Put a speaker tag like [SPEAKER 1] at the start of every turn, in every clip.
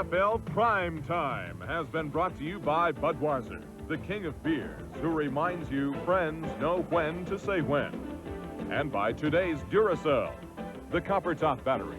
[SPEAKER 1] NFL Prime Time has been brought to you by Budweiser, the king of beers, who reminds you friends know when to say when. And by today's Duracell, the copper top battery.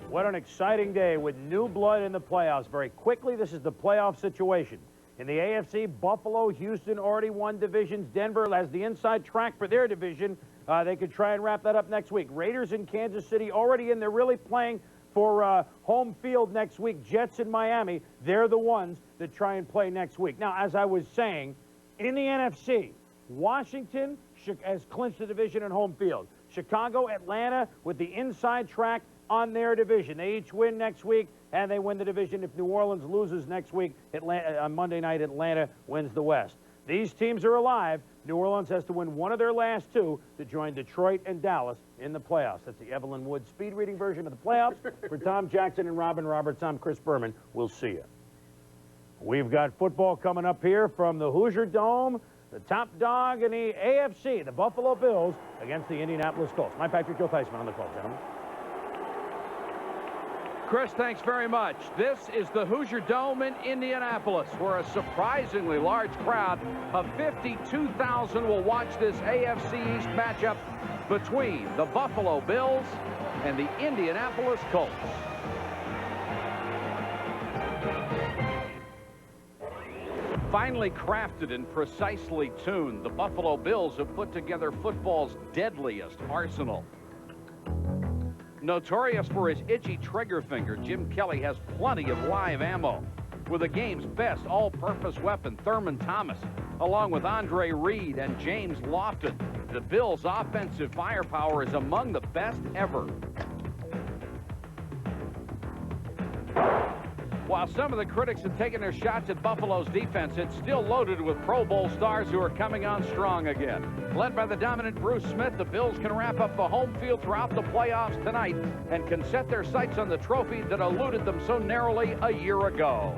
[SPEAKER 2] What an exciting day with new blood in the playoffs. Very quickly, this is the playoff situation. In the AFC, Buffalo, Houston already won divisions. Denver has the inside track for their division. They could try and wrap that up next week. Raiders in Kansas City already in. They're really playing for home field next week. Jets in Miami, they're the ones that try and play next week. Now, as I was saying, in the NFC, Washington has clinched the division in home field. Chicago, Atlanta with the inside track on their division. They each win next week, and they win the division. If New Orleans loses next week, on Monday night, Atlanta wins the West. These teams are alive. New Orleans has to win one of their last two to join Detroit and Dallas in the playoffs. That's the Evelyn Wood speed reading version of the playoffs. For Tom Jackson and Robin Roberts, I'm Chris Berman. We'll see you. We've got football coming up here from the Hoosier Dome. The top dog in the AFC, the Buffalo Bills, against the Indianapolis Colts. My Patrick Joe Theismann on the call, gentlemen.
[SPEAKER 3] Chris, thanks very much. This is the Hoosier Dome in Indianapolis, where a surprisingly large crowd of 52,000 will watch this AFC East matchup between the Buffalo Bills and the Indianapolis Colts. Finely crafted and precisely tuned, the Buffalo Bills have put together football's deadliest arsenal. Notorious for his itchy trigger finger, Jim Kelly has plenty of live ammo. With the game's best all-purpose weapon, Thurman Thomas, along with Andre Reed and James Lofton, the Bills' offensive firepower is among the best ever. While some of the critics have taken their shots at Buffalo's defense, it's still loaded with Pro Bowl stars who are coming on strong again. Led by the dominant Bruce Smith, the Bills can wrap up the home field throughout the playoffs tonight and can set their sights on the trophy that eluded them so narrowly a year ago.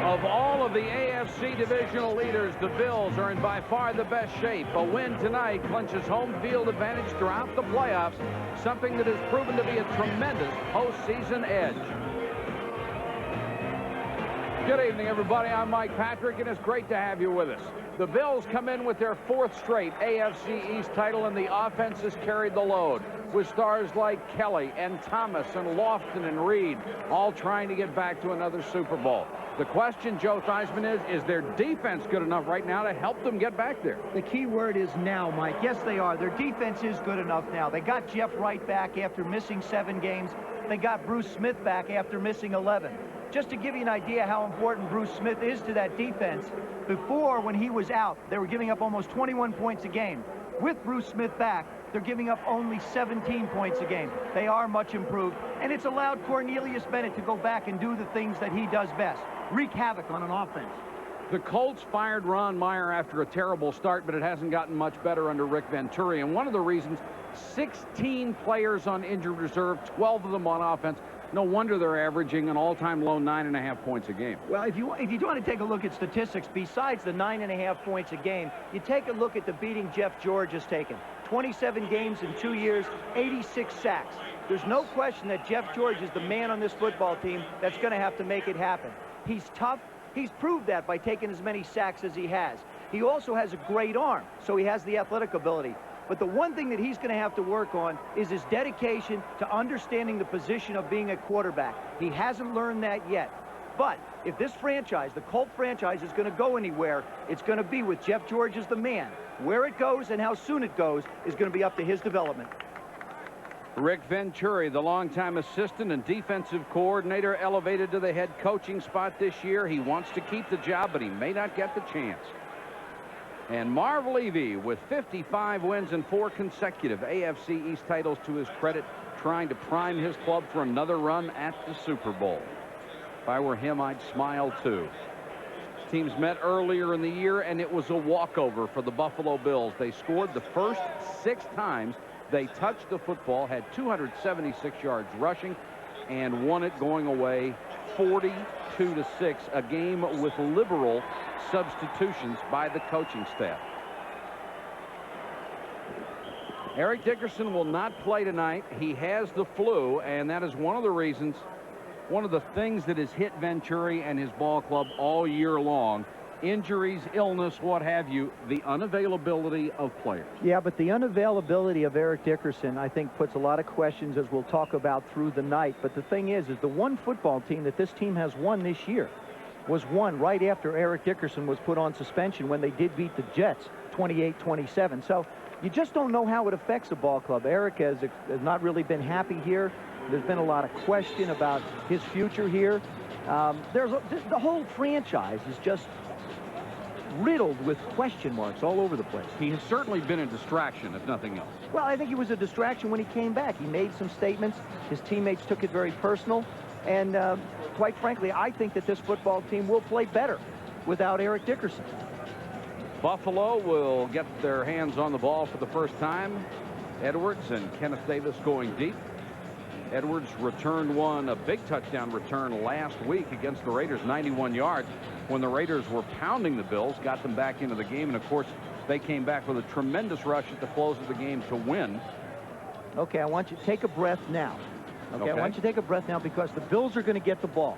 [SPEAKER 3] Of all of the AFC divisional leaders, the Bills are in by far the best shape. A win tonight clinches home field advantage throughout the playoffs, something that has proven to be a tremendous postseason edge. Good evening, everybody. I'm Mike Patrick, and it's great to have you with us. The Bills come in with their fourth straight AFC East title, and the offense has carried the load, with stars like Kelly and Thomas and Lofton and Reed all trying to get back to another Super Bowl. The question, Joe Theismann, is their defense good enough right now to help them get back there?
[SPEAKER 4] The key word is now, Mike. Yes, they are. Their defense is good enough now. They got Jeff Wright back after missing 7 games. They got Bruce Smith back after missing 11. Just to give you an idea how important Bruce Smith is to that defense, before, when he was out, they were giving up almost 21 points a game. With Bruce Smith back, they're giving up only 17 points a game. They are much improved, and it's allowed Cornelius Bennett to go back and do the things that he does best, wreak havoc on an offense.
[SPEAKER 3] The Colts fired Ron Meyer after a terrible start, but it hasn't gotten much better under Rick Venturi. And one of the reasons, 16 players on injured reserve, 12 of them on offense. No wonder they're averaging an all-time low 9.5 points a game.
[SPEAKER 4] Well, if you want to take a look at statistics, besides the 9.5 points a game, you take a look at the beating Jeff George has taken. 27 games in 2 years, 86 sacks. There's no question that Jeff George is the man on this football team that's going to have to make it happen. He's tough. He's proved that by taking as many sacks as he has. He also has a great arm, so he has the athletic ability. But the one thing that he's going to have to work on is his dedication to understanding the position of being a quarterback. He hasn't learned that yet. But if this franchise, the Colt franchise, is going to go anywhere, it's going to be with Jeff George as the man. Where it goes and how soon it goes is going to be up to his development.
[SPEAKER 3] Rick Venturi, the longtime assistant and defensive coordinator, elevated to the head coaching spot this year. He wants to keep the job, but he may not get the chance. And Marv Levy, with 55 wins and 4 consecutive AFC East titles to his credit, trying to prime his club for another run at the Super Bowl. If I were him, I'd smile too. Teams met earlier in the year, and it was a walkover for the Buffalo Bills. They scored the first 6 times they touched the football, had 276 yards rushing, and won it going away 42-6, a game with liberal substitutions by the coaching staff. Eric Dickerson will not play tonight. He has the flu, and that is one of the reasons, one of the things that has hit Venturi and his ball club all year long. Injuries, illness, what have you, the unavailability of players.
[SPEAKER 4] Yeah, but the unavailability of Eric Dickerson, I think, puts a lot of questions, as we'll talk about through the night. But the thing is the one football team that this team has won this year was won right after Eric Dickerson was put on suspension, when they did beat the Jets 28-27. So you just don't know how it affects a ball club. Eric has not really been happy here. There's been a lot of question about his future here. The whole franchise is just riddled with question marks all over the place.
[SPEAKER 3] He has certainly been a distraction, if nothing else.
[SPEAKER 4] Well, I think he was a distraction when he came back. He made some statements. His teammates took it very personal. And quite frankly, I think that this football team will play better without Eric Dickerson.
[SPEAKER 3] Buffalo will get their hands on the ball for the first time. Edwards and Kenneth Davis going deep. Edwards returned one, a big touchdown return last week against the Raiders, 91 yards, when the Raiders were pounding the Bills, got them back into the game. And, of course, they came back with a tremendous rush at the close of the game to win.
[SPEAKER 4] Okay, I want you to take a breath now. Okay, I want you to take a breath now, because the Bills are going to get the ball.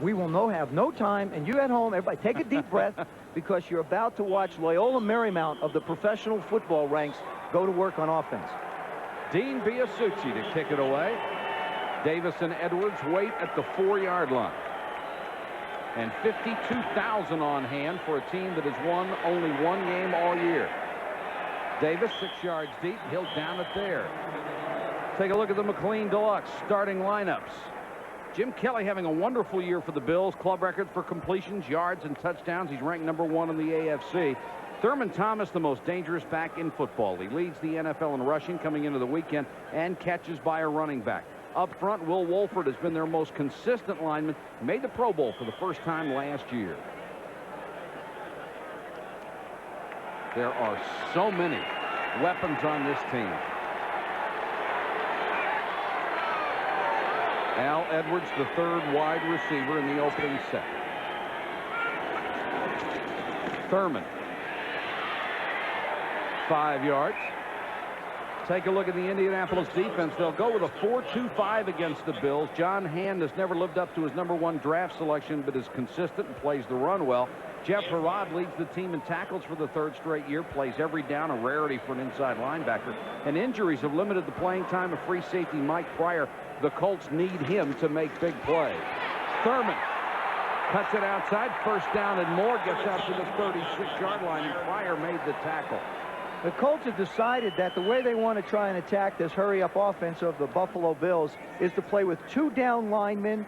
[SPEAKER 4] We will have no time, and you at home, everybody, take a deep breath, because you're about to watch Loyola Marymount of the professional football ranks go to work on offense.
[SPEAKER 3] Dean Biasucci to kick it away. Davis and Edwards wait at the 4-yard line. And 52,000 on hand for a team that has won only 1 game all year. Davis 6 yards deep. He'll down it there. Take a look at the McLean Deluxe starting lineups. Jim Kelly having a wonderful year for the Bills. Club record for completions, yards, and touchdowns. He's ranked #1 in the AFC. Thurman Thomas, the most dangerous back in football. He leads the NFL in rushing coming into the weekend and catches by a running back. Up front, Will Wolford has been their most consistent lineman. Made the Pro Bowl for the first time last year. There are so many weapons on this team. Al Edwards, the 3rd wide receiver in the opening set. Thurman. 5 yards. Take a look at the Indianapolis defense. They'll go with a 4-2-5 against the Bills. John Hand has never lived up to his #1 draft selection, but is consistent and plays the run well. Jeff Harrod leads the team in tackles for the 3rd straight year, plays every down, a rarity for an inside linebacker. And injuries have limited the playing time of free safety Mike Pryor. The Colts need him to make big plays. Thurman cuts it outside, 1st down and more, gets out to the 36-yard line, and Pryor made the tackle.
[SPEAKER 4] The Colts have decided that the way they want to try and attack this hurry-up offense of the Buffalo Bills is to play with 2 down linemen,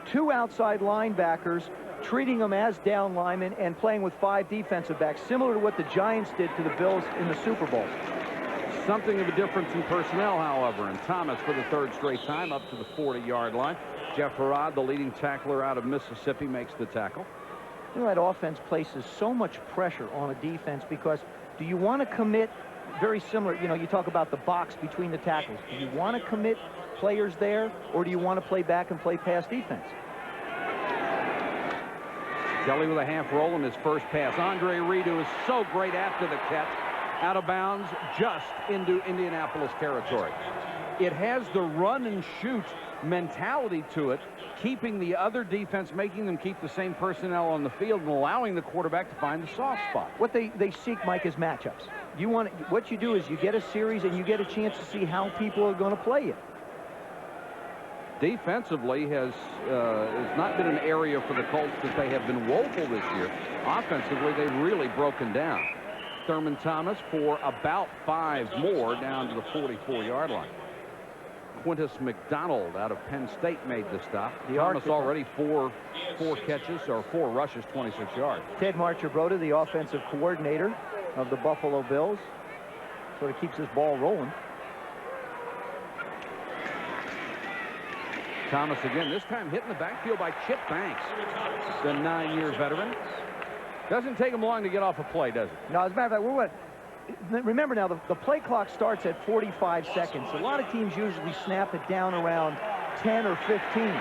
[SPEAKER 4] 2 outside linebackers, treating them as down linemen, and playing with 5 defensive backs, similar to what the Giants did to the Bills in the Super Bowl.
[SPEAKER 3] Something of a difference in personnel, however, and Thomas for the 3rd straight time up to the 40-yard line. Jeff Harrod, the leading tackler out of Mississippi, makes the tackle.
[SPEAKER 4] You know, that offense places so much pressure on a defense, because do you want to commit very similar, you know, you talk about the box between the tackles. Do you want to commit players there, or do you want to play back and play pass defense?
[SPEAKER 3] Kelly with a half roll in his first pass. Andre Reed, who is so great after the catch, out of bounds just into Indianapolis territory. It has the run and shoot mentality to it, keeping the other defense, making them keep the same personnel on the field and allowing the quarterback to find the soft spot.
[SPEAKER 4] What they seek, Mike, is matchups. What you do is you get a series and you get a chance to see how people are going to play it.
[SPEAKER 3] defensively has not been an area for the Colts that they have been woeful this year. Offensively, they've really broken down. Thurman Thomas for about 5 more down to the 44-yard line. Quintus McDonald out of Penn State made the stop. Thomas already four catches or 4 rushes, 26 yards.
[SPEAKER 4] Ted Marchibroda, the offensive coordinator of the Buffalo Bills, sort of keeps this ball rolling.
[SPEAKER 3] Thomas again, this time hitting the backfield by Chip Banks, the 9-year veteran. Doesn't take him long to get off a play, does it?
[SPEAKER 4] No, as a matter of fact, remember now, the play clock starts at 45 seconds. A lot of teams usually snap it down around 10 or 15.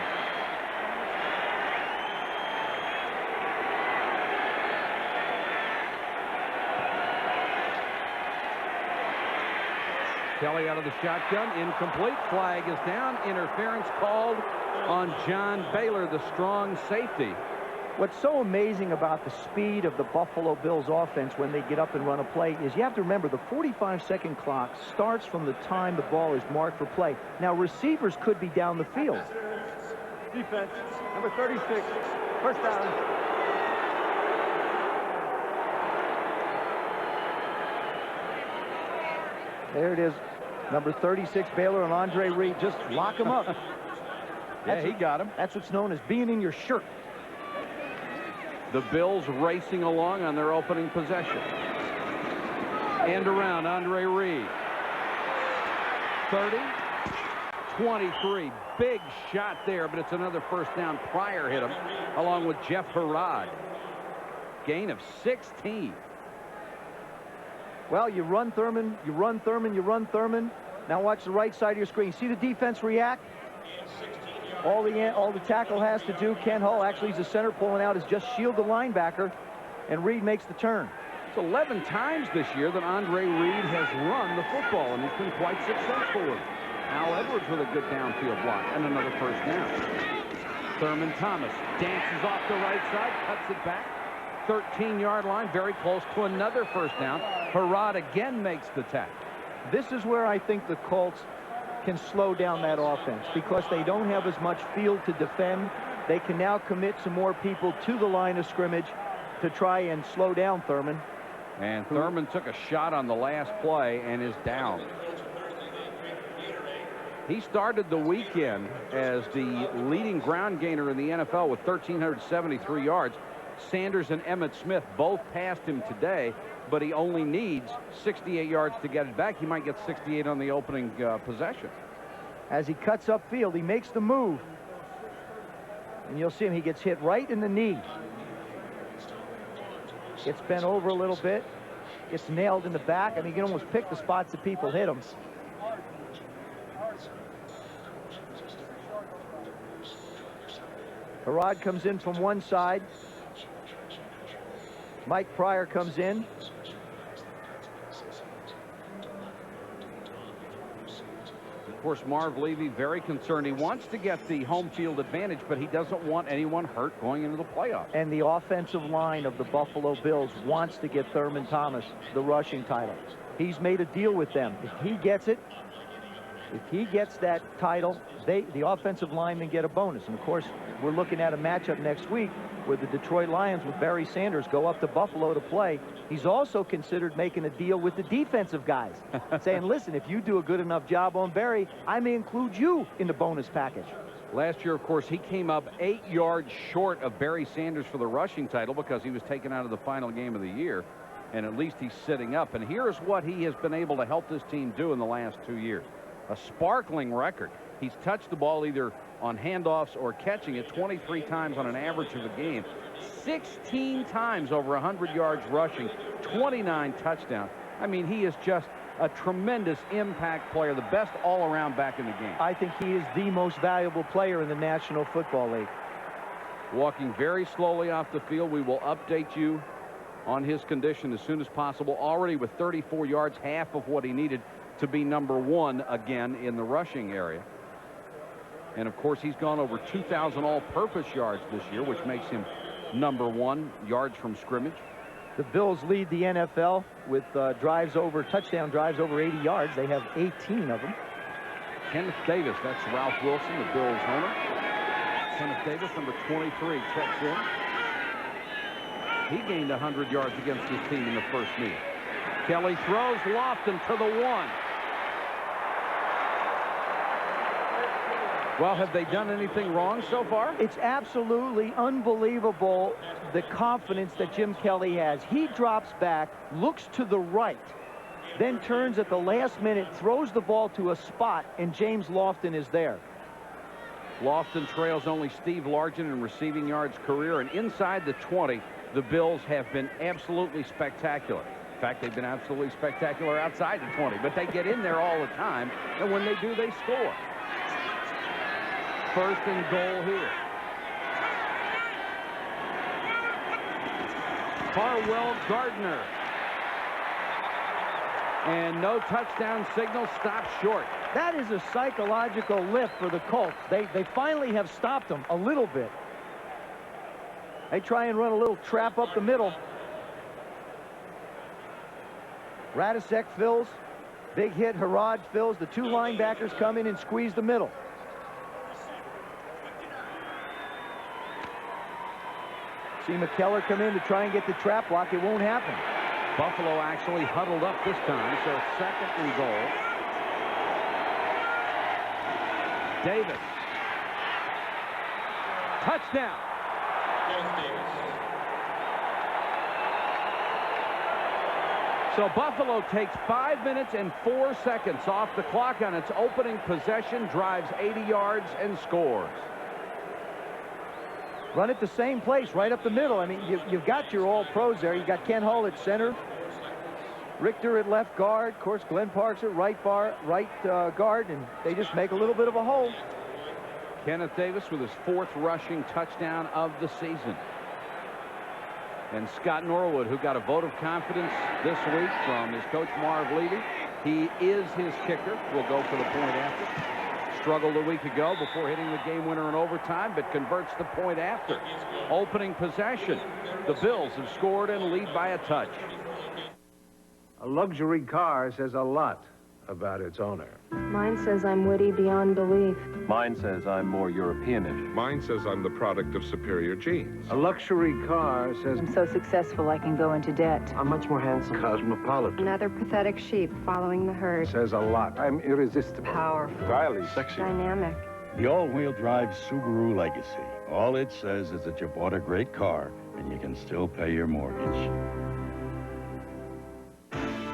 [SPEAKER 3] Kelly out of the shotgun, incomplete. Flag is down. Interference called on John Baylor, the strong safety.
[SPEAKER 4] What's so amazing about the speed of the Buffalo Bills offense when they get up and run a play is you have to remember the 45-second clock starts from the time the ball is marked for play. Now, receivers could be down the field.
[SPEAKER 5] Defense, number 36, first down.
[SPEAKER 4] There it is. Number 36, Baylor and Andre Reed. Just lock him up.
[SPEAKER 3] Yeah, he got him.
[SPEAKER 4] That's what's known as being in your shirt.
[SPEAKER 3] The Bills racing along on their opening possession. End around Andre Reed. 30, 23. Big shot there, but it's another first down. Pryor hit him along with Jeff Herrod. Gain of 16.
[SPEAKER 4] Well, you run Thurman, you run Thurman, you run Thurman. Now watch the right side of your screen. See the defense react? All the tackle has to do, Ken Hull, actually he's the center pulling out, is just shield the linebacker, and Reed makes the turn.
[SPEAKER 3] It's 11 times this year that Andre Reed has run the football, and he's been quite successful with it. Al Edwards with a good downfield block and another first down. Thurman Thomas dances off the right side, cuts it back. 13-yard line, very close to another first down. Herrod again makes the tackle.
[SPEAKER 4] This is where I think the Colts can slow down that offense because they don't have as much field to defend. They can now commit some more people to the line of scrimmage to try and slow down Thurman.
[SPEAKER 3] And Thurman took a shot on the last play and is down. He started the weekend as the leading ground gainer in the NFL with 1,373 yards. Sanders and Emmitt Smith both passed him today, but he only needs 68 yards to get it back. He might get 68 on the opening possession.
[SPEAKER 4] As he cuts upfield, he makes the move. And you'll see him, he gets hit right in the knee. Gets bent over a little bit. Gets nailed in the back. I mean, you can almost pick the spots that people hit him. Herrod comes in from one side. Mike Pryor comes in.
[SPEAKER 3] Of course, Marv Levy very concerned. He wants to get the home field advantage, but he doesn't want anyone hurt going into the playoffs.
[SPEAKER 4] And the offensive line of the Buffalo Bills wants to get Thurman Thomas the rushing title. He's made a deal with them. If he gets it, if he gets that title, the offensive linemen get a bonus. And of course, we're looking at a matchup next week where the Detroit Lions with Barry Sanders go up to Buffalo to play. He's also considered making a deal with the defensive guys, saying, listen, if you do a good enough job on Barry, I may include you in the bonus package.
[SPEAKER 3] Last year, of course, he came up 8 yards short of Barry Sanders for the rushing title because he was taken out of the final game of the year, and at least he's sitting up. And here's what he has been able to help this team do in the last 2 years. A sparkling record. He's touched the ball either on handoffs or catching it 23 times on an average of a game. 16 times over 100 yards rushing, 29 touchdowns. I mean, he is just a tremendous impact player, the best all-around back in the game.
[SPEAKER 4] I think he is the most valuable player in the National Football League.
[SPEAKER 3] Walking very slowly off the field. We will update you on his condition as soon as possible. Already with 34 yards, half of what he needed to be #1 again in the rushing area. And of course, he's gone over 2,000 all-purpose yards this year, which makes him #1 yards from scrimmage.
[SPEAKER 4] The Bills lead the NFL with touchdown drives over 80 yards. They have 18 of them.
[SPEAKER 3] Kenneth Davis, that's Ralph Wilson, the Bills owner. Kenneth Davis, number 23, checks in. He gained 100 yards against his team in the first meeting. Kelly throws, Lofton to the 1. Well, have they done anything wrong so far?
[SPEAKER 4] It's absolutely unbelievable, the confidence that Jim Kelly has. He drops back, looks to the right, then turns at the last minute, throws the ball to a spot, and James Lofton is there.
[SPEAKER 3] Lofton trails only Steve Largent in receiving yards career, and inside the 20, the Bills have been absolutely spectacular. In fact, they've been absolutely spectacular outside the 20, but they get in there all the time, and when they do, they score. First and goal here. Farwell Gardner. And no touchdown signal, stopped short.
[SPEAKER 4] That is a psychological lift for the Colts. They finally have stopped them a little bit. They try and run a little trap up the middle. Radisek fills. Big hit. Harrod fills. The 2 linebackers come in and squeeze the middle. See McKellar come in to try and get the trap block. It won't happen.
[SPEAKER 3] Buffalo actually huddled up this time, so second and goal. Davis. Touchdown. So Buffalo takes 5 minutes and 4 seconds off the clock on its opening possession, drives 80 yards, and scores.
[SPEAKER 4] Run it the same place, right up the middle. I mean, you've got your all-pros there. You've got Ken Hull at center, Richter at left guard, of course, Glenn Parks at right guard, and they just make a little bit of a hole.
[SPEAKER 3] Kenneth Davis with his 4th rushing touchdown of the season. And Scott Norwood, who got a vote of confidence this week from his coach Marv Levy. He is his kicker. Will go for the point after. Struggled a week ago before hitting the game winner in overtime, but converts the point after. Opening possession. The Bills have scored and lead by a touch.
[SPEAKER 6] A luxury car says a lot about its owner.
[SPEAKER 7] Mine says I'm witty beyond belief.
[SPEAKER 8] Mine says I'm more Europeanish.
[SPEAKER 9] Mine says I'm the product of superior genes.
[SPEAKER 6] A luxury car says
[SPEAKER 7] I'm so successful I can go into debt.
[SPEAKER 6] I'm much more handsome. Cosmopolitan.
[SPEAKER 7] Another pathetic sheep following the herd.
[SPEAKER 6] Says a lot. I'm irresistible.
[SPEAKER 7] Powerful.
[SPEAKER 6] Stylish.
[SPEAKER 8] Sexy.
[SPEAKER 7] Dynamic.
[SPEAKER 10] The all-wheel drive Subaru Legacy. All it says is that you bought a great car and you can still pay your mortgage.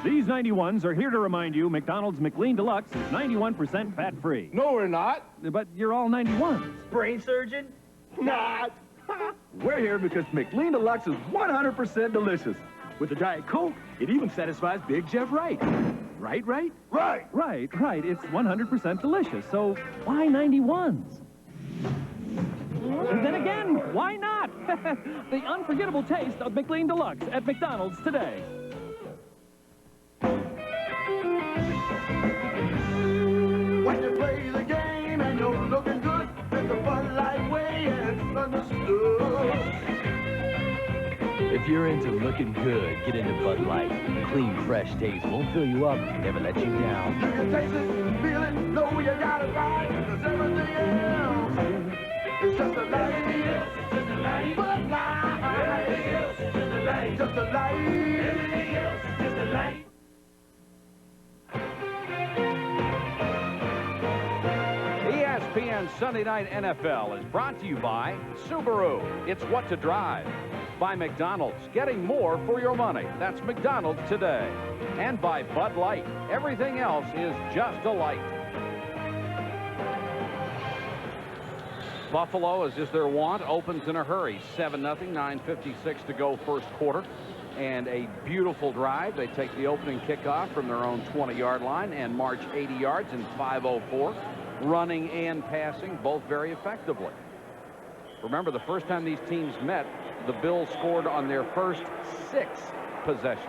[SPEAKER 11] These 91s are here to remind you McDonald's McLean Deluxe is 91% fat-free.
[SPEAKER 6] No, we're not.
[SPEAKER 11] But you're all 91s.
[SPEAKER 4] Brain surgeon? Not.
[SPEAKER 11] We're here because McLean Deluxe is 100% delicious. With a Diet Coke, it even satisfies Big Jeff Wright. Right?
[SPEAKER 6] Right.
[SPEAKER 11] Right. It's 100% delicious. So why 91s? And then again, why not? The unforgettable taste of McLean Deluxe at McDonald's today.
[SPEAKER 12] When you play the game and you're looking good, it's the Bud Light way and it's understood.
[SPEAKER 13] If you're into looking good, get into Bud Light. The clean, fresh taste won't fill you up, never let you down.
[SPEAKER 12] You can taste it, feel it, know you got it right. There's everything else. It's just a light. It's just a light. Bud Light. Everything else is just a light. Just a light. Everything else is just a light.
[SPEAKER 3] ESPN Sunday Night NFL is brought to you by Subaru. It's what to drive. By McDonald's, getting more for your money. That's McDonald's today. And by Bud Light. Everything else is just a light. Buffalo, as is their wont, opens in a hurry. 7-0, 9:56 to go first quarter. And a beautiful drive. They take the opening kickoff from their own 20-yard line and march 80 yards in 5:04. Running and passing, both very effectively. Remember, the first time these teams met, the Bills scored on their first 6 possessions.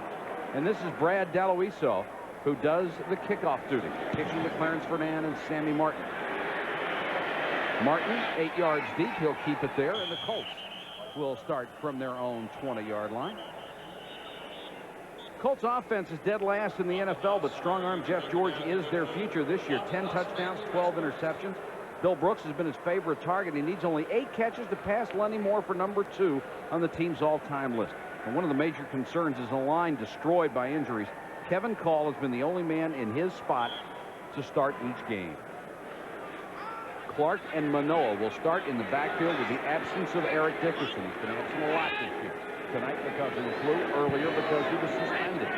[SPEAKER 3] And this is Brad Daloiso, who does the kickoff duty, kicking to Clarence Vernan and Sammy Martin. Martin, 8 yards deep. He'll keep it there, and the Colts will start from their own 20-yard line. Colts offense is dead last in the NFL, but strong-arm Jeff George is their future this year. 10 touchdowns, 12 interceptions. Bill Brooks has been his favorite target. He needs only 8 catches to pass Lenny Moore for number 2 on the team's all-time list. And one of the major concerns is a line destroyed by injuries. Kevin Call has been the only man in his spot to start each game. Clark and Manoa will start in the backfield with the absence of Eric Dickerson. He's been absent a lot this year. Tonight because of the flu, earlier because he was suspended.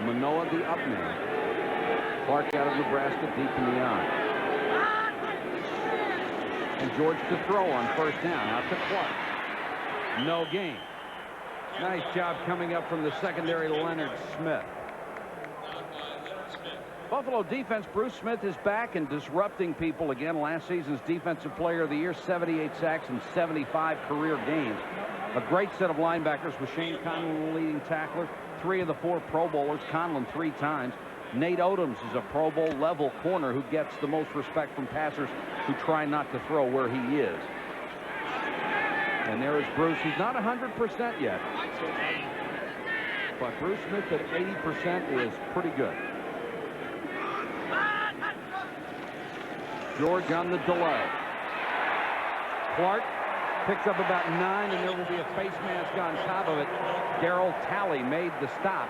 [SPEAKER 3] Manoa the up man. Clark out of Nebraska deep in the eye. And George to throw on first down. Out to Clark. No gain. Nice job coming up from the secondary, Leonard Smith. Buffalo defense, Bruce Smith is back and disrupting people again. Last season's Defensive Player of the Year, 78 sacks and 75 career games. A great set of linebackers with Shane Conlon, the leading tackler. 3 of the 4 Pro Bowlers, Conlon 3 times. Nate Odoms is a Pro Bowl level corner who gets the most respect from passers who try not to throw where he is. And there is Bruce. He's not 100% yet. But Bruce Smith at 80% is pretty good. George on the delay. Clark picks up about 9, and there will be a face mask on top of it. Darryl Talley made the stop.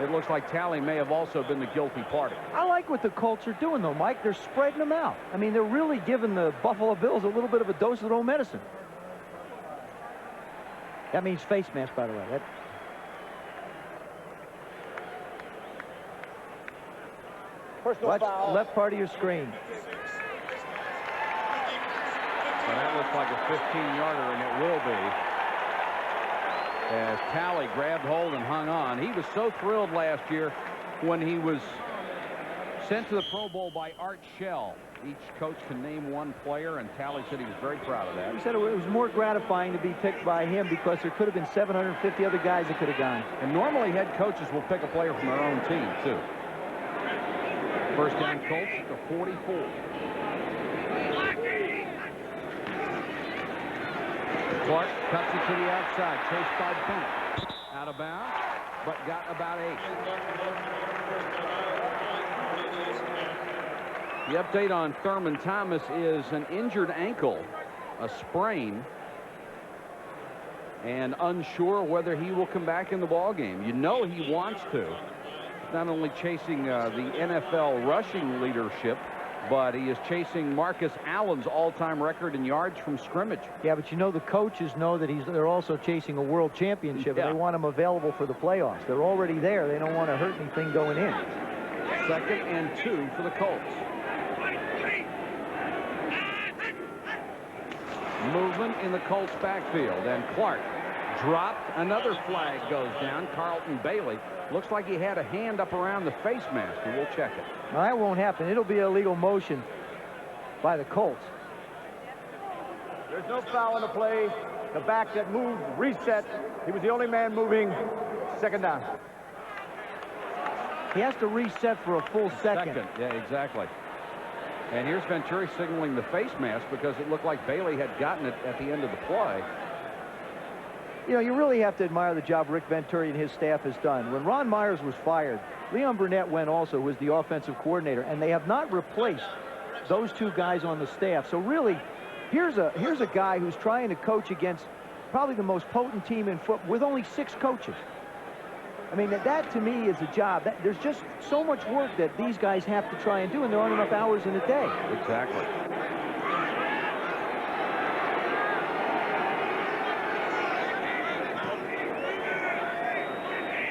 [SPEAKER 3] It looks like Talley may have also been the guilty party.
[SPEAKER 4] I like what the Colts are doing, though, Mike. They're spreading them out. I mean, they're really giving the Buffalo Bills a little bit of a dose of their own medicine. That means face mask, by the way. Watch left part of your screen.
[SPEAKER 3] So that looks like a 15-yarder, and it will be. As Talley grabbed hold and hung on. He was so thrilled last year when he was sent to the Pro Bowl by Art Shell. Each coach can name one player, and Talley said he was very proud of that.
[SPEAKER 4] He said it was more gratifying to be picked by him because there could have been 750 other guys that could have gone.
[SPEAKER 3] And normally head coaches will pick a player from their own team, too. First down, Colts at the 44. Clark cuts it to the outside, chased by Bennett. Out of bounds, but got about 8. The update on Thurman Thomas is an injured ankle, a sprain, and unsure whether he will come back in the ballgame. You know he wants to. He's not only chasing the NFL rushing leadership, but he is chasing Marcus Allen's all-time record in yards from scrimmage.
[SPEAKER 4] Yeah, but you know the coaches know that they're also chasing a world championship,
[SPEAKER 3] yeah.
[SPEAKER 4] And they want him available for the playoffs. They're already there. They don't want to hurt anything going in.
[SPEAKER 3] 2nd and 2 for the Colts. Movement in the Colts backfield, and Clark dropped. Another flag goes down. Carlton Bailey looks like he had a hand up around the face mask, and we'll check it.
[SPEAKER 4] Now, that won't happen. It'll be a legal motion by the Colts.
[SPEAKER 5] There's no foul in the play. The back that moved, reset. He was the only man moving. 2nd down.
[SPEAKER 4] He has to reset for a full second.
[SPEAKER 3] Yeah, exactly. And here's Venturi signaling the face mask because it looked like Bailey had gotten it at the end of the play.
[SPEAKER 4] You know, you really have to admire the job Rick Venturi and his staff has done. When Ron Myers was fired, Leon Burnett went also, was the offensive coordinator, and they have not replaced those 2 guys on the staff. So really, here's a guy who's trying to coach against probably the most potent team in football with only 6 coaches. I mean, that to me is a job. There's just so much work that these guys have to try and do, and there aren't enough hours in a day.
[SPEAKER 3] Exactly.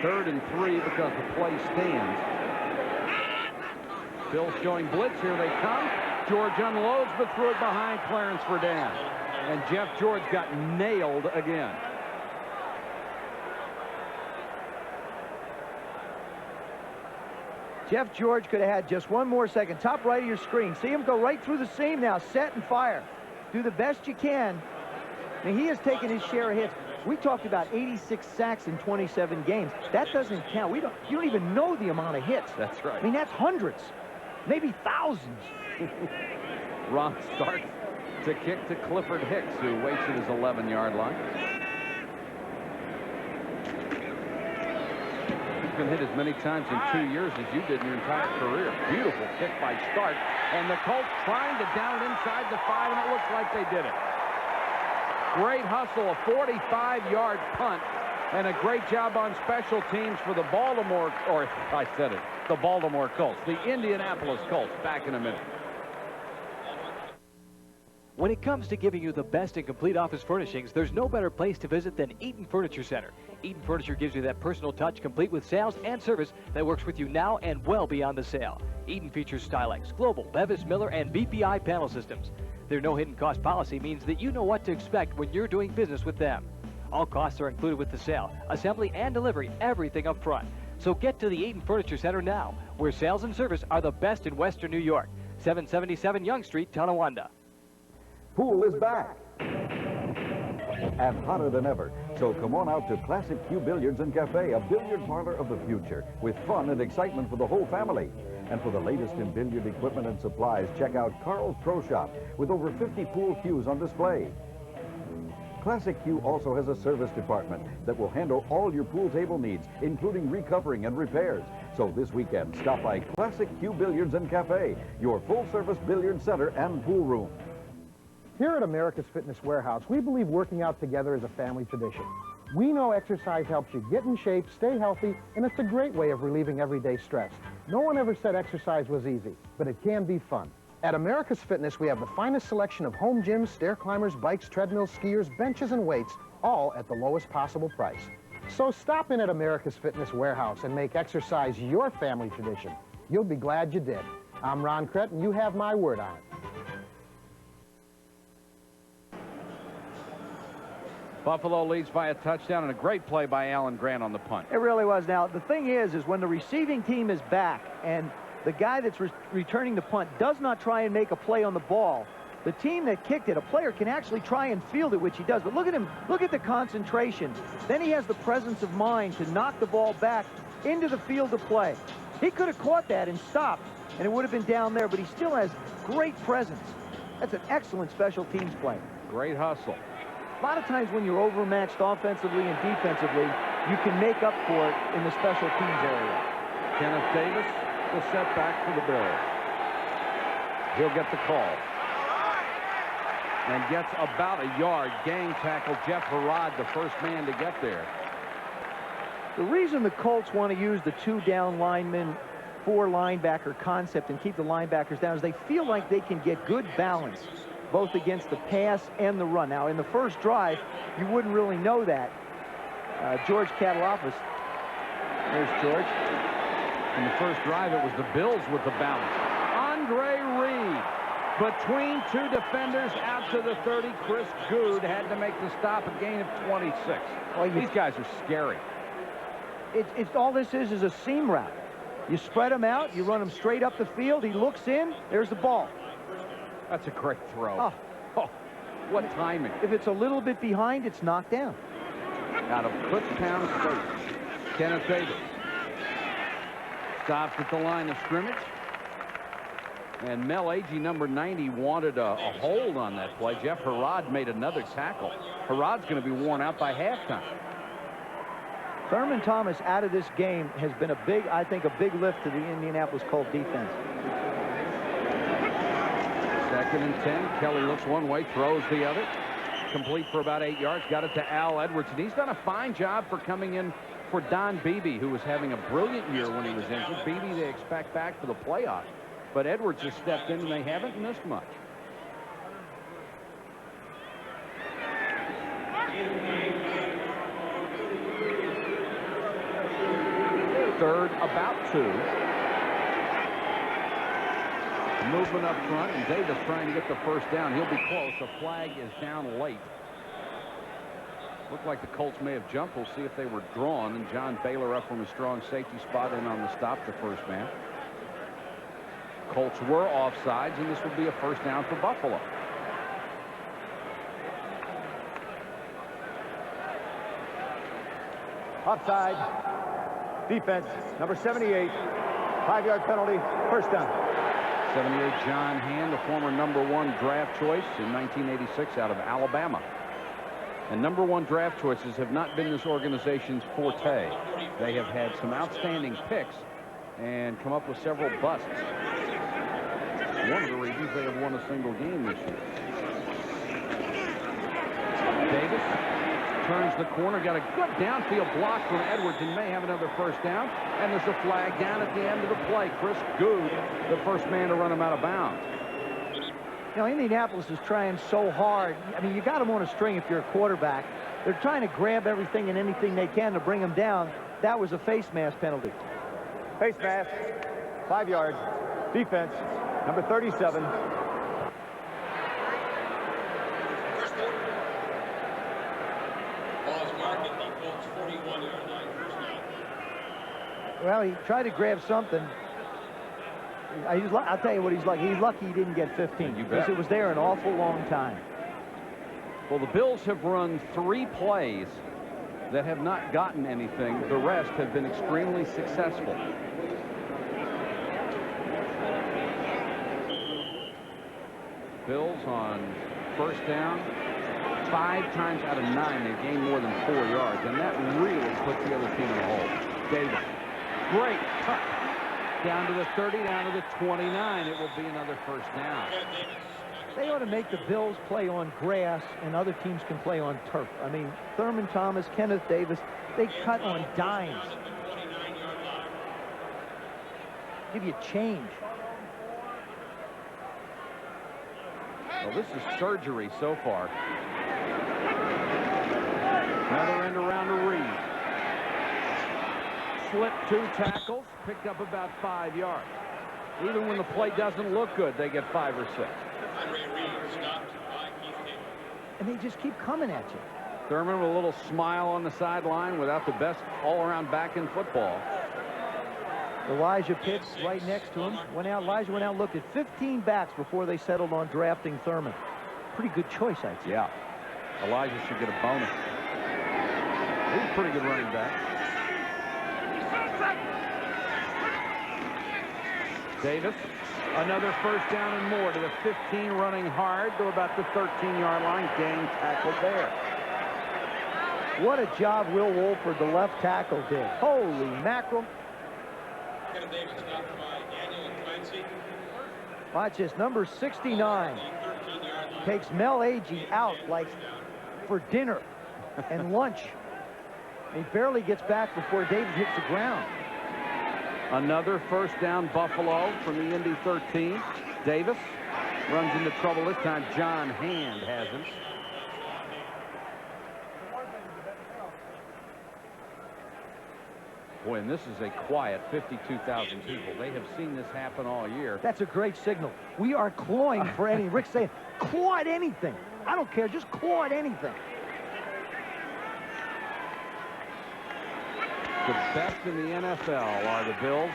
[SPEAKER 3] Third and 3 because the play stands. Bill showing blitz. Here they come. George unloads, but threw it behind Clarence for down. And Jeff George got nailed again.
[SPEAKER 4] Jeff George could have had just one more second. Top right of your screen. See him go right through the seam now. Set and fire. Do the best you can. And he has taken his share of hits. We talked about 86 sacks in 27 games. That doesn't count. You don't even know the amount of hits.
[SPEAKER 3] That's right.
[SPEAKER 4] I mean, that's hundreds, maybe thousands.
[SPEAKER 3] Ron starts to kick to Clifford Hicks, who waits at his 11-yard line. been hit as many times in 2 years as you did in your entire career. Beautiful kick by Stark. And the Colts trying to down it inside the 5, and it looks like they did it. Great hustle, a 45-yard punt, and a great job on special teams for the Baltimore, or I said it, the Baltimore Colts. The Indianapolis Colts. Back in a minute.
[SPEAKER 14] When it comes to giving you the best in complete office furnishings, there's no better place to visit than Eaton Furniture Center. Eaton Furniture gives you that personal touch, complete with sales and service that works with you now and well beyond the sale. Eaton features Stylex, Global, Bevis, Miller, and BPI panel systems. Their no hidden cost policy means that you know what to expect when you're doing business with them. All costs are included with the sale, assembly, and delivery, everything up front. So get to the Eaton Furniture Center now, where sales and service are the best in Western New York. 777 Young Street, Tonawanda.
[SPEAKER 15] Pool is back and hotter than ever. So come on out to Classic Q Billiards and Cafe, a billiard parlor of the future, with fun and excitement for the whole family. And for the latest in billiard equipment and supplies, check out Carl's Pro Shop with over 50 pool cues on display. Classic Q also has a service department that will handle all your pool table needs, including recovering and repairs. So this weekend, stop by Classic Q Billiards and Cafe, your full-service billiard center and pool room.
[SPEAKER 16] Here at America's Fitness Warehouse, we believe working out together is a family tradition. We know exercise helps you get in shape, stay healthy, and it's a great way of relieving everyday stress. No one ever said exercise was easy, but it can be fun. At America's Fitness, we have the finest selection of home gyms, stair climbers, bikes, treadmills, skiers, benches, and weights, all at the lowest possible price. So stop in at America's Fitness Warehouse and make exercise your family tradition. You'll be glad you did. I'm Ron Krett, and you have my word on it.
[SPEAKER 3] Buffalo leads by a touchdown and a great play by Alan Grant on the punt.
[SPEAKER 4] It really was. Now, the thing is when the receiving team is back and the guy that's returning the punt does not try and make a play on the ball, the team that kicked it, a player can actually try and field it, which he does. But look at him. Look at the concentration. Then he has the presence of mind to knock the ball back into the field of play. He could have caught that and stopped, and it would have been down there, but he still has great presence. That's an excellent special teams play.
[SPEAKER 3] Great hustle.
[SPEAKER 4] A lot of times when you're overmatched offensively and defensively, you can make up for it in the special teams area.
[SPEAKER 3] Kenneth Davis, the setback for the Bills. He'll get the call. And gets about a yard. Gang tackle Jeff Harrod, the first man to get there.
[SPEAKER 4] The reason the Colts want to use the 2-down lineman, 4 linebacker concept and keep the linebackers down is they feel like they can get good balance both against the pass and the run. Now, in the first drive, you wouldn't really know that. George Catalopoulos. There's George.
[SPEAKER 3] In the first drive, it was the Bills with the balance. Andre Reed, between 2 defenders, out to the 30. Chris Good had to make the stop, a gain of 26. Well, these guys are scary.
[SPEAKER 4] It's all this is a seam route. You spread them out, you run them straight up the field, he looks in, there's the ball.
[SPEAKER 3] That's a great throw. Oh, what timing.
[SPEAKER 4] If it's a little bit behind, it's knocked down.
[SPEAKER 3] Out of Kutztown State, Kenneth Davis stops at the line of scrimmage. And Mel Agee, number 90, wanted a hold on that play. Jeff Harrod made another tackle. Harrod's going to be worn out by halftime.
[SPEAKER 4] Thurman Thomas out of this game has been I think a big lift to the Indianapolis Colts defense.
[SPEAKER 3] 2nd and 10. Kelly looks one way, throws the other. Complete for about 8 yards. Got it to Al Edwards. And he's done a fine job for coming in for Don Beebe, who was having a brilliant year when he was injured. Beebe they expect back for the playoffs. But Edwards has stepped in, and they haven't missed much. Third, about 2. Movement up front, and Davis trying to get the first down. He'll be close. The flag is down late. Looked like the Colts may have jumped. We'll see if they were drawn. And John Baylor up from a strong safety spot in on the stop, the first man. Colts were offsides, and this will be a first down for Buffalo.
[SPEAKER 5] Offside. Defense, number 78. 5-yard penalty, first down.
[SPEAKER 3] 78, John Hand, the former #1 draft choice in 1986 out of Alabama. And number one draft choices have not been this organization's forte. They have had some outstanding picks and come up with several busts. One of the reasons they have won a single game this year. Davis turns the corner, got a good downfield block from Edwards, and may have another first down. And there's a flag down at the end of the play. Chris Good, the first man to run him out of bounds.
[SPEAKER 4] You know, Indianapolis is trying so hard. I mean, you got them on a string if you're a quarterback. They're trying to grab everything and anything they can to bring them down. That was a face mask penalty.
[SPEAKER 5] Face mask, 5 yards. Defense, number 37.
[SPEAKER 4] Well, he tried to grab something. I'll tell you what he's like. He's lucky he didn't get 15 because it was there an awful long time.
[SPEAKER 3] Well, the Bills have run 3 plays that have not gotten anything. The rest have been extremely successful. Bills on first down. 5 times out of 9 they've gained more than 4 yards, and that really puts the other team in a hole. Davis, great cut. Down to the 30, down to the 29. It will be another first down.
[SPEAKER 4] They ought to make the Bills play on grass and other teams can play on turf. I mean, Thurman Thomas, Kenneth Davis, they cut on dimes. Give you change.
[SPEAKER 3] Well, this is surgery so far. Another end around to Reed. Slipped 2 tackles, picked up about 5 yards. Even when the play doesn't look good, they get 5 or 6.
[SPEAKER 4] And they just keep coming at you.
[SPEAKER 3] Thurman with a little smile on the sideline without the best all-around back in football.
[SPEAKER 4] Elijah Pitts right next to him. Elijah went out and looked at 15 backs before they settled on drafting Thurman. Pretty good choice, I'd say.
[SPEAKER 3] Yeah. Elijah should get a bonus. He's a pretty good running back. Davis, another first down and more to the 15, running hard to about the 13-yard line. Gang tackle there.
[SPEAKER 4] What a job Will Wolford, the left tackle, did. Holy mackerel. Watch this, number 69 takes Mel Agee out like for dinner and lunch. He barely gets back before Davis hits the ground.
[SPEAKER 3] Another first down, Buffalo from the Indy 13. Davis runs into trouble this time. John Hand has him. Boy, and this is a quiet 52,000 people. They have seen this happen all year.
[SPEAKER 4] That's a great signal. We are clawing for any. Rick's saying, claw at anything. I don't care. Just claw at anything.
[SPEAKER 3] The best in the NFL are the Bills.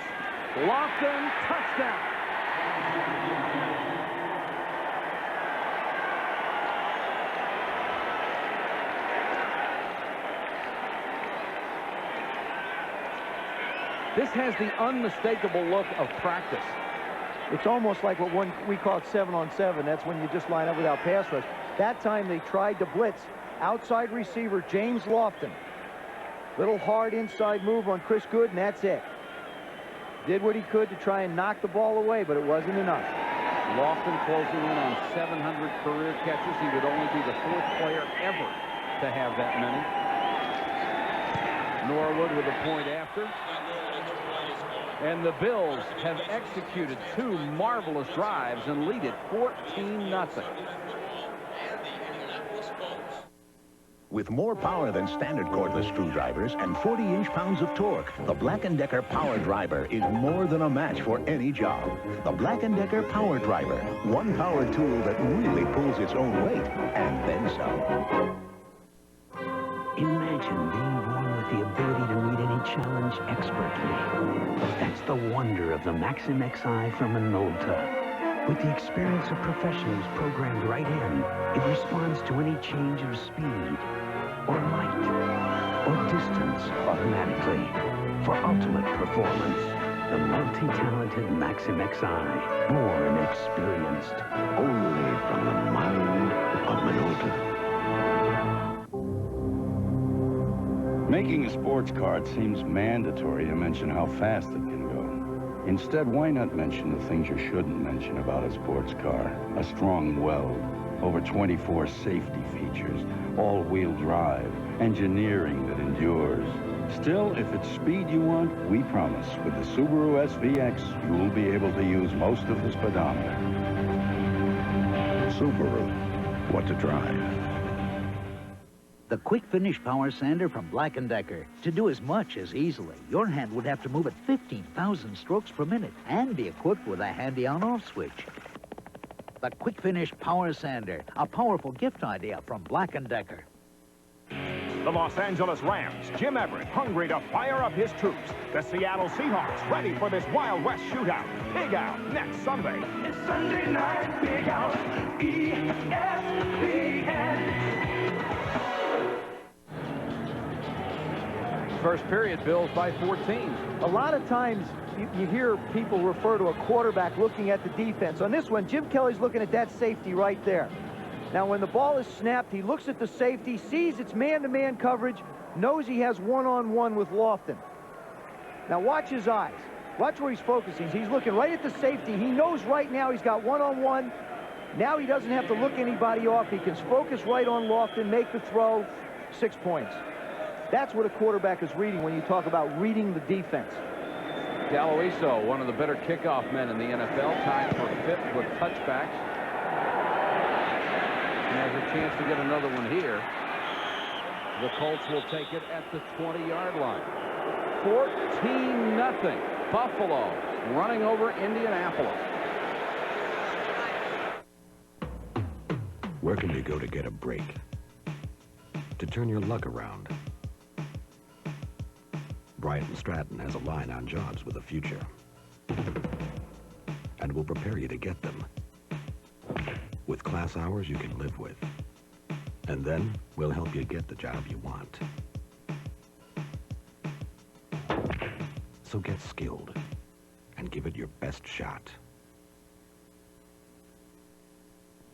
[SPEAKER 3] Lofton, touchdown. This has the unmistakable look of practice.
[SPEAKER 4] It's almost like what we call it 7-on-7. That's when you just line up without pass rush. That time they tried to blitz. Outside receiver James Lofton. Little hard inside move on Chris Good, and that's it. Did what he could to try and knock the ball away, but it wasn't enough.
[SPEAKER 3] Lofton closing in on 700 career catches. He would only be the 4th player ever to have that many. Norwood with a point after. And the Bills have executed 2 marvelous drives and lead it 14-0.
[SPEAKER 17] With more power than standard cordless screwdrivers and 40 inch-pounds of torque, the Black & Decker Power Driver is more than a match for any job. The Black & Decker Power Driver, one power tool that really pulls its own weight, and then some.
[SPEAKER 18] Imagine being born with the ability to meet any challenge expertly. That's the wonder of the Maxim XI from Minolta. With the experience of professionals programmed right in, it responds to any change of speed, or light, or distance automatically. For ultimate performance, the multi-talented Maxim XI, born experienced, only from the mind of Minolta.
[SPEAKER 10] Making a sports card seems mandatory to mention how fast it can go. Instead, why not mention the things you shouldn't mention about a sports car? A strong weld, over 24 safety features, all-wheel drive, engineering that endures. Still, if it's speed you want, we promise, with the Subaru SVX, you'll be able to use most of the speedometer.
[SPEAKER 17] Subaru, what to drive.
[SPEAKER 19] The quick finish power sander from Black & Decker. To do as much as easily, your hand would have to move at 15,000 strokes per minute and be equipped with a handy on-off switch. The quick finish power sander, a powerful gift idea from Black & Decker.
[SPEAKER 20] The Los Angeles Rams, Jim Everett, hungry to fire up his troops. The Seattle Seahawks, ready for this Wild West shootout. Big Out, next Sunday.
[SPEAKER 12] It's Sunday night, Big Out, ESPN.
[SPEAKER 3] First period, Bills by 14.
[SPEAKER 4] A lot of times you hear people refer to a quarterback looking at the defense. On this one, Jim Kelly's looking at that safety right there. Now, when the ball is snapped, he looks at the safety, sees it's man-to-man coverage, knows he has one-on-one with Lofton. Now, watch his eyes. Watch where he's focusing. He's looking right at the safety. He knows right now he's got one-on-one. Now he doesn't have to look anybody off. He can focus right on Lofton, make the throw, 6 points. That's what a quarterback is reading when you talk about reading the defense.
[SPEAKER 3] Galoiso, one of the better kickoff men in the NFL, tied for 5th with touchbacks. And has a chance to get another one here. The Colts will take it at the 20-yard line. 14-0. Buffalo running over Indianapolis.
[SPEAKER 17] Where can you go to get a break? To turn your luck around? Bryant & Stratton has a line on jobs with a future. And will prepare you to get them. With class hours you can live with. And then we'll help you get the job you want. So get skilled and give it your best shot.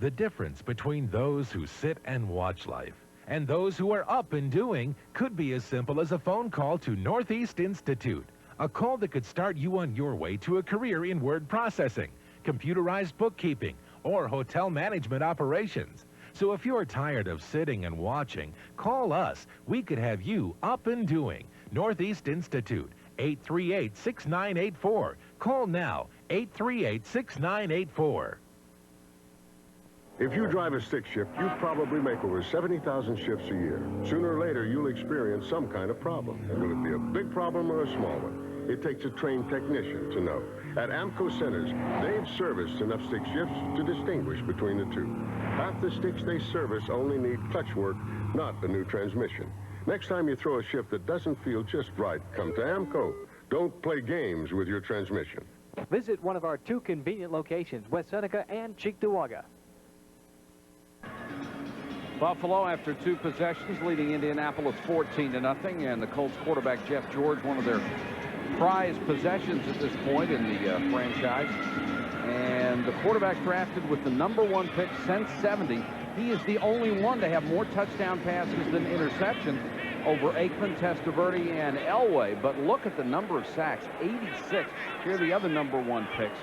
[SPEAKER 21] The difference between those who sit and watch life and those who are up and doing could be as simple as a phone call to Northeast Institute. A call that could start you on your way to a career in word processing, computerized bookkeeping, or hotel management operations. So if you're tired of sitting and watching, call us. We could have you up and doing. Northeast Institute, 838-6984. Call now, 838-6984.
[SPEAKER 22] If you drive a stick shift, you probably make over 70,000 shifts a year. Sooner or later, you'll experience some kind of problem. Will it be a big problem or a small one? It takes a trained technician to know. At AMCO Centers, they've serviced enough stick shifts to distinguish between the two. Half the sticks they service only need clutch work, not a new transmission. Next time you throw a shift that doesn't feel just right, come to AMCO. Don't play games with your transmission.
[SPEAKER 14] Visit one of our 2 convenient locations, West Seneca and Cheektowaga.
[SPEAKER 3] Buffalo, after 2 possessions, leading Indianapolis 14-0, and the Colts quarterback Jeff George, one of their prized possessions at this point in the franchise. And the quarterback drafted with the #1 pick since '70. He is the only one to have more touchdown passes than interceptions over Aikman, Testaverde, and Elway. But look at the number of sacks, 86. Here are the other #1 picks.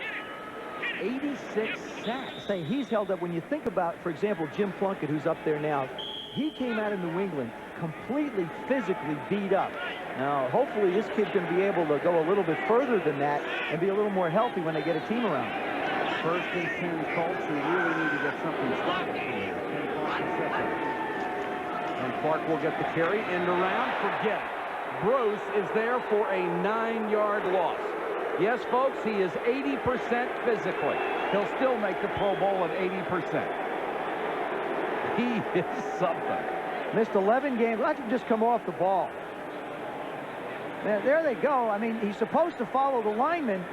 [SPEAKER 3] 86 sacks.
[SPEAKER 4] Say, he's held up. When you think about, for example, Jim Plunkett, who's up there now, he came out of New England completely physically beat up. Now, hopefully this kid's going to be able to go a little bit further than that and be a little more healthy when they get a team around.
[SPEAKER 3] First and 10 Colts, who really need to get something started here. And Clark will get the carry. End around. Forget it. Bruce is there for a 9-yard loss. Yes, folks, he is 80% physically. He'll still make the Pro Bowl at 80%. He is something.
[SPEAKER 4] Missed 11 games. Let him just come off the ball. There they go. I mean, he's supposed to follow the lineman.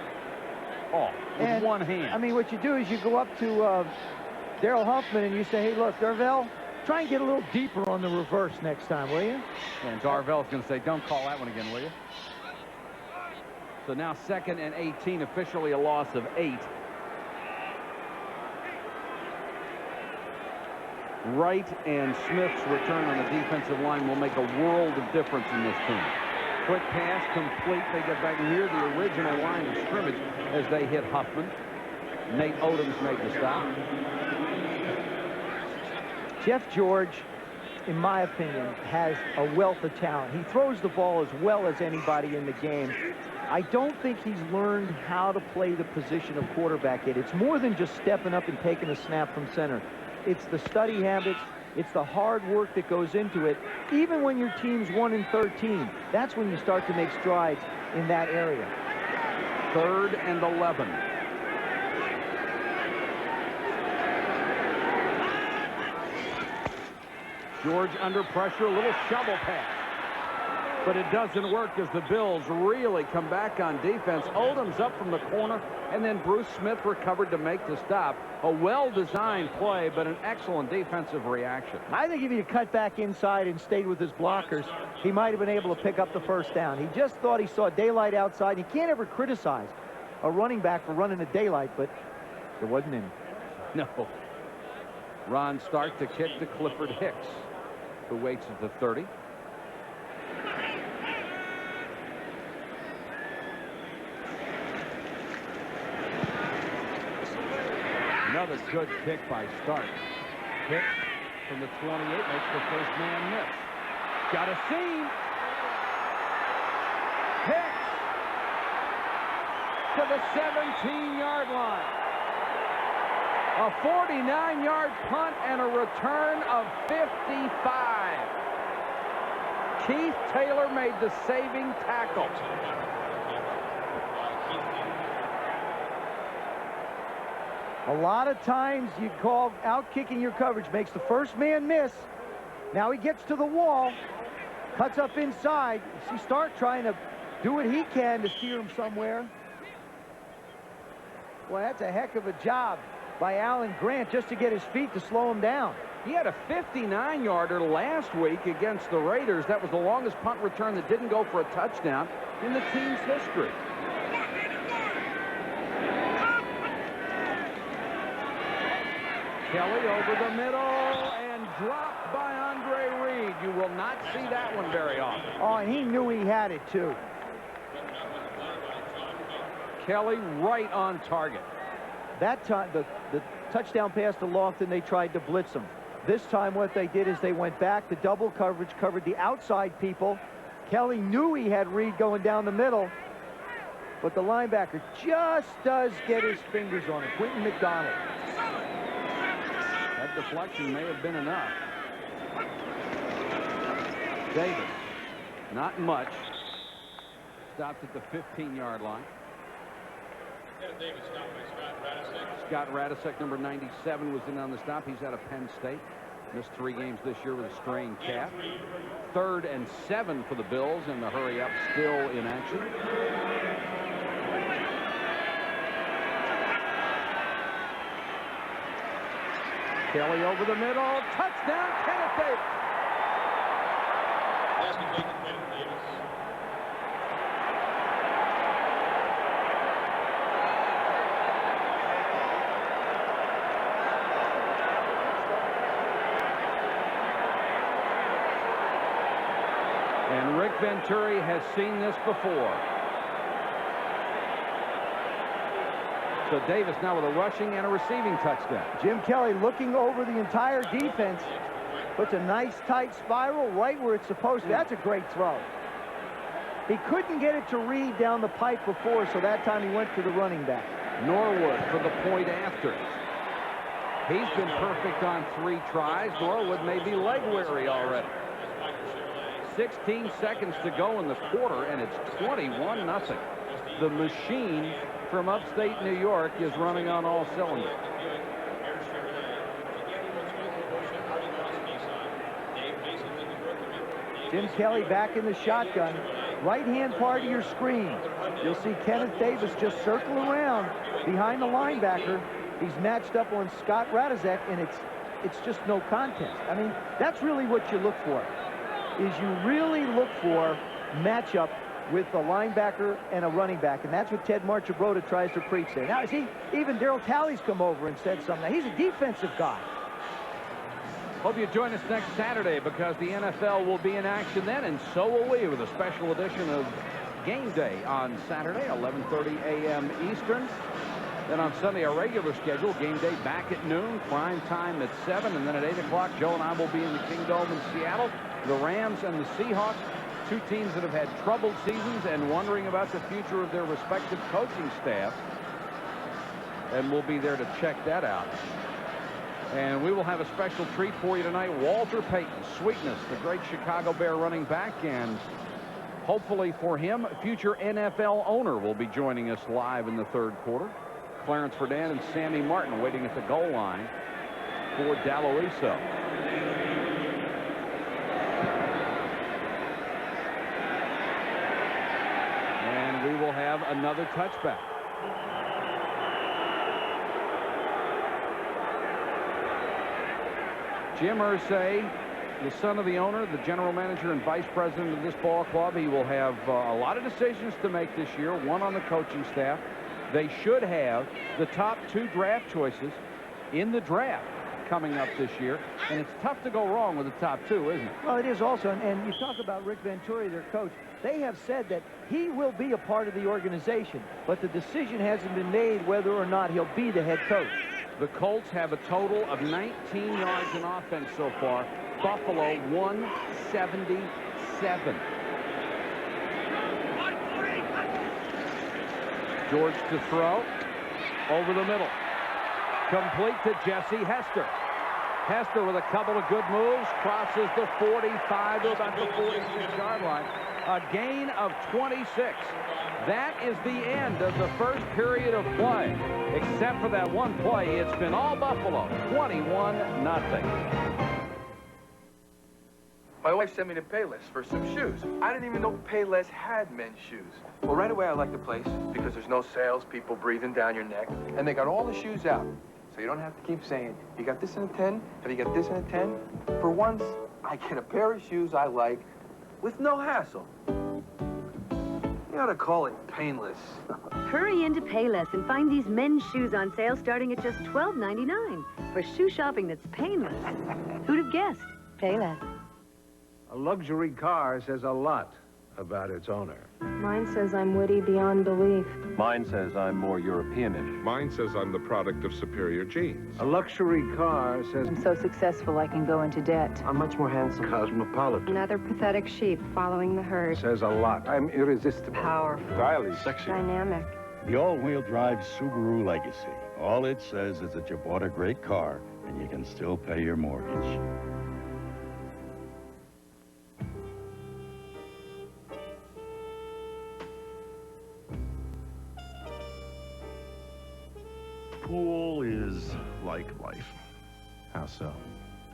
[SPEAKER 3] Oh, with one hand.
[SPEAKER 4] I mean, what you do is you go up to Darrell Huffman and you say, hey, look, Darvell, try and get a little deeper on the reverse next time, will you?
[SPEAKER 3] And Darvell's going to say, don't call that one again, will you? So now 2nd and 18, officially a loss of 8. Wright and Smith's return on the defensive line will make a world of difference in this team. Quick pass, complete. They get back near the original line of scrimmage as they hit Huffman. Nate Odoms made the stop.
[SPEAKER 4] Jeff George, in my opinion, has a wealth of talent. He throws the ball as well as anybody in the game. I don't think he's learned how to play the position of quarterback yet. It's more than just stepping up and taking a snap from center. It's the study habits. It's the hard work that goes into it. Even when your team's 1-13, that's when you start to make strides in that area.
[SPEAKER 3] 3rd and 11. George under pressure, a little shovel pass. But it doesn't work as the Bills really come back on defense. Odoms up from the corner, and then Bruce Smith recovered to make the stop. A well-designed play, but an excellent defensive reaction.
[SPEAKER 4] I think if he had cut back inside and stayed with his blockers, he might have been able to pick up the first down. He just thought he saw daylight outside. You can't ever criticize a running back for running at daylight, but there wasn't any.
[SPEAKER 3] No. Ron Stark to kick to Clifford Hicks, who waits at the 30. Another good kick by Stark. Hicks from the 28 makes the first man miss. Got a seam. Hicks to the 17-yard line. A 49-yard punt and a return of 55. Keith Taylor made the saving tackle.
[SPEAKER 4] A lot of times you call out kicking your coverage, makes the first man miss. Now he gets to the wall, cuts up inside. You see Stark trying to do what he can to steer him somewhere. Well, that's a heck of a job by Alan Grant just to get his feet to slow him down.
[SPEAKER 3] He had a 59-yarder last week against the Raiders. That was the longest punt return that didn't go for a touchdown in the team's history. Kelly over the middle and dropped by Andre Reed. You will not see that one very often.
[SPEAKER 4] Oh, and he knew he had it, too.
[SPEAKER 3] Kelly right on target.
[SPEAKER 4] That time, the touchdown pass to Lofton, they tried to blitz him. This time what they did is they went back to double coverage, covered the outside people. Kelly knew he had Reed going down the middle, but the linebacker just does get his fingers on it. Quentin McDonald.
[SPEAKER 3] That deflection may have been enough. Davis, not much. Stopped at the 15-yard line. Scott Radisek, number 97, was in on the stop. He's out of Penn State. Missed 3 games this year with a strained calf. 3rd and 7 for the Bills, and the hurry up still in action. Kelly over the middle. Touchdown, Kenneth Davis. And Rick Venturi has seen this before. So Davis now with a rushing and a receiving touchdown.
[SPEAKER 4] Jim Kelly looking over the entire defense. Puts a nice tight spiral right where it's supposed to. That's a great throw. He couldn't get it to Reed down the pipe before, so that time he went to the running back.
[SPEAKER 3] Norwood for the point after. He's been perfect on 3 tries. Norwood may be leg weary already. 16 seconds to go in the quarter, and it's 21-0. The machine from upstate New York is running on all cylinders.
[SPEAKER 4] Jim Kelly back in the shotgun. Right-hand part of your screen. You'll see Kenneth Davis just circle around behind the linebacker. He's matched up on Scott Radisek, and it's just no contest. I mean, that's really what you look for, is you really look for matchup with a linebacker and a running back, and that's what Ted Marchibroda tries to preach there. Now, see, even Darryl Talley's come over and said something. Now, he's a defensive guy.
[SPEAKER 3] Hope you join us next Saturday because the NFL will be in action then, and so will we with a special edition of Game Day on Saturday, 11:30 a.m. Eastern. Then on Sunday, our regular schedule, Game Day back at noon, prime time at 7, and then at 8 o'clock, Joe and I will be in the Kingdome in Seattle. The Rams and the Seahawks, two teams that have had troubled seasons and wondering about the future of their respective coaching staff. And we'll be there to check that out. And we will have a special treat for you tonight. Walter Payton, Sweetness, the great Chicago Bear running back, and hopefully for him, future NFL owner will be joining us live in the third quarter. Clarence Verdun and Sammy Martin waiting at the goal line for Daloiso. And we will have another touchback. Jim Irsay, the son of the owner, the general manager and vice president of this ball club, he will have a lot of decisions to make this year, one on the coaching staff. They should have the top 2 draft choices in the draft coming up this year, and it's tough to go wrong with the top 2, isn't it?
[SPEAKER 4] Well, it is also, and you talk about Rick Venturi, their coach. They have said that he will be a part of the organization, but the decision hasn't been made whether or not he'll be the head coach.
[SPEAKER 3] The Colts have a total of 19 yards in offense so far. Buffalo 177. George to throw over the middle, complete to Jesse Hester. Hester with a couple of good moves, crosses the 45 to about the 46-yard line. A gain of 26. That is the end of the first period of play. Except for that one play, it's been all Buffalo, 21-0.
[SPEAKER 1] My wife sent me to Payless for some shoes. I didn't even know Payless had men's shoes. Well, right away I liked the place because there's no salespeople breathing down your neck, and they got all the shoes out. So you don't have to keep saying, you got this in a 10? Have you got this in a 10? For once, I get a pair of shoes I like with no hassle. You ought to call it painless.
[SPEAKER 2] Hurry into Payless and find these men's shoes on sale starting at just $12.99 for shoe shopping that's painless. Who'd have guessed? Payless.
[SPEAKER 6] A luxury car says a lot about its owner.
[SPEAKER 7] Mine says I'm witty beyond belief.
[SPEAKER 8] Mine says I'm more Europeanish.
[SPEAKER 9] Mine says I'm the product of superior genes.
[SPEAKER 6] A luxury car says
[SPEAKER 7] I'm so successful I can go into debt.
[SPEAKER 6] I'm much more handsome. Cosmopolitan.
[SPEAKER 7] Another pathetic sheep following the herd.
[SPEAKER 6] Says a lot. I'm irresistible.
[SPEAKER 7] Powerful.
[SPEAKER 6] Stylish. Sexy.
[SPEAKER 7] Dynamic.
[SPEAKER 10] The all-wheel drive Subaru Legacy. All it says is that you bought a great car and you can still pay your mortgage.
[SPEAKER 23] Pool is like life.
[SPEAKER 8] How so?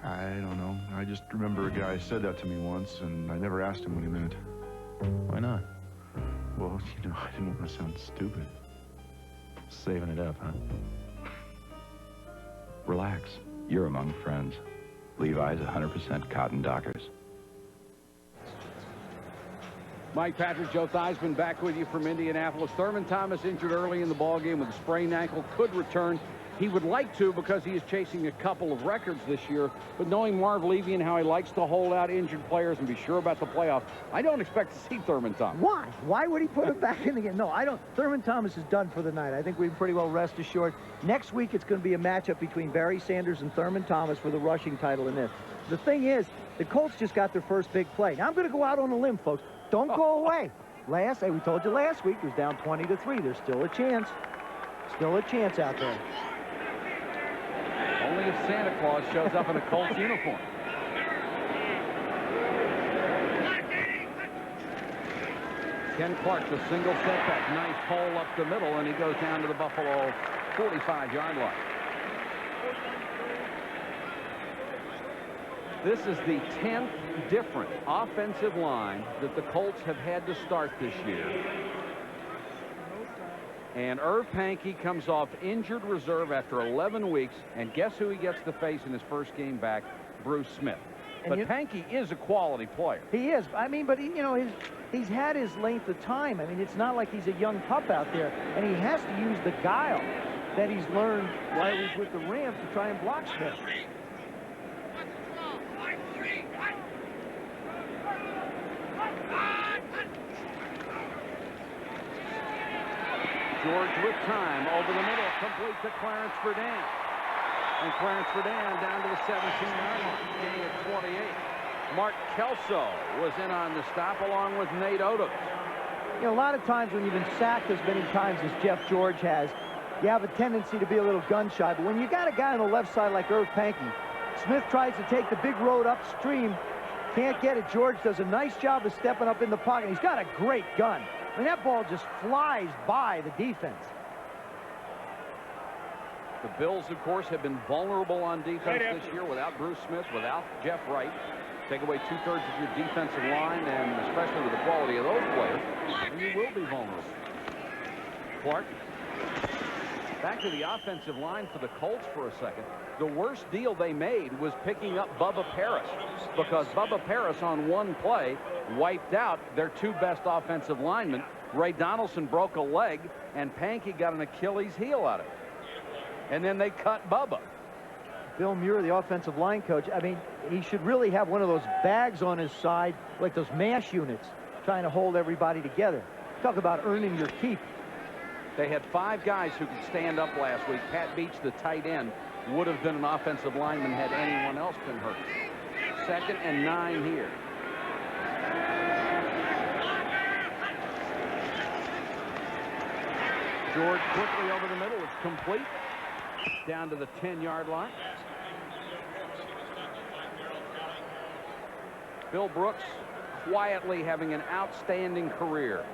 [SPEAKER 23] I don't know. I just remember a guy said that to me once, and I never asked him what he meant.
[SPEAKER 8] Why not?
[SPEAKER 23] Well, you know, I didn't want to sound stupid.
[SPEAKER 8] Saving it up, huh?
[SPEAKER 23] Relax.
[SPEAKER 24] You're among friends. Levi's 100% cotton Dockers.
[SPEAKER 3] Mike Patrick, Joe Theismann back with you from Indianapolis. Thurman Thomas injured early in the ballgame with a sprained ankle, could return. He would like to because he is chasing a couple of records this year. But knowing Marv Levy and how he likes to hold out injured players and be sure about the playoffs, I don't expect to see Thurman Thomas.
[SPEAKER 4] Why? Why would he put him back in again? No, I don't. Thurman Thomas is done for the night. I think we can pretty well rest assured. Next week, it's going to be a matchup between Barry Sanders and Thurman Thomas for the rushing title in this. The thing is, the Colts just got their first big play. Now, I'm going to go out on a limb, folks. Don't go away. We told you last week, it was down 20-3. There's still a chance. Still a chance out there.
[SPEAKER 3] Only if Santa Claus shows up in a Colts uniform. Ken Clark's a single setback. Nice hole up the middle, and he goes down to the Buffalo 45-yard line. This is the 10th different offensive line that the Colts have had to start this year. And Irv Pankey comes off injured reserve after 11 weeks. And guess who he gets to face in his first game back? Bruce Smith. But Pankey is a quality player.
[SPEAKER 4] He is. I mean, but, he's had his length of time. I mean, it's not like he's a young pup out there. And he has to use the guile that he's learned while he's with the Rams to try and block Smith.
[SPEAKER 3] George with time over the middle, complete to Clarence Verdun. And Clarence Verdun down to the 17-yard line, gain of 28. Mark Kelso was in on the stop along with Nate Odom.
[SPEAKER 4] You know, a lot of times when you've been sacked as many times as Jeff George has, you have a tendency to be a little gun-shy. But when you got a guy on the left side like Irv Pankey, Smith tries to take the big road upstream, can't get it. George does a nice job of stepping up in the pocket. He's got a great gun. I mean, that ball just flies by the defense.
[SPEAKER 3] The Bills, of course, have been vulnerable on defense this year without Bruce Smith, without Jeff Wright. Take away 2/3 of your defensive line, and especially with the quality of those players, and you will be vulnerable. Clark. Back to the offensive line for the Colts for a second. The worst deal they made was picking up Bubba Paris, because Bubba Paris on one play wiped out their two best offensive linemen. Ray Donaldson broke a leg, and Pankey got an Achilles heel out of it. And then they cut Bubba.
[SPEAKER 4] Bill Muir, the offensive line coach, I mean, he should really have one of those bags on his side, like those MASH units, trying to hold everybody together. Talk about earning your keep.
[SPEAKER 3] They had 5 guys who could stand up last week. Pat Beach, the tight end, would have been an offensive lineman had anyone else been hurt. 2nd and 9 here. George quickly over the middle. It's complete. Down to the 10-yard line. Bill Brooks quietly having an outstanding career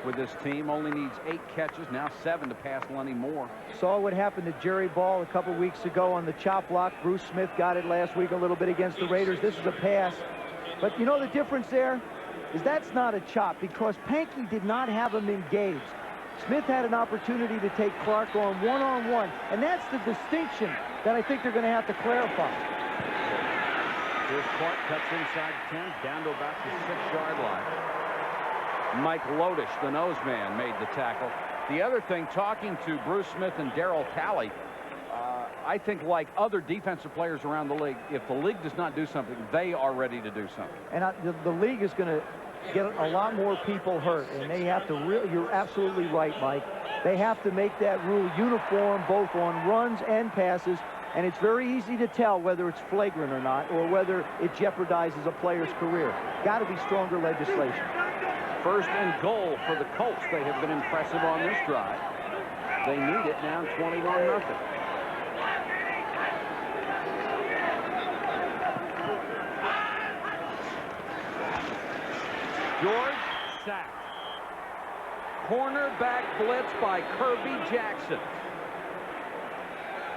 [SPEAKER 3] with this team. Only needs 8 catches, now 7 to pass Lenny Moore.
[SPEAKER 4] Saw what happened to Jerry Ball a couple weeks ago on the chop block. Bruce Smith got it last week a little bit against the Raiders. This is a pass. But you know the difference there is that's not a chop, because Pankey did not have him engaged. Smith had an opportunity to take Clark on one-on-one, and that's the distinction that I think they're going to have to clarify.
[SPEAKER 3] Here's Clark, cuts inside 10, down to about the 6-yard line. Mike Lodish, the nose man, made the tackle. The other thing, talking to Bruce Smith and Darryl Talley, I think like other defensive players around the league, if the league does not do something, they are ready to do something.
[SPEAKER 4] And the league is going to get a lot more people hurt, and they have to really, you're absolutely right, Mike. They have to make that rule uniform both on runs and passes, and it's very easy to tell whether it's flagrant or not, or whether it jeopardizes a player's career. Got to be stronger legislation.
[SPEAKER 3] 1st and goal for the Colts. They have been impressive on this drive. They need it now, 21-0. George sacked. Cornerback blitz by Kirby Jackson.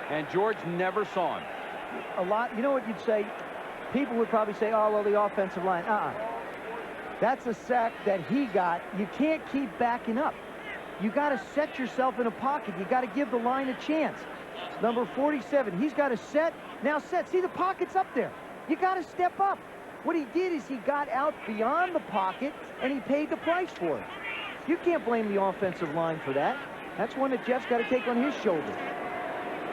[SPEAKER 3] And George never saw him.
[SPEAKER 4] A lot, you know what you'd say? People would probably say, oh, well, the offensive line. That's a sack that he got. You can't keep backing up. You got to set yourself in a pocket. You got to give the line a chance. Number 47, he's got to set. Now set. See, the pocket's up there. You got to step up. What he did is he got out beyond the pocket, and he paid the price for it. You can't blame the offensive line for that. That's one that Jeff's got to take on his shoulders.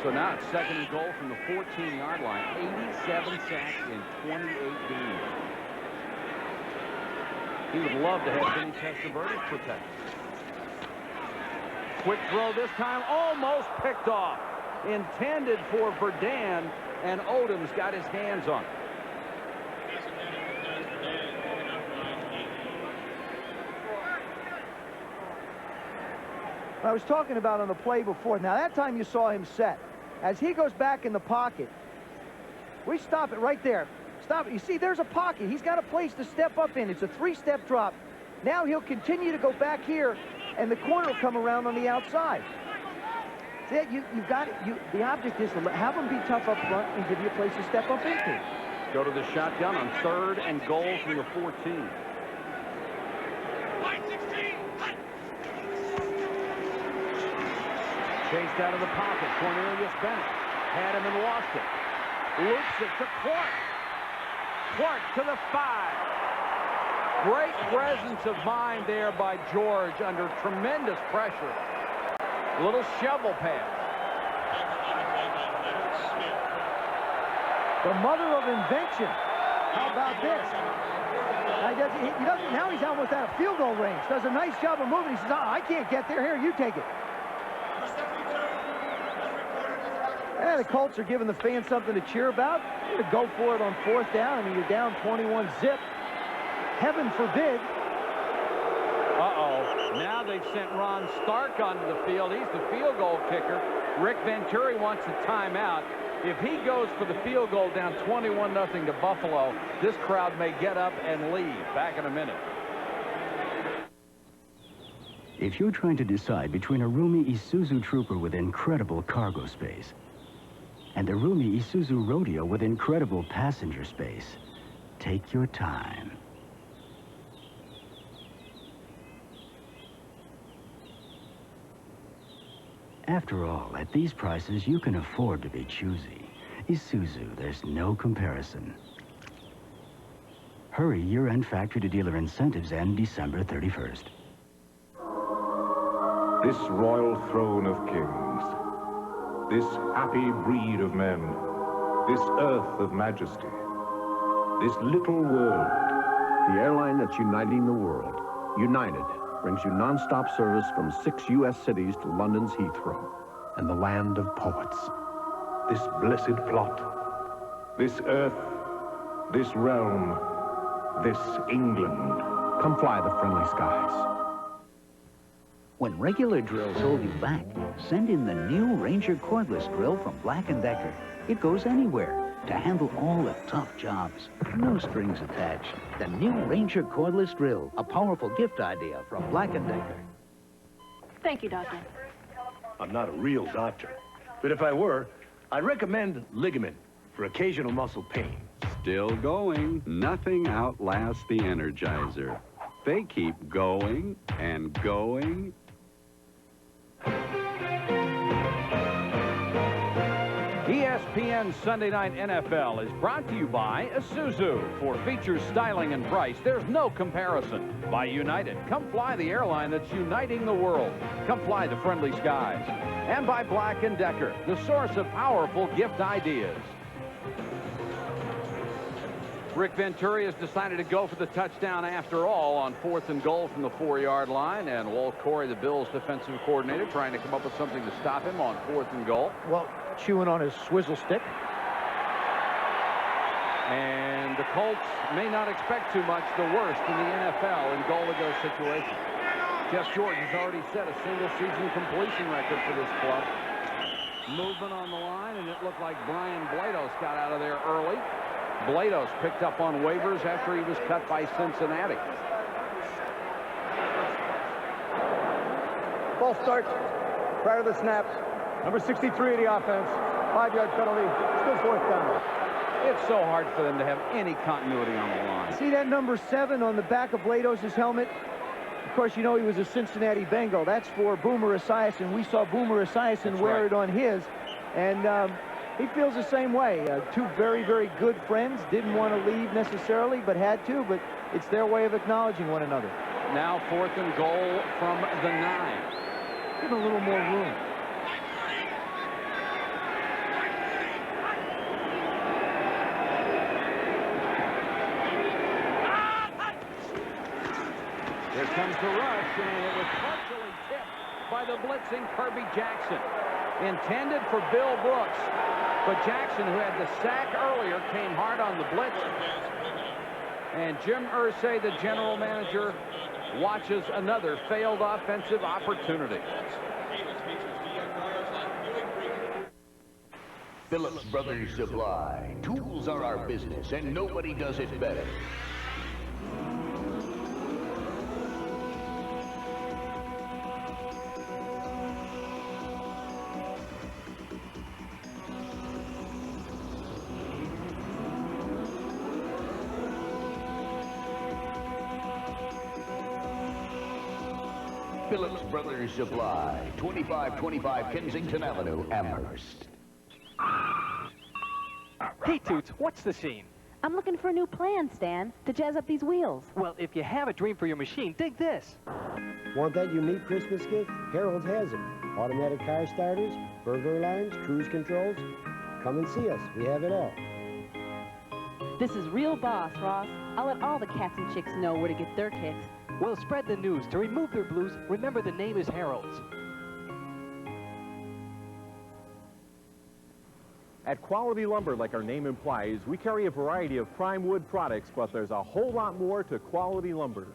[SPEAKER 3] So now it's 2nd and goal from the 14-yard line. 87 sacks in 28 games. He would love to have Vinny Testaverde protected. Quick throw this time, almost picked off. Intended for Verdun, and Odom's got his hands on it.
[SPEAKER 4] I was talking about on the play before. Now, that time you saw him set. As he goes back in the pocket, we stop it right there. Stop it. You see, there's a pocket. He's got a place to step up in. It's a 3-step drop. Now he'll continue to go back here, and the corner will come around on the outside. See, you've got it. The object is to have him be tough up front and give you a place to step up into.
[SPEAKER 3] Go to the shotgun on 3rd and goal from the 14. Chased out of the pocket. Cornelius Bennett had him and lost it. Loops it to Clark. Clark to the 5. Great presence of mind there by George under tremendous pressure. Little shovel pass.
[SPEAKER 4] The mother of invention. How about this? Now he's almost out of field goal range. Does a nice job of moving. He says, I can't get there. Here, you take it. Yeah, the Colts are giving the fans something to cheer about. You're going to go for it on 4th down. I mean, you're down 21 zip. Heaven forbid.
[SPEAKER 3] Uh-oh. Now they've sent Ron Stark onto the field. He's the field goal kicker. Rick Venturi wants a timeout. If he goes for the field goal down 21-0 to Buffalo, this crowd may get up and leave. Back in a minute.
[SPEAKER 18] If you're trying to decide between a roomy Isuzu Trooper with incredible cargo space and the roomy Isuzu Rodeo with incredible passenger space, take your time. After all, at these prices, you can afford to be choosy. Isuzu, there's no comparison. Hurry, year-end factory-to-dealer incentives end December 31st.
[SPEAKER 9] This royal throne of kings, this happy breed of men, this earth of majesty, this little world.
[SPEAKER 11] The airline that's uniting the world, United, brings you non-stop service from 6 U.S. cities to London's Heathrow and the land of poets.
[SPEAKER 9] This blessed plot, this earth, this realm, this England.
[SPEAKER 11] Come fly the friendly skies.
[SPEAKER 19] When regular drills hold you back, send in the new Ranger cordless drill from Black & Decker. It goes anywhere to handle all the tough jobs. No strings attached. The new Ranger cordless drill, a powerful gift idea from Black & Decker.
[SPEAKER 13] Thank you, Doctor.
[SPEAKER 15] I'm not a real doctor, but if I were, I'd recommend ligament for occasional muscle pain.
[SPEAKER 10] Still going. Nothing outlasts the Energizer. They keep going and going.
[SPEAKER 3] ESPN Sunday Night NFL is brought to you by Isuzu. For features, styling, and price, there's no comparison. By United. Come fly the airline that's uniting the world. Come fly the friendly skies. And by Black & Decker, the source of powerful gift ideas. Rick Venturi has decided to go for the touchdown after all on 4th and goal from the 4-yard line. And Walt Corey, the Bills defensive coordinator, trying to come up with something to stop him on 4th and goal.
[SPEAKER 4] Well, chewing on his swizzle stick.
[SPEAKER 3] And the Colts may not expect too much, the worst in the NFL in goal-to-go situations. Jeff Jordan's already set a single-season completion record for this club. Movement on the line, and it looked like Brian Blados got out of there early. Blados picked up on waivers after he was cut by Cincinnati.
[SPEAKER 5] Ball start prior to the snap. Number 63 of the offense. 5-yard penalty. Still 4th down.
[SPEAKER 3] It's so hard for them to have any continuity on the line.
[SPEAKER 4] See that number 7 on the back of Blados' helmet? Of course, you know he was a Cincinnati Bengal. That's for Boomer Esiason. We saw Boomer Esiason wear it on his. And he feels the same way. Two very, very good friends. Didn't want to leave necessarily, but had to. But it's their way of acknowledging one another.
[SPEAKER 3] Now 4th and goal from the 9.
[SPEAKER 4] Give him a little more room.
[SPEAKER 3] Here comes the rush, and it was partially tipped by the blitzing Kirby Jackson. Intended for Bill Brooks, but Jackson, who had the sack earlier, came hard on the blitz. And Jim Irsay, the general manager, watches another failed offensive opportunity.
[SPEAKER 16] Phillips Brothers Supply. Tools are our business, and nobody does it better. Phillips Brothers Supply, 2525 Kensington Avenue, Amherst.
[SPEAKER 14] Hey, Toots, what's the scene?
[SPEAKER 25] I'm looking for a new plan, Stan, to jazz up these wheels.
[SPEAKER 14] Well, if you have a dream for your machine, dig this.
[SPEAKER 26] Want that unique Christmas gift? Harold has it. Automatic car starters, burglar alarms, cruise controls. Come and see us. We have it all.
[SPEAKER 25] This is Real Boss, Ross. I'll let all the cats and chicks know where to get their kicks.
[SPEAKER 14] Well, spread the news. To remove their blues, remember the name is Harold's.
[SPEAKER 5] At Quality Lumber, like our name implies, we carry a variety of prime wood products, but there's a whole lot more to Quality Lumber.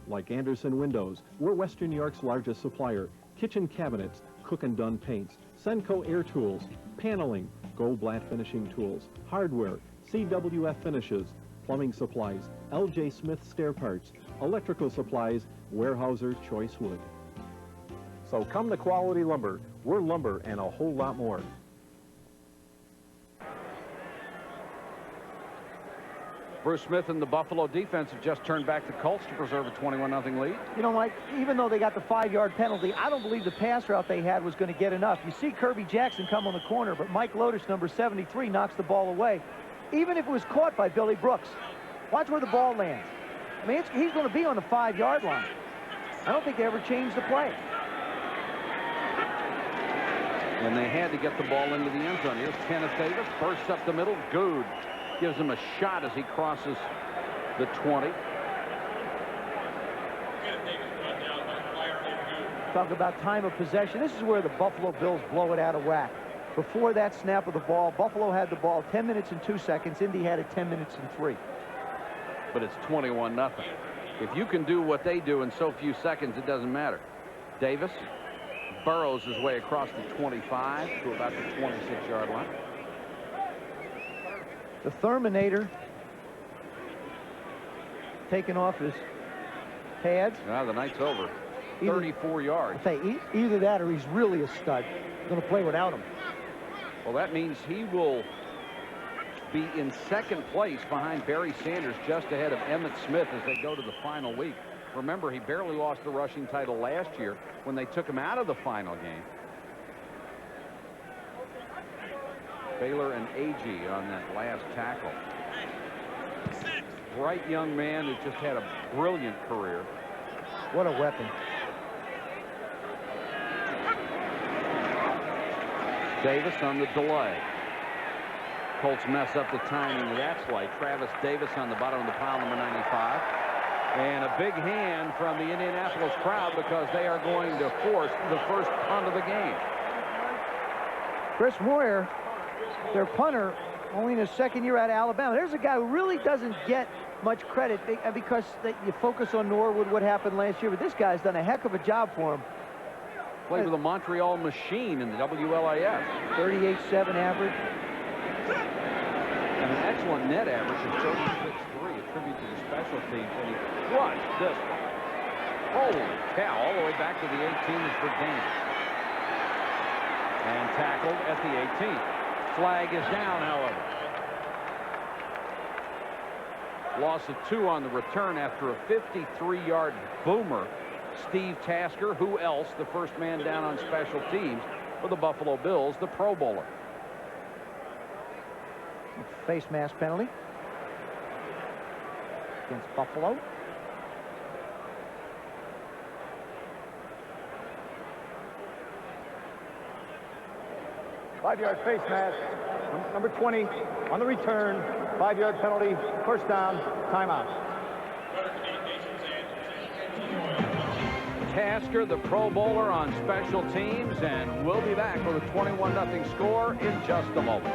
[SPEAKER 5] Like Anderson Windows, we're Western New York's largest supplier. Kitchen cabinets, Cook and Done paints, Senco air tools, paneling, Goldblatt finishing tools, hardware, CWF finishes, plumbing supplies, LJ Smith stair parts, electrical supplies, Weyerhaeuser choice wood. So come to Quality Lumber. We're lumber and a whole lot more.
[SPEAKER 3] Bruce Smith and the Buffalo defense have just turned back the Colts to preserve a 21-0 lead.
[SPEAKER 4] You know, Mike, even though they got the 5-yard penalty, I don't believe the pass route they had was going to get enough. You see Kirby Jackson come on the corner, but Mike Lotus, number 73, knocks the ball away. Even if it was caught by Billy Brooks. Watch where the ball lands. I mean, he's going to be on the 5-yard line. I don't think they ever changed the play.
[SPEAKER 3] And they had to get the ball into the end zone. Here's Kenneth Davis, bursts up the middle. Good. Gives him a shot as he crosses the 20.
[SPEAKER 4] Talk about time of possession. This is where the Buffalo Bills blow it out of whack. Before that snap of the ball, Buffalo had the ball 10 minutes and 2 seconds. Indy had it 10 minutes and 3.
[SPEAKER 3] But it's 21-0. If you can do what they do in so few seconds, it doesn't matter. Davis burrows his way across the 25 to about the 26-yard line.
[SPEAKER 4] The Terminator taking off his pads.
[SPEAKER 3] Now the night's over. 34 yards.
[SPEAKER 4] I'll tell you, either that or he's really a stud. Going to play without him.
[SPEAKER 3] Well, that means he will be in second place behind Barry Sanders, just ahead of Emmitt Smith as they go to the final week. Remember, he barely lost the rushing title last year when they took him out of the final game. Baylor and Agee on that last tackle. Bright young man who just had a brilliant career.
[SPEAKER 4] What a weapon.
[SPEAKER 3] Davis on the delay. Colts mess up the timing of that play. Travis Davis on the bottom of the pile, number 95. And a big hand from the Indianapolis crowd because they are going to force the first punt of the game.
[SPEAKER 4] Chris Moyer, their punter, only in his second year out of Alabama. There's a guy who really doesn't get much credit because you focus on Norwood, what happened last year, but this guy's done a heck of a job for him.
[SPEAKER 3] Played with the Montreal Machine in the WLIF.
[SPEAKER 4] 38.7 average.
[SPEAKER 3] And an excellent net average of 36.3, a tribute to the special teams. And he crushed this one. Holy cow, all the way back to the 18 is for Davis. And tackled at the 18. Flag is down, however. Loss of 2 on the return after a 53-yard boomer. Steve Tasker, who else, the first man down on special teams for the Buffalo Bills, the Pro Bowler.
[SPEAKER 4] Face mask penalty against Buffalo.
[SPEAKER 5] Five-yard face mask. Number 20 on the return. 5-yard penalty. First down. Timeout.
[SPEAKER 3] Tasker, the Pro Bowler on special teams, and we'll be back with a 21-0 score in just a moment.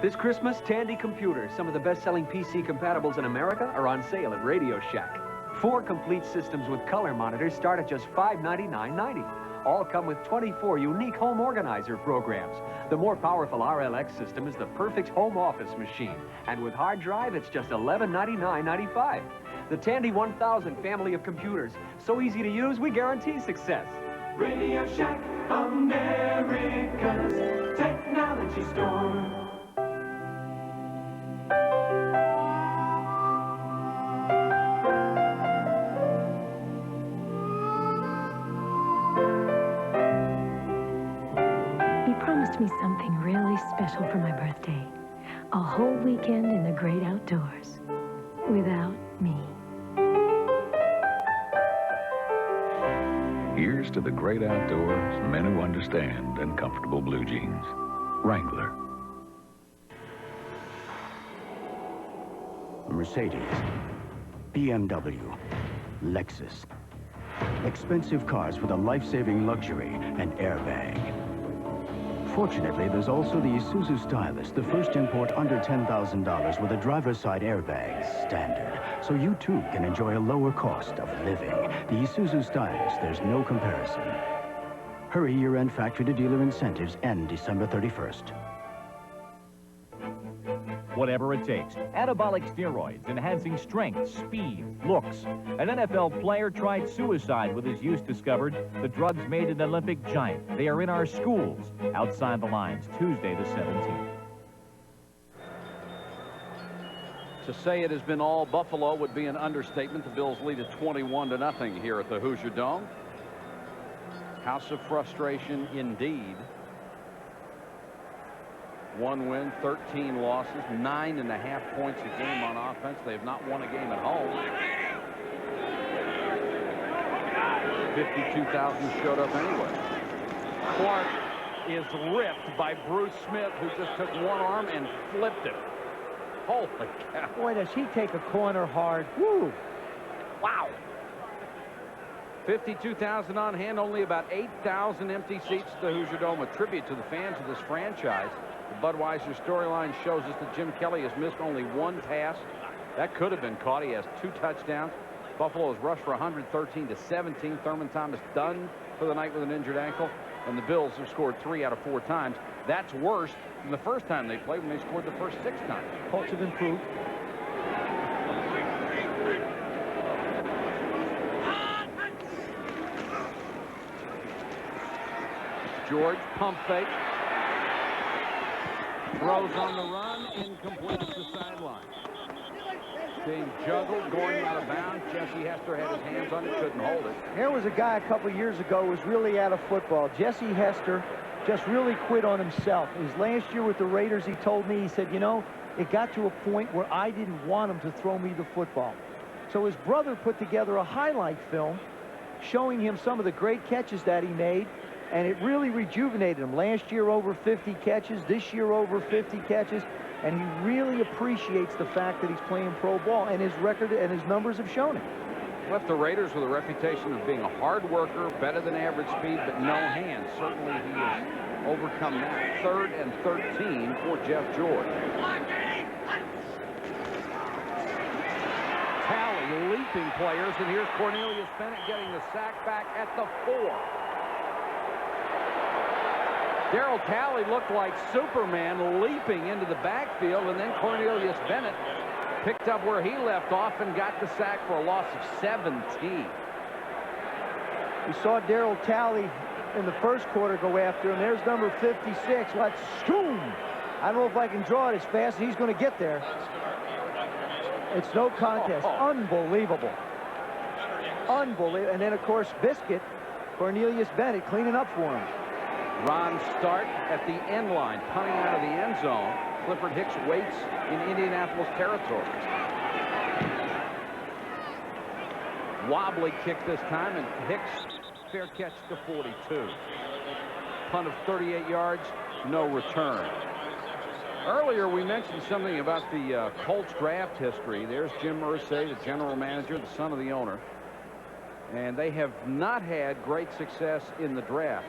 [SPEAKER 1] This Christmas, Tandy Computers, some of the best-selling PC compatibles in America, are on sale at Radio Shack. 4 complete systems with color monitors start at just $599.90. All come with 24 unique home organizer programs. The more powerful RLX system is the perfect home office machine. And with hard drive, it's just $1199.95. The Tandy 1000 family of computers. So easy to use, we guarantee success.
[SPEAKER 12] Radio Shack, America's technology store.
[SPEAKER 17] Me something really special for my birthday. A whole weekend in the great outdoors. Without me.
[SPEAKER 24] Here's to the great outdoors, men who understand, and comfortable blue jeans. Wrangler.
[SPEAKER 2] Mercedes, BMW, Lexus. Expensive cars with a life-saving luxury and airbag. Fortunately, there's also the Isuzu Stylus, the first import under $10,000 with a driver's side airbag standard. So you too can enjoy a lower cost of living. The Isuzu Stylus, there's no comparison. Hurry, year-end factory-to-dealer incentives end December 31st.
[SPEAKER 6] Whatever it takes. Anabolic steroids, enhancing strength, speed, looks. An NFL player tried suicide with his use discovered. The drugs made an Olympic giant. They are in our schools. Outside the Lines, Tuesday the 17th.
[SPEAKER 3] To say it has been all Buffalo would be an understatement. The Bills lead at 21-0 here at the Hoosier Dome. House of frustration indeed. 1 win, 13 losses, 9.5 points a game on offense. They have not won a game at home. 52,000 showed up anyway. Clark is ripped by Bruce Smith, who just took one arm and flipped it. Holy cow.
[SPEAKER 4] Boy, does he take a corner hard. Woo! Wow.
[SPEAKER 3] 52,000 on hand, only about 8,000 empty seats at the Hoosier Dome. A tribute to the fans of this franchise. The Budweiser storyline shows us that Jim Kelly has missed only one pass. That could have been caught. He has 2 touchdowns. Buffalo has rushed for 113-17. Thurman Thomas done for the night with an injured ankle. And the Bills have scored 3 out of 4 times. That's worse than the first time they played when they scored the first 6 times.
[SPEAKER 4] Colts have improved.
[SPEAKER 3] George, pump fake. Throws on the run, incomplete at the sideline. Being juggled, going out of bounds. Jesse Hester had his hands on it, couldn't hold it.
[SPEAKER 4] There was a guy a couple years ago who was really out of football. Jesse Hester just really quit on himself. His last year with the Raiders, he told me, he said, you know, it got to a point where I didn't want him to throw me the football. So his brother put together a highlight film showing him some of the great catches that he made. And it really rejuvenated him. Last year, over 50 catches. This year, over 50 catches. And he really appreciates the fact that he's playing pro ball. And his record and his numbers have shown it.
[SPEAKER 3] Left the Raiders with a reputation of being a hard worker, better than average speed, but no hands. Certainly he has overcome that. 3rd and 13 for Jeff George. Tally leaping players. And here's Cornelius Bennett getting the sack back at the 4. Darryl Talley looked like Superman leaping into the backfield, and then Cornelius Bennett picked up where he left off and got the sack for a loss of 17.
[SPEAKER 4] We saw Darryl Talley in the first quarter go after him. There's number 56. Let's scoom. I don't know if I can draw it as fast as he's going to get there. It's no contest. Unbelievable. Unbelievable. And then, of course, Biscuit, Cornelius Bennett cleaning up for him.
[SPEAKER 3] Ron Start at the end line, punting out of the end zone. Clifford Hicks waits in Indianapolis territory. Wobbly kick this time, and Hicks fair catch to 42. Punt of 38 yards, no return. Earlier we mentioned something about the Colts draft history. There's Jim Irsay, the general manager, the son of the owner. And they have not had great success in the draft.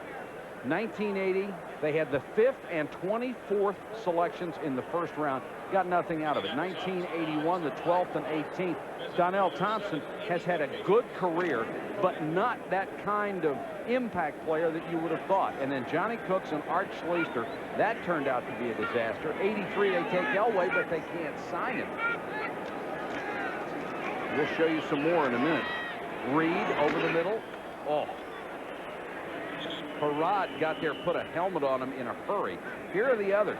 [SPEAKER 3] 1980, they had the 5th and 24th selections in the first round. Got nothing out of it. 1981, the 12th and 18th. Donnell Thompson has had a good career, but not that kind of impact player that you would have thought. And then Johnny Cooks and Art Schleister, that turned out to be a disaster. 83, they take Elway, but they can't sign him. We'll show you some more in a minute. Reed over the middle. Oh. Parrott got there, put a helmet on him in a hurry. Here are the others.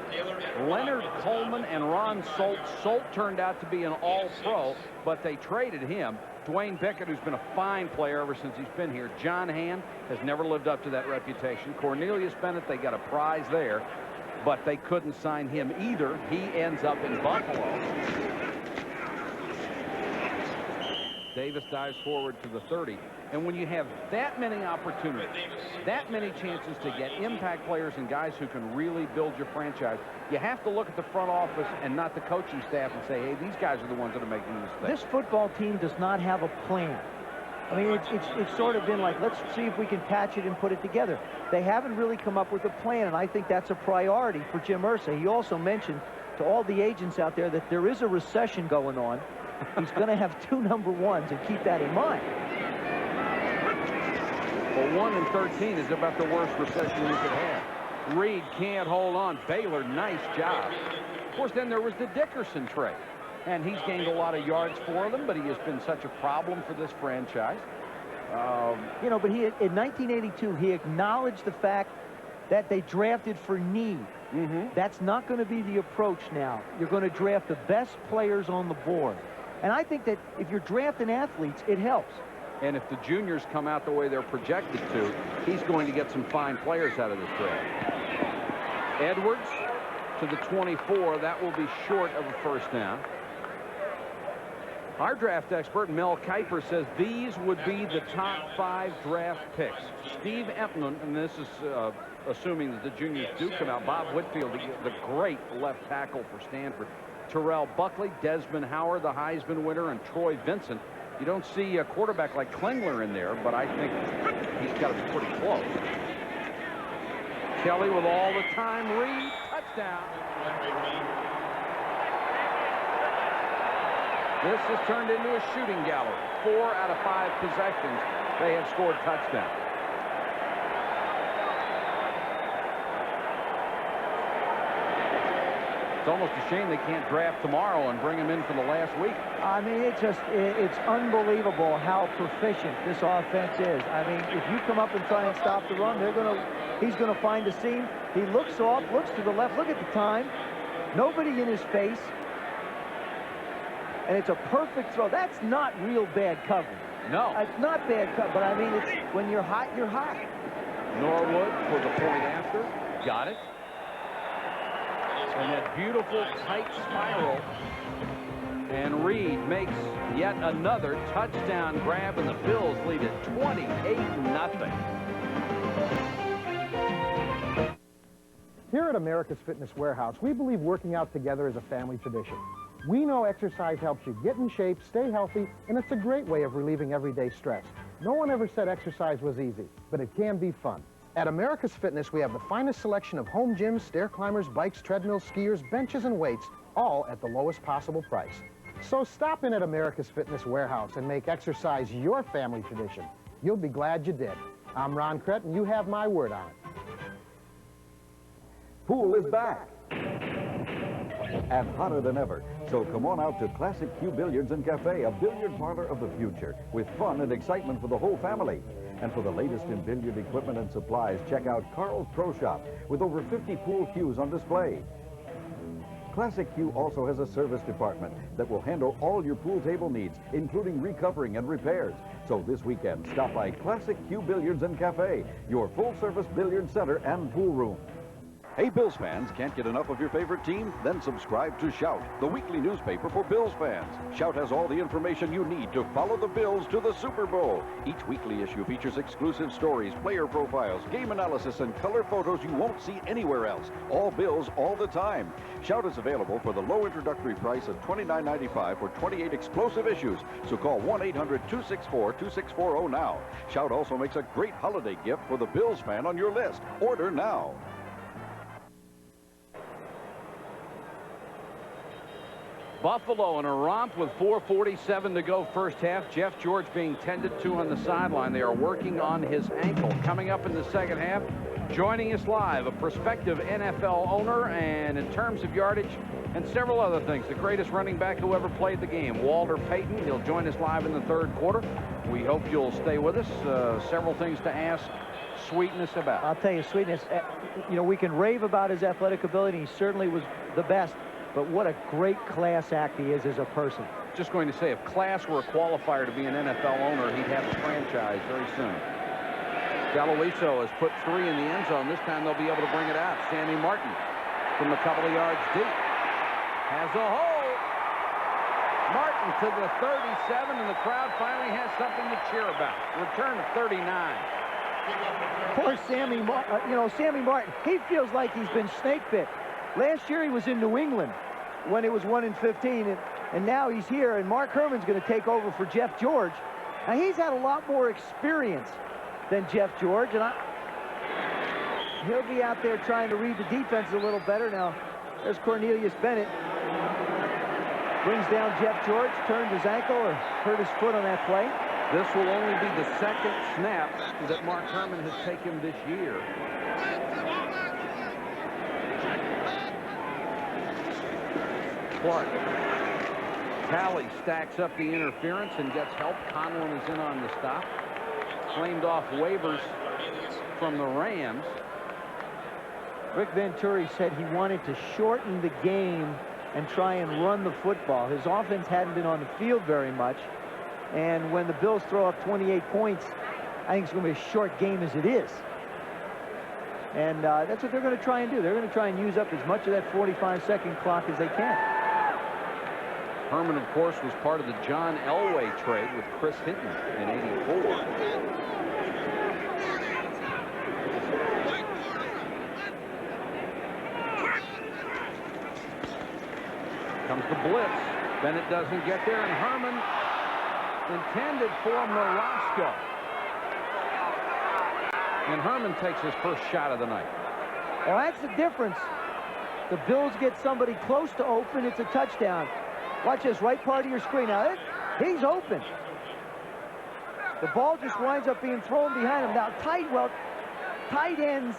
[SPEAKER 3] Leonard Coleman and Ron Solt. Solt turned out to be an all-pro, but they traded him. Dwayne Pickett, who's been a fine player ever since he's been here. John Hand has never lived up to that reputation. Cornelius Bennett, they got a prize there, but they couldn't sign him either. He ends up in Buffalo. Davis dives forward to the 30. And when you have that many opportunities, that many chances to get impact players and guys who can really build your franchise, you have to look at the front office and not the coaching staff and say, hey, these guys are the ones that are making the mistakes.
[SPEAKER 4] This football team does not have a plan. I mean, it's sort of been like, let's see if we can patch it and put it together. They haven't really come up with a plan, and I think that's a priority for Jim Irsay. He also mentioned to all the agents out there that there is a recession going on. He's going to have 2 number 1s, and keep that in mind.
[SPEAKER 3] Well, 1 and 13 is about the worst recession you could have. Reed can't hold on. Baylor, nice job. Of course, then there was the Dickerson trade. And he's gained a lot of yards for them, but he has been such a problem for this franchise.
[SPEAKER 4] You know, but he, in 1982, he acknowledged the fact that they drafted for need. That's not going to be the approach now. You're going to draft the best players on the board. And I think that if you're drafting athletes, it helps.
[SPEAKER 3] And if the juniors come out the way they're projected to, he's going to get some fine players out of this draft. Edwards to the 24. That will be short of a first down. Our draft expert, Mel Kiper, says these would be the top 5 draft picks. Steve Empton, and this is assuming that the juniors do come out. Bob Whitfield, the great left tackle for Stanford. Terrell Buckley, Desmond Howard, the Heisman winner, and Troy Vincent. You don't see a quarterback like Klingler in there, but I think he's got to be pretty close. Kelly with all the time. Reed, touchdown. This has turned into a shooting gallery. 4 out of 5 possessions, they have scored touchdowns. It's almost a shame they can't draft tomorrow and bring him in for the last week.
[SPEAKER 4] I mean, it's unbelievable how proficient this offense is. I mean, if you come up and try and stop the run, he's going to find a seam. He looks off, looks to the left. Look at the time. Nobody in his face. And it's a perfect throw. That's not real bad coverage.
[SPEAKER 3] No.
[SPEAKER 4] It's not bad coverage, but I mean, it's when you're hot, you're hot.
[SPEAKER 3] Norwood for the point after. Got it. And that beautiful tight spiral. And Reed makes yet another touchdown grab, and the Bills lead it 28-0.
[SPEAKER 7] Here at America's Fitness Warehouse, we believe working out together is a family tradition. We know exercise helps you get in shape, stay healthy, and it's a great way of relieving everyday stress. No one ever said exercise was easy, but it can be fun. At America's Fitness, we have the finest selection of home gyms, stair climbers, bikes, treadmills, skiers, benches, and weights, all at the lowest possible price. So stop in at America's Fitness Warehouse and make exercise your family tradition. You'll be glad you did. I'm Ron Krett, and you have my word on it.
[SPEAKER 8] Pool is back and hotter than ever. So come on out to Classic Q Billiards and Cafe, a billiard parlor of the future, with fun and excitement for the whole family. And for the latest in billiard equipment and supplies, check out Carl's Pro Shop with over 50 pool cues on display. Classic Q also has a service department that will handle all your pool table needs, including recovering and repairs. So this weekend, stop by Classic Q Billiards and Cafe, your full-service billiard center and pool room.
[SPEAKER 20] Hey, Bills fans, can't get enough of your favorite team? Then subscribe to Shout, the weekly newspaper for Bills fans. Shout has all the information you need to follow the Bills to the Super Bowl. Each weekly issue features exclusive stories, player profiles, game analysis, and color photos you won't see anywhere else. All Bills, all the time. Shout is available for the low introductory price of $29.95 for 28 explosive issues. So call 1-800-264-2640 now. Shout also makes a great holiday gift for the Bills fan on your list. Order now.
[SPEAKER 3] Buffalo in a romp with 4:47 to go first half. Jeff George being tended to on the sideline. They are working on his ankle. Coming up in the second half, joining us live, a prospective NFL owner, and in terms of yardage and several other things, the greatest running back who ever played the game, Walter Payton. He'll join us live in the third quarter. We hope you'll stay with us. Several things to ask Sweetness about.
[SPEAKER 4] I'll tell you, Sweetness, you know, we can rave about his athletic ability. He certainly was the best. But what a great class act he is as a person.
[SPEAKER 3] Just going to say, if class were a qualifier to be an NFL owner, he'd have a franchise very soon. Galoiso has put 3 in the end zone. This time they'll be able to bring it out. Sammy Martin from a couple of yards deep has a hole. Martin to the 37, and the crowd finally has something to cheer about. Return of 39.
[SPEAKER 4] Poor Sammy Martin. Sammy Martin, he feels like he's been snake bit. Last year he was in New England when it was 1-15, and now he's here, and Mark Herman's going to take over for Jeff George. Now, he's had a lot more experience than Jeff George, and he'll be out there trying to read the defense a little better. Now, there's Cornelius Bennett. Brings down Jeff George, turned his ankle or hurt his foot on that play.
[SPEAKER 3] This will only be the second snap that Mark Herman has taken this year. Clark. Talley stacks up the interference and gets help. Conlon is in on the stop. Claimed off waivers from the Rams.
[SPEAKER 4] Rick Venturi said he wanted to shorten the game and try and run the football. His offense hadn't been on the field very much. And when the Bills throw up 28 points, I think it's going to be a short game as it is. And that's what they're going to try and do. They're going to try and use up as much of that 45-second clock as they can.
[SPEAKER 3] Herman, of course, was part of the John Elway trade with Chris Hinton in '84. Comes the blitz. Bennett doesn't get there, and Herman intended for Morosco. And Herman takes his first shot of the night.
[SPEAKER 4] Well, that's the difference. The Bills get somebody close to open, it's a touchdown. Watch this, right part of your screen. Now, he's open. The ball just winds up being thrown behind him. Now, tight ends,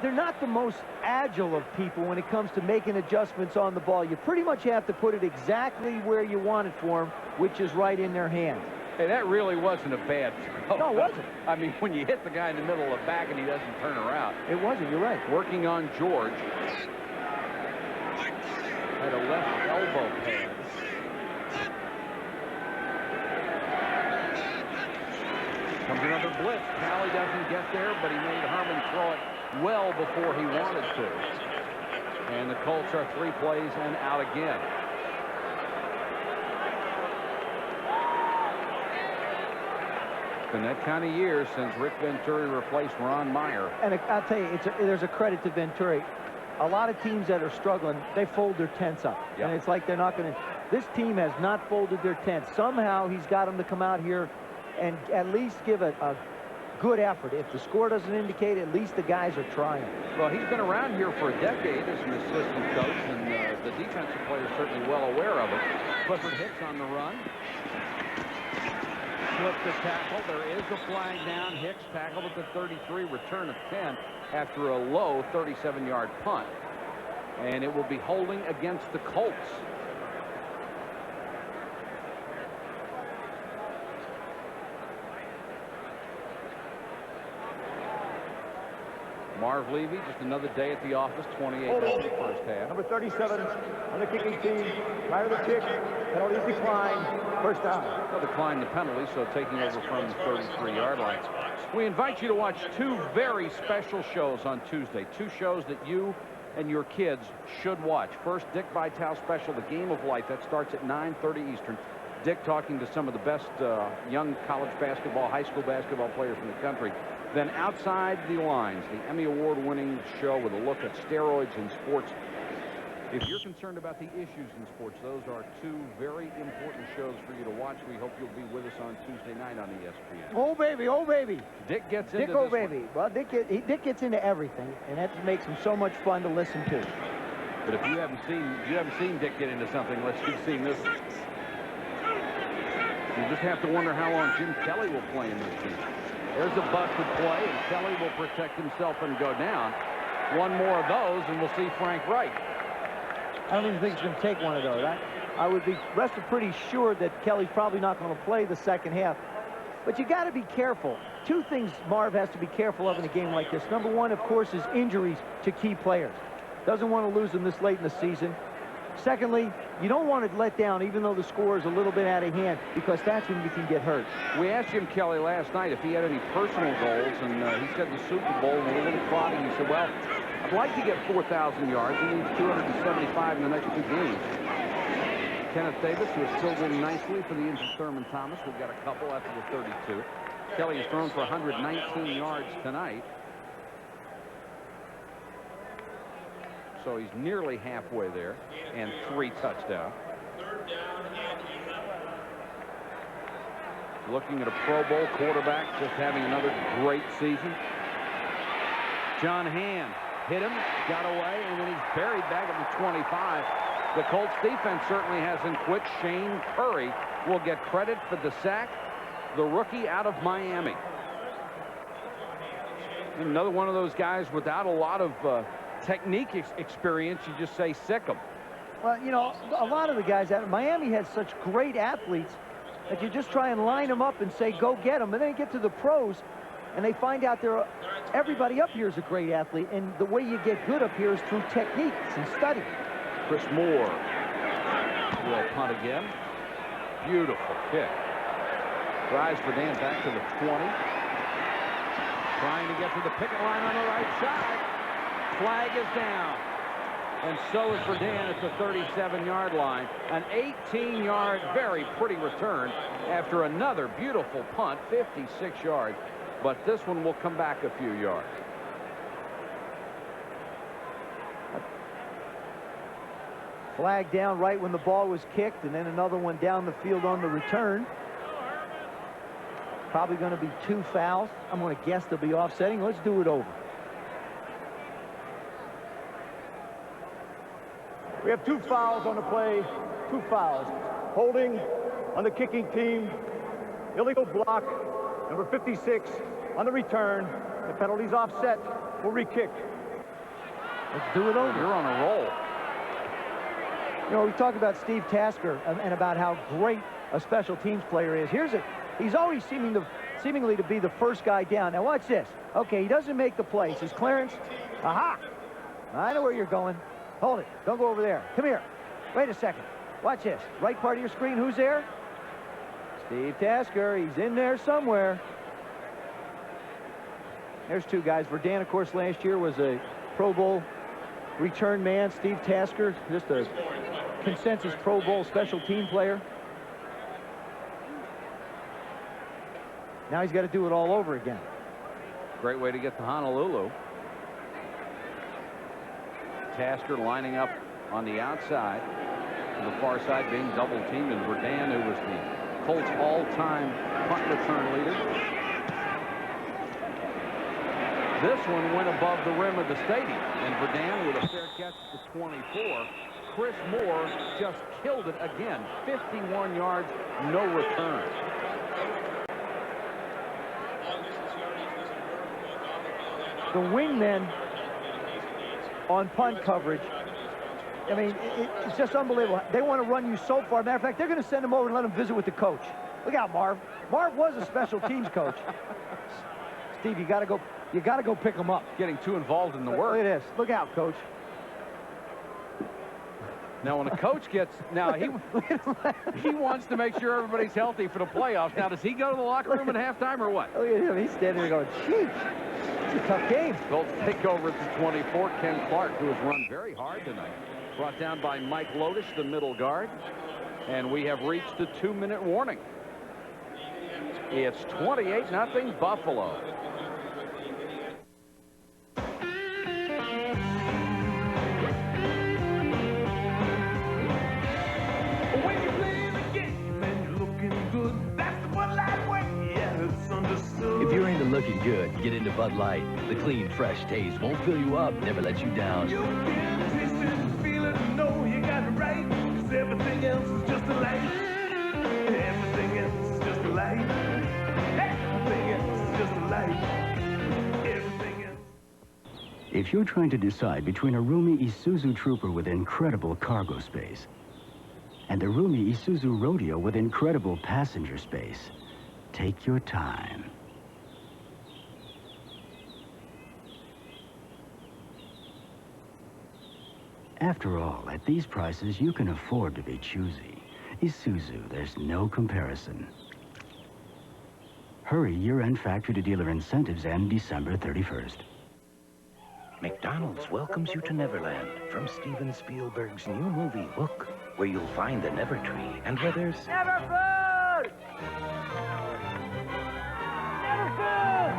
[SPEAKER 4] they're not the most agile of people when it comes to making adjustments on the ball. You pretty much have to put it exactly where you want it for them, which is right in their hand.
[SPEAKER 3] Hey, that really wasn't a bad throw.
[SPEAKER 4] No, it wasn't.
[SPEAKER 3] I mean, when you hit the guy in the middle of the back and he doesn't turn around.
[SPEAKER 4] It wasn't, you're right.
[SPEAKER 3] Working on George. Had a left elbow pad. Comes another blitz. Talley doesn't get there, but he made Herman throw it well before he wanted to. And the Colts are 3 plays and out again. It's been that kind of year since Rick Venturi replaced Ron Meyer.
[SPEAKER 4] And I'll tell you, there's a credit to Venturi. A lot of teams that are struggling, they fold their tents up. Yep. And it's like they're not going to. This team has not folded their tents. Somehow he's got them to come out here and at least give a good effort. If the score doesn't indicate, at least the guys are trying.
[SPEAKER 3] Well, he's been around here for a decade as an assistant coach, and the defensive players are certainly well aware of it. Clifford Hicks on the run. Flip the tackle. There is a flag down. Hicks tackled at the 33, return of 10 after a low 37-yard punt. And it will be holding against the Colts. Marv Levy, just another day at the office, 28-0 first half.
[SPEAKER 9] Number 37 on the kicking team. Prior to the kick, penalties decline, first down.
[SPEAKER 3] They'll decline the penalty, so taking over from the 33-yard line. We invite you to watch 2 very special shows on Tuesday. 2 shows that you and your kids should watch. First, Dick Vitale special, The Game of Life. That starts at 9:30 Eastern. Dick talking to some of the best young college basketball, high school basketball players in the country. Then Outside the Lines, the Emmy Award-winning show with a look at steroids in sports. If you're concerned about the issues in sports, those are 2 very important shows for you to watch. We hope you'll be with us on Tuesday night on ESPN.
[SPEAKER 4] Oh, baby, oh, baby.
[SPEAKER 3] Dick gets into
[SPEAKER 4] Dick, oh,
[SPEAKER 3] this
[SPEAKER 4] baby.
[SPEAKER 3] one.
[SPEAKER 4] Well, Dick gets into everything, and that makes him so much fun to listen to.
[SPEAKER 3] But if you haven't seen Dick get into something, let's you've seen this one. You just have to wonder how long Jim Kelly will play in this team. There's a busted play, and Kelly will protect himself and go down. One more of those, and we'll see Frank Wright.
[SPEAKER 4] I don't even think he's going to take one of those. I would be rested pretty sure that Kelly's probably not going to play the second half. But you got to be careful. 2 things Marv has to be careful of in a game like this. Number 1, of course, is injuries to key players. Doesn't want to lose them this late in the season. Secondly, you don't want to let down, even though the score is a little bit out of hand, because that's when you can get hurt.
[SPEAKER 3] We asked Jim Kelly last night if he had any personal goals, and he said the Super Bowl was a little cloudy. He said, well, I'd like to get 4,000 yards. He needs 275 in the next 2 games. Kenneth Davis, who has filled in nicely for the injured Thurman Thomas. We've got a couple after the 32. Kelly has thrown for 119 yards tonight. So he's nearly halfway there, and 3 touchdowns. Looking at a Pro Bowl quarterback, just having another great season. John Hand hit him, got away, and then he's buried back at the 25. The Colts defense certainly hasn't quit. Shane Curry will get credit for the sack, the rookie out of Miami. Another one of those guys without a lot of technique experience. You just say sick him.
[SPEAKER 4] Well, you know, a lot of the guys out of Miami had such great athletes that you just try and line them up and say, go get them. And then you get to the pros, and they find out everybody up here is a great athlete. And the way you get good up here is through techniques and study.
[SPEAKER 3] Chris Moore will punt again. Beautiful kick. Drives Verdant back to the 20. Trying to get to the picket line on the right side. Flag is down. And so is Verdant at the 37-yard line. An 18-yard, very pretty return after another beautiful punt, 56 yards. But this one will come back a few yards.
[SPEAKER 4] Flag down right when the ball was kicked, and then another one down the field on the return. Probably going to be 2 fouls. I'm going to guess they'll be offsetting. Let's do it over.
[SPEAKER 9] We have 2 fouls on the play, 2 fouls. Holding on the kicking team, illegal block, number 56 on the return. The penalty's offset. We'll re-kick.
[SPEAKER 4] Let's do it over.
[SPEAKER 3] You're on a roll.
[SPEAKER 4] You know, we talked about Steve Tasker and about how great a special teams player is. He's always seemingly to be the first guy down. Now watch this. Okay, he doesn't make the plays. His clearance. Aha! I know where you're going. Hold it. Don't go over there. Come here. Wait a second. Watch this. Right part of your screen. Who's there? Steve Tasker. He's in there somewhere. There's 2 guys. Verdant, of course, last year was a Pro Bowl return man. Steve Tasker, just a consensus Pro Bowl special team player. Now he's got to do it all over again.
[SPEAKER 3] Great way to get to Honolulu. Tasker lining up on the outside, to the far side being double teamed, and Verdant, who was the Colts all-time punt return leader. This one went above the rim of the stadium, and Verdant with a fair catch at the 24. Chris Moore just killed it again. 51 yards, no return.
[SPEAKER 4] The wingmen on punt coverage, I mean, it's just unbelievable. They want to run you so far. Matter of fact, they're going to send him over and let him visit with the coach. Look out, Marv. Marv was a special teams coach. Steve, you got to go pick him up.
[SPEAKER 3] Getting too involved in the work.
[SPEAKER 4] Look at this. Look out, coach.
[SPEAKER 3] Now, when a coach gets, now he wants to make sure everybody's healthy for the playoffs. Now, does he go to the locker room at halftime or what?
[SPEAKER 4] Look at him. He's standing there going, "Jeez, it's a tough game."
[SPEAKER 3] Colts take over at the 24. Ken Clark, who has run very hard tonight, brought down by Mike Lotish, the middle guard, and we have reached the 2-minute warning. It's 28-0 Buffalo.
[SPEAKER 11] If you're into looking good, get into Bud Light. The clean, fresh taste won't fill you up, never let you down.
[SPEAKER 12] You can taste it and feel it and know you got it right. 'Cause everything else is just a light. Everything else is just a light. Everything else is just a light. Everything else.
[SPEAKER 2] If you're trying to decide between a roomy Isuzu Trooper with incredible cargo space and the roomy Isuzu Rodeo with incredible passenger space, take your time. After all, at these prices, you can afford to be choosy. Isuzu, there's no comparison. Hurry, year-end factory-to-dealer incentives end December 31st.
[SPEAKER 18] McDonald's welcomes you to Neverland from Steven Spielberg's new movie, Hook.
[SPEAKER 13] where you'll find the Never Tree and where there's...
[SPEAKER 12] Never food! Never food!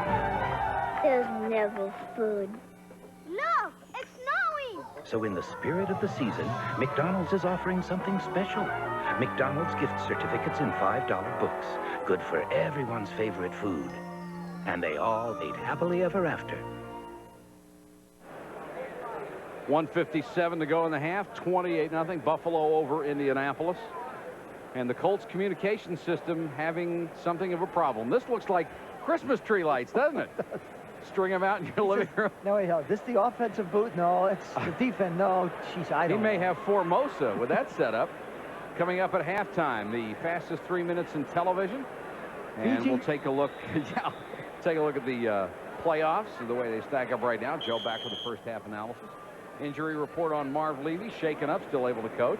[SPEAKER 18] There's never food.
[SPEAKER 12] Look, it's snowing!
[SPEAKER 13] So in the spirit of the season, McDonald's is offering something special. McDonald's gift certificates in $5 books. Good for everyone's favorite food. And they all ate happily ever after.
[SPEAKER 3] 1:57 to go in the half, 28-0, Buffalo over Indianapolis. And the Colts communication system having something of a problem. This looks like Christmas tree lights, doesn't it? String them out in your living room.
[SPEAKER 4] No, wait, this the offensive booth? No, it's the defense. No, jeez, I don't
[SPEAKER 3] He may
[SPEAKER 4] know.
[SPEAKER 3] have Formosa with that setup. Coming up at halftime, the fastest 3 minutes in television. And
[SPEAKER 4] Fiji?
[SPEAKER 3] we'll take a look. Yeah, take a look at the playoffs and the way they stack up right now. Joe back with the first half analysis. Injury report on Marv Levy, shaken up, still able to coach.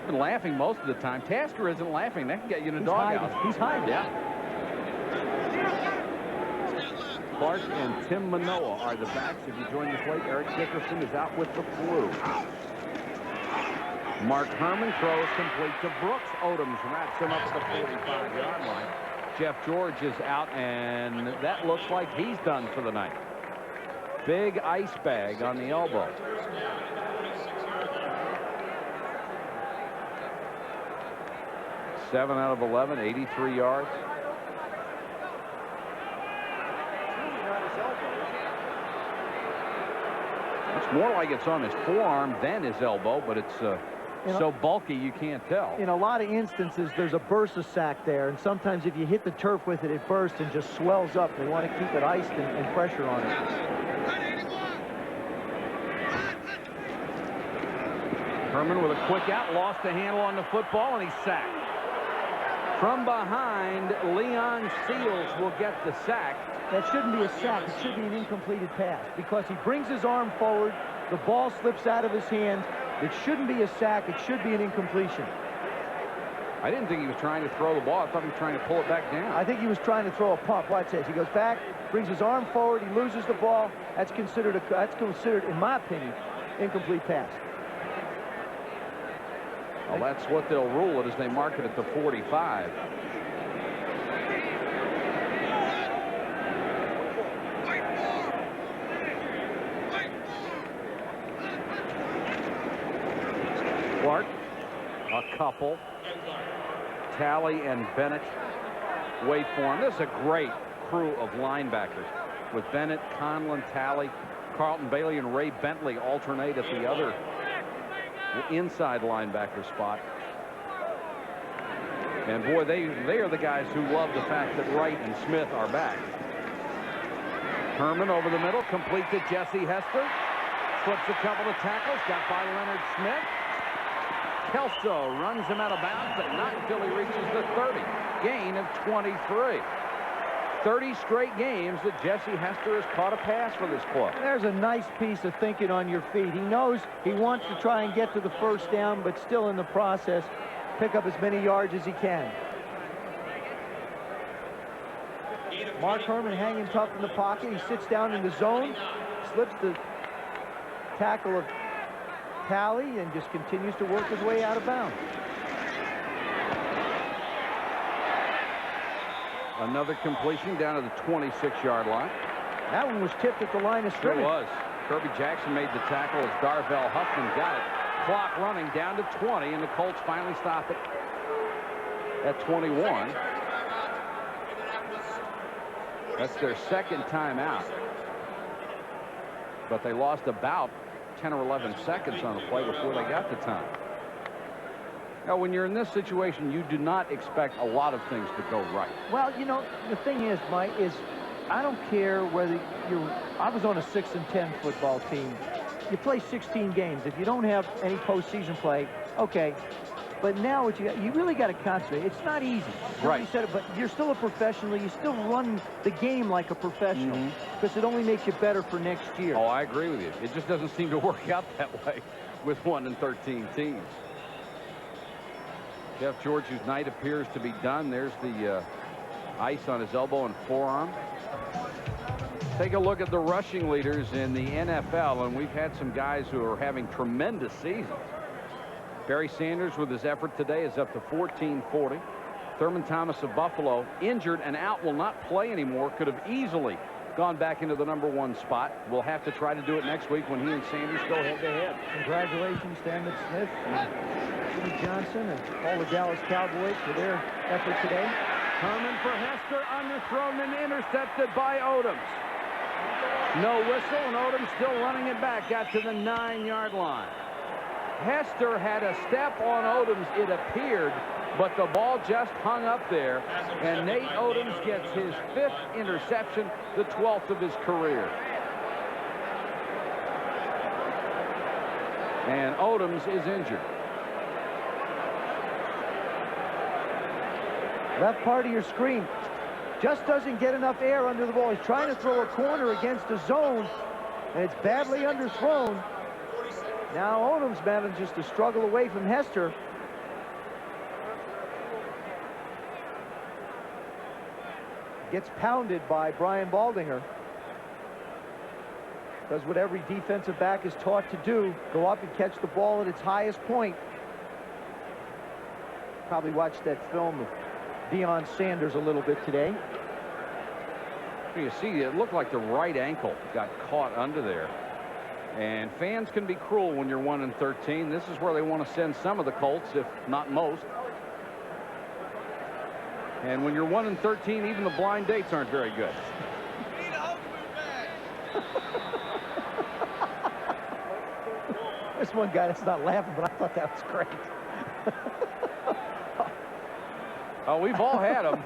[SPEAKER 3] Been laughing most of the time. Tasker isn't laughing. That can get you in a doghouse.
[SPEAKER 4] He's hiding.
[SPEAKER 3] Yeah. Clark and Tim Manoa are the backs. If you join this late, Eric Dickerson is out with the flu. Mark Herman throws complete to Brooks. Odoms wraps him up at the 45-yard line. Jeff George is out, and that looks like he's done for the night. Big ice bag on the elbow. Seven out of 11, 83 yards. It's more like it's on his forearm than his elbow, but it's so bulky you can't tell.
[SPEAKER 4] In a lot of instances, there's a bursa sac there, and sometimes if you hit the turf with it, it bursts and just swells up. They want to keep it iced and pressure on it.
[SPEAKER 3] Herman with a quick out, lost the handle on the football, and he's sacked. From behind, Leon Seals will get the sack.
[SPEAKER 4] That shouldn't be a sack. It should be an incompleted pass because he brings his arm forward. The ball slips out of his hand. It shouldn't be a sack. It should be an incompletion.
[SPEAKER 3] I didn't think he was trying to throw the ball. I thought he was trying to pull it back down.
[SPEAKER 4] I think he was trying to throw a pump. Watch this. He goes back, brings his arm forward. He loses the ball. That's considered, in my opinion, incomplete pass.
[SPEAKER 3] Well, that's what they'll rule it as they mark it at the 45. Clark, a couple. Talley and Bennett wait for him. This is a great crew of linebackers with Bennett, Conlon, Talley, Carlton Bailey, and Ray Bentley alternate at the other inside linebacker spot. And boy, they are the guys who love the fact that Wright and Smith are back. Herman over the middle, complete to Jesse Hester. Slips a couple of tackles, got by Leonard Smith. Kelso runs him out of bounds, but not until he reaches the 30. Gain of 23. 30 straight games that Jesse Hester has caught a pass for this club.
[SPEAKER 4] There's a nice piece of thinking on your feet. He knows he wants to try and get to the first down, but still in the process, pick up as many yards as he can. Mark Herman hanging tough in the pocket. He sits down in the zone, slips the tackle of Talley, and just continues to work his way out of bounds.
[SPEAKER 3] Another completion down to the 26-yard line.
[SPEAKER 4] That one was tipped at the line of scrimmage.
[SPEAKER 3] It was. Kirby Jackson made the tackle as Darvell Huffman got it. Clock running down to 20, and the Colts finally stop it at 21. That's their second timeout. But they lost about 10 or 11 seconds on the play before they got the time. Now, when you're in this situation, you do not expect a lot of things to go right.
[SPEAKER 4] Well, you know, the thing is, Mike, is I don't care whether I was on a 6-10 football team. You play 16 games. If you don't have any postseason play, okay. But now what you really got to concentrate. It's not easy.
[SPEAKER 3] Right.
[SPEAKER 4] You said it, but you're still a professional. You still run the game like a professional because it only makes you better for next year.
[SPEAKER 3] Oh, I agree with you. It just doesn't seem to work out that way with 1-13 teams. Jeff George, whose night appears to be done. There's the ice on his elbow and forearm. Take a look at the rushing leaders in the NFL, and we've had some guys who are having tremendous seasons. Barry Sanders with his effort today is up to 1440. Thurman Thomas of Buffalo, injured and out, will not play anymore. Could have easily gone back into the #1 spot. We'll have to try to do it next week when he and Sanders go head-to-head.
[SPEAKER 4] Congratulations to Emmett Smith and Jimmy Johnson and all the Dallas Cowboys for their effort today.
[SPEAKER 3] Herman for Hester, underthrown and intercepted by Odoms. No whistle, and Odoms still running it back out to the 9-yard line. Hester had a step on Odoms, it appeared, but the ball just hung up there, and Nate Odoms gets his 5th interception, the 12th of his career. And Odoms is injured.
[SPEAKER 4] Left part of your screen just doesn't get enough air under the ball. He's trying to throw a corner against a zone, and it's badly underthrown. Now Odoms manages to struggle away from Hester. Gets pounded by Brian Baldinger. Does what every defensive back is taught to do, go up and catch the ball at its highest point. Probably watched that film of Deion Sanders a little bit today.
[SPEAKER 3] You see, it looked like the right ankle got caught under there. And fans can be cruel when you're 1-13. This is where they want to send some of the Colts, if not most. And when you're 1-13, even the blind dates aren't very good.
[SPEAKER 4] There's one guy that's not laughing, but I thought that was great.
[SPEAKER 3] Oh, we've all had them.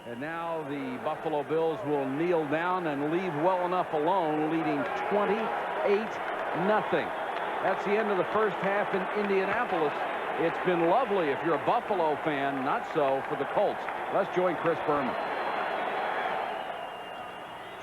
[SPEAKER 3] And now the Buffalo Bills will kneel down and leave well enough alone, leading 28-0. That's the end of the first half in Indianapolis. It's been lovely if you're a Buffalo fan, not so for the Colts. Let's join Chris Berman.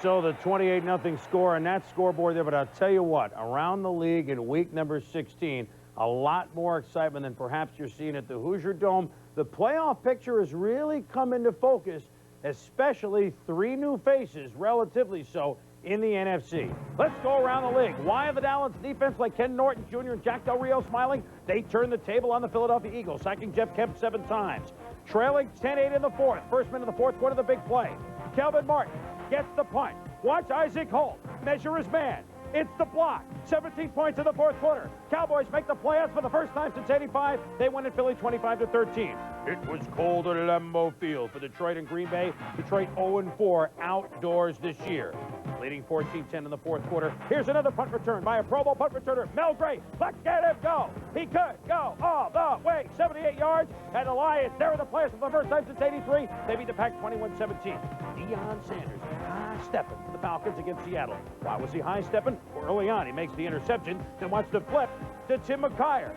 [SPEAKER 10] So the 28-0 score on that scoreboard there, but I'll tell you what, around the league in week number 16, a lot more excitement than perhaps you're seeing at the Hoosier Dome. The playoff picture has really come into focus, especially 3 new faces, relatively so, in the NFC. Let's go around the league. Why are the Dallas defense like Ken Norton Jr. and Jack Del Rio smiling? They turned the table on the Philadelphia Eagles, sacking Jeff Kemp 7 times. Trailing 10-8 in the 4th. First minute of the 4th quarter, the big play. Kelvin Martin gets the punt. Watch Isaac Holt measure his man. It's the block. 17 points in the 4th quarter. Cowboys make the playoffs for the first time since '85. They win at Philly 25-13. It was cold at Lambeau Field for Detroit and Green Bay. Detroit 0-4 outdoors this year. Leading 14-10 in the 4th quarter. Here's another punt return by a Pro Bowl punt returner, Mel Gray. Let's get him go. He could go all the way. 78 yards. And the Lions, they're in the playoffs for the first time since '83. They beat the Pack 21-17. Deion Sanders high-stepping for the Falcons against Seattle. Why was he high-stepping? Well, early on, he makes the interception, then wants to flip to Tim McKyer.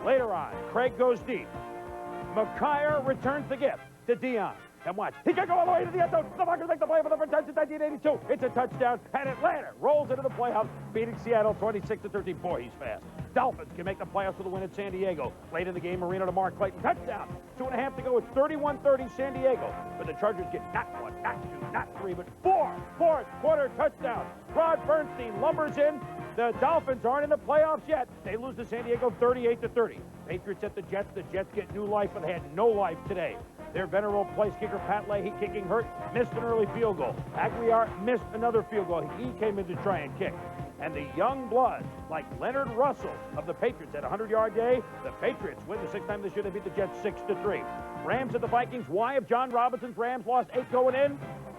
[SPEAKER 10] Later on, Craig goes deep. McKyer returns the gift to Deion. And watch, he can go all the way to the end zone. The Falcons make the play for the first time since 1982. It's a touchdown, and Atlanta rolls into the playoffs, beating Seattle 26-13. Boy, he's fast. Dolphins can make the playoffs with a win at San Diego. Late in the game, Marino to Mark Clayton. Touchdown. 2.5 to go. It's 31-30 San Diego. But the Chargers get not 1, not 2, not 3, but 4 fourth quarter touchdowns. Rod Bernstein lumbers in. The Dolphins aren't in the playoffs yet. They lose to San Diego 38-30. Patriots at the Jets. The Jets get new life, but they had no life today. Their venerable place kicker, Pat Leahy, kicking hurt, missed an early field goal. Aguilar missed another field goal. He came in to try and kick. And the young bloods, like Leonard Russell of the Patriots, at a 100-yard day. The Patriots win the 6th time this year. They beat the Jets 6-3. Rams at the Vikings. Why have John Robinson's Rams lost 8 going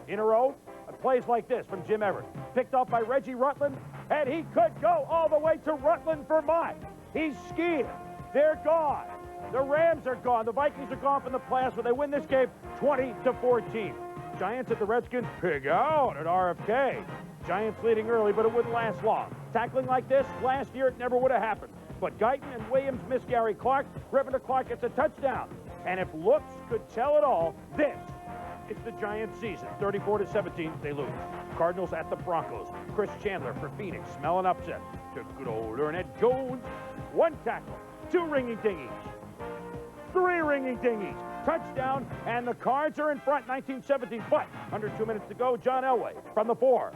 [SPEAKER 10] in a row? Plays like this from Jim Everett. Picked up by Reggie Rutland, and he could go all the way to Rutland, Vermont. He's skiing. They're gone. The Rams are gone. The Vikings are gone from the playoffs, but they win this game 20-14. Giants at the Redskins. Pig out at RFK. Giants leading early, but it wouldn't last long. Tackling like this, last year it never would have happened. But Guyton and Williams miss Gary Clark. Griffin to Clark gets a touchdown. And if looks could tell it all, this is the Giants' season. 34-17, they lose. Cardinals at the Broncos. Chris Chandler for Phoenix, smelling upset. To good old Ernest Jones. 1 tackle, 2 ringing dingies. 3 ringing dingies. Touchdown, and the Cards are in front, 19-17. But under 2 minutes to go, John Elway from the 4.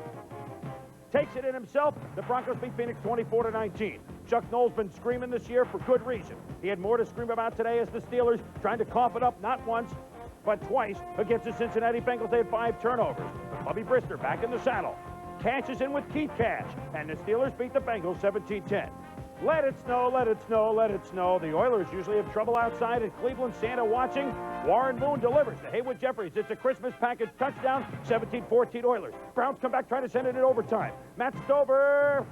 [SPEAKER 10] takes it in himself. The Broncos beat Phoenix 24-19. Chuck Noll's been screaming this year for good reason. He had more to scream about today as the Steelers trying to cough it up not once, but twice against the Cincinnati Bengals. They had 5 turnovers. But Bubby Brister back in the saddle. Cash is in with Keith Cash, and the Steelers beat the Bengals 17-10. Let it snow, let it snow, let it snow. The Oilers usually have trouble outside at Cleveland. Santa watching. Warren Moon delivers to Haywood Jeffries. It's a Christmas package touchdown, 17-14 Oilers. Browns come back trying to send it in overtime. Matt Stover,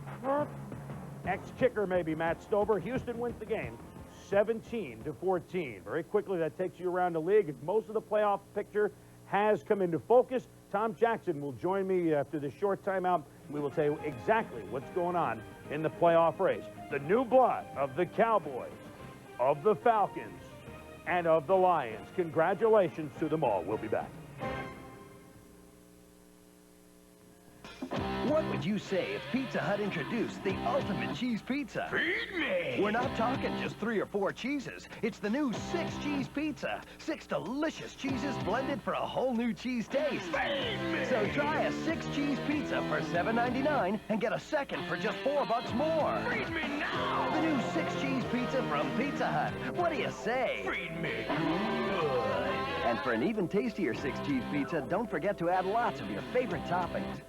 [SPEAKER 10] ex-kicker maybe Matt Stover. Houston wins the game, 17-14. Very quickly, that takes you around the league. Most of the playoff picture has come into focus. Tom Jackson will join me after this short timeout. We will tell you exactly what's going on in the playoff race. The new blood of the Cowboys, of the Falcons, and of the Lions. Congratulations to them all. We'll be back.
[SPEAKER 15] What would you say if Pizza Hut introduced the ultimate cheese pizza?
[SPEAKER 12] Feed me!
[SPEAKER 15] We're not talking just 3 or 4 cheeses. It's the new 6-cheese pizza. 6 delicious cheeses blended for a whole new cheese taste.
[SPEAKER 12] Feed me!
[SPEAKER 15] So try a 6-cheese pizza for $7.99 and get a second for just $4 more.
[SPEAKER 12] Feed me now!
[SPEAKER 15] The new 6-cheese pizza from Pizza Hut. What do you say?
[SPEAKER 12] Feed me good!
[SPEAKER 15] And for an even tastier 6-cheese pizza, don't forget to add lots of your favorite toppings.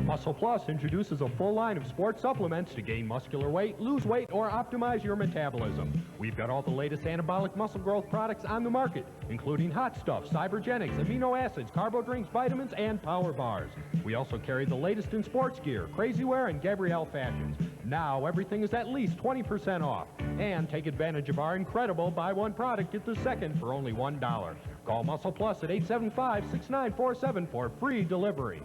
[SPEAKER 16] Muscle Plus introduces a full line of sports supplements to gain muscular weight, lose weight, or optimize your metabolism. We've got all the latest anabolic muscle growth products on the market, including Hot Stuff, Cybergenics, amino acids, carbo drinks, vitamins, and power bars. We also carry the latest in sports gear, crazy wear, and Gabrielle fashions. Now everything is at least 20% off. And take advantage of our incredible buy one product, get the second for only $1. Call Muscle Plus at 875-6947 for free delivery.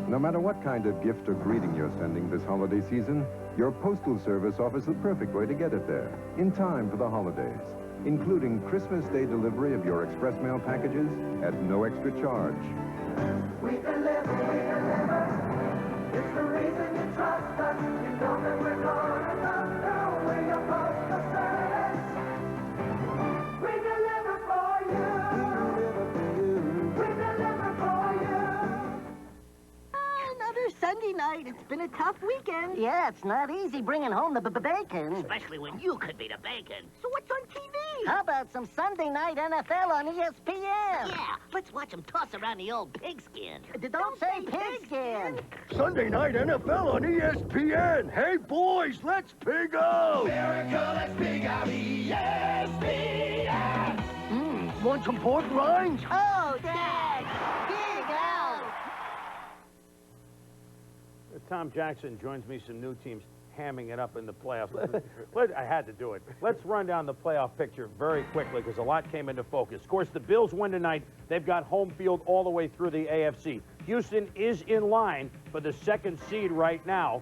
[SPEAKER 19] No matter what kind of gift or greeting you're sending this holiday season, your postal service offers the perfect way to get it there, in time for the holidays, including Christmas Day delivery of your express mail packages at no extra charge.
[SPEAKER 12] We deliver. It's the reason you trust us. You know that we're gonna come through with your postal service. We deliver for you. We deliver for you.
[SPEAKER 21] Another Sunday night. It's been a tough weekend.
[SPEAKER 22] Yeah, it's not easy bringing home the bacon.
[SPEAKER 23] Especially when you could be the bacon.
[SPEAKER 21] So what's on TV?
[SPEAKER 22] How about some Sunday night NFL on ESPN?
[SPEAKER 23] Yeah, let's watch them toss around the old pigskin.
[SPEAKER 22] Don't say pigskin.
[SPEAKER 12] Sunday night NFL on ESPN. Hey, boys, let's pig out. America, let's pig out. ESPN.
[SPEAKER 22] Want some pork rinds?
[SPEAKER 21] Oh, Dad! Pig out!
[SPEAKER 10] Tom Jackson joins me, some new teams hamming it up in the playoffs. I had to do it. Let's run down the playoff picture very quickly because a lot came into focus. Of course, the Bills win tonight. They've got home field all the way through the AFC. Houston is in line for the 2nd seed right now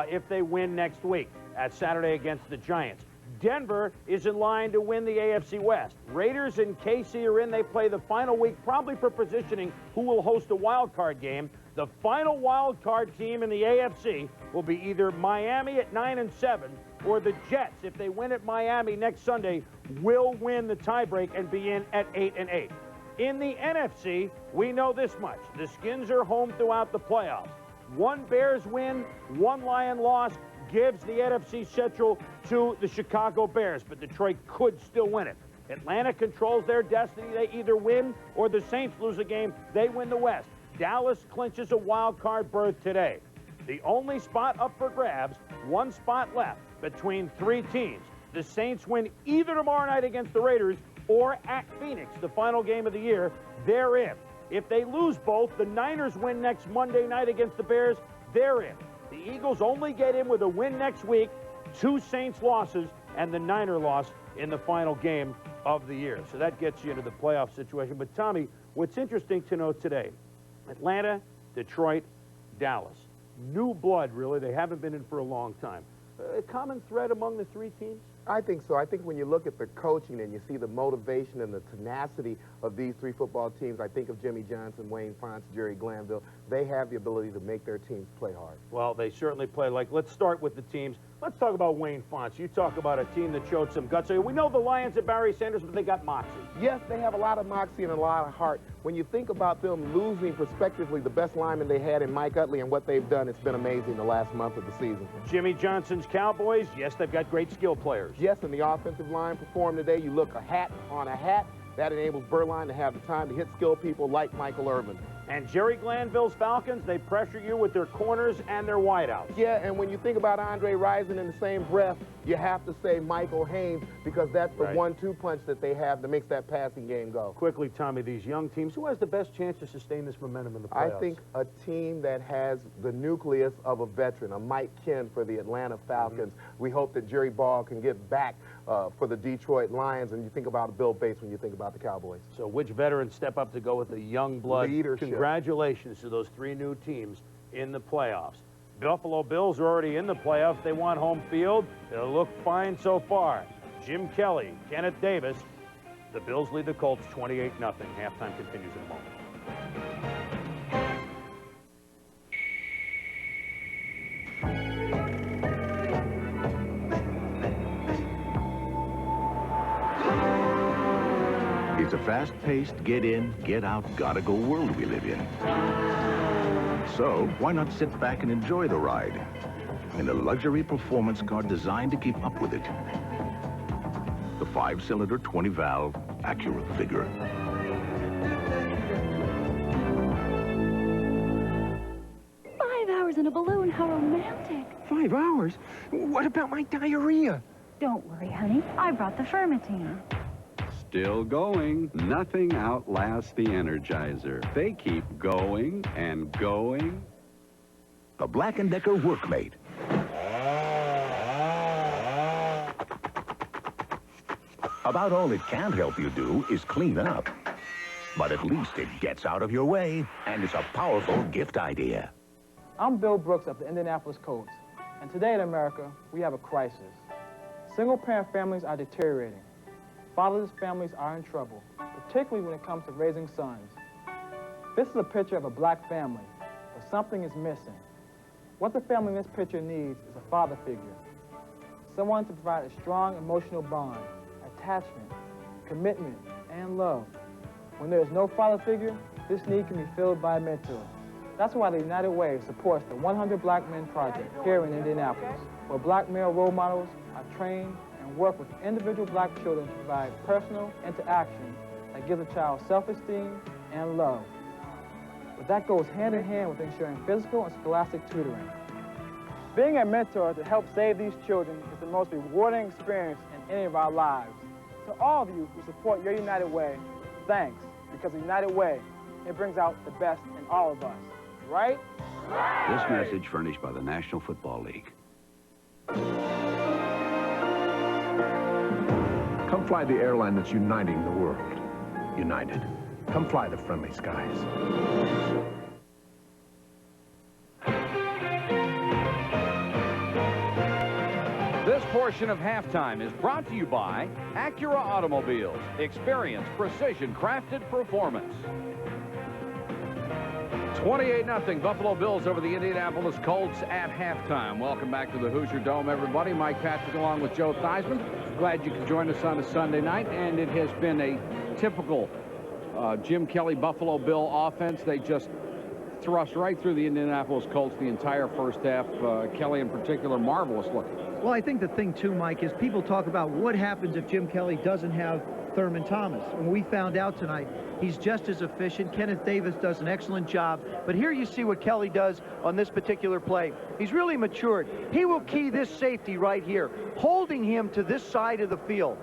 [SPEAKER 10] if they win next week at Saturday against the Giants. Denver is in line to win the AFC West. Raiders and KC are in. They play the final week, probably for positioning who will host a wild card game. The final wild card team in the AFC will be either Miami at 9-7 or the Jets, if they win at Miami next Sunday, will win the tiebreak and be in at 8-8. In the NFC, we know this much. The Skins are home throughout the playoffs. 1 Bears win, 1 Lion loss gives the NFC Central to the Chicago Bears, but Detroit could still win it. Atlanta controls their destiny. They either win or the Saints lose a game. They win the West. Dallas clinches a wild card berth today. The only spot up for grabs, 1 spot left between 3 teams. The Saints win either tomorrow night against the Raiders or at Phoenix, the final game of the year. They're in. If they lose both, the Niners win next Monday night against the Bears. They're in. The Eagles only get in with a win next week, 2 Saints losses, and the Niner loss in the final game of the year. So that gets you into the playoff situation. But, Tommy, what's interesting to note today, Atlanta, Detroit, Dallas. New blood, really. They haven't been in for a long time. A common thread among the 3 teams?
[SPEAKER 1] I think so. I think when you look at the coaching and you see the motivation and the tenacity of these three football teams, I think of Jimmy Johnson, Wayne Fonts, Jerry Glanville. They have the ability to make their teams play hard.
[SPEAKER 10] Well, they certainly play. Like, let's start with the teams. Let's talk about Wayne Fonts. You talk about a team that showed some guts. So we know the Lions at Barry Sanders, but they got moxie.
[SPEAKER 1] Yes, they have a lot of moxie and a lot of heart. When you think about them losing prospectively the best lineman they had in Mike Utley and what they've done, it's been amazing the last month of the season.
[SPEAKER 10] Jimmy Johnson's Cowboys, yes, they've got great skill players.
[SPEAKER 1] Yes, and the offensive line performed today. You look a hat on a hat. That enables Berline to have the time to hit skilled people like Michael Irvin.
[SPEAKER 10] And Jerry Glanville's Falcons, they pressure you with their corners and their wideouts.
[SPEAKER 1] Yeah, and when you think about Andre Rison in the same breath, you have to say Michael Haynes because that's the 1-2 punch that they have that makes that passing game go.
[SPEAKER 10] Quickly, Tommy, these young teams, who has the best chance to sustain this momentum in the playoffs?
[SPEAKER 1] I think a team that has the nucleus of a veteran, a Mike Ken for the Atlanta Falcons. We hope that Jerry Ball can get back for the Detroit Lions, and you think about Bill Bates when you think about the Cowboys.
[SPEAKER 10] So which veterans step up to go with the young blood?
[SPEAKER 1] Leadership.
[SPEAKER 10] Congratulations to those three new teams in the playoffs. Buffalo Bills are already in the playoffs. They want home field. They'll look fine so far. Jim Kelly, Kenneth Davis. The Bills lead the Colts 28-0. Halftime continues in a moment.
[SPEAKER 5] It's a fast-paced, get in, get out, gotta go world we live in. So, why not sit back and enjoy the ride in a luxury performance car designed to keep up with it? The 5-cylinder, 20-valve Acura Figure.
[SPEAKER 14] In a balloon, how romantic.
[SPEAKER 17] 5 hours? What about my diarrhea?
[SPEAKER 14] Don't worry, honey. I brought the Fermitine.
[SPEAKER 25] Still going. Nothing outlasts the Energizer. They keep going and going.
[SPEAKER 5] The Black & Decker Workmate. About all it can't help you do is clean up. But at least it gets out of your way, and it's a powerful gift idea.
[SPEAKER 26] I'm Bill Brooks of the Indianapolis Colts, and today in America, we have a crisis. Single-parent families are deteriorating. Fatherless families are in trouble, particularly when it comes to raising sons. This is a picture of a black family, but something is missing. What the family in this picture needs is a father figure, someone to provide a strong emotional bond, attachment, commitment, and love. When there is no father figure, this need can be filled by a mentor. That's why the United Way supports the 100 Black Men Project here in Indianapolis, where black male role models are trained and work with individual black children to provide personal interaction that gives a child self-esteem and love. But that goes hand in hand with ensuring physical and scholastic tutoring. Being a mentor to help save these children is the most rewarding experience in any of our lives. To all of you who support your United Way, thanks, because the United Way, it brings out the best in all of us. Right?
[SPEAKER 25] This message furnished by the National Football League.
[SPEAKER 27] Come fly the airline that's uniting the world. United. Come fly the friendly skies.
[SPEAKER 3] This portion of halftime is brought to you by Acura Automobiles. Experience precision-crafted performance. 28-0 Buffalo Bills over the Indianapolis Colts at halftime. Welcome back to the Hoosier Dome, everybody. Mike Patrick along with Joe Theismann. Glad you could join us on a Sunday night, and it has been a typical Jim Kelly Buffalo Bill offense. They just thrust right through the Indianapolis Colts the entire first half. Kelly in particular, marvelous looking.
[SPEAKER 4] Well, I think the thing too, Mike, is people talk about what happens if Jim Kelly doesn't have Thurman Thomas. And we found out tonight he's just as efficient. Kenneth Davis does an excellent job. But here you see what Kelly does on this particular play. He's really matured. He will key this safety right here, holding him to this side of the field.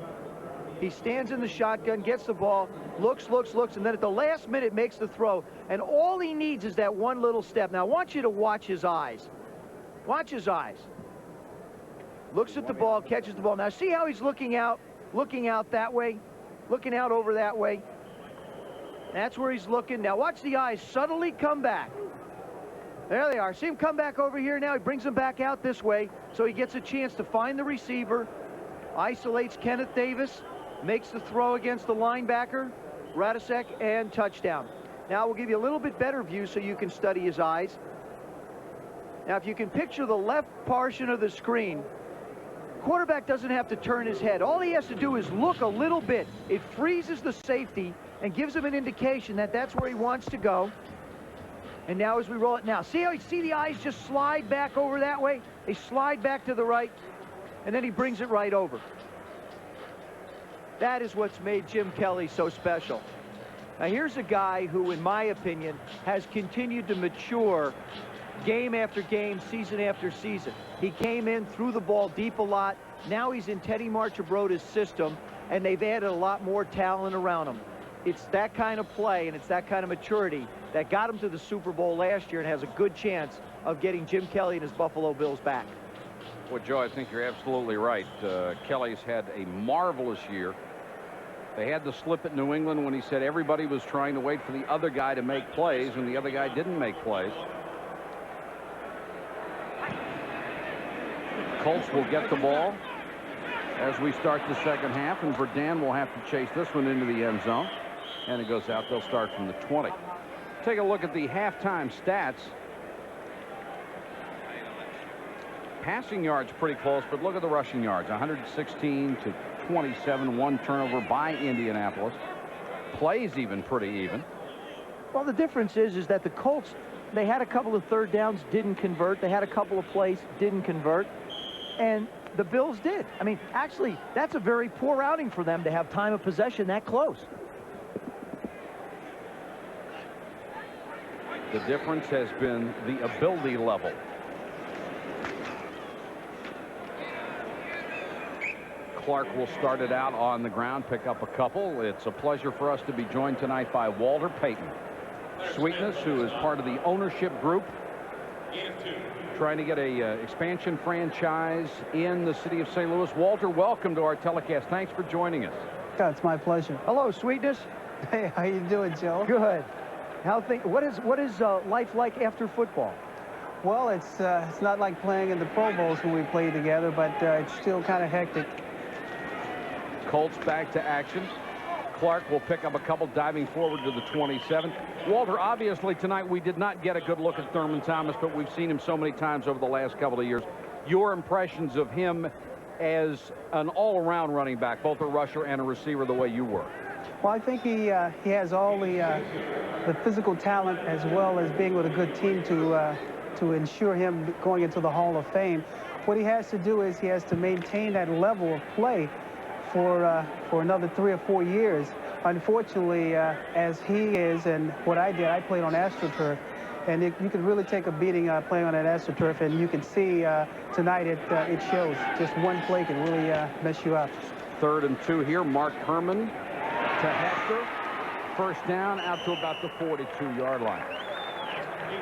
[SPEAKER 4] He stands in the shotgun, gets the ball, looks, and then at the last minute makes the throw. And all he needs is that one little step. Now, I want you to watch his eyes. Watch his eyes. Looks at the ball, catches the ball. Now, see how he's looking out that way? Looking out over that way. That's where he's looking. Now watch the eyes subtly come back. There they are. See him come back over here now. He brings them back out this way, so he gets a chance to find the receiver. isolates Kenneth Davis, makes the throw against the linebacker, Radisek, and touchdown. Now we'll give you a little bit better view so you can study his eyes. Now if you can picture the left portion of the screen, quarterback doesn't have to turn his head. All he has to do is look a little bit. It freezes the safety and gives him an indication that that's where he wants to go. And now as we roll it now, see how you see the eyes just slide back over that way? They slide back to the right, and then he brings it right over. That is what's made Jim Kelly so special. Now here's a guy who, in my opinion, has continued to mature game after game, season after season. He came in, threw the ball deep a lot. Now he's in Teddy Marchibroda's system, and they've added a lot more talent around him. It's that kind of play, and it's that kind of maturity that got him to the Super Bowl last year and has a good chance of getting Jim Kelly and his Buffalo Bills back.
[SPEAKER 3] Well, Joe, I think you're absolutely right. Kelly's had a marvelous year. They had the slip at New England when he said everybody was trying to wait for the other guy to make plays, and the other guy didn't make plays. Colts will get the ball as we start the second half, and Verdun will have to chase this one into the end zone, and it goes out. They'll start from the 20. Take a look at the halftime stats. Passing yards pretty close, but look at the rushing yards. 116 to 27, one turnover by Indianapolis. Plays even pretty even.
[SPEAKER 4] Well, the difference is that the Colts, they had a couple of third downs, didn't convert. They had a couple of plays, didn't convert. And the Bills did. I mean, actually, that's a very poor outing for them to have time of possession that close.
[SPEAKER 3] The difference has been the ability level. Clark will start it out on the ground, pick up a couple. It's a pleasure for us to be joined tonight by Walter Payton. Sweetness, who is part of the ownership group, trying to get a expansion franchise in the city of St. Louis. Walter, welcome to our telecast. Thanks for joining us.
[SPEAKER 6] Yeah, it's my pleasure.
[SPEAKER 4] Hello, Sweetness.
[SPEAKER 6] Hey, how you doing, Joe?
[SPEAKER 4] Good. What is life like after football?
[SPEAKER 6] Well, it's not like playing in the Pro Bowls when we played together, but it's still kind of hectic.
[SPEAKER 3] Colts back to action. Clark will pick up a couple, diving forward to the 27. Walter, obviously tonight we did not get a good look at Thurman Thomas, but we've seen him so many times over the last couple of years. Your impressions of him as an all-around running back, both a rusher and a receiver, the way you were?
[SPEAKER 6] Well, I think he has all the physical talent as well as being with a good team to ensure him going into the Hall of Fame. What he has to do is he has to maintain that level of play for another 3 or 4 years. Unfortunately, as he is and what I did, I played on AstroTurf, and you can really take a beating playing on that AstroTurf, and you can see tonight it shows. Just one play can really mess you up.
[SPEAKER 3] 3rd and 2 here. Mark Herman to Hester. First down out to about the 42-yard line.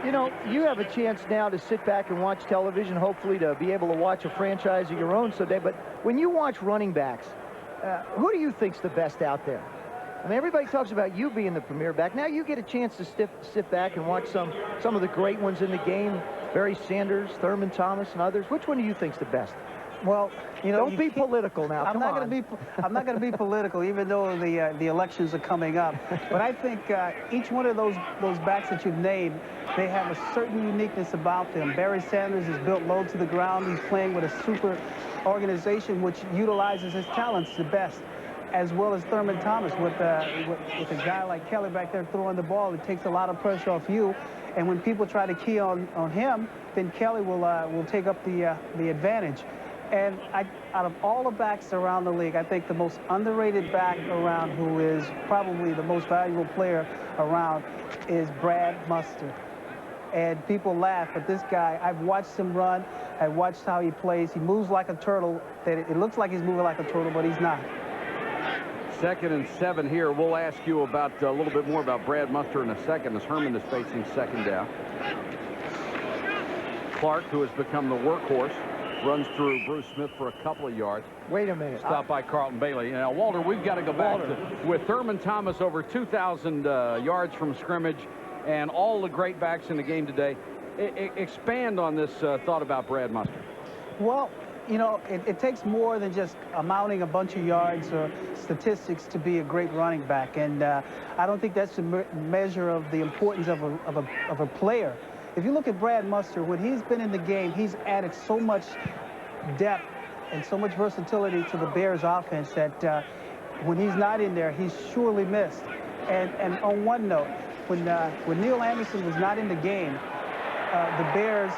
[SPEAKER 4] You know, you have a chance now to sit back and watch television, hopefully to be able to watch a franchise of your own someday. But when you watch running backs, who do you think's the best out there? I mean, everybody talks about you being the premier back. Now you get a chance to sit back and watch some of the great ones in the game. Barry Sanders, Thurman Thomas, and others. Which one do you think's the best?
[SPEAKER 6] Well, you know,
[SPEAKER 4] don't be political now.
[SPEAKER 6] I'm not going to be political, even though the elections are coming up. But I think each one of those backs that you've named, they have a certain uniqueness about them. Barry Sanders is built low to the ground. He's playing with a super organization which utilizes his talents the best, as well as Thurman Thomas with a guy like Kelly back there throwing the ball. It takes a lot of pressure off you, and when people try to key on him, then Kelly will take up the advantage. And out of all the backs around the league, I think the most underrated back around, who is probably the most valuable player around, is Brad Muster. And people laugh, but this guy, I've watched him run. I watched how he plays. He moves like a turtle. It looks like he's moving like a turtle, but he's not.
[SPEAKER 3] 2nd and 7 here. We'll ask you about a little bit more about Brad Muster in a second, as Herman is facing 2nd down. Clark, who has become the workhorse, runs through Bruce Smith for a couple of yards.
[SPEAKER 4] Wait a minute.
[SPEAKER 3] Stopped by Carlton Bailey. Now, Walter, we've got to go back with Thurman Thomas over 2,000 yards from scrimmage and all the great backs in the game today. Expand on this thought about Brad Muster.
[SPEAKER 6] Well, you know, it takes more than just amounting a bunch of yards or statistics to be a great running back. And I don't think that's a measure of the importance of a player. If you look at Brad Muster, when he's been in the game, he's added so much depth and so much versatility to the Bears offense that when he's not in there, he's surely missed. And on one note, when Neil Anderson was not in the game, the Bears,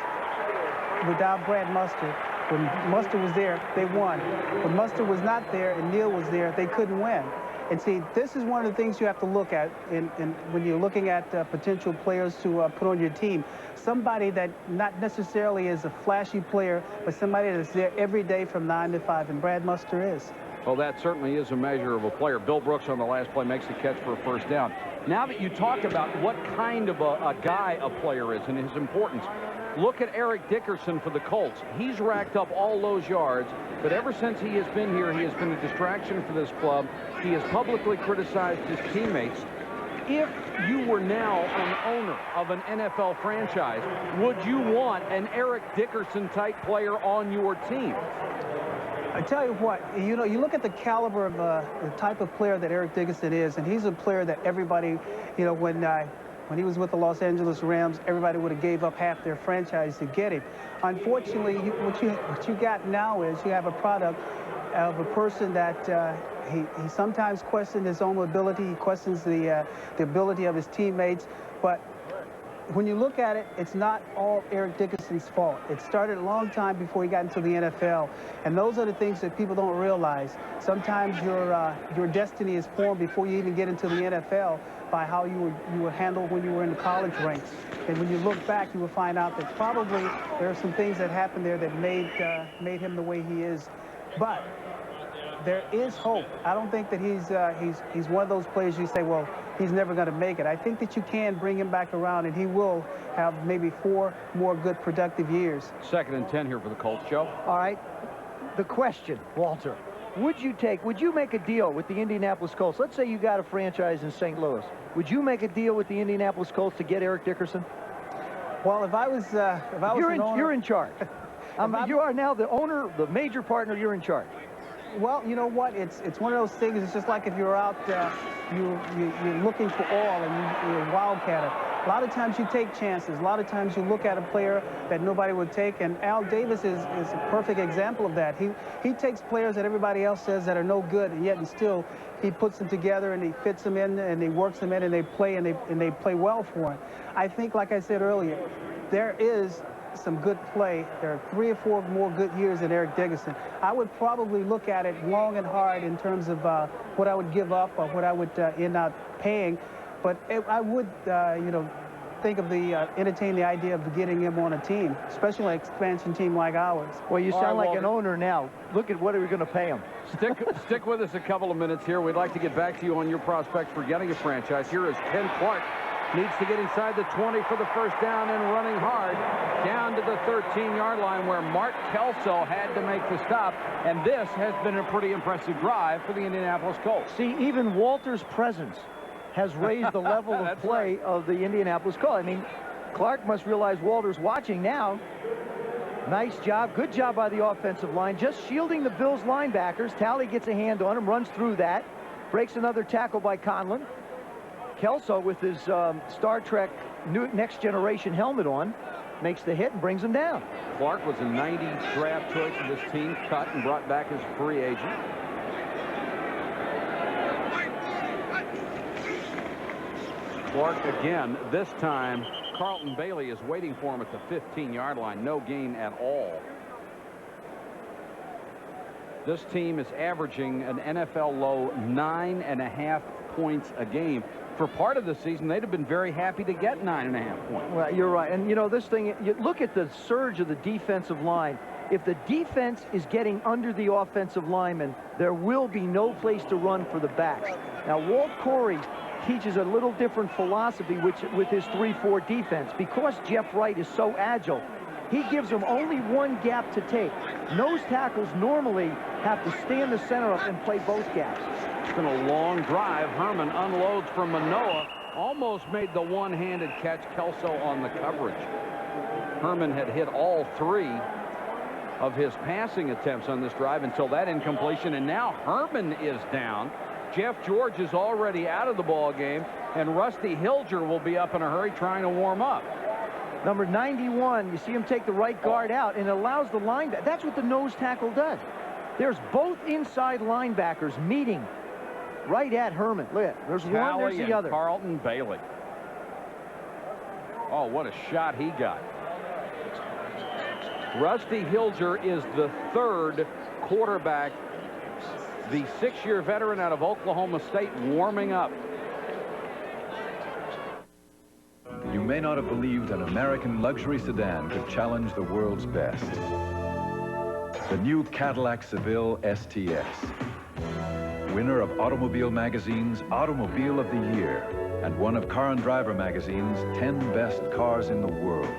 [SPEAKER 6] without Brad Muster, when Muster was there, they won. When Muster was not there and Neil was there, they couldn't win. And see, this is one of the things you have to look at when you're looking at potential players to put on your team. Somebody that not necessarily is a flashy player, but somebody that's there every day from 9 to 5, and Brad Muster is.
[SPEAKER 3] Well, that certainly is a measure of a player. Bill Brooks on the last play makes the catch for a first down. Now that you talk about what kind of a guy a player is and his importance, look at Eric Dickerson for the Colts. He's racked up all those yards, but ever since he has been here, he has been a distraction for this club. He has publicly criticized his teammates. If you were now an owner of an NFL franchise, would you want an Eric Dickerson-type player on your team?
[SPEAKER 6] I tell you what, you know, you look at the caliber of the type of player that Eric Dickerson is, and he's a player that everybody, you know, when he was with the Los Angeles Rams, everybody would have gave up half their franchise to get him. Unfortunately, what you got now is you have a product of a person that he sometimes questions his own ability. He questions the ability of his teammates. But when you look at it, it's not all Eric Dickerson's fault. It started a long time before he got into the NFL. And those are the things that people don't realize. Sometimes your destiny is formed before you even get into the NFL by how you were handled when you were in the college ranks. And when you look back, you will find out that probably there are some things that happened there that made him the way he is. But there is hope. I don't think that he's one of those players you say, well, he's never going to make it. I think that you can bring him back around, and he will have maybe 4 more good, productive years.
[SPEAKER 3] 2nd and 10 here for the Colts, Joe.
[SPEAKER 4] All right. The question, Walter, would you make a deal with the Indianapolis Colts? Let's say you got a franchise in St. Louis. Would you make a deal with the Indianapolis Colts to get Eric Dickerson?
[SPEAKER 6] Well, if I was
[SPEAKER 4] you're in charge. You are now the owner, the major partner. You're in charge.
[SPEAKER 6] Well, you know what? It's one of those things. It's just like if you're out, you're looking for oil and you're a wildcatter. A lot of times you take chances. A lot of times you look at a player that nobody would take, and Al Davis is a perfect example of that. He takes players that everybody else says that are no good, and yet and still he puts them together and he fits them in and he works them in and they play well for him. I think, like I said earlier, there is some good play. There are 3 or 4 more good years than Eric Dickerson. I would probably look at it long and hard in terms of what I would give up or what I would end up paying. But I would, think of entertain the idea of getting him on a team, especially an expansion team like ours.
[SPEAKER 4] Well, you sound like an owner now. Look at what are we going to pay him.
[SPEAKER 3] Stick with us a couple of minutes here. We'd like to get back to you on your prospects for getting a franchise. Here is Ken Clark. Needs to get inside the 20 for the first down and running hard down to the 13-yard line where Mark Kelso had to make the stop. And this has been a pretty impressive drive for the Indianapolis Colts.
[SPEAKER 4] See, even Walter's presence has raised the level of play of the Indianapolis Colts. I mean, Clark must realize Walter's watching now. Nice job. Good job by the offensive line. Just shielding the Bills linebackers. Talley gets a hand on him, runs through that. Breaks another tackle by Conlon. Kelso, with his Star Trek Next Generation helmet on, makes the hit and brings him down.
[SPEAKER 3] Clark was a 90 draft choice of this team, cut and brought back as a free agent. Clark again, this time Carlton Bailey is waiting for him at the 15-yard line. No gain at all. This team is averaging an NFL low 9.5 points a game. For part of the season, they'd have been very happy to get 9.5 points.
[SPEAKER 4] Well, you're right. And, you know, this thing, you look at the surge of the defensive line. If the defense is getting under the offensive linemen, there will be no place to run for the backs. Now, Walt Corey teaches a little different philosophy with his 3-4 defense. Because Jeff Wright is so agile, he gives them only one gap to take. Nose tackles normally have to stay in the center up and play both gaps.
[SPEAKER 3] It's been a long drive. Herman unloads from Manoa. Almost made the one-handed catch. Kelso on the coverage. Herman had hit all 3 of his passing attempts on this drive until that incompletion. And now Herman is down. Jeff George is already out of the ball game, and Rusty Hilger will be up in a hurry trying to warm up.
[SPEAKER 4] Number 91, you see him take the right guard out, and allows the linebacker. That's what the nose tackle does. There's both inside linebackers meeting right at Herman. Look at, there's one, there's the other.
[SPEAKER 3] Carlton Bailey. Oh, what a shot he got. Rusty Hilger is the third quarterback, the 6-year veteran out of Oklahoma State, warming up.
[SPEAKER 2] You may not have believed an American luxury sedan could challenge the world's best. The new Cadillac Seville STS. Winner of Automobile Magazine's Automobile of the Year and one of Car and Driver Magazine's 10 best cars in the world.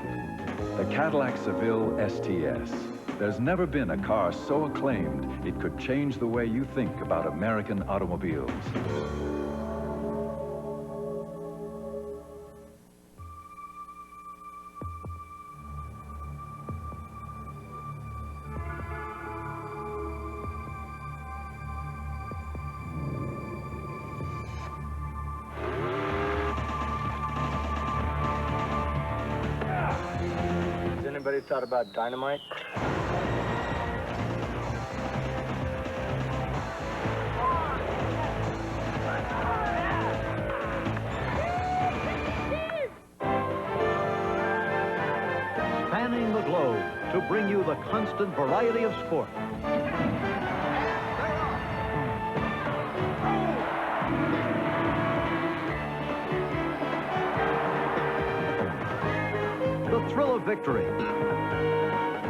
[SPEAKER 2] The Cadillac Seville STS. There's never been a car so acclaimed it could change the way you think about American automobiles.
[SPEAKER 7] Anybody thought about dynamite?
[SPEAKER 8] Spanning the globe to bring you the constant variety of sport. The thrill of victory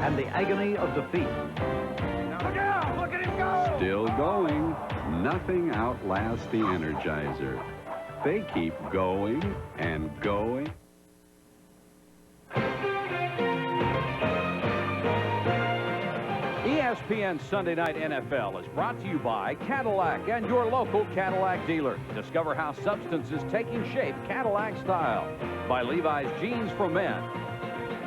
[SPEAKER 8] and the agony of defeat.
[SPEAKER 12] Look out! Look at him go!
[SPEAKER 25] Still going. Nothing outlasts the Energizer. They keep going and going.
[SPEAKER 3] ESPN Sunday Night NFL is brought to you by Cadillac and your local Cadillac dealer. Discover how substance is taking shape Cadillac style. By Levi's Jeans for Men.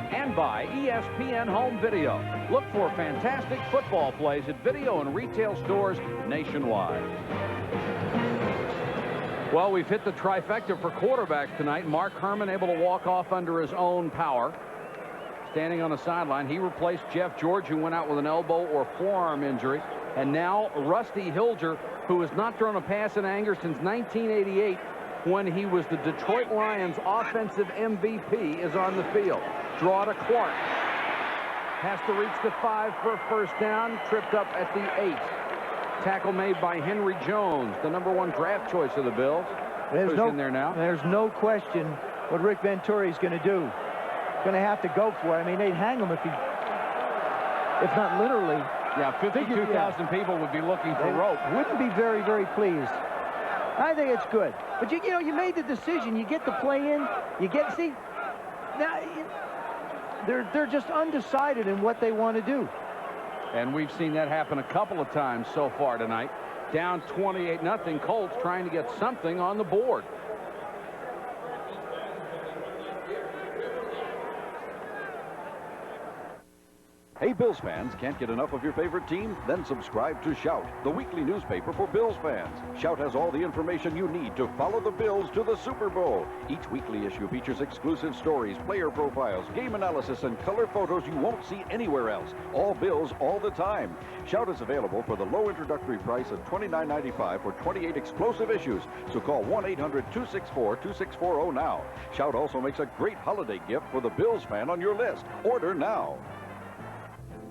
[SPEAKER 3] And by ESPN Home Video. Look for fantastic football plays at video and retail stores nationwide. Well, we've hit the trifecta for quarterbacks tonight. Mark Herman able to walk off under his own power. Standing on the sideline, he replaced Jeff George, who went out with an elbow or forearm injury. And now Rusty Hilger, who has not thrown a pass in anger since 1988, when he was the Detroit Lions offensive MVP, is on the field. Draw to Clark. Has to reach the 5 for a first down. Tripped up at the 8. Tackle made by Henry Jones, the #1 draft choice of the Bills. Who's in there now?
[SPEAKER 4] There's no question what Rick Venturi's going to do. Going to have to go for it. I mean, they'd hang him if not literally.
[SPEAKER 3] Yeah, 52,000 people would be looking for rope.
[SPEAKER 4] Wouldn't be very, very pleased. I think it's good. But you know, you made the decision. You get the play in. You get, see, now they're just undecided in what they want to do.
[SPEAKER 3] And we've seen that happen a couple of times so far tonight. Down 28-0, Colts trying to get something on the board.
[SPEAKER 9] Hey, Bills fans, can't get enough of your favorite team? Then subscribe to Shout, the weekly newspaper for Bills fans. Shout has all the information you need to follow the Bills to the Super Bowl. Each weekly issue features exclusive stories, player profiles, game analysis, and color photos you won't see anywhere else. All Bills, all the time. Shout is available for the low introductory price of $29.95 for 28 explosive issues. So call 1-800-264-2640 now. Shout also makes a great holiday gift for the Bills fan on your list. Order now.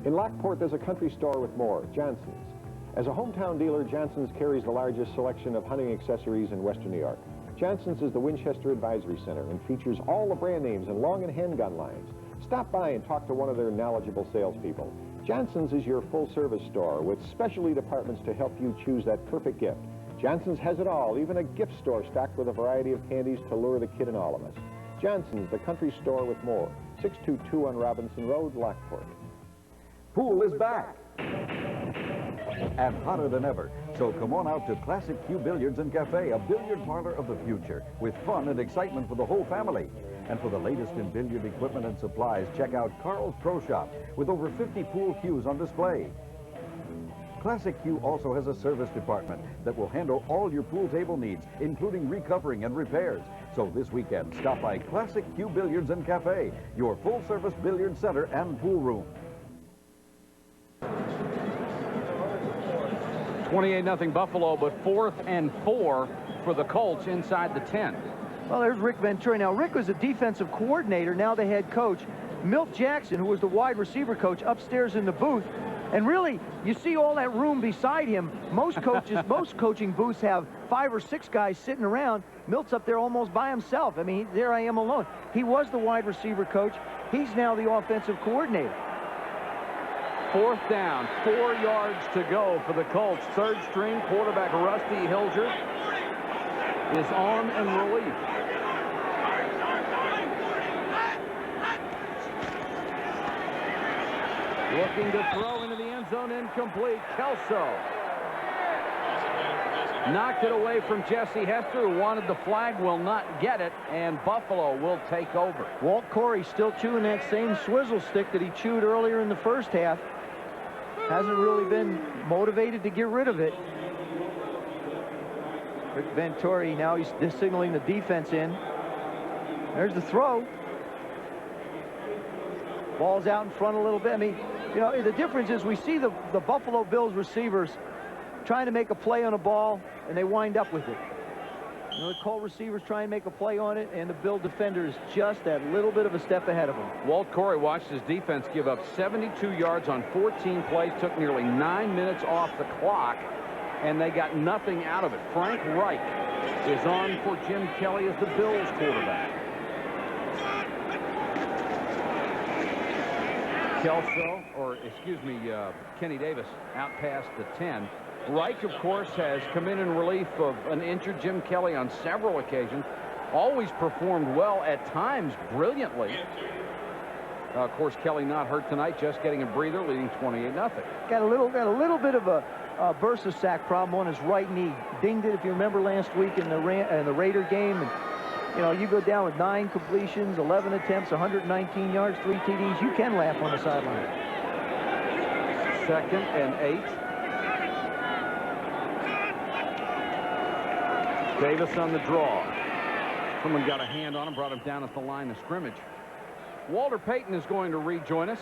[SPEAKER 27] In Lockport, there's a country store with more, Johnson's. As a hometown dealer, Johnson's carries the largest selection of hunting accessories in Western New York. Johnson's is the Winchester Advisory Center and features all the brand names and long and handgun lines. Stop by and talk to one of their knowledgeable salespeople. Johnson's is your full-service store with specialty departments to help you choose that perfect gift. Johnson's has it all, even a gift store stocked with a variety of candies to lure the kid in all of us. Johnson's, the country store with more, 622 on Robinson Road, Lockport.
[SPEAKER 9] Pool is back and hotter than ever. So come on out to Classic Q Billiards and Cafe, a billiard parlor of the future with fun and excitement for the whole family.
[SPEAKER 11] And for the latest in billiard equipment and supplies, check out Carl's Pro Shop with over 50 pool cues on display. Classic Q also has a service department that will handle all your pool table needs, including recovering and repairs. So this weekend, stop by Classic Q Billiards and Cafe, your full-service billiard center and pool room.
[SPEAKER 3] 28-0 Buffalo, but 4th and 4 for the Colts inside the 10.
[SPEAKER 4] Well, there's Rick Venturi. Now, Rick was a defensive coordinator, now the head coach. Milt Jackson, who was the wide receiver coach, upstairs in the booth. And really, you see all that room beside him. Most coaches, most coaching booths have 5 or 6 guys sitting around. Milt's up there almost by himself. I mean, there I am alone. He was the wide receiver coach. He's now the offensive coordinator.
[SPEAKER 3] 4th down, 4 yards to go for the Colts. 3rd string quarterback Rusty Hilger is on in relief. Looking to throw into the end zone, incomplete. Kelso knocked it away from Jesse Hester, who wanted the flag, will not get it, and Buffalo will take over.
[SPEAKER 4] Walt Corey still chewing that same swizzle stick that he chewed earlier in the first half. Hasn't really been motivated to get rid of it. Rick Venturi, now he's signaling the defense in. There's the throw. Ball's out in front a little bit. I mean, you know, the difference is we see the Buffalo Bills receivers trying to make a play on a ball, and they wind up with it. You know, the Colt receivers try and make a play on it, and the Bill defender is just that little bit of a step ahead of them.
[SPEAKER 3] Walt Corey watched his defense give up 72 yards on 14 plays, took nearly 9 minutes off the clock, and they got nothing out of it. Frank Reich is on for Jim Kelly as the Bills quarterback. Kelso, or excuse me, Kenny Davis out past the 10. Reich, of course, has come in relief of an injured Jim Kelly on several occasions. Always performed well, at times brilliantly. Of course, Kelly not hurt tonight, just getting a breather, leading 28-0.
[SPEAKER 4] Got a little bit of a bursa sack problem on his right knee. Dinged it, if you remember last week in the Raider game. And, you know, you go down with 9 completions, 11 attempts, 119 yards, 3 TDs. You can laugh on the sideline.
[SPEAKER 3] 2nd and 8. Davis on the draw. Someone got a hand on him, brought him down at the line of scrimmage. Walter Payton is going to rejoin us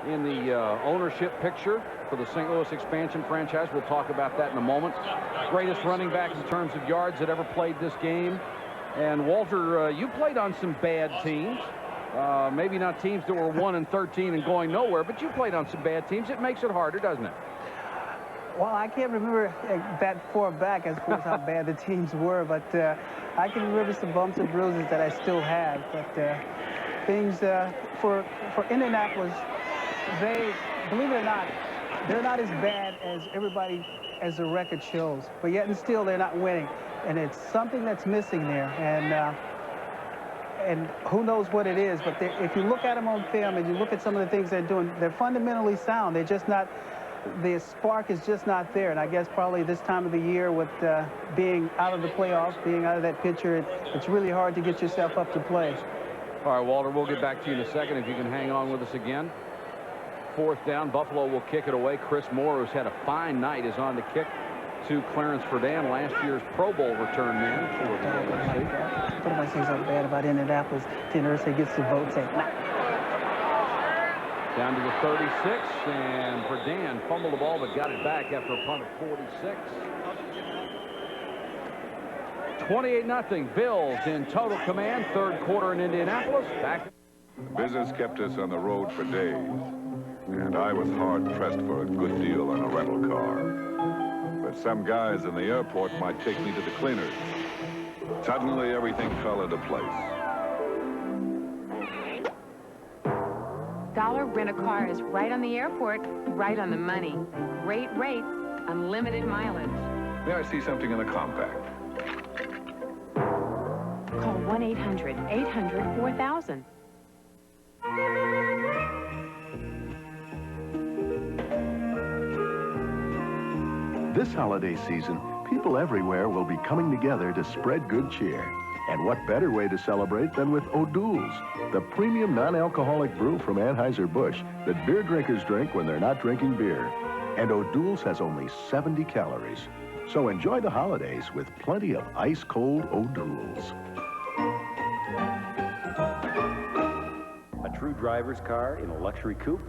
[SPEAKER 3] in the ownership picture for the St. Louis expansion franchise. We'll talk about that in a moment. Greatest running back in terms of yards that ever played this game. And Walter, you played on some bad teams. Maybe not teams that were 1-13 and going nowhere, but you played on some bad teams. It makes it harder, doesn't it?
[SPEAKER 6] Well, I can't remember that far back as far as how bad the teams were, but I can remember some bumps and bruises that I still have. But things for Indianapolis, they, believe it or not, they're not as bad as everybody, as the record shows. But yet and still, they're not winning. And it's something that's missing there. And who knows what it is. But if you look at them on film and you look at some of the things they're doing, they're fundamentally sound. They're just not, the spark is just not there. And I guess probably this time of the year with being out of the playoffs, being out of that picture, it's really hard to get yourself up to play.
[SPEAKER 3] All right, Walter, we'll get back to you in a second if you can hang on with us again. 4th down, Buffalo will kick it away. Chris Moore, who's had a fine night, is on the kick to Clarence Verdun, last year's Pro Bowl return man for the LSC.
[SPEAKER 6] What am I saying so bad about Indianapolis? Tennessee gets the vote. Say, nah.
[SPEAKER 3] Down to the 36, and Verdun fumbled the ball but got it back after a punt of 46. 28-0, Bills in total command. 3rd quarter in Indianapolis. Back.
[SPEAKER 13] Business kept us on the road for days, and I was hard-pressed for a good deal on a rental car. But some guys in the airport might take me to the cleaners. Suddenly, everything fell into place.
[SPEAKER 15] Dollar Rent-A-Car is right on the airport, right on the money. Great rates, unlimited mileage.
[SPEAKER 13] May I see something in the compact?
[SPEAKER 15] Call 1-800-800-4000.
[SPEAKER 16] This holiday season, people everywhere will be coming together to spread good cheer.
[SPEAKER 5] And what better way to celebrate than with O'Doul's, the premium non-alcoholic brew from Anheuser-Busch that beer drinkers drink when they're not drinking beer. And O'Doul's has only 70 calories. So enjoy the holidays with plenty of ice-cold O'Doul's.
[SPEAKER 16] A true driver's car in a luxury coupe?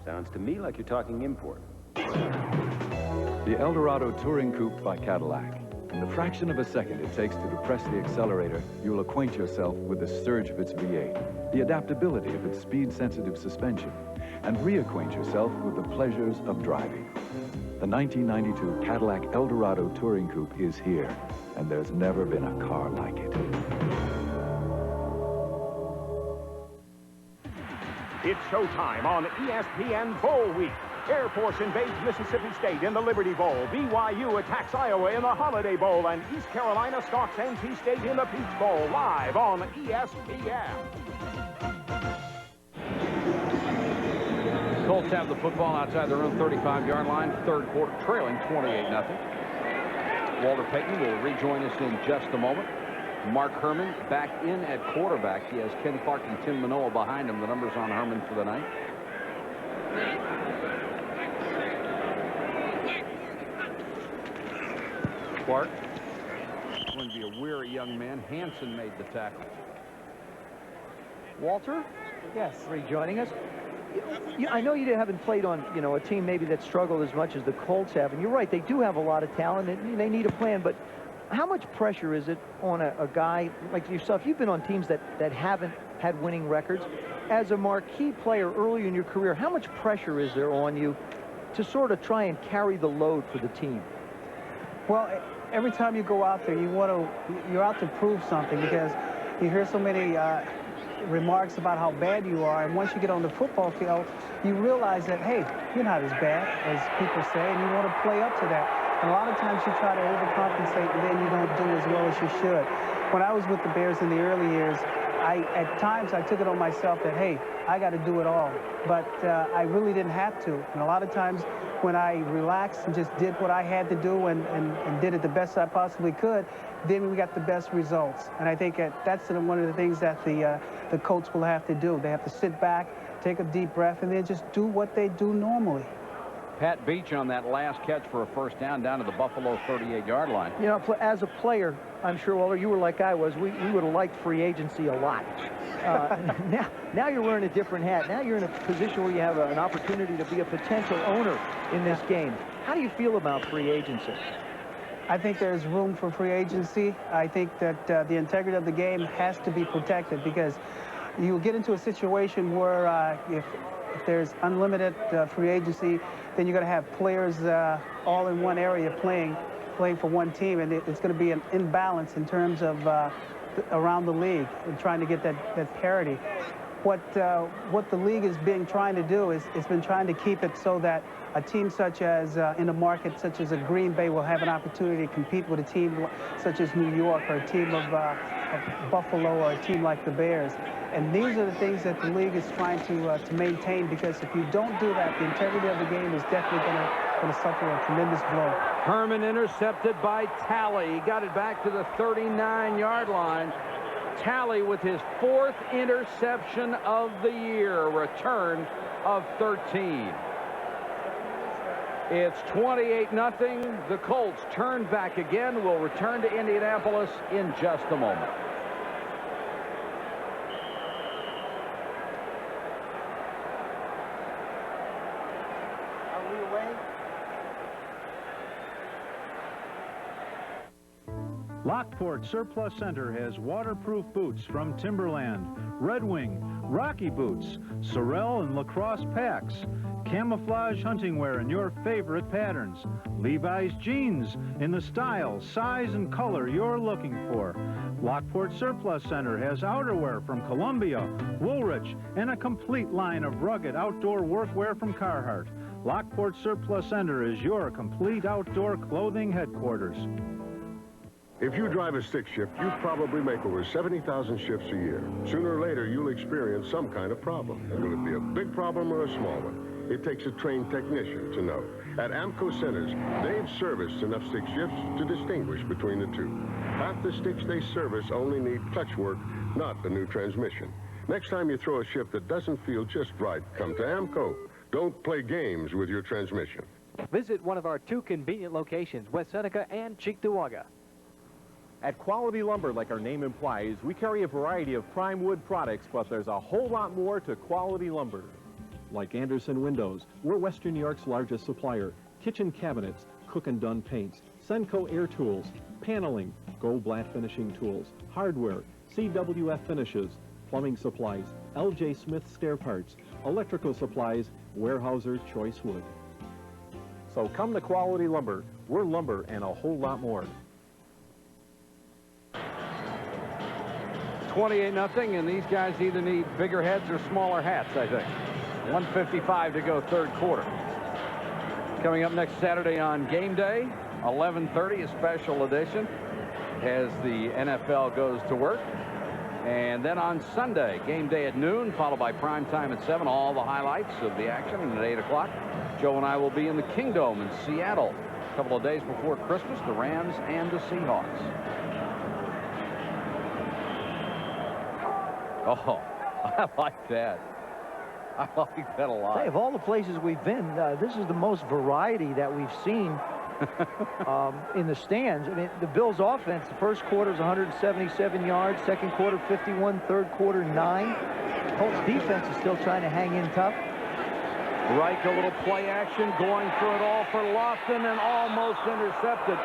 [SPEAKER 16] Sounds to me like you're talking import.
[SPEAKER 2] The Eldorado Touring Coupe by Cadillac. In the fraction of a second it takes to depress the accelerator, you'll acquaint yourself with the surge of its V8, the adaptability of its speed-sensitive suspension, and reacquaint yourself with the pleasures of driving. The 1992 Cadillac Eldorado Touring Coupe is here, and there's never been a car like it.
[SPEAKER 18] It's showtime on ESPN Bowl Week. Air Force invades Mississippi State in the Liberty Bowl. BYU attacks Iowa in the Holiday Bowl. And East Carolina stalks NC State in the Peach Bowl, live on ESPN.
[SPEAKER 3] Colts have the football outside their own 35-yard line. Third quarter, trailing 28-0. Walter Payton will rejoin us in just a moment. Mark Herman back in at quarterback. He has Ken Clark and Tim Manoa behind him. The numbers on Herman for the night. Clark going to be a weary young man. Hansen made the tackle.
[SPEAKER 4] Walter? Yes. Rejoining us. I know you haven't played on, a team maybe that struggled as much as the Colts have, and you're right, they do have a lot of talent, and they need a plan, but how much pressure is it on a guy like yourself? You've been on teams that haven't had winning records. As a marquee player early in your career, how much pressure is there on you to sort of try and carry the load for the team?
[SPEAKER 6] Well, every time you go out there, you're out to prove something, because you hear so many remarks about how bad you are, and once you get on the football field, you realize that, hey, you're not as bad as people say, and you want to play up to that. And a lot of times you try to overcompensate, and then you don't do as well as you should. When I was with the Bears in the early years, at times I took it on myself that, hey, I got to do it all. But I really didn't have to. And a lot of times when I relaxed and just did what I had to do and did it the best I possibly could, then we got the best results. And I think that's one of the things that the Colts will have to do. They have to sit back, take a deep breath, and then just do what they do normally.
[SPEAKER 3] Pat Beach on that last catch for a first down the Buffalo 38-yard line.
[SPEAKER 4] As a player, I'm sure, Walter, you were like I was. We would have liked free agency a lot. Now you're wearing a different hat. Now you're in a position where you have an opportunity to be a potential owner in this game. How do you feel about free agency?
[SPEAKER 6] I think there's room for free agency. I think that the integrity of the game has to be protected, because you'll get into a situation where if there's unlimited free agency, then you're going to have players all in one area playing for one team, and it's going to be an imbalance in terms of around the league and trying to get that parity. What the league is trying to do is it's been trying to keep it so that a team such as in a market such as a Green Bay will have an opportunity to compete with a team such as New York, or a team of Buffalo, or a team like the Bears. And these are the things that the league is trying to maintain, because if you don't do that, the integrity of the game is definitely going to suffer a tremendous blow.
[SPEAKER 3] Herman intercepted by Talley. He got it back to the 39-yard line. Talley with his 4th interception of the year, a return of 13. It's 28-0. The Colts turn back again. Will return to Indianapolis in just a moment.
[SPEAKER 19] Lockport Surplus Center has waterproof boots from Timberland, Red Wing, Rocky boots, Sorel and lacrosse packs, camouflage hunting wear in your favorite patterns, Levi's jeans in the style, size, and color you're looking for. Lockport Surplus Center has outerwear from Columbia, Woolrich, and a complete line of rugged outdoor workwear from Carhartt. Lockport Surplus Center is your complete outdoor clothing headquarters.
[SPEAKER 20] If you drive a stick shift, you probably make over 70,000 shifts a year. Sooner or later, you'll experience some kind of problem. Will it be a big problem or a small one? It takes a trained technician to know. At AMCO Centers, they've serviced enough stick shifts to distinguish between the two. Half the sticks they service only need clutch work, not the new transmission. Next time you throw a shift that doesn't feel just right, come to AMCO. Don't play games with your transmission.
[SPEAKER 1] Visit one of our 2 convenient locations, West Seneca and Cheektowaga.
[SPEAKER 10] At Quality Lumber, like our name implies, we carry a variety of prime wood products, but there's a whole lot more to Quality Lumber. Like Anderson Windows, we're Western New York's largest supplier. Kitchen cabinets, Cook and Dunn paints, Senco air tools, paneling, Gold Blatt finishing tools, hardware, CWF finishes, plumbing supplies, LJ Smith stair parts, electrical supplies, Weyerhaeuser choice wood. So come to Quality Lumber. We're lumber and a whole lot more.
[SPEAKER 3] 28-0, and these guys either need bigger heads or smaller hats, I think. 1:55 to go, third quarter. Coming up next Saturday on game day, 11:30, a special edition as the NFL goes to work. And then on Sunday, game day at noon, followed by prime time at 7, all the highlights of the action. And at 8 o'clock, Joe and I will be in the Kingdome in Seattle. A couple of days before Christmas, the Rams and the Seahawks. Oh, I like that. I like that a lot.
[SPEAKER 4] Hey, of all the places we've been, this is the most variety that we've seen in the stands. I mean, the Bills' offense, the first quarter is 177 yards, second quarter 51, third quarter 9. Colts defense is still trying to hang in tough.
[SPEAKER 3] Reich, a little play action, going for it all for Lofton and almost intercepted.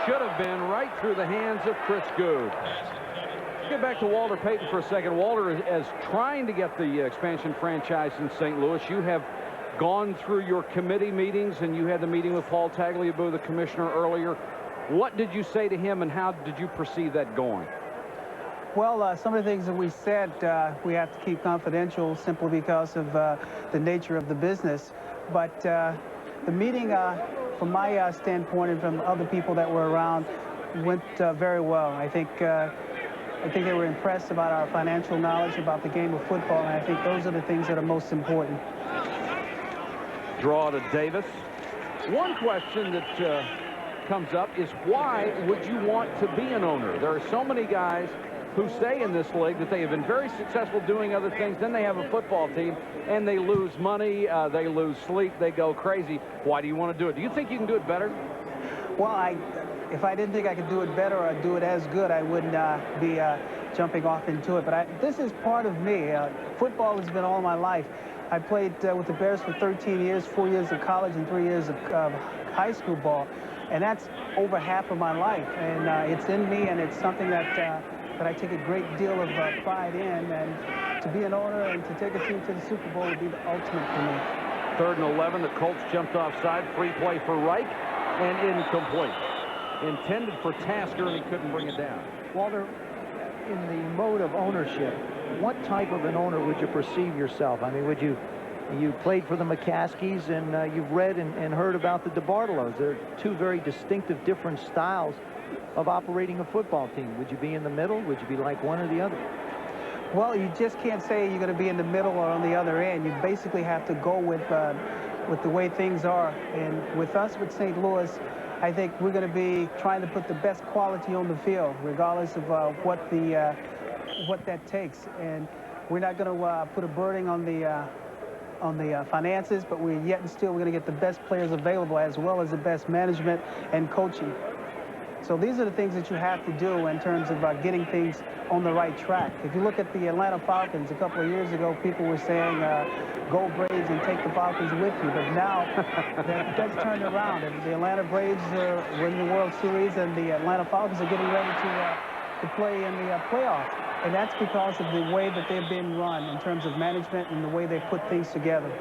[SPEAKER 3] Should have been right through the hands of Chris Good. Get back to Walter Payton for a second. Walter is trying to get the expansion franchise in St. Louis. You have gone through your committee meetings, and you had the meeting with Paul Tagliabue, the commissioner, earlier. What did you say to him, and how did you perceive that going?
[SPEAKER 6] Well, some of the things that we said we have to keep confidential simply because of the nature of the business. But the meeting, from my standpoint and from other people that were around, went very well. I think they were impressed about our financial knowledge about the game of football, and I think those are the things that are most important.
[SPEAKER 3] Draw to Davis. One question that comes up is, why would you want to be an owner? There are so many guys who say in this league that they have been very successful doing other things, then they have a football team, and they lose money, they lose sleep, they go crazy. Why do you want to do it? Do you think you can do it better?
[SPEAKER 6] Well, if I didn't think I could do it better or do it as good, I wouldn't be jumping off into it. But this is part of me. Football has been all my life. I played with the Bears for 13 years, 4 years of college and 3 years of high school ball. And that's over half of my life. And it's in me, and it's something that I take a great deal of pride in. And to be an owner and to take a team to the Super Bowl would be the ultimate for me.
[SPEAKER 3] 3rd and 11, the Colts jumped offside. Free play for Reich, and incomplete. Intended for Tasker, and he couldn't bring it down.
[SPEAKER 4] Walter, in the mode of ownership, what type of an owner would you perceive yourself? I mean, you played for the McCaskies, and you've read and heard about the DeBartolos. They're two very distinctive, different styles of operating a football team. Would you be in the middle? Would you be like one or the other?
[SPEAKER 6] Well, you just can't say you're going to be in the middle or on the other end. You basically have to go with the way things are. And with us, with St. Louis, I think we're going to be trying to put the best quality on the field, regardless of what that takes. And we're not going to put a burden on the finances, but we're going to get the best players available, as well as the best management and coaching. So these are the things that you have to do in terms of getting things on the right track. If you look at the Atlanta Falcons a couple of years ago, people were saying, go Braves and take the Falcons with you. But now that's turned around. And the Atlanta Braves are winning the World Series, and the Atlanta Falcons are getting ready to play in the playoffs. And that's because of the way that they've been run in terms of management and the way they put things together.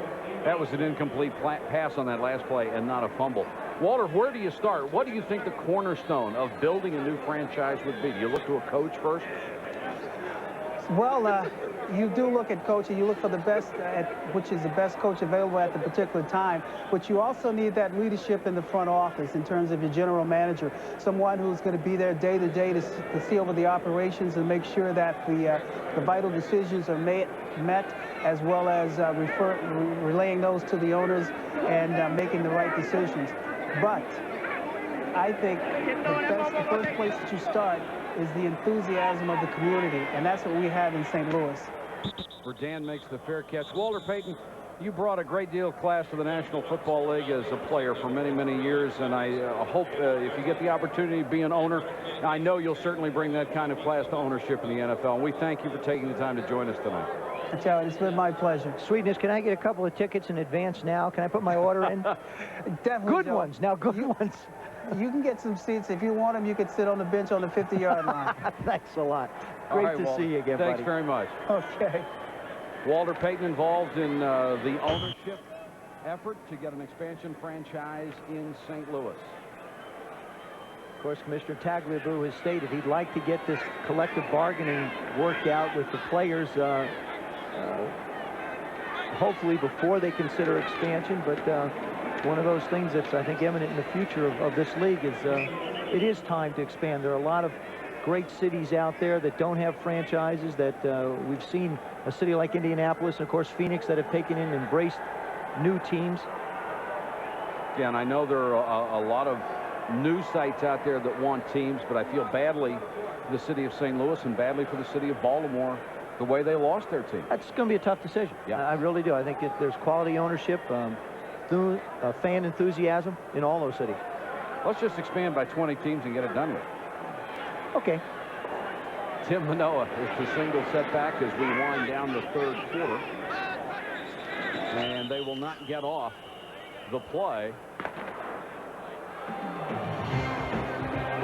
[SPEAKER 3] That was an incomplete pass on that last play and not a fumble. Walter, where do you start? What do you think the cornerstone of building a new franchise would be? Do you look to a coach first?
[SPEAKER 6] Well, you do look at coaching. You look for the best, which is the best coach available at the particular time. But you also need that leadership in the front office in terms of your general manager, someone who's going to be there day to day to see over the operations and make sure that the vital decisions are met, as well as relaying those to the owners and making the right decisions. But I think the first place that you start is the enthusiasm of the community, and that's what we have in St. Louis.
[SPEAKER 3] Verdan makes the fair catch. Walter Payton, you brought a great deal of class to the National Football League as a player for many, many years, and I hope if you get the opportunity to be an owner, I know you'll certainly bring that kind of class to ownership in the NFL, and we thank you for taking the time to join us tonight.
[SPEAKER 6] It's been my pleasure.
[SPEAKER 14] Sweetness, can I get a couple of tickets in advance now? Can I put my order in?
[SPEAKER 6] Definitely,
[SPEAKER 14] Good
[SPEAKER 6] Joe.
[SPEAKER 14] ones. Now, good ones.
[SPEAKER 6] You can get some seats. If you want them, you can sit on the bench on the 50-yard line.
[SPEAKER 14] Thanks a lot. Great to see you again,
[SPEAKER 3] Thanks
[SPEAKER 14] buddy.
[SPEAKER 3] very much.
[SPEAKER 6] Okay.
[SPEAKER 3] Walter Payton involved in the ownership effort to get an expansion franchise in St. Louis.
[SPEAKER 14] Of course, Commissioner Tagliabue has stated he'd like to get this collective bargaining worked out with the players, hopefully before they consider expansion. But one of those things that's, I think, imminent in the future of this league is it is time to expand. There are a lot of great cities out there that don't have franchises that we've seen a city like Indianapolis and, of course, Phoenix that have taken in and embraced new teams.
[SPEAKER 3] Yeah, and I know there are a lot of news sites out there that want teams, but I feel badly for the city of St. Louis and badly for the city of Baltimore the way they lost their team.
[SPEAKER 14] That's going to be a tough decision. Yeah. I really do. I think there's quality ownership, fan enthusiasm in all those cities.
[SPEAKER 3] Let's just expand by 20 teams and get it done with.
[SPEAKER 14] Okay.
[SPEAKER 3] Tim Manoa is the single setback as we wind down the third quarter. And they will not get off the play.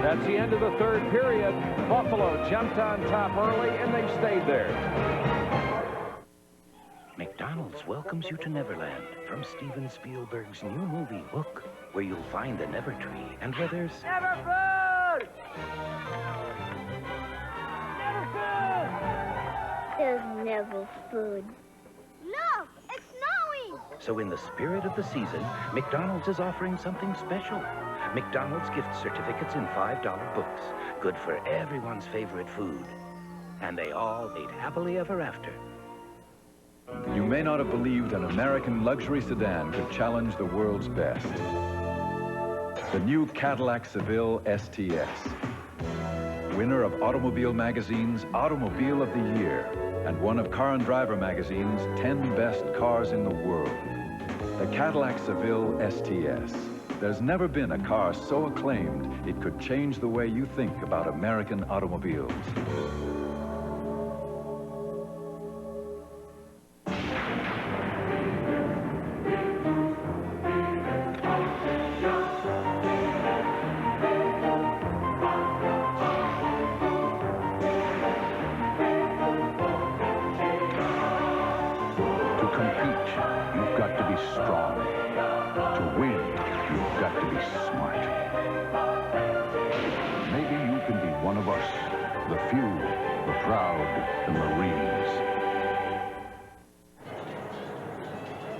[SPEAKER 3] That's the end of the third period. Buffalo jumped on top early, and they've stayed there.
[SPEAKER 17] McDonald's welcomes you to Neverland from Steven Spielberg's new movie, Hook, where you'll find the Never Tree and where there's...
[SPEAKER 12] Never food!
[SPEAKER 21] There's never food. Look, it's snowing!
[SPEAKER 17] So in the spirit of the season, McDonald's is offering something special. McDonald's gift certificates in $5 books, good for everyone's favorite food. And they all ate happily ever after.
[SPEAKER 2] You may not have believed an American luxury sedan could challenge the world's best. The new Cadillac Seville STS. Winner of Automobile Magazine's Automobile of the Year and one of Car and Driver Magazine's 10 best cars in the world. The Cadillac Seville STS. There's never been a car so acclaimed it could change the way you think about American automobiles.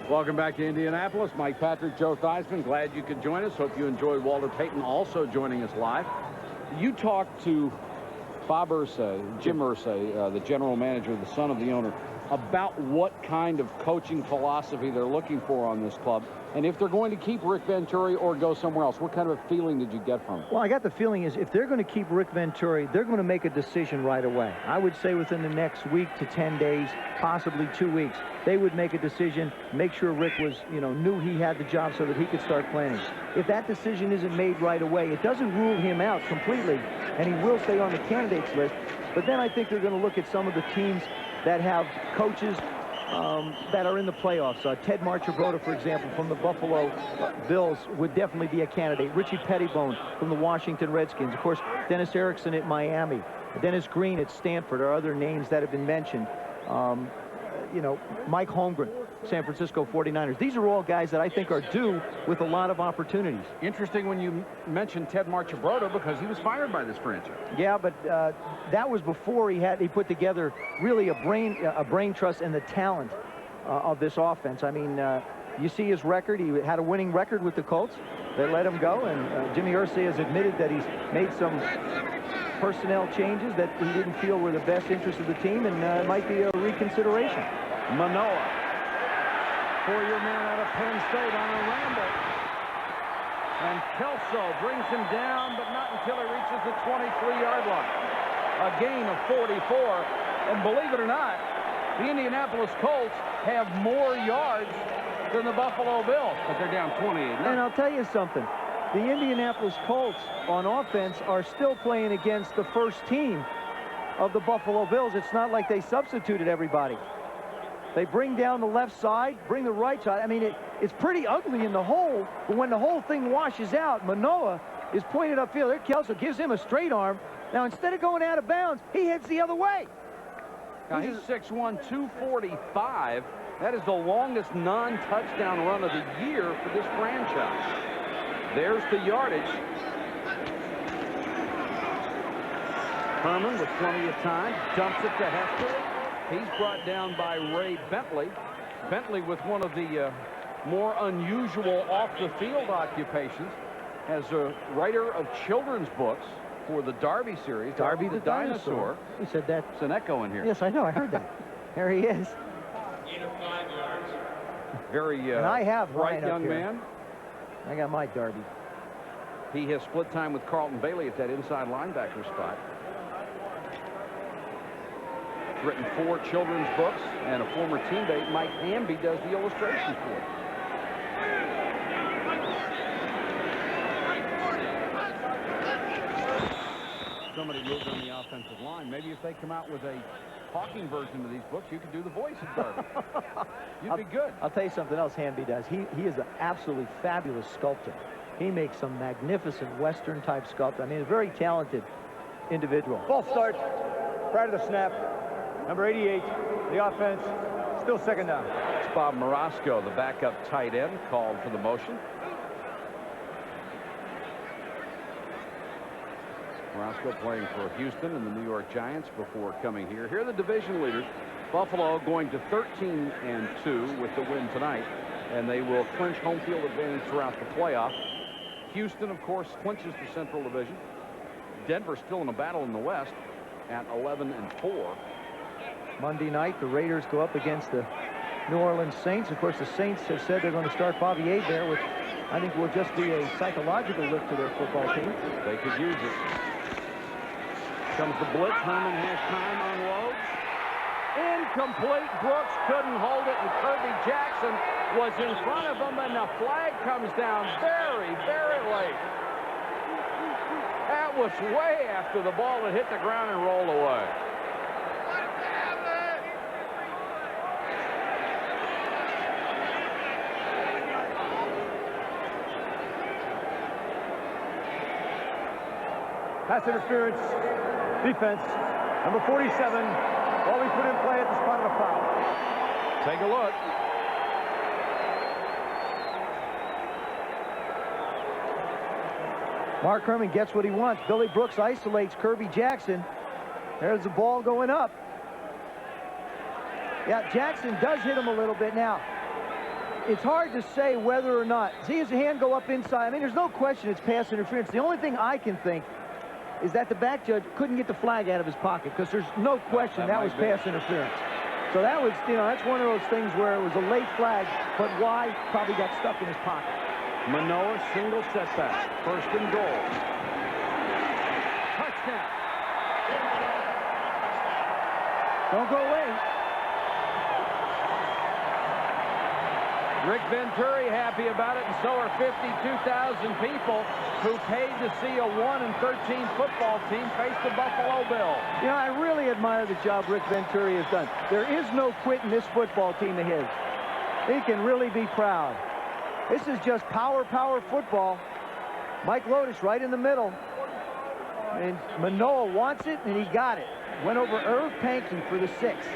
[SPEAKER 3] Welcome back to Indianapolis. Mike Patrick, Joe Theismann. Glad you could join us. Hope you enjoyed Walter Payton also joining us live. You talked to Bob Irsay, Jim Irsay, the general manager, the son of the owner, about what kind of coaching philosophy they're looking for on this club, and if they're going to keep Rick Venturi or go somewhere else. What kind of a feeling did you get from it?
[SPEAKER 14] Well, I got the feeling is if they're going to keep Rick Venturi, they're going to make a decision right away. I would say within the next week to 10 days, possibly 2 weeks, they would make a decision, make sure Rick was, knew he had the job so that he could start planning. If that decision isn't made right away, it doesn't rule him out completely, and he will stay on the candidates list. But then I think they're going to look at some of the teams that have coaches that are in the playoffs. Ted Marchibroda, for example, from the Buffalo Bills would definitely be a candidate. Richie Pettibone from the Washington Redskins. Of course, Dennis Erickson at Miami. Dennis Green at Stanford are other names that have been mentioned. Mike Holmgren San Francisco 49ers. These are all guys that I think are due with a lot of opportunities.
[SPEAKER 3] Interesting when you mentioned Ted Marchibroda, because he was fired by this franchise.
[SPEAKER 14] Yeah, but that was before he put together really a brain trust and the talent of this offense. I mean, you see his record. He had a winning record with the Colts. They let him go, and Jimmy Irsay has admitted that he's made some personnel changes that he didn't feel were the best interest of the team, and it might be a reconsideration.
[SPEAKER 3] Manoa, four-year man out of Penn State on a ramble. And Kelso brings him down, but not until he reaches the 23-yard line. A gain of 44, and believe it or not, the Indianapolis Colts have more yards than the Buffalo Bills, but they're down 28.
[SPEAKER 14] And I'll tell you something. The Indianapolis Colts on offense are still playing against the first team of the Buffalo Bills. It's not like they substituted everybody. They bring down the left side, bring the right side. I mean, it's pretty ugly in the hole, but when the whole thing washes out, Manoa is pointed upfield. There, Kelso gives him a straight arm. Now, instead of going out of bounds, he heads the other way.
[SPEAKER 3] Now, he's 6'1", 245. That is the longest non-touchdown run of the year for this franchise. There's the yardage. Herman with plenty of time, dumps it to Hester. He's brought down by Ray Bentley. Bentley with one of the more unusual off-the-field occupations as a writer of children's books for the Darby series.
[SPEAKER 14] Darby the Dinosaur. He said that.
[SPEAKER 3] It's an echo in here.
[SPEAKER 14] Yes, I know. I heard that. There he is.
[SPEAKER 3] Very
[SPEAKER 14] and I have
[SPEAKER 3] bright young man.
[SPEAKER 14] I got my Darby.
[SPEAKER 3] He has split time with Carlton Bailey at that inside linebacker spot. Written 4 children's books, and a former teammate, Mike Hamby, does the illustrations for it. Somebody moved on the offensive line. Maybe if they come out with a talking version of these books, you could do the voice of Darby. You'd be good.
[SPEAKER 14] I'll tell you something else Hamby does. He is an absolutely fabulous sculptor. He makes some magnificent Western-type sculpture. I mean, a very talented individual.
[SPEAKER 7] Ball start. Prior to the snap. Number 88, the offense, still second down.
[SPEAKER 3] It's Bob Marasco, the backup tight end, called for the motion. Marasco playing for Houston and the New York Giants before coming here. Here are the division leaders. Buffalo going to 13-2 with the win tonight, and they will clinch home field advantage throughout the playoff. Houston, of course, clinches the Central Division. Denver still in a battle in the West at 11-4.
[SPEAKER 14] Monday night, the Raiders go up against the New Orleans Saints. Of course, the Saints have said they're going to start Bobby Hebert, which I think will just be a psychological lift to their football team.
[SPEAKER 3] They could use it. Comes the blitz. Herman has time, unloads. Incomplete. Brooks couldn't hold it, and Kirby Jackson was in front of him, and the flag comes down very, very late. That was way after the ball had hit the ground and rolled away.
[SPEAKER 7] Pass interference, defense, number 47, all we put in play at the spot of the foul.
[SPEAKER 3] Take a look.
[SPEAKER 14] Mark Herman gets what he wants. Billy Brooks isolates Kirby Jackson. There's the ball going up. Yeah, Jackson does hit him a little bit now. It's hard to say whether or not. See his hand go up inside. I mean, there's no question it's pass interference. The only thing I can think is that the back judge couldn't get the flag out of his pocket, because there's no question that was pass interference. So that was, you know, that's one of those things where it was a late flag, but why? Probably got stuck in his pocket.
[SPEAKER 3] Manoa, single setback. 1st and goal. Touchdown.
[SPEAKER 14] Don't go away.
[SPEAKER 3] Rick Venturi happy about it, and so are 52,000 people who paid to see a 1-13 football team face the Buffalo Bills.
[SPEAKER 14] You know, I really admire the job Rick Venturi has done. There is no quitting this football team of his. He can really be proud. This is just power football. Mike Lotus right in the middle. And Manoa wants it, and he got it. Went over Irv Pankey for the 6.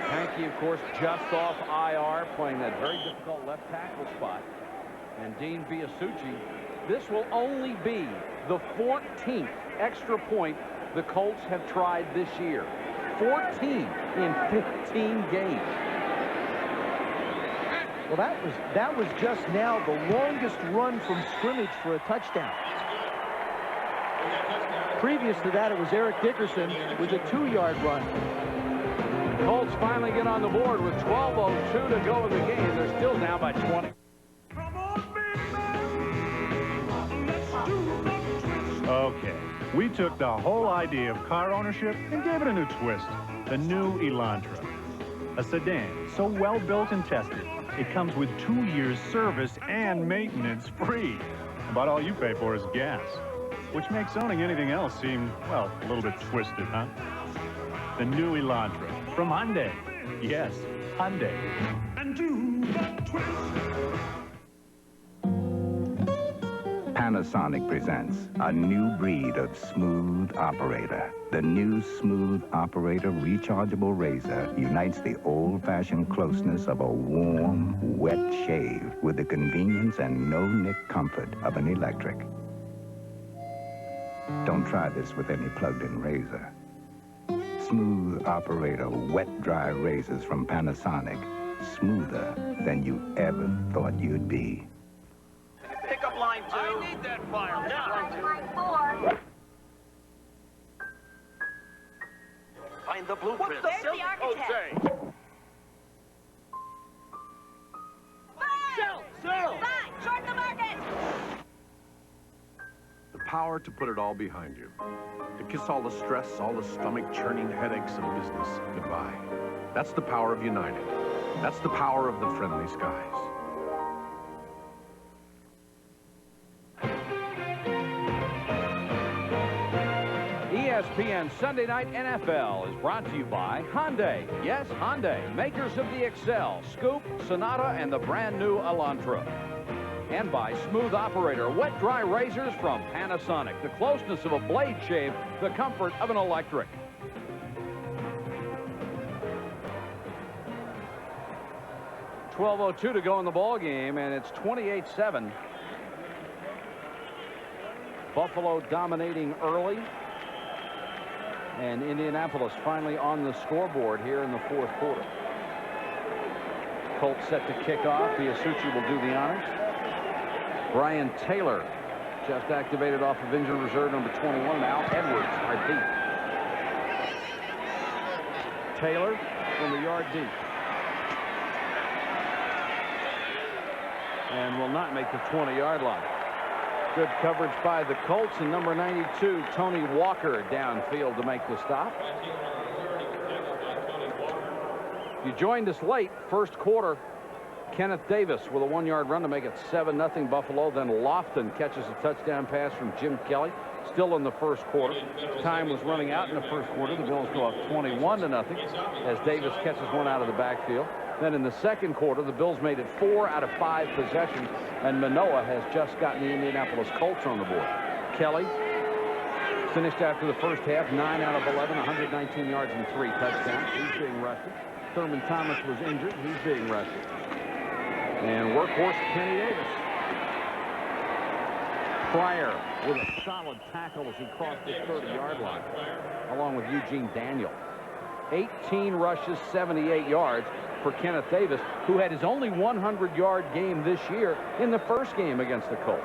[SPEAKER 3] Pankey Mackey, of course, just off IR, playing that very difficult left tackle spot. And Dean Biasucci, this will only be the 14th extra point the Colts have tried this year. 14 in 15 games.
[SPEAKER 14] Well, that was just now the longest run from scrimmage for a touchdown. Previous to that, it was Eric Dickerson with a 2-yard run.
[SPEAKER 3] Colts finally get on the board with 12:02 to go in the game. They're still down by 20.
[SPEAKER 19] Okay, we took the whole idea of car ownership and gave it a new twist. The new Elantra. A sedan so well built and tested, it comes with 2 years service and maintenance free. About all you pay for is gas, which makes owning anything else seem, well, a little bit twisted, huh? The new Elantra from Hyundai. Yes, Hyundai.
[SPEAKER 12] And do the twist.
[SPEAKER 8] Panasonic presents a new breed of smooth operator. The new Smooth Operator rechargeable razor unites the old-fashioned closeness of a warm, wet shave with the convenience and no-nick comfort of an electric. Don't try this with any plugged-in razor. Smooth Operator wet-dry razors from Panasonic. Smoother than you ever thought you'd be.
[SPEAKER 12] Pick up line 2. I need that fire now. Line 4. Find the blueprint.
[SPEAKER 22] There's the architect.
[SPEAKER 12] Sell!
[SPEAKER 22] Fine, short the market.
[SPEAKER 23] The power to put it all behind you. To kiss all the stress, all the stomach-churning headaches of business goodbye. That's the power of United. That's the power of the friendly skies.
[SPEAKER 3] ESPN Sunday Night NFL is brought to you by Hyundai. Yes, Hyundai, makers of the Excel, Scoop, Sonata, and the brand new Elantra. And by Smooth Operator, wet-dry razors from Panasonic. The closeness of a blade shave, the comfort of an electric. .12:02 to go in the ball game, and it's 28-7. Buffalo dominating early. And Indianapolis finally on the scoreboard here in the fourth quarter. Colts set to kick off. Biasucci will do the honors. Brian Taylor just activated off of injured reserve number 21. Al Edwards, our deep. Taylor from the yard deep. And will not make the 20-yard line. Good coverage by the Colts, and number 92, Tony Walker, downfield to make the stop. You joined us late, first quarter. Kenneth Davis with a 1-yard run to make it 7-0 Buffalo. Then Lofton catches a touchdown pass from Jim Kelly. Still in the first quarter. Time was running out in the first quarter. The Bills go up 21-0 as Davis catches one out of the backfield. Then in the second quarter, the Bills made it 4 out of 5 possessions, and Manoa has just gotten the Indianapolis Colts on the board. Kelly finished after the first half, 9 out of 11, 119 yards and 3 touchdowns. He's being rested. Thurman Thomas was injured. He's being rested. And workhorse Kenny Davis. Pryor with a solid tackle as he crossed the 30-yard line, along with Eugene Daniel. 18 rushes, 78 yards for Kenneth Davis, who had his only 100-yard game this year in the first game against the Colts.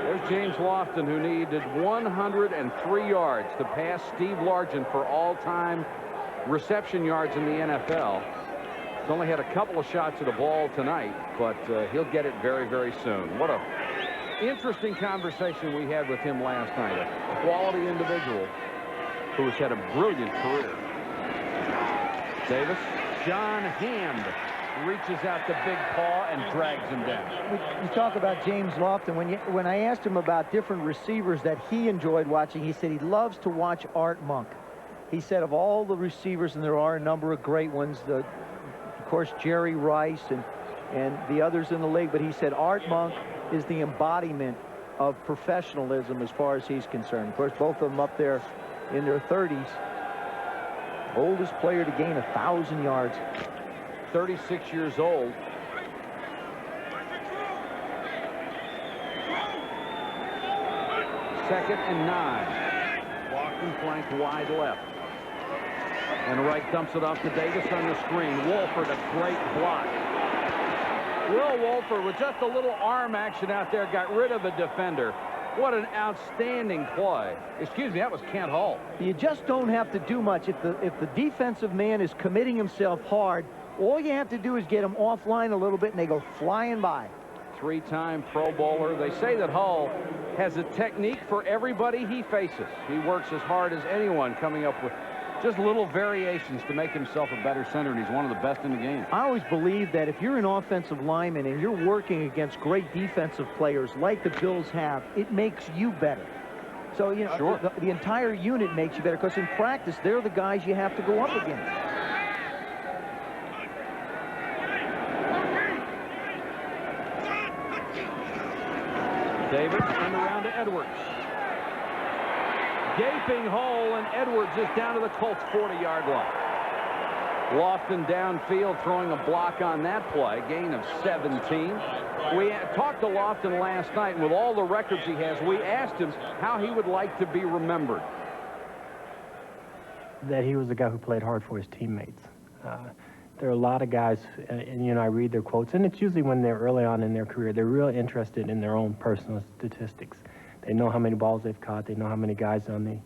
[SPEAKER 3] There's James Lofton, who needed 103 yards to pass Steve Largent for all-time reception yards in the NFL. He's only had a couple of shots at the ball tonight, but he'll get it very, very soon. What a interesting conversation we had with him last night. A quality individual who has had a brilliant career. Davis, John Hand reaches out the big paw and drags him down.
[SPEAKER 14] You talk about James Lofton. When I asked him about different receivers that he enjoyed watching, he said he loves to watch Art Monk. He said of all the receivers, and there are a number of great ones, of course Jerry Rice and the others in the league, but he said Art Monk is the embodiment of professionalism as far as he's concerned. Of course, both of them up there in their 30s. Oldest player to gain 1,000 yards.
[SPEAKER 3] 36 years old. Second and 9. Lofton flanked wide left. And Reich dumps it off to Davis on the screen. Wolford, a great block. Will Wolford, with just a little arm action out there, got rid of the defender. What an outstanding play. Excuse me, that was Kent Hull.
[SPEAKER 14] You just don't have to do much. If the defensive man is committing himself hard, all you have to do is get him offline a little bit, and they go flying by.
[SPEAKER 3] Three-time Pro Bowler. They say that Hull has a technique for everybody he faces. He works as hard as anyone, coming up with just little variations to make himself a better center, and he's one of the best in the game.
[SPEAKER 14] I always believe that if you're an offensive lineman and you're working against great defensive players like the Bills have, it makes you better. So, you know,
[SPEAKER 3] sure.
[SPEAKER 14] the entire unit makes you better, because in practice, they're the guys you have to go up against.
[SPEAKER 3] Davis and around to Edwards. Gaping hole, and Edwards is down to the Colts' 40-yard line. Lofton downfield throwing a block on that play, gain of 17. We talked to Lofton last night, and with all the records he has, we asked him how he would like to be remembered.
[SPEAKER 9] That he was the guy who played hard for his teammates. There are a lot of guys, and you know, I read their quotes, and it's usually when they're early on in their career, they're real interested in their own personal statistics. They know how many balls they've caught. They know how many guys on the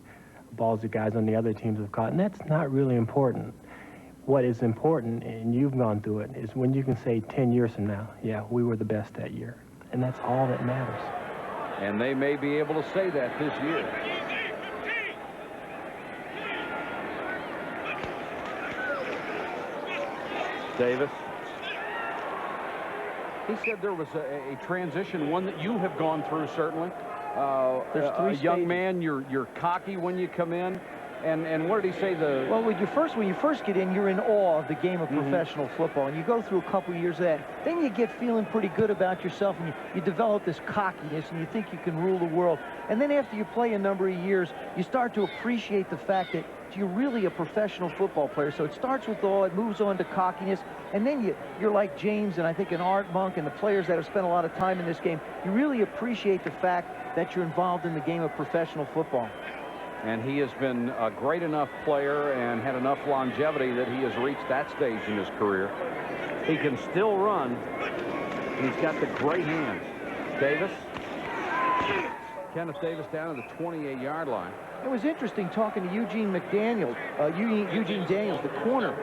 [SPEAKER 9] balls the guys on the other teams have caught, and that's not really important. What is important, and you've gone through it, is when you can say 10 years from now, yeah, we were the best that year, and that's all that matters.
[SPEAKER 3] And they may be able to say that this year. Davis. He said there was a transition, one that you have gone through, certainly.
[SPEAKER 14] There's three
[SPEAKER 3] a young
[SPEAKER 14] stages.
[SPEAKER 3] man, you're cocky when you come in. And what did he say?
[SPEAKER 14] Well, when you first get in, you're in awe of the game of professional football, and you go through a couple years of that. Then you get feeling pretty good about yourself, and you develop this cockiness, and you think you can rule the world. And then after you play a number of years, you start to appreciate the fact that you're really a professional football player. So it starts with awe, it moves on to cockiness, and then you're like James and I think an Art Monk and the players that have spent a lot of time in this game. You really appreciate the fact that you're involved in the game of professional football.
[SPEAKER 3] And he has been a great enough player and had enough longevity that he has reached that stage in his career. He can still run. He's got the great hands. Davis. Kenneth Davis down to the 28-yard line.
[SPEAKER 14] It was interesting talking to Eugene Daniels, the corner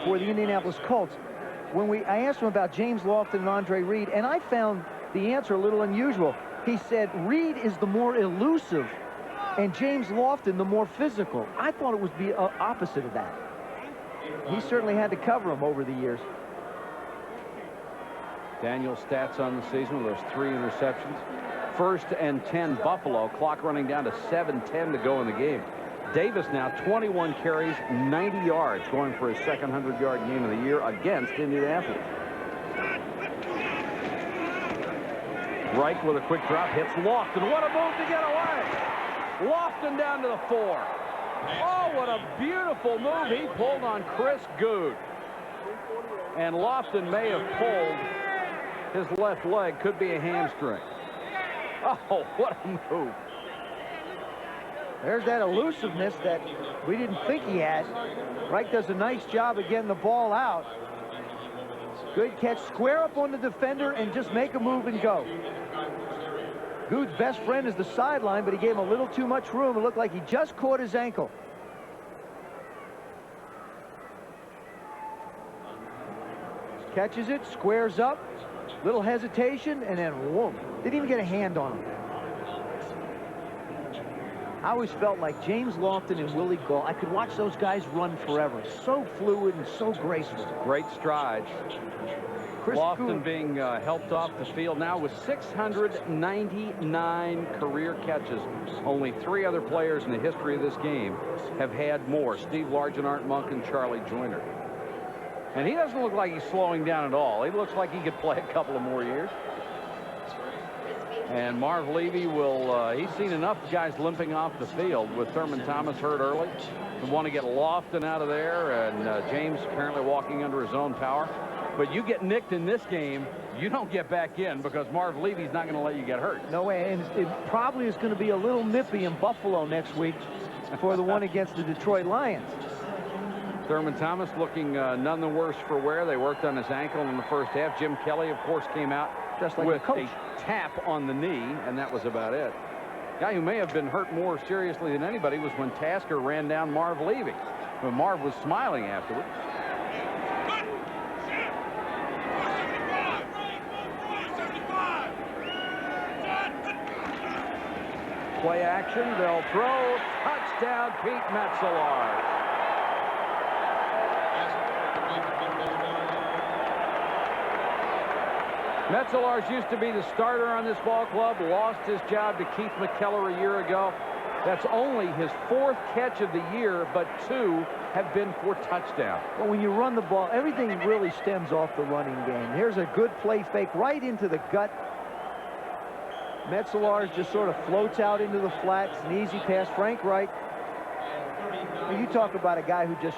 [SPEAKER 14] for the Indianapolis Colts. I asked him about James Lofton and Andre Reed, and I found the answer a little unusual. He said Reed is the more elusive, and James Lofton the more physical. I thought it would be opposite of that. He certainly had to cover him over the years.
[SPEAKER 3] Daniel's stats on the season with those 3 interceptions. 1st and 10 Buffalo, clock running down to 7:10 to go in the game. Davis now 21 carries, 90 yards, going for his second 100-yard game of the year against Indianapolis. Reich with a quick drop, hits Lofton. What a move to get away! Lofton down to the 4. Oh, what a beautiful move he pulled on Chris Good. And Lofton may have pulled his left leg, could be a hamstring. Oh, what a move.
[SPEAKER 14] There's that elusiveness that we didn't think he had. Reich does a nice job of getting the ball out. Good catch. Square up on the defender and just make a move and go. Good's best friend is the sideline, but he gave him a little too much room. It looked like he just caught his ankle. Catches it, squares up, little hesitation, and then whoa, didn't even get a hand on him. I always felt like James Lofton and Willie Gaul, I could watch those guys run forever. So fluid and so graceful.
[SPEAKER 3] Great strides. Lofton being helped off the field now with 699 career catches. Only 3 other players in the history of this game have had more. Steve Largent, Art Monk, and Charlie Joyner. And he doesn't look like he's slowing down at all. He looks like he could play a couple of more years. And Marv Levy will, he's seen enough guys limping off the field with Thurman Thomas hurt early. We want to get Lofton out of there, and James apparently walking under his own power. But you get nicked in this game, you don't get back in because Marv Levy's not going to let you get hurt.
[SPEAKER 14] No way, and it probably is going to be a little nippy in Buffalo next week for the one against the Detroit Lions.
[SPEAKER 3] Thurman Thomas looking none the worse for wear. They worked on his ankle in the first half. Jim Kelly, of course, came out
[SPEAKER 14] just like
[SPEAKER 3] with
[SPEAKER 14] a
[SPEAKER 3] tap on the knee, and that was about it. Guy who may have been hurt more seriously than anybody was when Tasker ran down Marv Levy. But Marv was smiling afterward. Play action, they'll throw, touchdown, Pete Metzelar. Metzelar used to be the starter on this ball club, lost his job to Keith McKellar a year ago. That's only his 4th catch of the year, but 2 have been for touchdown.
[SPEAKER 14] Well, when you run the ball, everything really stems off the running game. Here's a good play fake right into the gut. Metzelar just sort of floats out into the flat. It's an easy pass. Frank Reich. And you talk about a guy who just,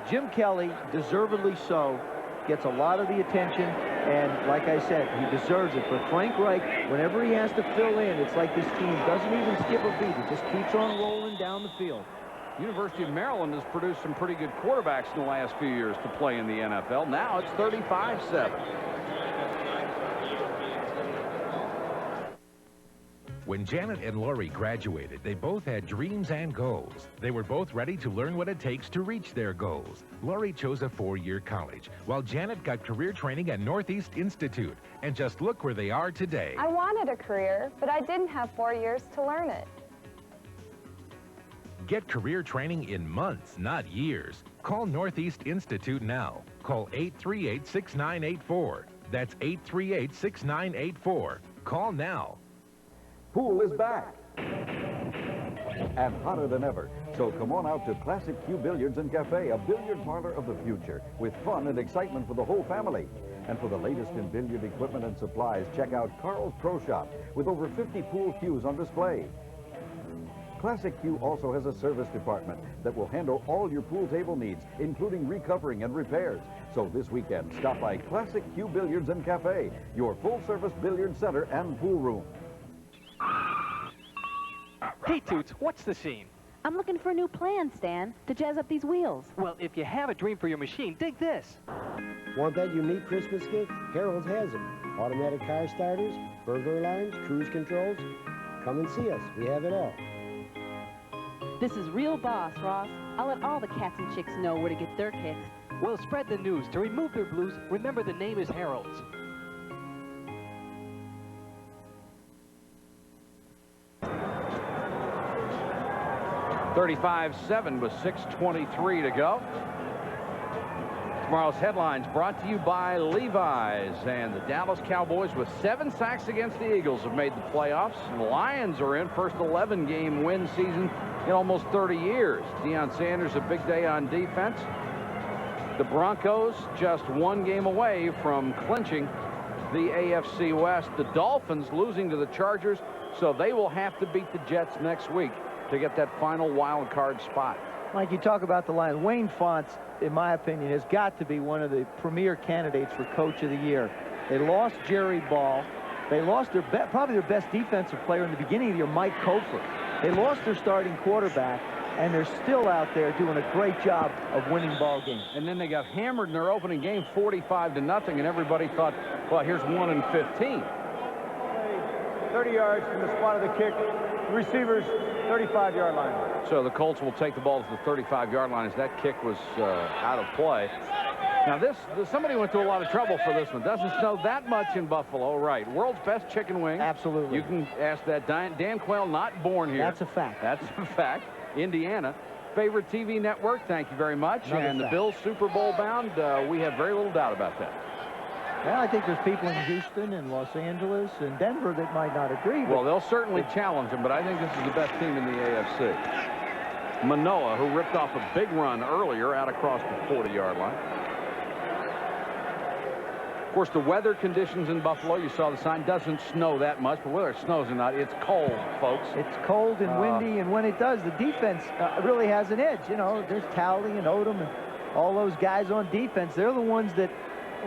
[SPEAKER 14] Jim Kelly, deservedly so, gets a lot of the attention, and like I said, he deserves it. But Frank Reich, whenever he has to fill in, it's like this team doesn't even skip a beat. It just keeps on rolling down the field.
[SPEAKER 3] University of Maryland has produced some pretty good quarterbacks in the last few years to play in the NFL. Now it's 35-7.
[SPEAKER 11] When Janet and Lori graduated, they both had dreams and goals. They were both ready to learn what it takes to reach their goals. Lori chose a 4-year college, while Janet got career training at Northeast Institute. And just look where they are today.
[SPEAKER 13] I wanted a career, but I didn't have 4 years to learn it.
[SPEAKER 11] Get career training in months, not years. Call Northeast Institute now. Call 838-6984. That's 838-6984. Call now.
[SPEAKER 15] Pool is back and hotter than ever. So come on out to Classic Q Billiards and Cafe, a billiard parlor of the future with fun and excitement for the whole family. And for the latest in billiard equipment and supplies, check out Carl's Pro Shop with over 50 pool cues on display. Classic Q also has a service department that will handle all your pool table needs, including recovering and repairs. So this weekend, stop by Classic Q Billiards and Cafe, your full-service billiard center and pool room.
[SPEAKER 1] Hey, Toots, what's the scene?
[SPEAKER 24] I'm looking for a new plan, Stan, to jazz up these wheels.
[SPEAKER 1] Well, if you have a dream for your machine, dig this.
[SPEAKER 25] Want that unique Christmas gift? Harold's has them. Automatic car starters, burglar alarms, cruise controls. Come and see us. We have it all.
[SPEAKER 24] This is real boss, Ross. I'll let all the cats and chicks know where to get their kicks.
[SPEAKER 1] Well, spread the news. To remove their blues, remember the name is Harold's.
[SPEAKER 3] (35-7) with 6:23 to go. Tomorrow's headlines brought to you by Levi's. And the Dallas Cowboys, with 7 sacks against the Eagles, have made the playoffs. And the Lions are in first 11-game win season in almost 30 years. Deion Sanders, a big day on defense. The Broncos just 1 game away from clinching the AFC West. The Dolphins losing to the Chargers, so they will have to beat the Jets next week to get that final wild card spot.
[SPEAKER 14] Mike, you talk about the Lions. Wayne Fontes, in my opinion, has got to be one of the premier candidates for Coach of the Year. They lost Jerry Ball. They lost their probably their best defensive player in the beginning of the year, Mike Cofer. They lost their starting quarterback, and they're still out there doing a great job of winning ball games.
[SPEAKER 3] And then they got hammered in their opening game 45-0, and everybody thought, well, here's 1 and 15.
[SPEAKER 7] 30 yards from the spot of the kick. The receivers, 35-yard line.
[SPEAKER 3] So the Colts will take the ball to the 35-yard line as that kick was out of play. Now somebody went to a lot of trouble for this one. Doesn't snow that much in Buffalo, right? World's best chicken wing.
[SPEAKER 14] Absolutely.
[SPEAKER 3] You can ask that. Dan Quayle, not born here.
[SPEAKER 14] That's a fact.
[SPEAKER 3] That's a fact. Indiana. Favorite TV network, thank you very much. And the Bills Super Bowl bound, we have very little doubt about that.
[SPEAKER 14] Well, I think there's people in Houston and Los Angeles and Denver that might not agree.
[SPEAKER 3] Well, they'll certainly challenge them, but I think this is the best team in the AFC. Manoa, who ripped off a big run earlier out across the 40-yard line. Of course, the weather conditions in Buffalo, you saw the sign, doesn't snow that much, but whether it snows or not, it's cold, folks.
[SPEAKER 14] It's cold and windy, and when it does, the defense really has an edge. You know, there's Towley and Odom and all those guys on defense. They're the ones that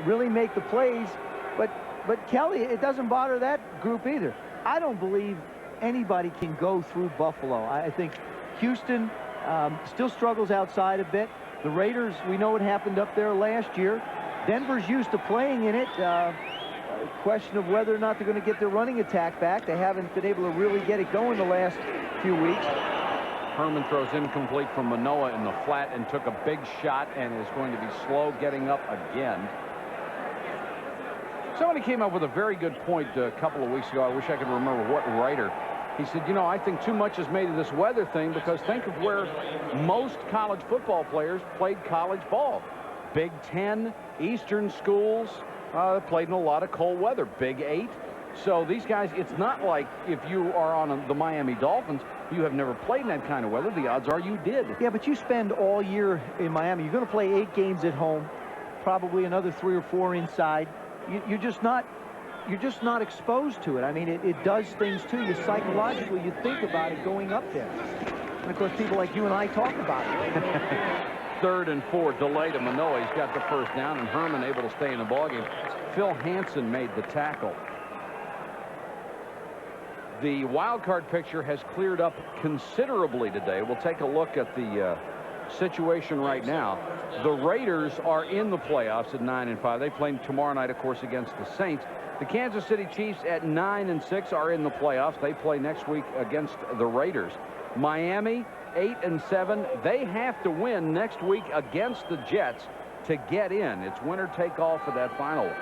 [SPEAKER 14] really make the plays. But Kelly, it doesn't bother that group either. I don't believe anybody can go through Buffalo. I think Houston still struggles outside a bit. The Raiders, we know what happened up there last year. Denver's used to playing in it. Question of whether or not they're going to get their running attack back. They haven't been able to really get it going the last few weeks.
[SPEAKER 3] Herman throws incomplete from Manoah in the flat and took a big shot and is going to be slow getting up again. Somebody came up with a very good point a couple of weeks ago. I wish I could remember what writer. He said, you know, I think too much is made of this weather thing because think of where most college football players played college ball. Big Ten, Eastern schools played in a lot of cold weather. Big 8. So these guys, it's not like if you are on the Miami Dolphins, you have never played in that kind of weather. The odds are you did.
[SPEAKER 14] Yeah, but you spend all year in Miami. You're going to play 8 games at home, probably another 3 or 4 inside. You're just not exposed to it. I mean, it does things to you psychologically. You think about it going up there. And of course, people like you and I talk about it.
[SPEAKER 3] 3rd and 4, delay to Manoah. He's got the first down, and Herman able to stay in the ballgame. Phil Hansen made the tackle. The wild card picture has cleared up considerably today. We'll take a look at the situation right now. The Raiders are in the playoffs at 9-5. They play tomorrow night, of course, against the Saints. The Kansas City Chiefs at 9-6 are in the playoffs. They play next week against the Raiders. Miami 8-7. They have to win next week against the Jets to get in. It's winner take all for that final one.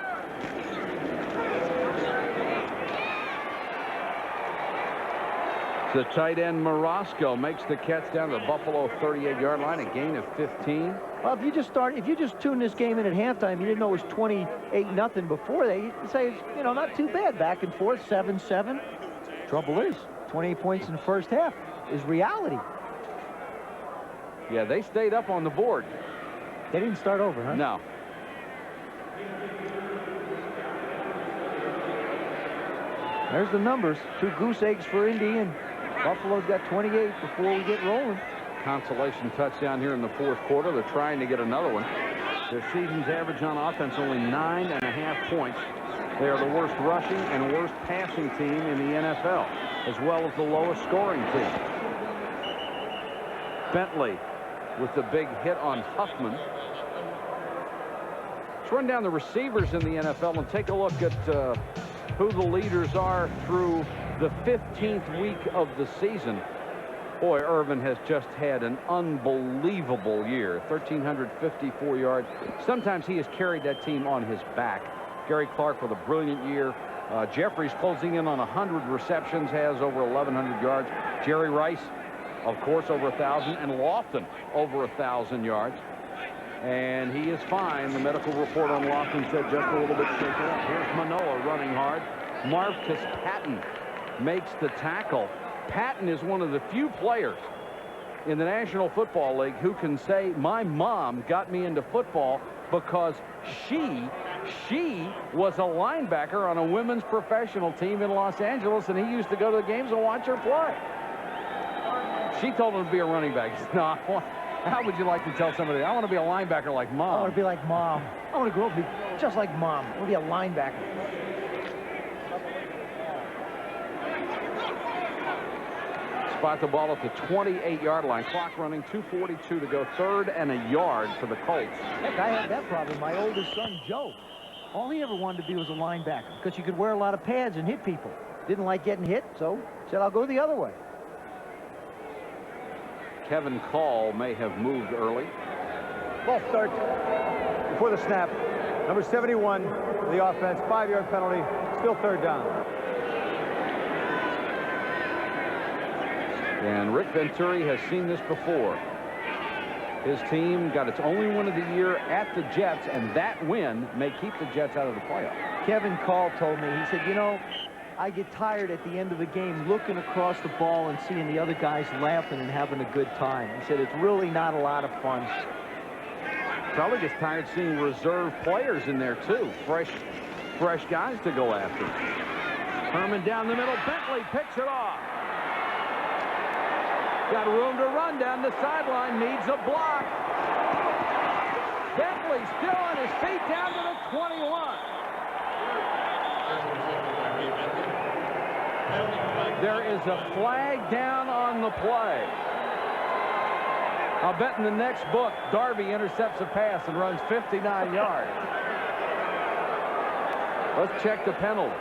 [SPEAKER 3] The tight end Marasco makes the catch down to the Buffalo 38-yard line, a gain of 15.
[SPEAKER 14] Well, if you just tune this game in at halftime, you didn't know it was 28-0 before. You'd say it's, you know, not too bad. Back and forth, 7-7. Trouble is, 28 points in the first half is reality.
[SPEAKER 3] Yeah, they stayed up on the board.
[SPEAKER 14] They didn't start over, huh?
[SPEAKER 3] No.
[SPEAKER 14] There's the numbers. 2 goose eggs for Indy, and Buffalo's got 28 before we get rolling.
[SPEAKER 3] Consolation touchdown here in the 4th quarter. They're trying to get another one. Their season's average on offense only 9.5 points. They are the worst rushing and worst passing team in the NFL, as well as the lowest scoring team. Bentley with the big hit on Huffman. Let's run down the receivers in the NFL and take a look at who the leaders are through the 15th week of the season. Boy, Irvin has just had an unbelievable year. 1,354 yards. Sometimes he has carried that team on his back. Gary Clark with a brilliant year. Jeffries closing in on 100 receptions, has over 1,100 yards. Jerry Rice, of course, over 1,000, and Lofton over 1,000 yards. And he is fine. The medical report on Lofton said just a little bit shaken up. Here's Manoah running hard. Marcus Patton makes the tackle. Patton is one of the few players in the National Football League who can say, my mom got me into football because she was a linebacker on a women's professional team in Los Angeles, and he used to go to the games and watch her play. She told him to be a running back. He said, no, how would you like to tell somebody, I want to be a linebacker like mom?
[SPEAKER 14] I want to be like mom. I want to grow up and be just like mom. I want to be a linebacker.
[SPEAKER 3] Spot the ball at the 28-yard line. Clock running, 2:42 to go. 3rd and a yard for the Colts.
[SPEAKER 14] Heck, I had that problem. My oldest son, Joe, all he ever wanted to be was a linebacker because you could wear a lot of pads and hit people. Didn't like getting hit, so said, I'll go the other way.
[SPEAKER 3] Kevin Call may have moved early.
[SPEAKER 7] Ball starts before the snap. Number 71, the offense, 5-yard penalty, still 3rd down.
[SPEAKER 3] And Rick Venturi has seen this before. His team got its only win of the year at the Jets, and that win may keep the Jets out of the playoffs.
[SPEAKER 14] Kevin Call told me, he said, you know, I get tired at the end of the game looking across the ball and seeing the other guys laughing and having a good time. He said, it's really not a lot of fun.
[SPEAKER 3] Probably just tired seeing reserve players in there, too. Fresh guys to go after. Herman down the middle. Bentley picks it off. Got room to run down the sideline. Needs a block. Bentley still on his feet down to the 21. There is a flag down on the play. I'll bet in the next book, Darby intercepts a pass and runs 59 yards. Let's check the penalty.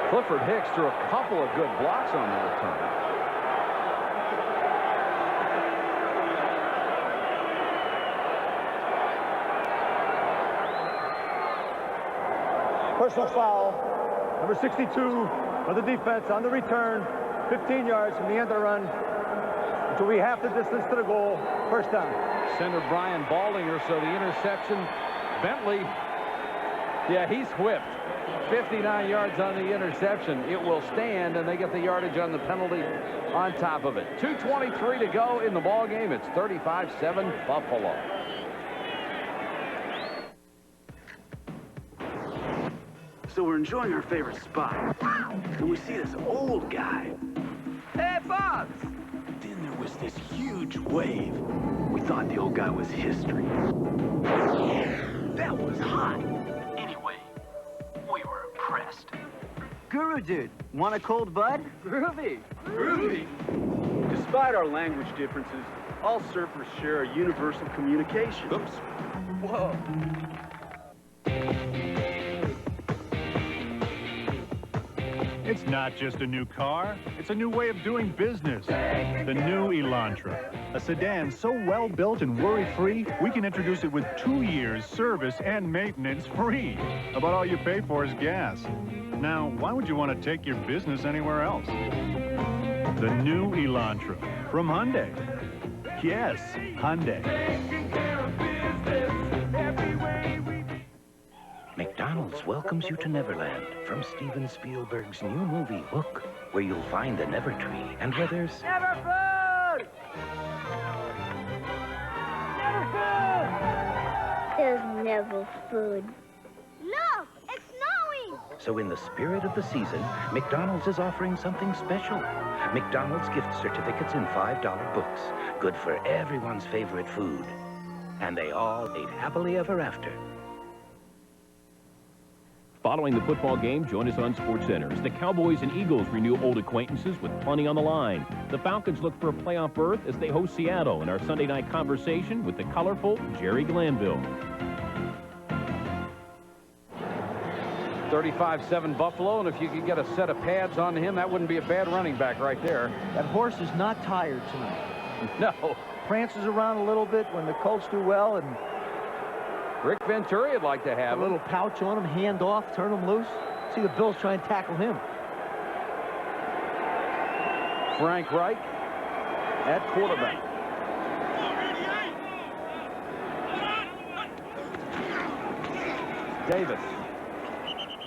[SPEAKER 3] Clifford Hicks threw a couple of good blocks on the return.
[SPEAKER 7] Personal foul. Number 62 of the defense on the return. 15 yards from the end of the run. Until we half the distance to the goal. First down.
[SPEAKER 3] Center Brian Baldinger, so the interception. Bentley, yeah, he's whipped. 59 yards on the interception. It will stand, and they get the yardage on the penalty on top of it. 2:23 to go in the ball game. It's 35-7 Buffalo.
[SPEAKER 5] So we're enjoying our favorite spot, and we see this old guy. Hey, Bobs! Then there was this huge wave. We thought the old guy was history. That was hot. Anyway, we were impressed.
[SPEAKER 10] Guru dude, want a cold bud?
[SPEAKER 5] Groovy! Groovy! Despite our language differences, all surfers share a universal communication. Oops. Whoa.
[SPEAKER 19] It's not just a new car, it's a new way of doing business. The new Elantra, a sedan so well built and worry-free, we can introduce it with 2 years service and maintenance free. About all you pay for is gas. Now, why would you want to take your business anywhere else? The new Elantra from Hyundai. Yes, Hyundai.
[SPEAKER 17] McDonald's welcomes you to Neverland from Steven Spielberg's new movie, Hook, where you'll find the Never Tree and where there's...
[SPEAKER 22] Never food! Never food!
[SPEAKER 21] There's never food. Look, it's snowing!
[SPEAKER 17] So in the spirit of the season, McDonald's is offering something special. McDonald's gift certificates in $5 books, good for everyone's favorite food. And they all ate happily ever after.
[SPEAKER 16] Following the football game, join us on SportsCenter as the Cowboys and Eagles renew old acquaintances with plenty on the line. The Falcons look for a playoff berth as they host Seattle in our Sunday night conversation with the colorful Jerry Glanville.
[SPEAKER 3] 35-7 Buffalo, and if you could get a set of pads on him, that wouldn't be a bad running back right there.
[SPEAKER 14] That horse is not tired tonight.
[SPEAKER 3] No.
[SPEAKER 14] Prances around a little bit when the Colts do well, and
[SPEAKER 3] Rick Venturi would like to have
[SPEAKER 14] a little pouch on him, hand off, turn him loose. See the Bills try and tackle him.
[SPEAKER 3] Frank Reich at quarterback. Davis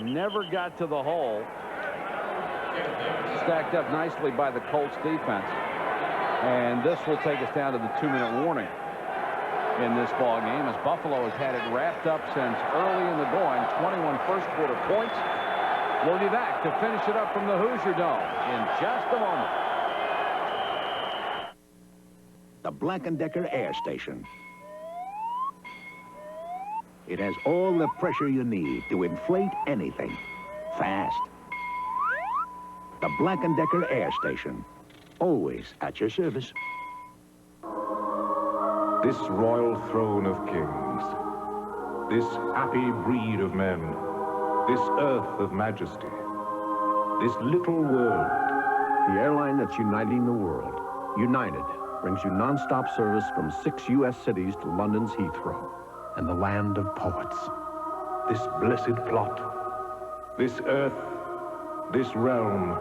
[SPEAKER 3] never got to the hole. Stacked up nicely by the Colts defense. And this will take us down to the 2-minute warning in this ball game, as Buffalo has had it wrapped up since early in the going. 21 first quarter points. We'll be back to finish it up from the Hoosier Dome in just a moment.
[SPEAKER 8] The Black & Decker Air Station. It has all the pressure you need to inflate anything fast. The Black & Decker Air Station. Always at your service.
[SPEAKER 18] This royal throne of kings, this happy breed of men, this earth of majesty, this little world.
[SPEAKER 23] The airline that's uniting the world, United, brings you non-stop service from 6 U.S. cities to London's Heathrow and the land of poets.
[SPEAKER 18] This blessed plot, this earth, this realm,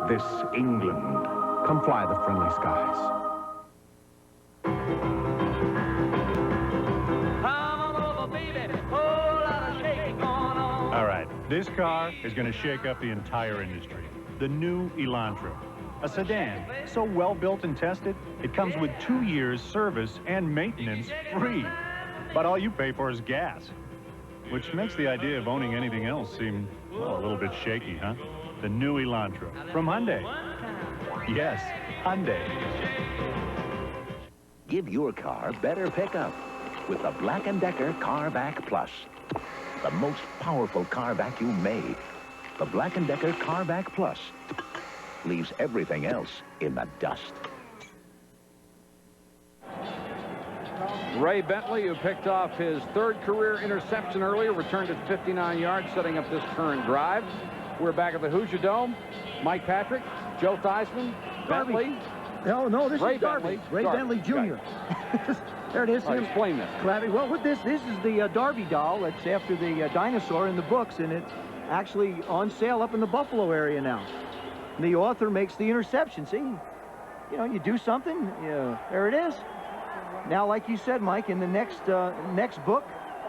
[SPEAKER 18] this England.
[SPEAKER 23] Come fly the friendly skies.
[SPEAKER 22] Come on over, baby. Whole lot of shaking going
[SPEAKER 19] This car is going to shake up the entire industry. The new Elantra. A sedan so well built and tested, it comes with 2 years service and maintenance free. But all you pay for is gas, which makes the idea of owning anything else seem, well, a little bit shaky, huh? The new Elantra from Hyundai. Yes, Hyundai.
[SPEAKER 17] Give your car better pickup with the Black & Decker Car Vac Plus. The most powerful car vacuum made. The Black & Decker Car Vac Plus leaves everything else in the dust.
[SPEAKER 3] Ray Bentley, who picked off his 3rd career interception earlier, returned at 59 yards, setting up this current drive. We're back at the Hoosier Dome. Mike Patrick, Joe Theismann, Bentley.
[SPEAKER 14] No, this
[SPEAKER 3] Ray
[SPEAKER 14] is Darby.
[SPEAKER 3] Bentley.
[SPEAKER 14] Ray Bentley Jr. There it is.
[SPEAKER 3] Right, explain this.
[SPEAKER 14] Clavy. Well, with this is the Darby doll. It's after the dinosaur in the books, and it's actually on sale up in the Buffalo area now. And the author makes the interception. See, you know, you do something, there it is. Now, like you said, Mike, in the next book,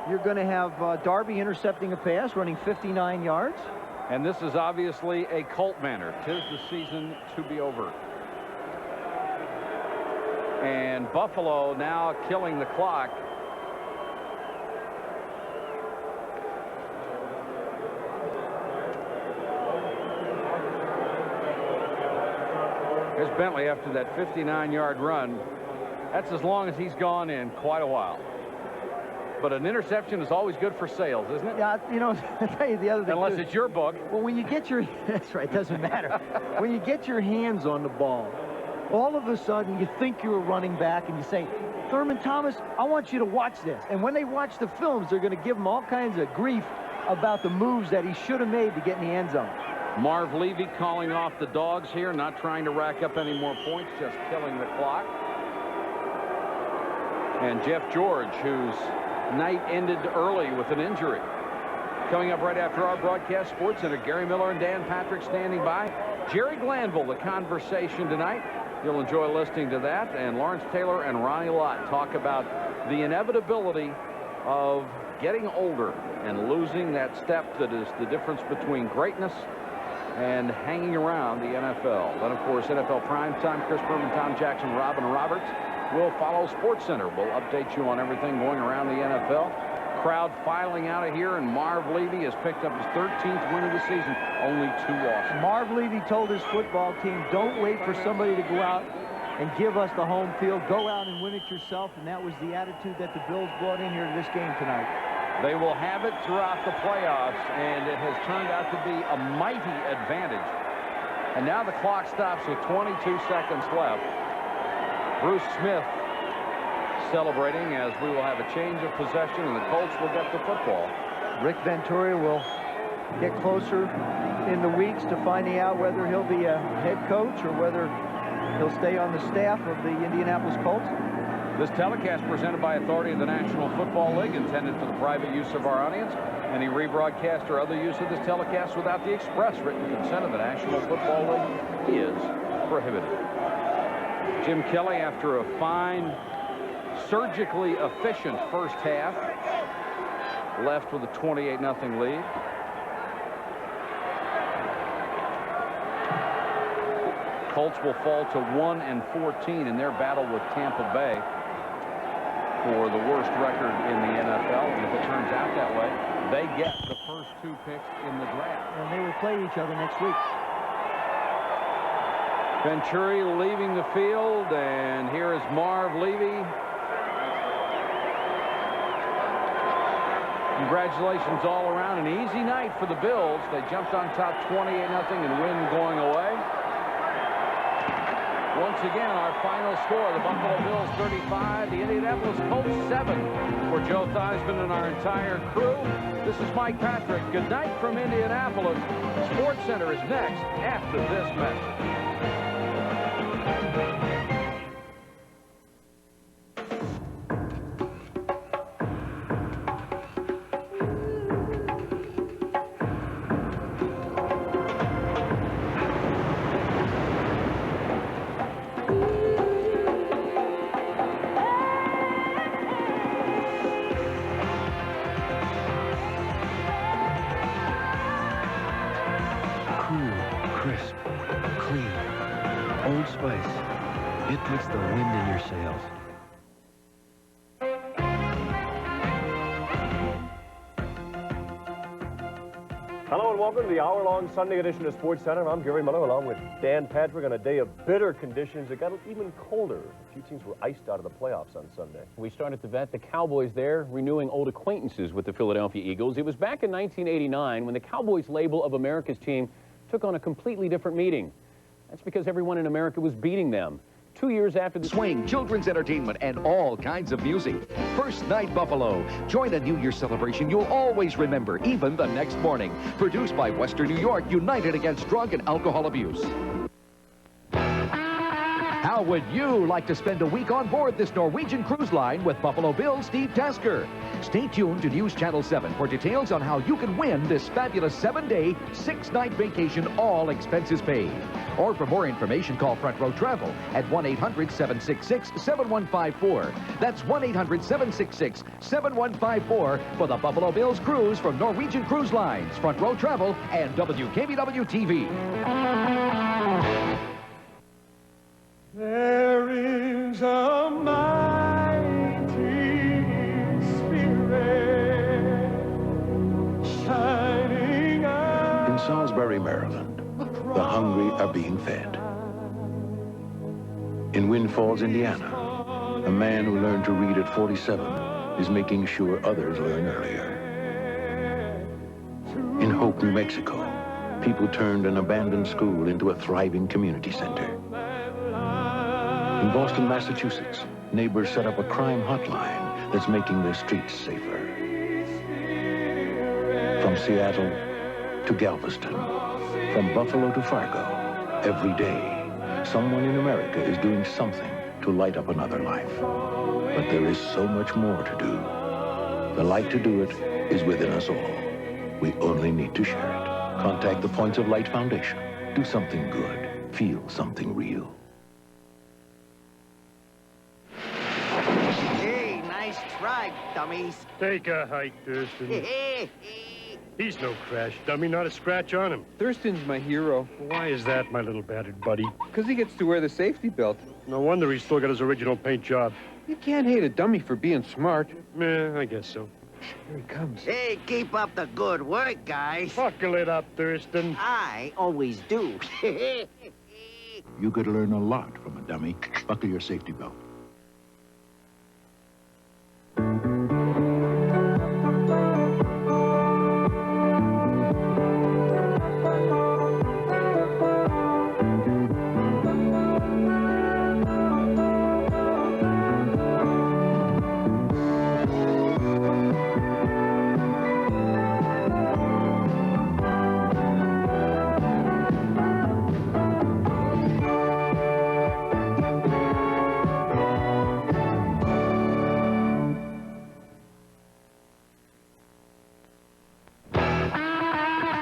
[SPEAKER 14] you're going to have Darby intercepting a pass, running 59 yards.
[SPEAKER 3] And this is obviously a Colt manner. 'Tis the season to be over. And Buffalo now killing the clock. Here's Bentley after that 59-yard run. That's as long as he's gone in quite a while. But an interception is always good for sales, isn't it?
[SPEAKER 14] Yeah, you know, I'll tell you the other thing.
[SPEAKER 3] Unless it's your book.
[SPEAKER 14] Well, when you get your, that's right, doesn't matter. When you get your hands on the ball, all of a sudden you think you're a running back and you say, Thurman Thomas, I want you to watch this. And when they watch the films, they're going to give him all kinds of grief about the moves that he should have made to get in the end zone.
[SPEAKER 3] Marv Levy calling off the dogs here, not trying to rack up any more points, just killing the clock. And Jeff George, whose night ended early with an injury. Coming up right after our broadcast, Sports Center, Gary Miller and Dan Patrick standing by. Jerry Glanville, the conversation tonight. You'll enjoy listening to that. And Lawrence Taylor and Ronnie Lott talk about the inevitability of getting older and losing that step that is the difference between greatness and hanging around the NFL. Then, of course, NFL Primetime, Chris Berman, Tom Jackson, Robin Roberts will follow Sports Center. We'll update you on everything going around the NFL. Crowd filing out of here, and Marv Levy has picked up his 13th win of the season. Only 2 losses.
[SPEAKER 14] Marv Levy told his football team, don't wait for somebody to go out and give us the home field. Go out and win it yourself, and that was the attitude that the Bills brought in here to this game tonight.
[SPEAKER 3] They will have it throughout the playoffs, and it has turned out to be a mighty advantage. And now the clock stops with 22 seconds left. Bruce Smith celebrating as we will have a change of possession, and the Colts will get the football.
[SPEAKER 14] Rick Ventura will get closer in the weeks to finding out whether he'll be a head coach or whether he'll stay on the staff of the Indianapolis Colts.
[SPEAKER 3] This telecast presented by authority of the National Football League, intended for the private use of our audience. Any rebroadcast or other use of this telecast without the express written consent of the National Football League is prohibited. Jim Kelly, after a fine, surgically efficient first half, left with a 28-0 lead. Colts will fall to 1-14 in their battle with Tampa Bay for the worst record in the NFL. And if it turns out that way, they get the first 2 picks in the draft.
[SPEAKER 14] And they will play each other next week.
[SPEAKER 3] Venturi leaving the field, and here is Marv Levy. Congratulations all around. An easy night for the Bills. They jumped on top 28-0 and win going away. Once again, our final score, the Buffalo Bills 35, the Indianapolis Colts 7. For Joe Theismann and our entire crew, this is Mike Patrick. Good night from Indianapolis. Sports Center is next after this message.
[SPEAKER 2] Old Spice. It puts the wind in your sails.
[SPEAKER 4] Hello and welcome to the hour-long Sunday edition of Sports Center. I'm Gary Miller along with Dan Patrick on a day of bitter conditions. It got even colder. A few teams were iced out of the playoffs on Sunday.
[SPEAKER 16] We start at the vet. The Cowboys there renewing old acquaintances with the Philadelphia Eagles. It was back in 1989 when the Cowboys label of America's team took on a completely different meaning. That's because everyone in America was beating them. 2 years after the
[SPEAKER 6] swing, children's entertainment, and all kinds of music. First Night Buffalo. Join a New Year celebration you'll always remember, even the next morning. Produced by Western New York, united against drug and alcohol abuse. How would you like to spend a week on board this Norwegian cruise line with Buffalo Bill's Steve Tasker? Stay tuned to News Channel 7 for details on how you can win this fabulous 7-day, 6-night vacation, all expenses paid. Or for more information, call Front Row Travel at 1-800-766-7154. That's 1-800-766-7154 for the Buffalo Bills cruise from Norwegian Cruise Lines, Front Row Travel, and WKBW-TV.
[SPEAKER 22] There is a mighty spirit shining out.
[SPEAKER 12] In Salisbury, Maryland, the hungry are being fed. In Wind Falls, Indiana, a man who learned to read at 47 is making sure others learn earlier. In Hope, New Mexico, people turned an abandoned school into a thriving community center. In Boston, Massachusetts, neighbors set up a crime hotline that's making their streets safer. From Seattle to Galveston, from Buffalo to Fargo, every day, someone in America is doing something to light up another life. But there is so much more to do. The light to do it is within us all. We only need to share it. Contact the Points of Light Foundation. Do something good. Feel something real.
[SPEAKER 20] Right, dummies.
[SPEAKER 26] Take a hike, Thurston. He's no crash dummy, not a scratch on him.
[SPEAKER 27] Thurston's my hero.
[SPEAKER 26] Why is that, my little battered buddy?
[SPEAKER 27] Because he gets to wear the safety belt.
[SPEAKER 26] No wonder he's still got his original paint job.
[SPEAKER 27] You can't hate a dummy for being smart.
[SPEAKER 26] I guess so.
[SPEAKER 27] Here he comes.
[SPEAKER 20] Hey, keep up the good work, guys.
[SPEAKER 26] Buckle it up, Thurston.
[SPEAKER 20] I always do.
[SPEAKER 12] You could learn a lot from a dummy. Buckle your safety belt.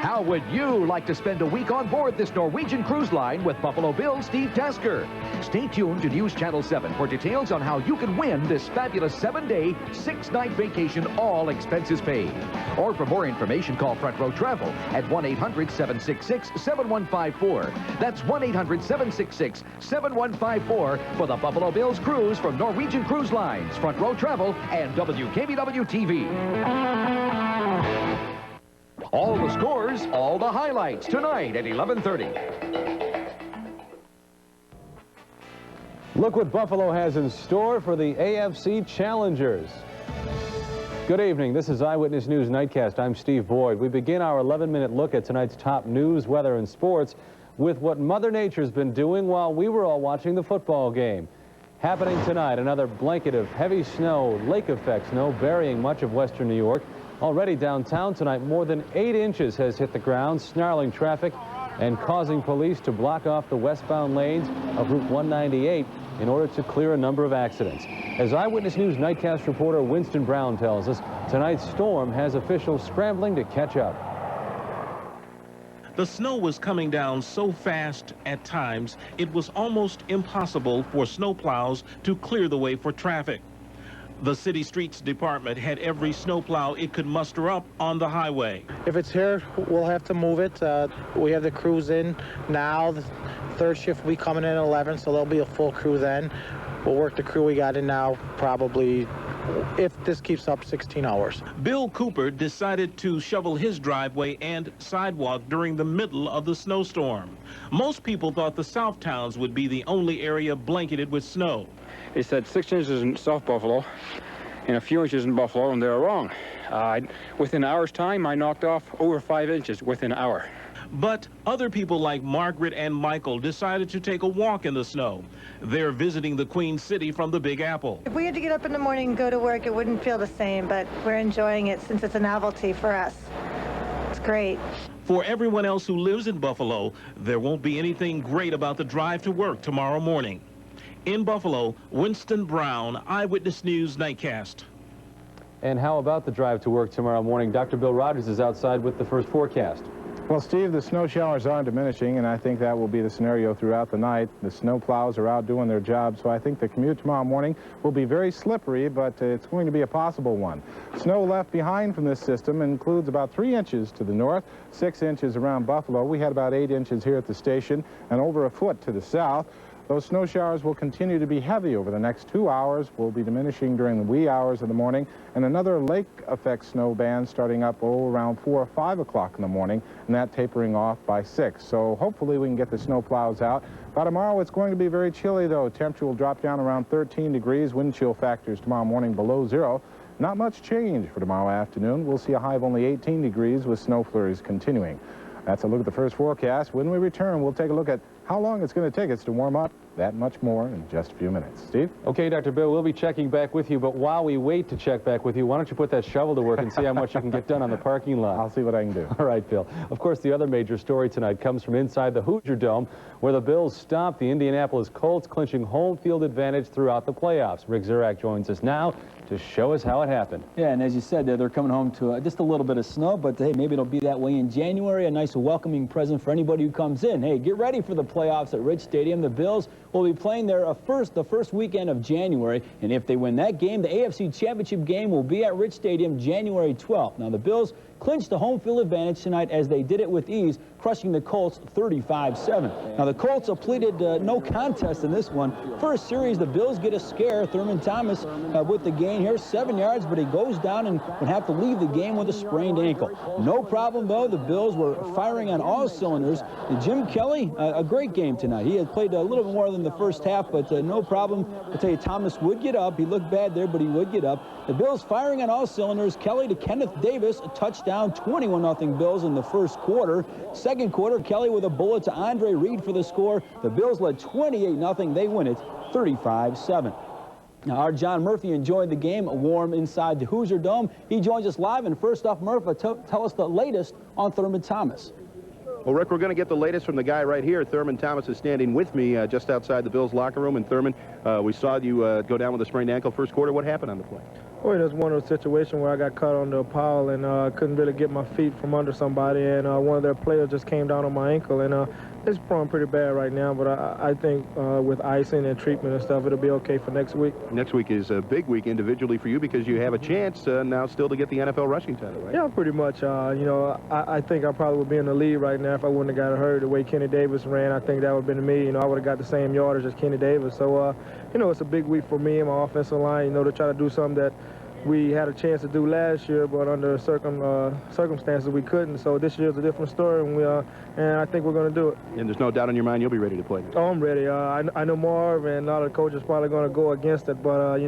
[SPEAKER 6] How would you like to spend a week on board this Norwegian cruise line with Buffalo Bill's Steve Tasker? Stay tuned to News Channel 7 for details on how you can win this fabulous 7-day, 6-night vacation, all expenses paid. Or for more information, call Front Row Travel at 1-800-766-7154. That's 1-800-766-7154 for the Buffalo Bills cruise from Norwegian Cruise Lines, Front Row Travel, and WKBW-TV. All the scores, all the highlights, tonight at 11:30.
[SPEAKER 28] Look what Buffalo has in store for the AFC Challengers. Good evening. This is Eyewitness News Nightcast. I'm Steve Boyd. We begin our 11-minute look at tonight's top news, weather, and sports with what Mother Nature's been doing while we were all watching the football game. Happening tonight, another blanket of heavy snow, lake effect snow, burying much of western New York. Already downtown tonight, more than 8 inches has hit the ground, snarling traffic and causing police to block off the westbound lanes of Route 198 in order to clear a number of accidents. As Eyewitness News Nightcast reporter Winston Brown tells us, tonight's storm has officials scrambling to catch up.
[SPEAKER 29] The snow was coming down so fast at times, it was almost impossible for snowplows to clear the way for traffic. The City Streets Department had every snowplow it could muster up on the highway.
[SPEAKER 1] If it's here, we'll have to move it. We have the crews in now. The third shift will be coming in at 11, so there'll be a full crew then. We'll work the crew we got in now probably, if this keeps up, 16 hours.
[SPEAKER 29] Bill Cooper decided to shovel his driveway and sidewalk during the middle of the snowstorm. Most people thought the South Towns would be the only area blanketed with snow.
[SPEAKER 7] They said 6 inches in South Buffalo and a few inches in Buffalo, and they were wrong. Within an hour's time, I knocked off over 5 inches within an hour.
[SPEAKER 29] But other people like Margaret and Michael decided to take a walk in the snow. They're visiting the Queen City from the Big Apple.
[SPEAKER 9] If we had to get up in the morning and go to work, it wouldn't feel the same, but we're enjoying it since it's a novelty for us. It's great.
[SPEAKER 29] For everyone else who lives in Buffalo, there won't be anything great about the drive to work tomorrow morning. In Buffalo, Winston Brown, Eyewitness News Nightcast.
[SPEAKER 28] And how about the drive to work tomorrow morning? Dr. Bill Rogers is outside with the first forecast.
[SPEAKER 10] Well, Steve, the snow showers are diminishing, and I think that will be the scenario throughout the night. The snow plows are out doing their job, so I think the commute tomorrow morning will be very slippery, but it's going to be a possible one. Snow left behind from this system includes about 3 inches to the north, 6 inches around Buffalo. We had about 8 inches here at the station, and over a foot to the south. Those snow showers will continue to be heavy over the next 2 hours, will be diminishing during the wee hours of the morning, and another lake effect snow band starting up around 4 or 5 o'clock in the morning, and that tapering off by 6. So hopefully we can get the snow plows out. By tomorrow it's going to be very chilly though. Temperature will drop down around 13 degrees, wind chill factors tomorrow morning below 0. Not much change for tomorrow afternoon. We'll see a high of only 18 degrees with snow flurries continuing. That's a look at the first forecast. When we return, we'll take a look at how long it's going to take us to warm up. That much more in just a few minutes. Steve?
[SPEAKER 28] Okay, Dr. Bill, we'll be checking back with you, but while we wait to check back with you, why don't you put that shovel to work and see how much you can get done on the parking lot?
[SPEAKER 10] I'll see what I can do.
[SPEAKER 28] All right, Bill. Of course, the other major story tonight comes from inside the Hoosier Dome, where the Bills stopped the Indianapolis Colts, clinching home field advantage throughout the playoffs. Rick Zurak joins us now to show us how it happened.
[SPEAKER 11] Yeah, and as you said, they're coming home to just a little bit of snow, but hey, maybe it'll be that way in January. A nice welcoming present for anybody who comes in. Hey, get ready for the playoffs at Rich Stadium. The Bills will be playing there the first weekend of January, and if they win that game, the AFC Championship game will be at Rich Stadium January 12th. Now, the Bills clinched the home field advantage tonight as they did it with ease, crushing the Colts 35-7. Now, the Colts pleaded no contest in this one. First series, the Bills get a scare. Thurman Thomas with the gain here, 7 yards, but he goes down and would have to leave the game with a sprained ankle. No problem, though. The Bills were firing on all cylinders. And Jim Kelly, a great game tonight. He had played a little bit more than the first half, but no problem. I'll tell you, Thomas would get up. He looked bad there, but he would get up. The Bills firing on all cylinders. Kelly to Kenneth Davis, a touchdown, 21-0 Bills in the first quarter. Second quarter, Kelly with a bullet to Andre Reed for the score. The Bills led 28-0. They win it 35-7. Now, our John Murphy enjoyed the game warm inside the Hoosier Dome. He joins us live, and first off, Murphy, tell us the latest on Thurman Thomas.
[SPEAKER 13] Well, Rick, we're going to get the latest from the guy right here. Thurman Thomas is standing with me just outside the Bills locker room. And Thurman, we saw you go down with a sprained ankle first quarter. What happened on the play?
[SPEAKER 15] Well, it was one of those situations where I got caught under a pile and couldn't really get my feet from under somebody, and one of their players just came down on my ankle, and it's probably pretty bad right now, but I think with icing and treatment and stuff, it'll be okay for next week.
[SPEAKER 13] Next week is a big week individually for you because you have a chance now still to get the NFL rushing title, right?
[SPEAKER 15] Yeah, pretty much. I think I probably would be in the lead right now if I wouldn't have got hurt. The way Kenny Davis ran, I think that would have been me. I would have got the same yardage as Kenny Davis. So, it's a big week for me and my offensive line, to try to do something that we had a chance to do last year, but under circumstances we couldn't. So this year's a different story, and I think we're going to do it.
[SPEAKER 13] And there's no doubt in your mind you'll be ready to play.
[SPEAKER 15] Oh, I'm ready. I know Marv and a lot of the coaches probably going to go against it, but,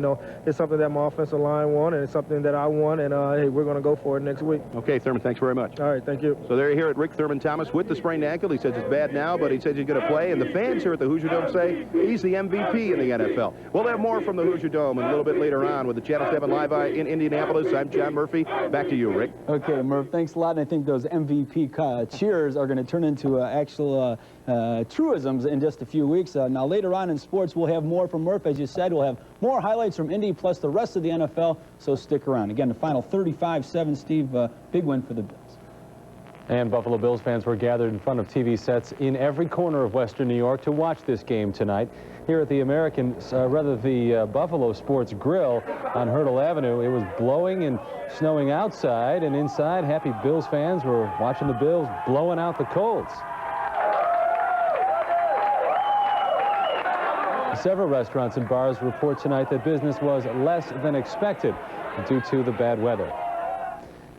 [SPEAKER 15] it's something that my offensive line want, and it's something that I want, and, hey, we're going to go for it next week.
[SPEAKER 13] Okay, Thurman, thanks very much.
[SPEAKER 15] All right, thank you.
[SPEAKER 13] So there you hear it, Rick Thurman Thomas with the sprained ankle. He says it's bad now, but he says he's going to play, and the fans here at the Hoosier Dome say he's the MVP in the NFL. We'll have more from the Hoosier Dome a little bit later on with the Channel 7 Live in Indianapolis. I'm John Murphy. Back to you, Rick.
[SPEAKER 11] Okay, Murph, thanks a lot. And I think those MVP cheers are going to turn into actual truisms in just a few weeks. Now, later on in sports, we'll have more from Murph. As you said, we'll have more highlights from Indy plus the rest of the NFL, so stick around. Again, the final 35-7, Steve, big win for the Bills.
[SPEAKER 28] And Buffalo Bills fans were gathered in front of TV sets in every corner of Western New York to watch this game tonight. Here at the Buffalo Sports Grill on Hurdle Avenue, it was blowing and snowing outside, and inside, happy Bills fans were watching the Bills blowing out the Colts. Several restaurants and bars report tonight that business was less than expected due to the bad weather.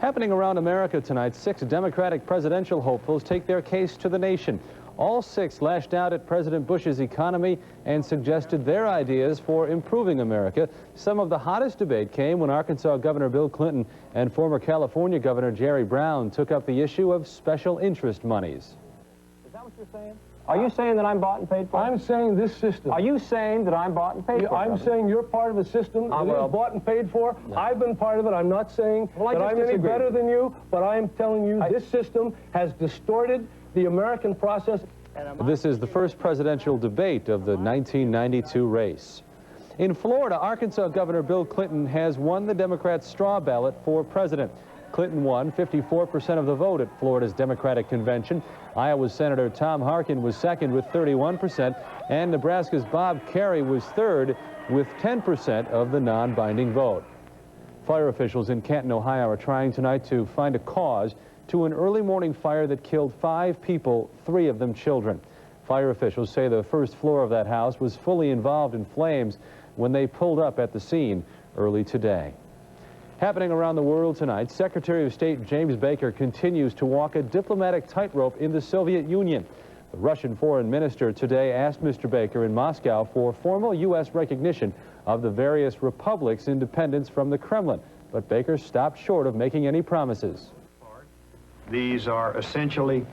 [SPEAKER 28] Happening around America tonight, 6 Democratic presidential hopefuls take their case to the nation. All 6 lashed out at President Bush's economy and suggested their ideas for improving America. Some of the hottest debate came when Arkansas Governor Bill Clinton and former California Governor Jerry Brown took up the issue of special interest monies.
[SPEAKER 5] Is that what you're saying? Are you saying that I'm bought and paid for?
[SPEAKER 8] I'm saying this system.
[SPEAKER 5] Are you saying that I'm bought and paid for?
[SPEAKER 8] I'm saying you're part of a system that is bought and paid for. No. I've been part of it. I'm not saying that I'm any better than you, but I'm telling you this system has distorted the American process.
[SPEAKER 28] This is the first presidential debate of the 1992 race. In Florida, Arkansas Governor Bill Clinton has won the Democrat straw ballot for president. Clinton won 54% of the vote at Florida's Democratic Convention. Iowa's Senator Tom Harkin was second with 31%, and Nebraska's Bob Kerrey was third with 10% of the non-binding vote. Fire officials in Canton, Ohio are trying tonight to find a cause to an early morning fire that killed 5 people, 3 of them children. Fire officials say the first floor of that house was fully involved in flames when they pulled up at the scene early today. Happening around the world tonight, Secretary of State James Baker continues to walk a diplomatic tightrope in the Soviet Union. The Russian foreign minister today asked Mr. Baker in Moscow for formal U.S. recognition of the various republics' independence from the Kremlin, but Baker stopped short of making any promises.
[SPEAKER 17] These are essentially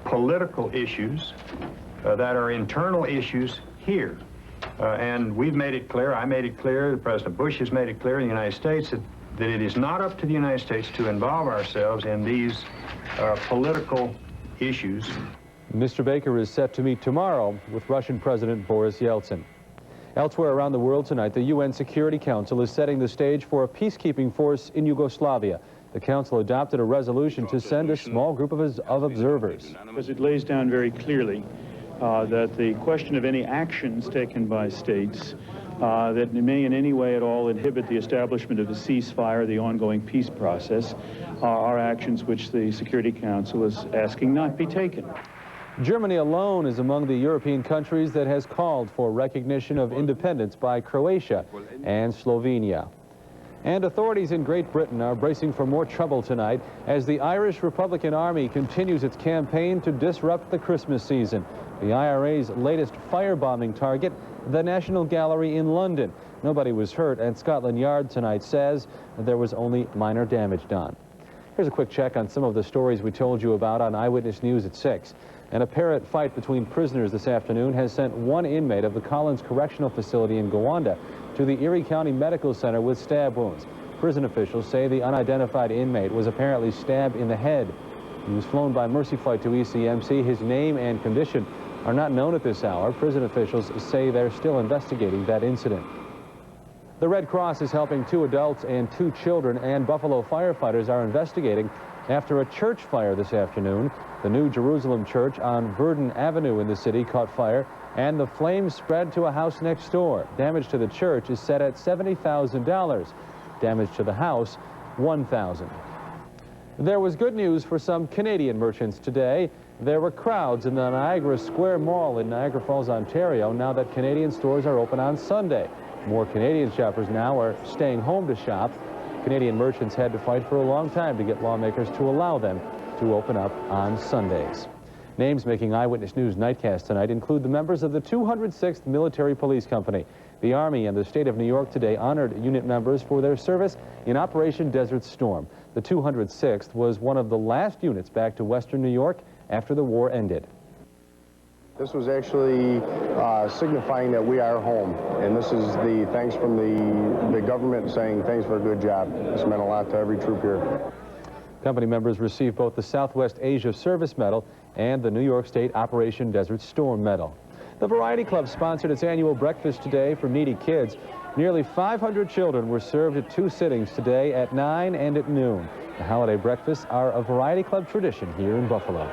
[SPEAKER 17] political issues that are internal issues here. And we've made it clear, I made it clear, President Bush has made it clear in the United States that it is not up to the United States to involve ourselves in these political issues.
[SPEAKER 28] Mr. Baker is set to meet tomorrow with Russian President Boris Yeltsin. Elsewhere around the world tonight, the UN Security Council is setting the stage for a peacekeeping force in Yugoslavia. The council adopted a resolution to send a small group of observers.
[SPEAKER 18] Because it lays down very clearly that the question of any actions taken by states that may in any way at all inhibit the establishment of a ceasefire, the ongoing peace process, are actions which the Security Council is asking not be taken.
[SPEAKER 28] Germany alone is among the European countries that has called for recognition of independence by Croatia and Slovenia. And authorities in Great Britain are bracing for more trouble tonight as the Irish Republican Army continues its campaign to disrupt the Christmas season. The IRA's latest firebombing target, the National Gallery in London. Nobody was hurt, and Scotland Yard tonight says there was only minor damage done. Here's a quick check on some of the stories we told you about on Eyewitness News at 6. An apparent fight between prisoners this afternoon has sent one inmate of the Collins Correctional Facility in Gowanda to the Erie County Medical Center with stab wounds. Prison officials say the unidentified inmate was apparently stabbed in the head. He was flown by Mercy Flight to ECMC. His name and condition are not known at this hour. Prison officials say they're still investigating that incident. The Red Cross is helping 2 adults and 2 children, and Buffalo firefighters are investigating after a church fire this afternoon. The New Jerusalem Church on Verdon Avenue in the city caught fire, and the flames spread to a house next door. Damage to the church is set at $70,000. Damage to the house, $1,000. There was good news for some Canadian merchants today. There were crowds in the Niagara Square Mall in Niagara Falls, Ontario, now that Canadian stores are open on Sunday. More Canadian shoppers now are staying home to shop. Canadian merchants had to fight for a long time to get lawmakers to allow them to open up on Sundays. Names making Eyewitness News Nightcast tonight include the members of the 206th Military Police Company. The Army and the state of New York today honored unit members for their service in Operation Desert Storm. The 206th was one of the last units back to Western New York after the war ended.
[SPEAKER 19] This was actually signifying that we are home, and this is the thanks from the government saying thanks for a good job. This meant a lot to every troop here.
[SPEAKER 28] Company members received both the Southwest Asia Service Medal and the New York State Operation Desert Storm Medal. The Variety Club sponsored its annual breakfast today for needy kids. Nearly 500 children were served at 2 sittings today at 9 and at noon. The holiday breakfasts are a Variety Club tradition here in Buffalo.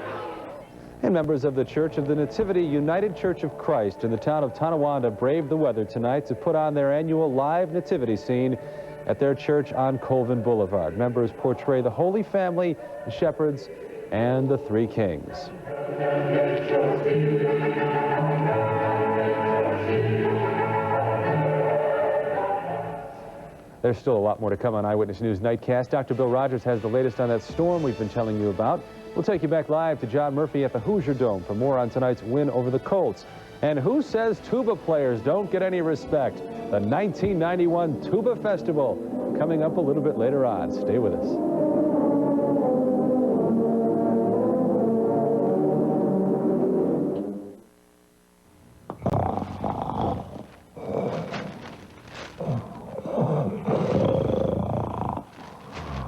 [SPEAKER 28] And members of the Church of the Nativity United Church of Christ in the town of Tonawanda braved the weather tonight to put on their annual live nativity scene at their church on Colvin Boulevard. Members portray the Holy Family, the shepherds, and the three kings. There's still a lot more to come on Eyewitness News Nightcast. Dr. Bill Rogers has the latest on that storm we've been telling you about. We'll take you back live to John Murphy at the Hoosier Dome for more on tonight's win over the Colts. And who says tuba players don't get any respect? The 1991 Tuba Festival coming up a little bit later on. Stay with us.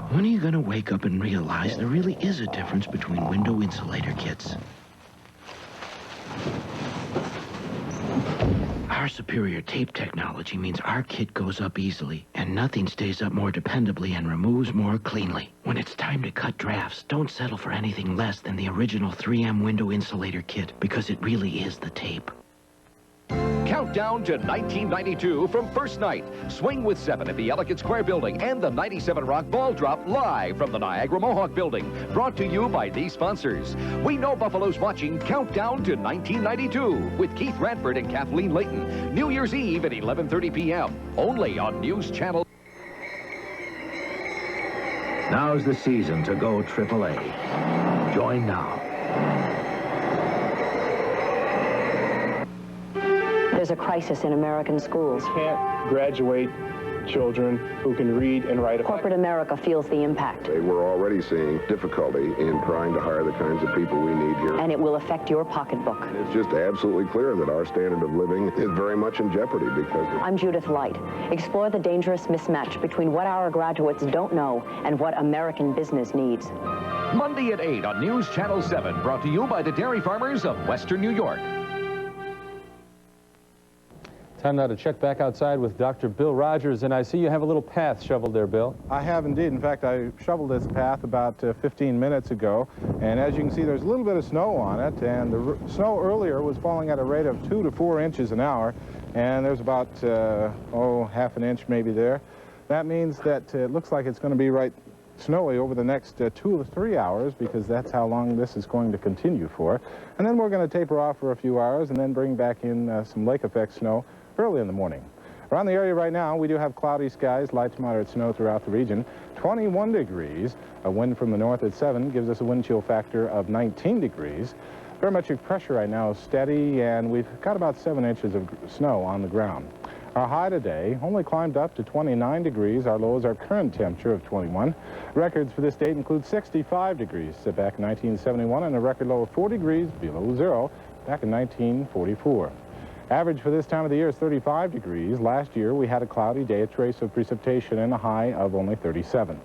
[SPEAKER 2] When are you going to wake up and realize there really is a difference between window insulator kits? Our superior tape technology means our kit goes up easily, and nothing stays up more dependably and removes more cleanly. When it's time to cut drafts, don't settle for anything less than the original 3M window insulator kit, because it really is the tape.
[SPEAKER 6] Countdown to 1992 from First Night. Swing with 7 at the Ellicott Square Building and the 97 Rock Ball Drop live from the Niagara Mohawk Building. Brought to you by these sponsors. We know Buffalo's watching Countdown to 1992 with Keith Radford and Kathleen Layton. New Year's Eve at 11:30 p.m. Only on News Channel.
[SPEAKER 12] Now's the season to go AAA. Join now.
[SPEAKER 3] There's a crisis in American schools.
[SPEAKER 4] Can't graduate children who can read and write.
[SPEAKER 3] Corporate America feels the impact.
[SPEAKER 14] We're already seeing difficulty in trying to hire the kinds of people we need here.
[SPEAKER 3] And it will affect your pocketbook.
[SPEAKER 14] It's just absolutely clear that our standard of living is very much in jeopardy because of...
[SPEAKER 3] I'm Judith Light. Explore the dangerous mismatch between what our graduates don't know and what American business needs.
[SPEAKER 6] Monday at 8 on News Channel 7. Brought to you by the dairy farmers of Western New York.
[SPEAKER 28] Time now to check back outside with Dr. Bill Rogers, and I see you have a little path shoveled there, Bill.
[SPEAKER 10] I have indeed. In fact, I shoveled this path about 15 minutes ago, and as you can see, there's a little bit of snow on it, and the snow earlier was falling at a rate of 2 to 4 inches an hour, and there's about, half an inch maybe there. That means that it looks like it's going to be right snowy over the next 2 to 3 hours, because that's how long this is going to continue for. And then we're going to taper off for a few hours and then bring back in some lake effect snow early in the morning. Around the area right now, we do have cloudy skies, light to moderate snow throughout the region. 21 degrees. A wind from the north at 7 gives us a wind chill factor of 19 degrees. Barometric pressure right now is steady, and we've got about 7 inches of snow on the ground. Our high today only climbed up to 29 degrees. Our low is our current temperature of 21. Records for this date include 65 degrees back in 1971 and a record low of 4 degrees below zero back in 1944. Average for this time of the year is 35 degrees. Last year we had a cloudy day, a trace of precipitation, and a high of only 37.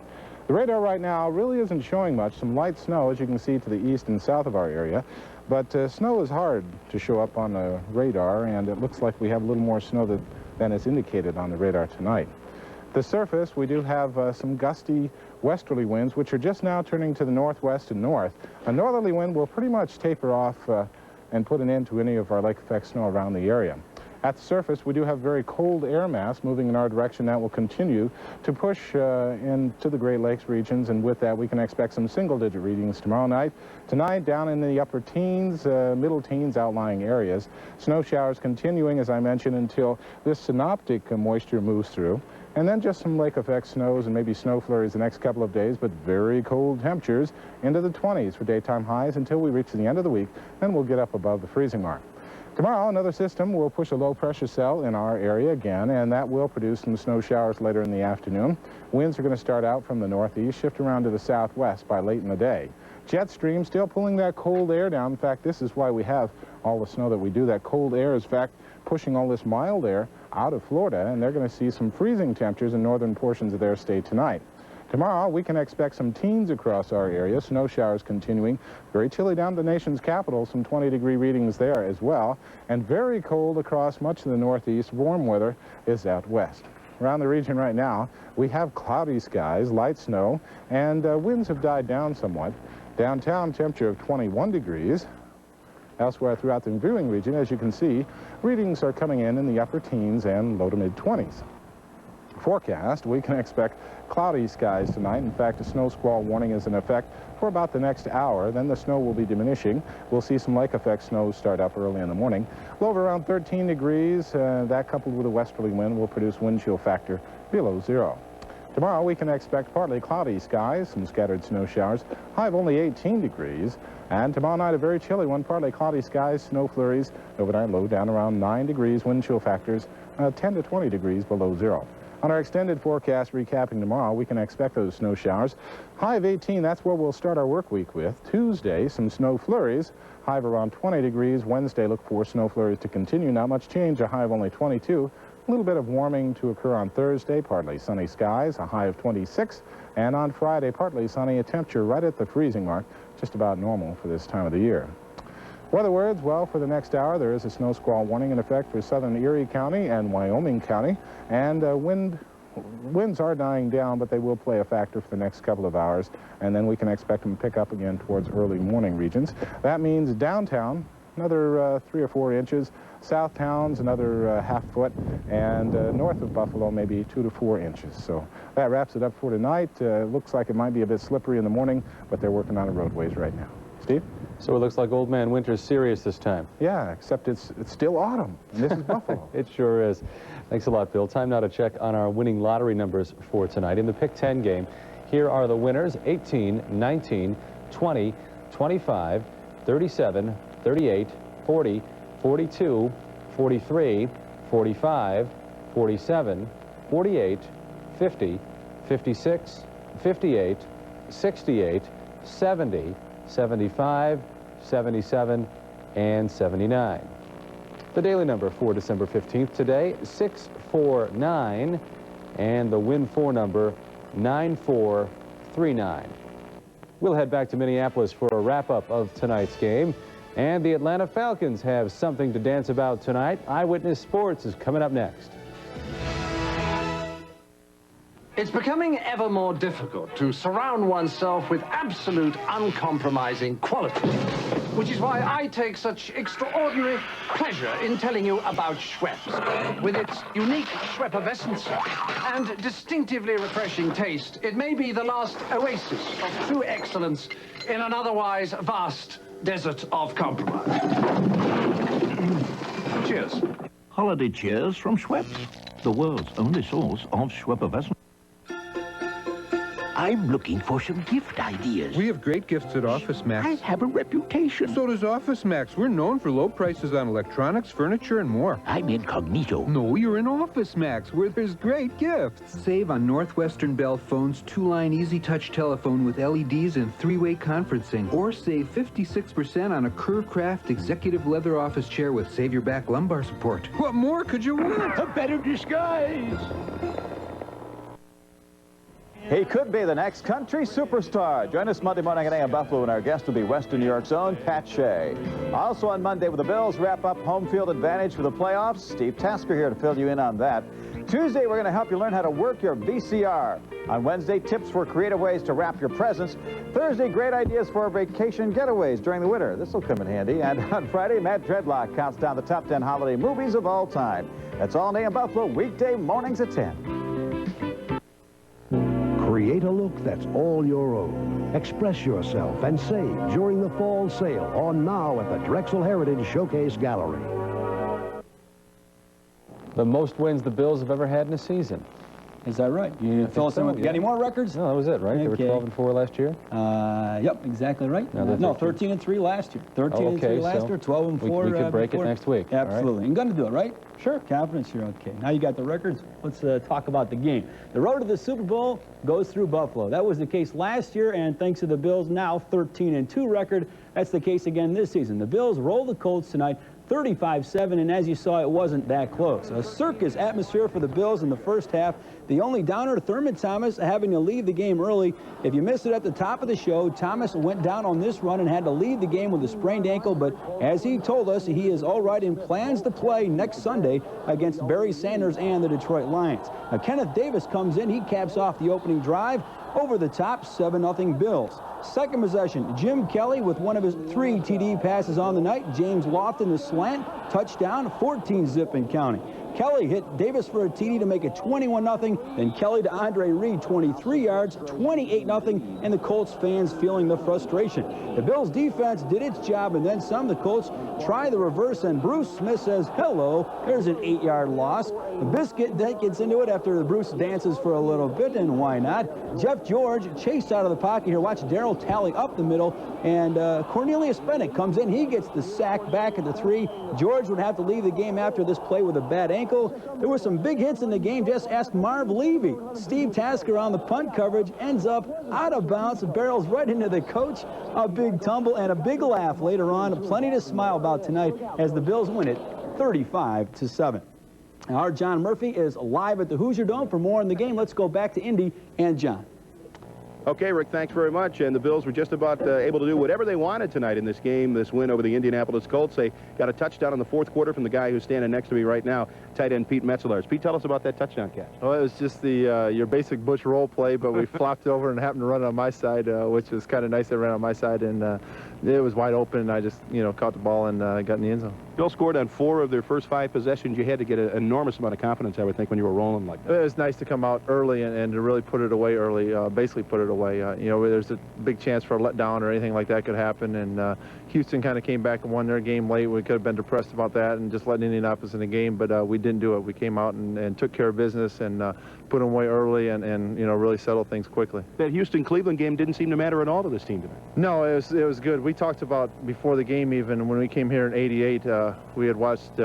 [SPEAKER 10] The radar right now really isn't showing much. Some light snow, as you can see, to the east and south of our area. But snow is hard to show up on the radar, and it looks like we have a little more snow than is indicated on the radar tonight. The surface, we do have some gusty westerly winds, which are just now turning to the northwest and north. A northerly wind will pretty much taper off and put an end to any of our lake effect snow around the area. At the surface, we do have very cold air mass moving in our direction that will continue to push into the Great Lakes regions, and with that we can expect some single-digit readings tomorrow night. Tonight, down in the upper teens, middle teens outlying areas. Snow showers continuing, as I mentioned, until this synoptic moisture moves through. And then just some lake effect snows and maybe snow flurries the next couple of days, but very cold temperatures into the 20s for daytime highs until we reach the end of the week. Then we'll get up above the freezing mark. Tomorrow, another system will push a low-pressure cell in our area again, and that will produce some snow showers later in the afternoon. Winds are going to start out from the northeast, shift around to the southwest by late in the day. Jet stream still pulling that cold air down. In fact, this is why we have all the snow that we do. That cold air is, in fact, pushing all this mild air out of Florida, and they're going to see some freezing temperatures in northern portions of their state tonight. Tomorrow, we can expect some teens across our area. Snow showers continuing. Very chilly down the nation's capital. Some 20-degree readings there as well. And very cold across much of the Northeast. Warm weather is out west. Around the region right now, we have cloudy skies, light snow, and winds have died down somewhat. Downtown, temperature of 21 degrees. Elsewhere throughout the viewing region, as you can see, readings are coming in the upper teens and low to mid-20s. Forecast, we can expect cloudy skies tonight. In fact, a snow squall warning is in effect for about the next hour. Then the snow will be diminishing. We'll see some lake effect snows start up early in the morning. Low of around 13 degrees. That coupled with a westerly wind will produce wind chill factor below 0. Tomorrow we can expect partly cloudy skies, some scattered snow showers, high of only 18 degrees. And tomorrow night a very chilly one, partly cloudy skies, snow flurries, overnight low down around 9 degrees, wind chill factors 10 to 20 degrees below 0. On our extended forecast recapping tomorrow, we can expect those snow showers. High of 18, that's where we'll start our work week with. Tuesday, some snow flurries, high of around 20 degrees. Wednesday, look for snow flurries to continue. Not much change, a high of only 22. A little bit of warming to occur on Thursday, partly sunny skies, a high of 26. And on Friday, partly sunny, a temperature right at the freezing mark, just about normal for this time of the year. Weather words, well, for the next hour, there is a snow squall warning in effect for southern Erie County and Wyoming County. And winds are dying down, but they will play a factor for the next couple of hours. And then we can expect them to pick up again towards early morning regions. That means downtown, another 3 or 4 inches. South towns, another half foot. And north of Buffalo, maybe 2 to 4 inches. So that wraps it up for tonight. Looks like it might be a bit slippery in the morning, but they're working on the roadways right now. Steve?
[SPEAKER 28] So it looks like Old Man Winter's serious this time.
[SPEAKER 10] Yeah, except it's still autumn, and this is Buffalo.
[SPEAKER 28] It sure is. Thanks a lot, Bill. Time now to check on our winning lottery numbers for tonight. In the Pick 10 game, here are the winners: 18, 19, 20, 25, 37, 38, 40, 42, 43, 45, 47, 48, 50, 56, 58, 68, 70, 75, 77, and 79. The daily number for December 15th today, 649, and the win for number, 9439. We'll head back to Minneapolis for a wrap-up of tonight's game. And the Atlanta Falcons have something to dance about tonight. Eyewitness Sports is coming up next.
[SPEAKER 16] It's becoming ever more difficult to surround oneself with absolute uncompromising quality, which is why I take such extraordinary pleasure in telling you about Schweppes. With its unique Schweppevescence and distinctively refreshing taste, it may be the last oasis of true excellence in an otherwise vast desert of compromise. Cheers.
[SPEAKER 12] Holiday cheers from Schweppes, the world's only source of Schweppevescence. I'm looking for some gift ideas.
[SPEAKER 20] We have great gifts at Office Max.
[SPEAKER 12] I have a reputation.
[SPEAKER 20] So does Office Max. We're known for low prices on electronics, furniture, and more.
[SPEAKER 12] I'm incognito.
[SPEAKER 20] No, you're in Office Max, where there's great gifts.
[SPEAKER 21] Save on Northwestern Bell Phone's 2-line Easy Touch telephone with LEDs and 3-way conferencing. Or save 56% on a Curvecraft executive leather office chair with Save Your Back lumbar support.
[SPEAKER 20] What more could you want?
[SPEAKER 12] A better disguise.
[SPEAKER 22] He could be the next country superstar. Join us Monday morning at AM Buffalo, and our guest will be Western New York's own Pat Shea. Also on Monday, with the Bills wrap up home field advantage for the playoffs, Steve Tasker here to fill you in on that. Tuesday, we're going to help you learn how to work your VCR. On Wednesday, tips for creative ways to wrap your presents. Thursday, great ideas for vacation getaways during the winter. This will come in handy. And on Friday, Matt Dreadlock counts down the top 10 holiday movies of all time. That's all in AM Buffalo, weekday mornings at 10.
[SPEAKER 23] Create a look that's all your own. Express yourself and save during the fall sale on now at the Drexel Heritage Showcase Gallery.
[SPEAKER 28] The most wins the Bills have ever had in a season.
[SPEAKER 11] Is that right? You fill us in with, you got any more records?
[SPEAKER 28] No, that was it, right?
[SPEAKER 11] Okay.
[SPEAKER 28] They were 12-4 last year?
[SPEAKER 11] Yep, exactly right.
[SPEAKER 28] No,
[SPEAKER 11] 13-3 last year. 13-3 last year, 12-4.
[SPEAKER 28] We could break it next week.
[SPEAKER 11] Absolutely. You're going to do it, right? Sure. Confidence here. Okay. Now you got the records. Let's talk about the game. The road to the Super Bowl goes through Buffalo. That was the case last year, and thanks to the Bills' now 13-2 record, That's the case again this season. The Bills roll the Colts tonight 35-7, and as you saw, it wasn't that close. A circus atmosphere for the Bills in the first half. The only downer, Thurman Thomas having to leave the game early. If you missed it at the top of the show, Thomas went down on this run and had to leave the game with a sprained ankle, but as he told us, he is all right and plans to play next Sunday against Barry Sanders and the Detroit Lions. Now, Kenneth Davis comes in. He caps off the opening drive. Over the top, 7-0 Bills. Second possession, Jim Kelly with one of his 3 TD passes on the night. James Lofton, the slant, touchdown, 14-zip and counting. Kelly hit Davis for a TD to make it 21-0. Then Kelly to Andre Reed, 23 yards, 28-0, and the Colts fans feeling the frustration. The Bills defense did its job and then some. The Colts try the reverse, and Bruce Smith says, hello, there's an 8-yard loss. The Biscuit that gets into it after Bruce dances for a little bit, and why not? Jeff George chased out of the pocket here. Watch Darryl Talley up the middle, and Cornelius Bennett comes in. He gets the sack back at the 3. George would have to leave the game after this play with a bad ankle. There were some big hits in the game. Just ask Marv Levy. Steve Tasker on the punt coverage ends up out of bounds, barrels right into the coach. A big tumble and a big laugh later on. Plenty to smile about tonight as the Bills win it 35-7. Now, our John Murphy is live at the Hoosier Dome. For more on the game, let's go back to Indy and John.
[SPEAKER 13] Okay, Rick, thanks very much. And the Bills were just about able to do whatever they wanted tonight in this game, this win over the Indianapolis Colts. They got a touchdown in the fourth quarter from the guy who's standing next to me right now, tight end Pete Metzelaars. Pete, tell us about that touchdown catch.
[SPEAKER 4] Well, it was just the your basic Bush roll play, but we flopped over and happened to run on my side, which was kind of nice. They ran on my side, and it was wide open, and I just, caught the ball and got in the end zone.
[SPEAKER 13] Bill scored on 4 of their first 5 possessions. You had to get an enormous amount of confidence, I would think, when you were rolling like that.
[SPEAKER 4] It was nice to come out early and to really put it away early, basically put it away. There's a big chance for a letdown or anything like that could happen, and Houston kind of came back and won their game late. We could have been depressed about that and just letting Indianapolis in the game, but we didn't do it. We came out and took care of business and put them away early and really settled things quickly.
[SPEAKER 13] That Houston-Cleveland game didn't seem to matter at all to this team tonight.
[SPEAKER 4] No, it was good. We talked about before the game, even when we came here in '88, we had watched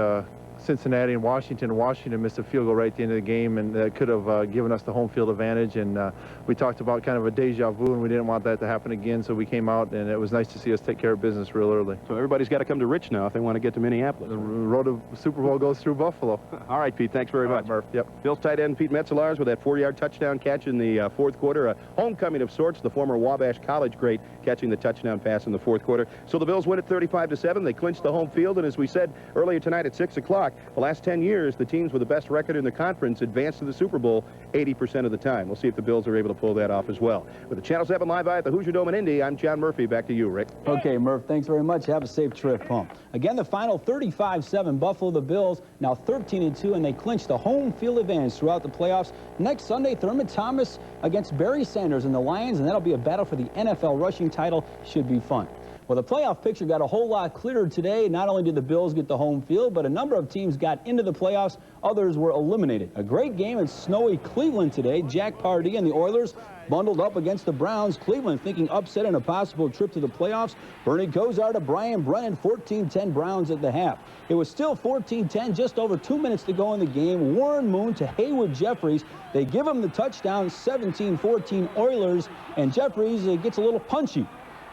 [SPEAKER 4] Cincinnati and Washington. Washington missed a field goal right at the end of the game, and that could have given us the home field advantage. And we talked about kind of a deja vu, and we didn't want that to happen again, so we came out, and it was nice to see us take care of business real early.
[SPEAKER 13] So everybody's got to come to Rich now if they want to get to Minneapolis.
[SPEAKER 4] The road to Super Bowl goes through Buffalo.
[SPEAKER 13] All right, Pete, thanks very much.
[SPEAKER 4] Murph. Yep.
[SPEAKER 13] Bills tight end Pete Metzelaars with that 4-yard touchdown catch in the fourth quarter. A homecoming of sorts, the former Wabash College great catching the touchdown pass in the fourth quarter. So the Bills win it 35-7. They clinched the home field, and as we said earlier tonight at 6 o'clock, the last 10 years, the teams with the best record in the conference advance to the Super Bowl 80% of the time. We'll see if the Bills are able to pull that off as well. With the Channel 7 Live at the Hoosier Dome in Indy, I'm John Murphy. Back to you, Rick.
[SPEAKER 11] Okay, Murph, thanks very much. Have a safe trip home. Again, the final 35-7. Buffalo, the Bills, now 13-2, and they clinch the home field advantage throughout the playoffs. Next Sunday, Thurman Thomas against Barry Sanders and the Lions, and that'll be a battle for the NFL rushing title. Should be fun. Well, the playoff picture got a whole lot clearer today. Not only did the Bills get the home field, but a number of teams got into the playoffs. Others were eliminated. A great game in snowy Cleveland today. Jack Pardee and the Oilers bundled up against the Browns. Cleveland thinking upset and a possible trip to the playoffs. Bernie Kosar to Brian Brennan, 14-10 Browns at the half. It was still 14-10, just over 2 minutes to go in the game. Warren Moon to Haywood Jeffries. They give him the touchdown, 17-14 Oilers, and Jeffries gets a little punchy.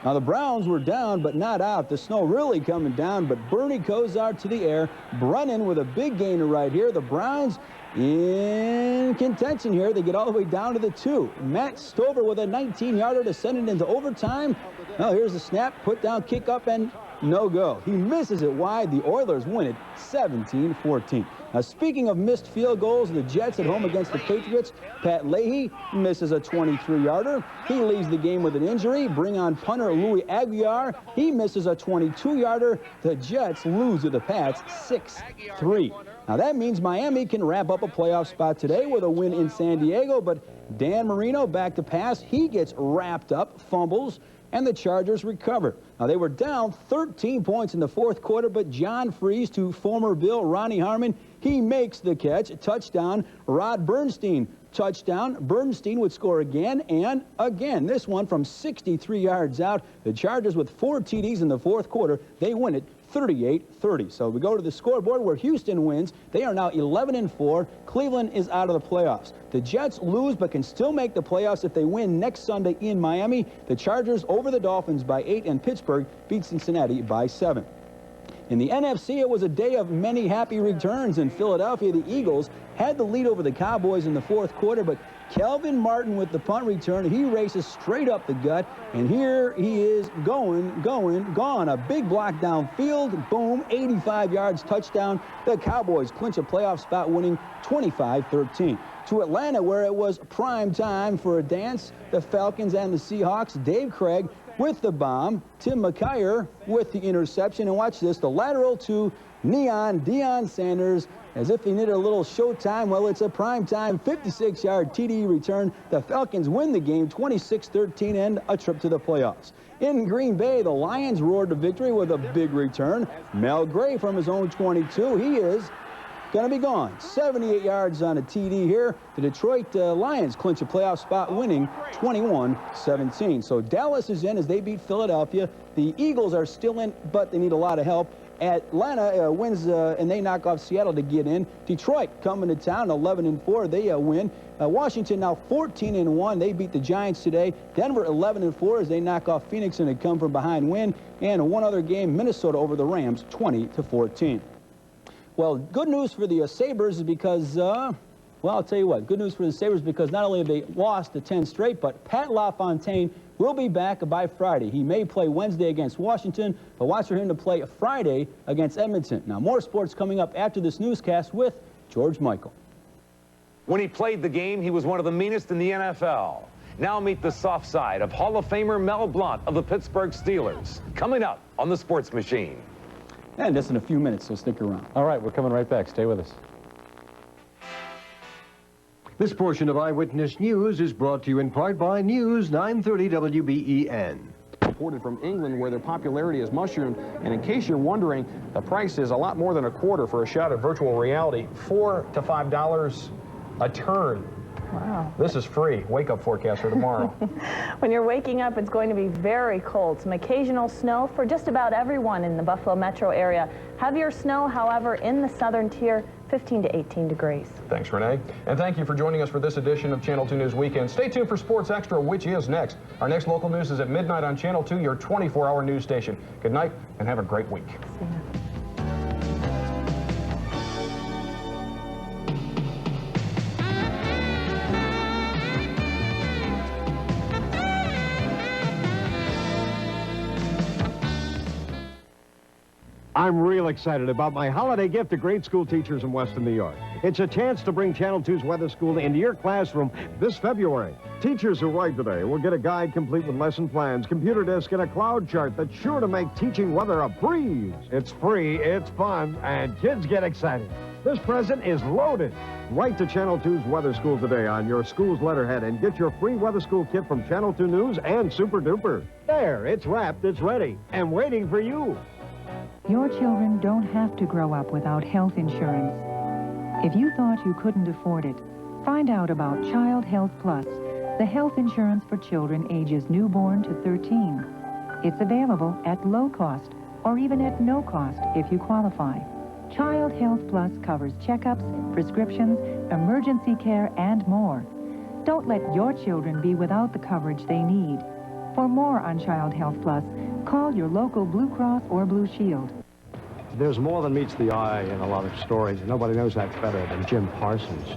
[SPEAKER 11] Now, the Browns were down, but not out. The snow really coming down, but Bernie Kosar to the air. Brennan with a big gainer right here. The Browns in contention here. They get all the way down to the 2. Matt Stover with a 19-yarder to send it into overtime. Now, here's the snap, put down, kick up, and no go. He misses it wide. The Oilers win it 17-14. Now, speaking of missed field goals, the Jets at home against the Patriots. Pat Leahy misses a 23-yarder. He leaves the game with an injury. Bring on punter Louis Aguiar. He misses a 22-yarder. The Jets lose to the Pats 6-3. Now, that means Miami can wrap up a playoff spot today with a win in San Diego, but Dan Marino back to pass. He gets wrapped up, fumbles, and the Chargers recover. Now, they were down 13 points in the fourth quarter, but John Freeze to former Bill Ronnie Harmon. He makes the catch. Touchdown, Rod Bernstein. Touchdown, Bernstein would score again and again. This one from 63 yards out. The Chargers with 4 TDs in the fourth quarter. They win it 38-30. So we go to the scoreboard where Houston wins. They are now 11-4. Cleveland is out of the playoffs. The Jets lose but can still make the playoffs if they win next Sunday in Miami. The Chargers over the Dolphins by 8, and Pittsburgh beat Cincinnati by 7. In the NFC, it was a day of many happy returns. In Philadelphia, the Eagles had the lead over the Cowboys in the fourth quarter, but Kelvin Martin with the punt return, he races straight up the gut, and here he is gone. A big block downfield, boom, 85 yards, touchdown. The Cowboys clinch a playoff spot, winning 25-13. To Atlanta, where it was prime time for a dance, the Falcons and the Seahawks. Dave Craig with the bomb, Tim McKyer with the interception, and watch this, the lateral to Neon Deion Sanders, as if he needed a little showtime. Well, it's a primetime 56-yard TD return. The Falcons win the game 26-13 and a trip to the playoffs. In Green Bay, the Lions roared to victory with a big return. Mel Gray from his own 22. He is going to be gone. 78 yards on a TD here. The Detroit Lions clinch a playoff spot, winning 21-17. So Dallas is in as they beat Philadelphia. The Eagles are still in, but they need a lot of help. Atlanta wins and they knock off Seattle to get in. Detroit coming to town 11-4. They win. Washington now 14-1. They beat the Giants today. Denver 11-4 as they knock off Phoenix and a come from behind win. And one other game, Minnesota over the Rams 20-14. Well, good news for the Sabres is because, well, I'll tell you what, good news for the Sabres because not only have they lost the 10 straight, but Pat LaFontaine will be back by Friday. He may play Wednesday against Washington, but watch for him to play Friday against Edmonton. Now, more sports coming up after this newscast with George Michael.
[SPEAKER 1] When he played the game, he was one of the meanest in the NFL. Now meet the soft side of Hall of Famer Mel Blount of the Pittsburgh Steelers. Coming up on The Sports Machine.
[SPEAKER 11] And just in a few minutes, so stick around.
[SPEAKER 28] All right, we're coming right back. Stay with us.
[SPEAKER 7] This portion of Eyewitness News is brought to you in part by News 930 WBEN.
[SPEAKER 9] Reported from England where their popularity has mushroomed, and in case you're wondering, the price is a lot more than a quarter for a shot of virtual reality, $4 to $5 a turn.
[SPEAKER 15] Wow.
[SPEAKER 9] This is free. Wake up forecast for tomorrow.
[SPEAKER 15] When you're waking up, it's going to be very cold. Some occasional snow for just about everyone in the Buffalo metro area. Heavier snow, however, in the southern tier, 15 to 18 degrees.
[SPEAKER 9] Thanks, Renee. And thank you for joining us for this edition of Channel 2 News Weekend. Stay tuned for Sports Extra, which is next. Our next local news is at midnight on Channel 2, your 24-hour news station. Good night and have a great week.
[SPEAKER 15] See ya.
[SPEAKER 7] I'm real excited about my holiday gift to grade school teachers in Western New York. It's a chance to bring Channel 2's Weather School into your classroom this February. Teachers who write today will get a guide complete with lesson plans, computer disk, and a cloud chart that's sure to make teaching weather a breeze. It's free, it's fun, and kids get excited. This present is loaded. Write to Channel 2's Weather School today on your school's letterhead and get your free Weather School kit from Channel 2 News and Super Duper. There, it's wrapped, it's ready, and waiting for you.
[SPEAKER 24] Your children don't have to grow up without health insurance. If you thought you couldn't afford it, find out about Child Health Plus, the health insurance for children ages newborn to 13. It's available at low cost or even at no cost if you qualify. Child Health Plus covers checkups, prescriptions, emergency care, and more. Don't let your children be without the coverage they need. For more on Child Health Plus, call your local Blue Cross or Blue Shield.
[SPEAKER 7] There's more than meets the eye in a lot of stories, and nobody knows that better than Jim Parsons.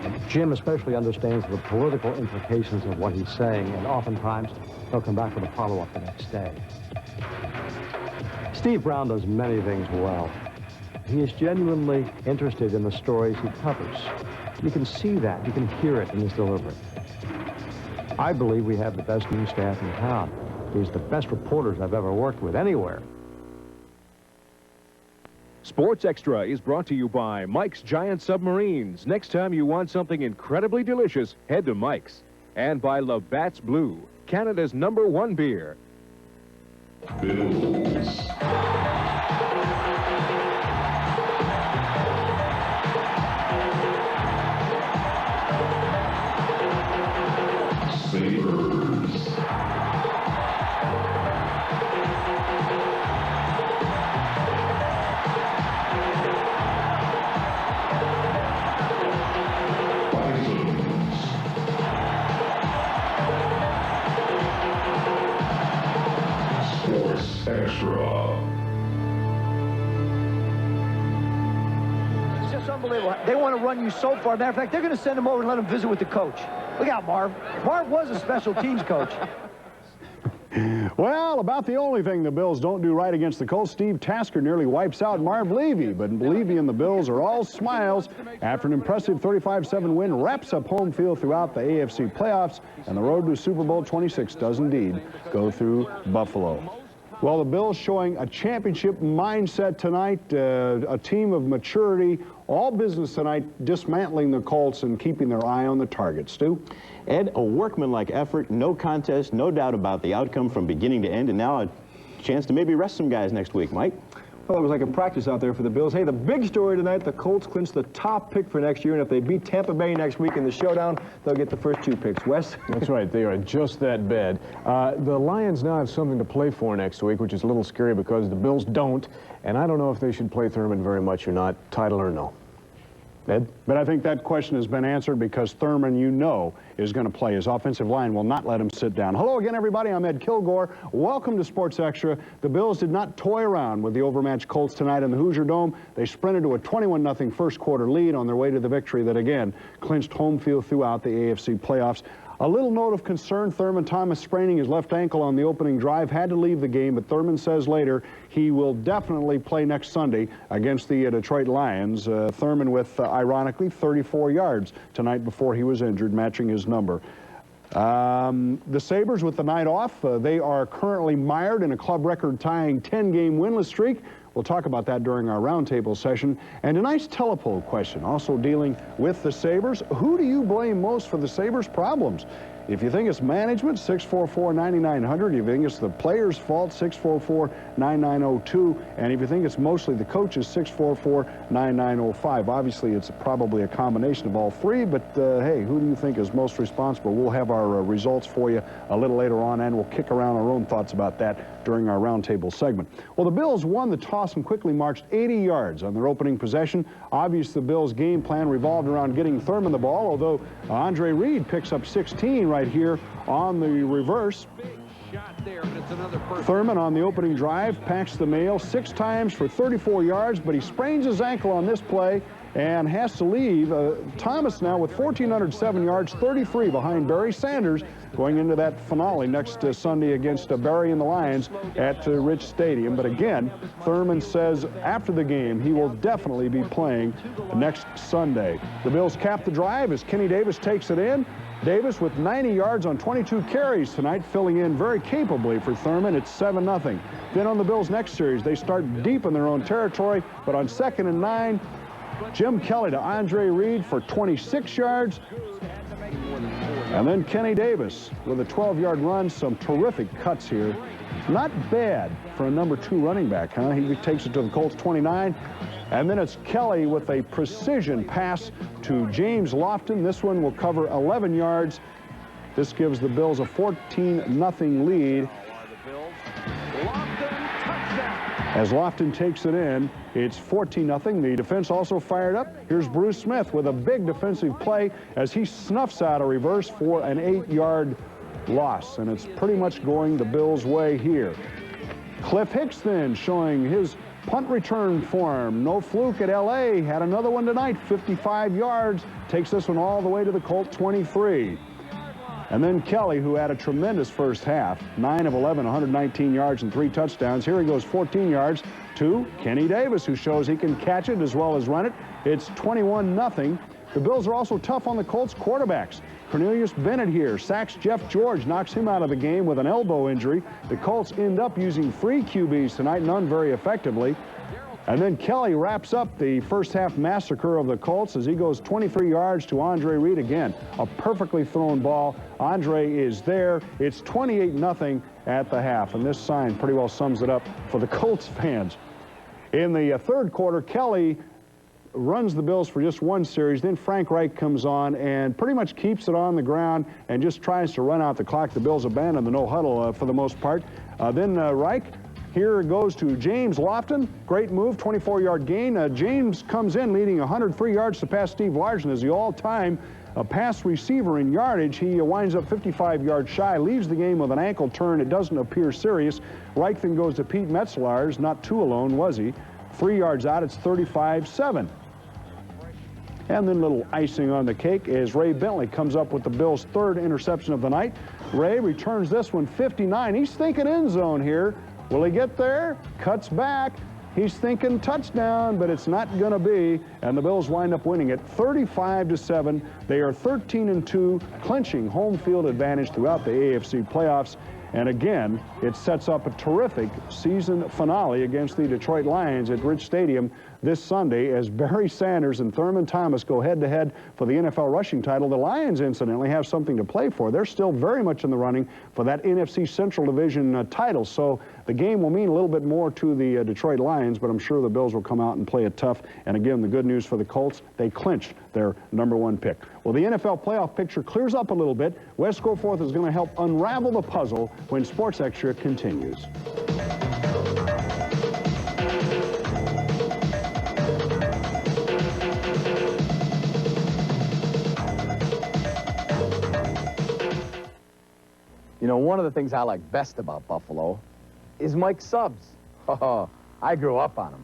[SPEAKER 7] And Jim especially understands the political implications of what he's saying, and oftentimes he'll come back with a follow-up the next day. Steve Brown does many things well. He is genuinely interested in the stories he covers. You can see that. You can hear it in his delivery. I believe we have the best news staff in town. He's the best reporters I've ever worked with anywhere.
[SPEAKER 25] Sports Extra is brought to you by Mike's Giant Submarines. Next time you want something incredibly delicious, head to Mike's. And by Labatt's Blue, Canada's #1 beer. Bills. Sabres.
[SPEAKER 2] unbelievable. They want to run you so far. Matter of fact, they're going to send him over and let him visit with the coach. Look out, Marv. Marv was a special teams coach.
[SPEAKER 5] Well, about the only thing the Bills don't do right against the Colts, Steve Tasker nearly wipes out Marv Levy. But Levy and the Bills are all smiles after an impressive 35-7 win wraps up home field throughout the AFC playoffs, and the road to Super Bowl 26 does indeed go through Buffalo. Well, the Bills showing a championship mindset tonight, a team of maturity, all business tonight, dismantling the Colts and keeping their eye on the target. Stu?
[SPEAKER 8] Ed, a workmanlike effort, no contest, no doubt about the outcome from beginning to end, and now a chance to maybe rest some guys next week. Mike?
[SPEAKER 17] Well, it was like a practice out there for the Bills. Hey, the big story tonight, the Colts clinch the top pick for next year, and if they beat Tampa Bay next week in the showdown, they'll get the first 2 picks. Wes?
[SPEAKER 18] That's right. They are just that bad. The Lions now have something to play for next week, which is a little scary because the Bills don't, and I don't know if they should play Thurman very much or not, title or no. Ed?
[SPEAKER 5] But I think that question has been answered because Thurman, you know, is going to play. His offensive line will not let him sit down. Hello again, everybody. I'm Ed Kilgore. Welcome to Sports Extra. The Bills did not toy around with the overmatched Colts tonight in the Hoosier Dome. They sprinted to a 21-0 first quarter lead on their way to the victory that, again, clinched home field throughout the AFC playoffs. A little note of concern, Thurman Thomas spraining his left ankle on the opening drive, had to leave the game, but Thurman says later he will definitely play next Sunday against the Detroit Lions. Thurman with, ironically, 34 yards tonight before he was injured, matching his number. The Sabres with the night off, they are currently mired in a club record-tying 10-game winless streak. We'll talk about that during our roundtable session. And a nice telepoll question, also dealing with the Sabres. Who do you blame most for the Sabres' problems? If you think it's management, 644-9900. If you think it's the players' fault, 644-9902. And if you think it's mostly the coaches, 644-9905. Obviously, it's probably a combination of all three, but hey, who do you think is most responsible? We'll have our results for you a little later on, and we'll kick around our own thoughts about that during our roundtable segment. Well, the Bills won the toss and quickly marched 80 yards on their opening possession. Obviously, the Bills' game plan revolved around getting Thurman the ball, although Andre Reed picks up 16 right here on the reverse. Thurman on the opening drive packs the mail 6 times for 34 yards, but he sprains his ankle on this play and has to leave. Thomas now with 1,407 yards, 33 behind Barry Sanders, going into that finale next Sunday against Barry and the Lions at Rich Stadium. But again, Thurman says after the game he will definitely be playing next Sunday. The Bills cap the drive as Kenny Davis takes it in. Davis with 90 yards on 22 carries tonight, filling in very capably for Thurman. It's 7-0. Then on the Bills' next series, they start deep in their own territory, but on 2nd and 9, Jim Kelly to Andre Reed for 26 yards. And then Kenny Davis with a 12-yard run. Some terrific cuts here. Not bad for a number 2 running back, huh? He takes it to the Colts 29. And then it's Kelly with a precision pass to James Lofton. This one will cover 11 yards. This gives the Bills a 14-0 lead. As Lofton takes it in, it's 14-0. The defense also fired up. Here's Bruce Smith with a big defensive play as he snuffs out a reverse for an 8-yard loss. And it's pretty much going the Bills' way here. Cliff Hicks then showing his punt return form. No fluke at L.A. Had another one tonight, 55 yards. Takes this one all the way to the Colt 23. And then Kelly, who had a tremendous first half, 9 of 11, 119 yards and 3 touchdowns. Here he goes 14 yards to Kenny Davis, who shows he can catch it as well as run it. It's 21-0. The Bills are also tough on the Colts quarterbacks. Cornelius Bennett here sacks Jeff George, knocks him out of the game with an elbow injury. The Colts end up using 3 QBs tonight, none very effectively. And then Kelly wraps up the first half massacre of the Colts as he goes 23 yards to Andre Reed. Again, a perfectly thrown ball. Andre is there. It's 28-0 at the half. And this sign pretty well sums it up for the Colts fans. In the third quarter, Kelly runs the Bills for just 1 series. Then Frank Reich comes on and pretty much keeps it on the ground and just tries to run out the clock. The Bills abandon the no huddle for the most part. Then Reich here goes to James Lofton. Great move, 24-yard gain. James comes in leading 103 yards to pass Steve Larson as the all-time pass receiver in yardage. He winds up 55 yards shy, leaves the game with an ankle turn. It doesn't appear serious. Reich then goes to Pete Metzelaars, not 2 alone, was he? 3 yards out, it's 35-7. And then a little icing on the cake is Ray Bentley comes up with the Bills' third interception of the night. Ray returns this one 59. He's thinking end zone here. Will he get there? Cuts back. He's thinking touchdown, but it's not going to be. And the Bills wind up winning it 35-7. They are 13-2, clinching home field advantage throughout the AFC playoffs. And again, it sets up a terrific season finale against the Detroit Lions at Rich Stadium this Sunday as Barry Sanders and Thurman Thomas go head-to-head for the NFL rushing title. The Lions, incidentally, have something to play for. They're still very much in the running for that NFC Central Division title. So the game will mean a little bit more to the Detroit Lions, but I'm sure the Bills will come out and play it tough. And again, the good news for the Colts, they clinch their #1 pick. Well, the NFL playoff picture clears up a little bit. Wes Goforth is going to help unravel the puzzle when Sports Extra continues.
[SPEAKER 3] You know, one of the things I like best about Buffalo is Mike's subs. Oh, I grew up on them.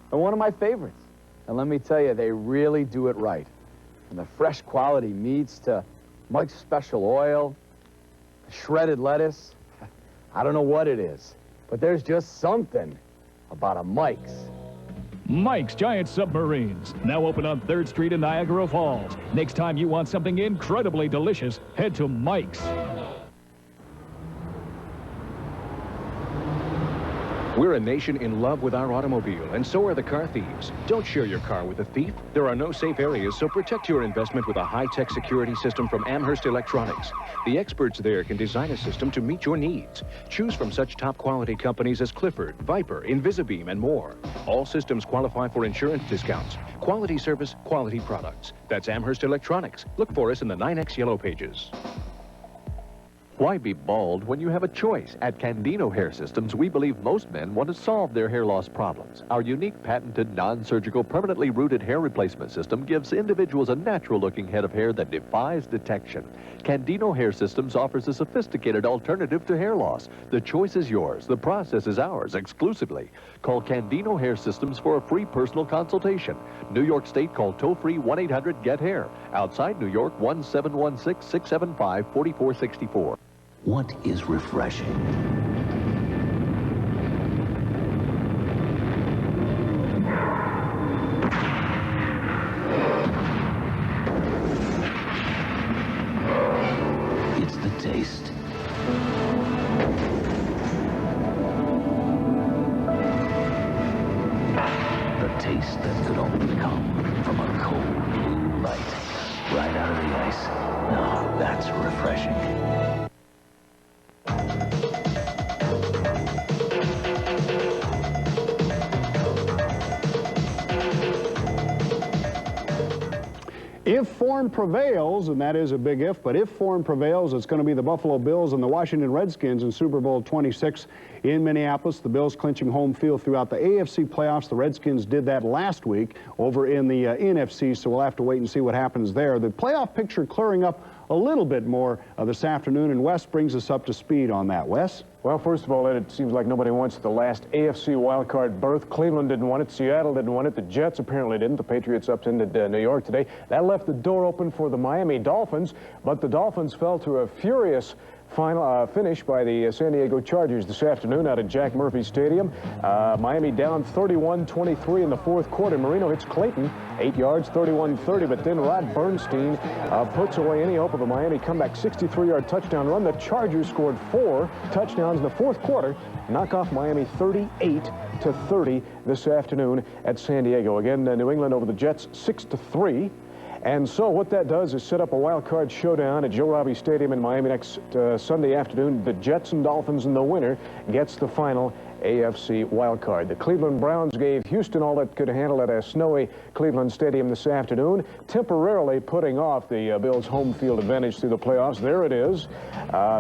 [SPEAKER 3] They're one of my favorites. And let me tell you, they really do it right. From the fresh quality meats to Mike's special oil, shredded lettuce. I don't know what it is, but there's just something about a Mike's.
[SPEAKER 6] Mike's Giant Submarines, now open on 3rd Street in Niagara Falls. Next time you want something incredibly delicious, head to Mike's.
[SPEAKER 25] We're a nation in love with our automobile, and so are the car thieves. Don't share your car with a thief. There are no safe areas, so protect your investment with a high-tech security system from Amherst Electronics. The experts there can design a system to meet your needs. Choose from such top-quality companies as Clifford, Viper, Invisibeam, and more. All systems qualify for insurance discounts. Quality service, quality products. That's Amherst Electronics. Look for us in the 9X Yellow Pages.
[SPEAKER 10] Why be bald when you have a choice? At Candino Hair Systems, we believe most men want to solve their hair loss problems. Our unique patented non-surgical permanently rooted hair replacement system gives individuals a natural-looking head of hair that defies detection. Candino Hair Systems offers a sophisticated alternative to hair loss. The choice is yours. The process is ours exclusively. Call Candino Hair Systems for a free personal consultation. New York State, call toll-free 1-800-GET-HAIR. Outside New York, 1-716-675-4464.
[SPEAKER 12] What is refreshing? It's the taste. The taste that could only come from a cold blue light right out of the ice. Now that's refreshing.
[SPEAKER 5] If form prevails, and that is a big if, but if form prevails, it's going to be the Buffalo Bills and the Washington Redskins in Super Bowl 26 in Minneapolis. The Bills clinching home field throughout the AFC playoffs. The Redskins did that last week over in the NFC, so we'll have to wait and see what happens there. The playoff picture clearing up a little bit more this afternoon, and Wes brings us up to speed on that. Wes?
[SPEAKER 18] Well, first of all, Ed, it seems like nobody wants the last AFC wildcard berth. Cleveland didn't want it. Seattle didn't want it. The Jets apparently didn't. The Patriots upended New York today. That left the door open for the Miami Dolphins, but the Dolphins fell to a furious final finish by the San Diego Chargers this afternoon out at Jack Murphy Stadium. Miami down 31-23 in the fourth quarter. Marino hits Clayton, 8 yards, 31-30, but then Rod Bernstein puts away any hope of a Miami comeback 63-yard touchdown run. The Chargers scored 4 touchdowns in the fourth quarter, knock off Miami 38-30 this afternoon at San Diego. Again, New England over the Jets 6-3. And so what that does is set up a wild card showdown at Joe Robbie Stadium in Miami next Sunday afternoon. The Jets and Dolphins, and the winner gets the final AFC wild card. The Cleveland Browns gave Houston all it could handle at a snowy Cleveland Stadium this afternoon, temporarily putting off the Bills' home field advantage through the playoffs. There it is.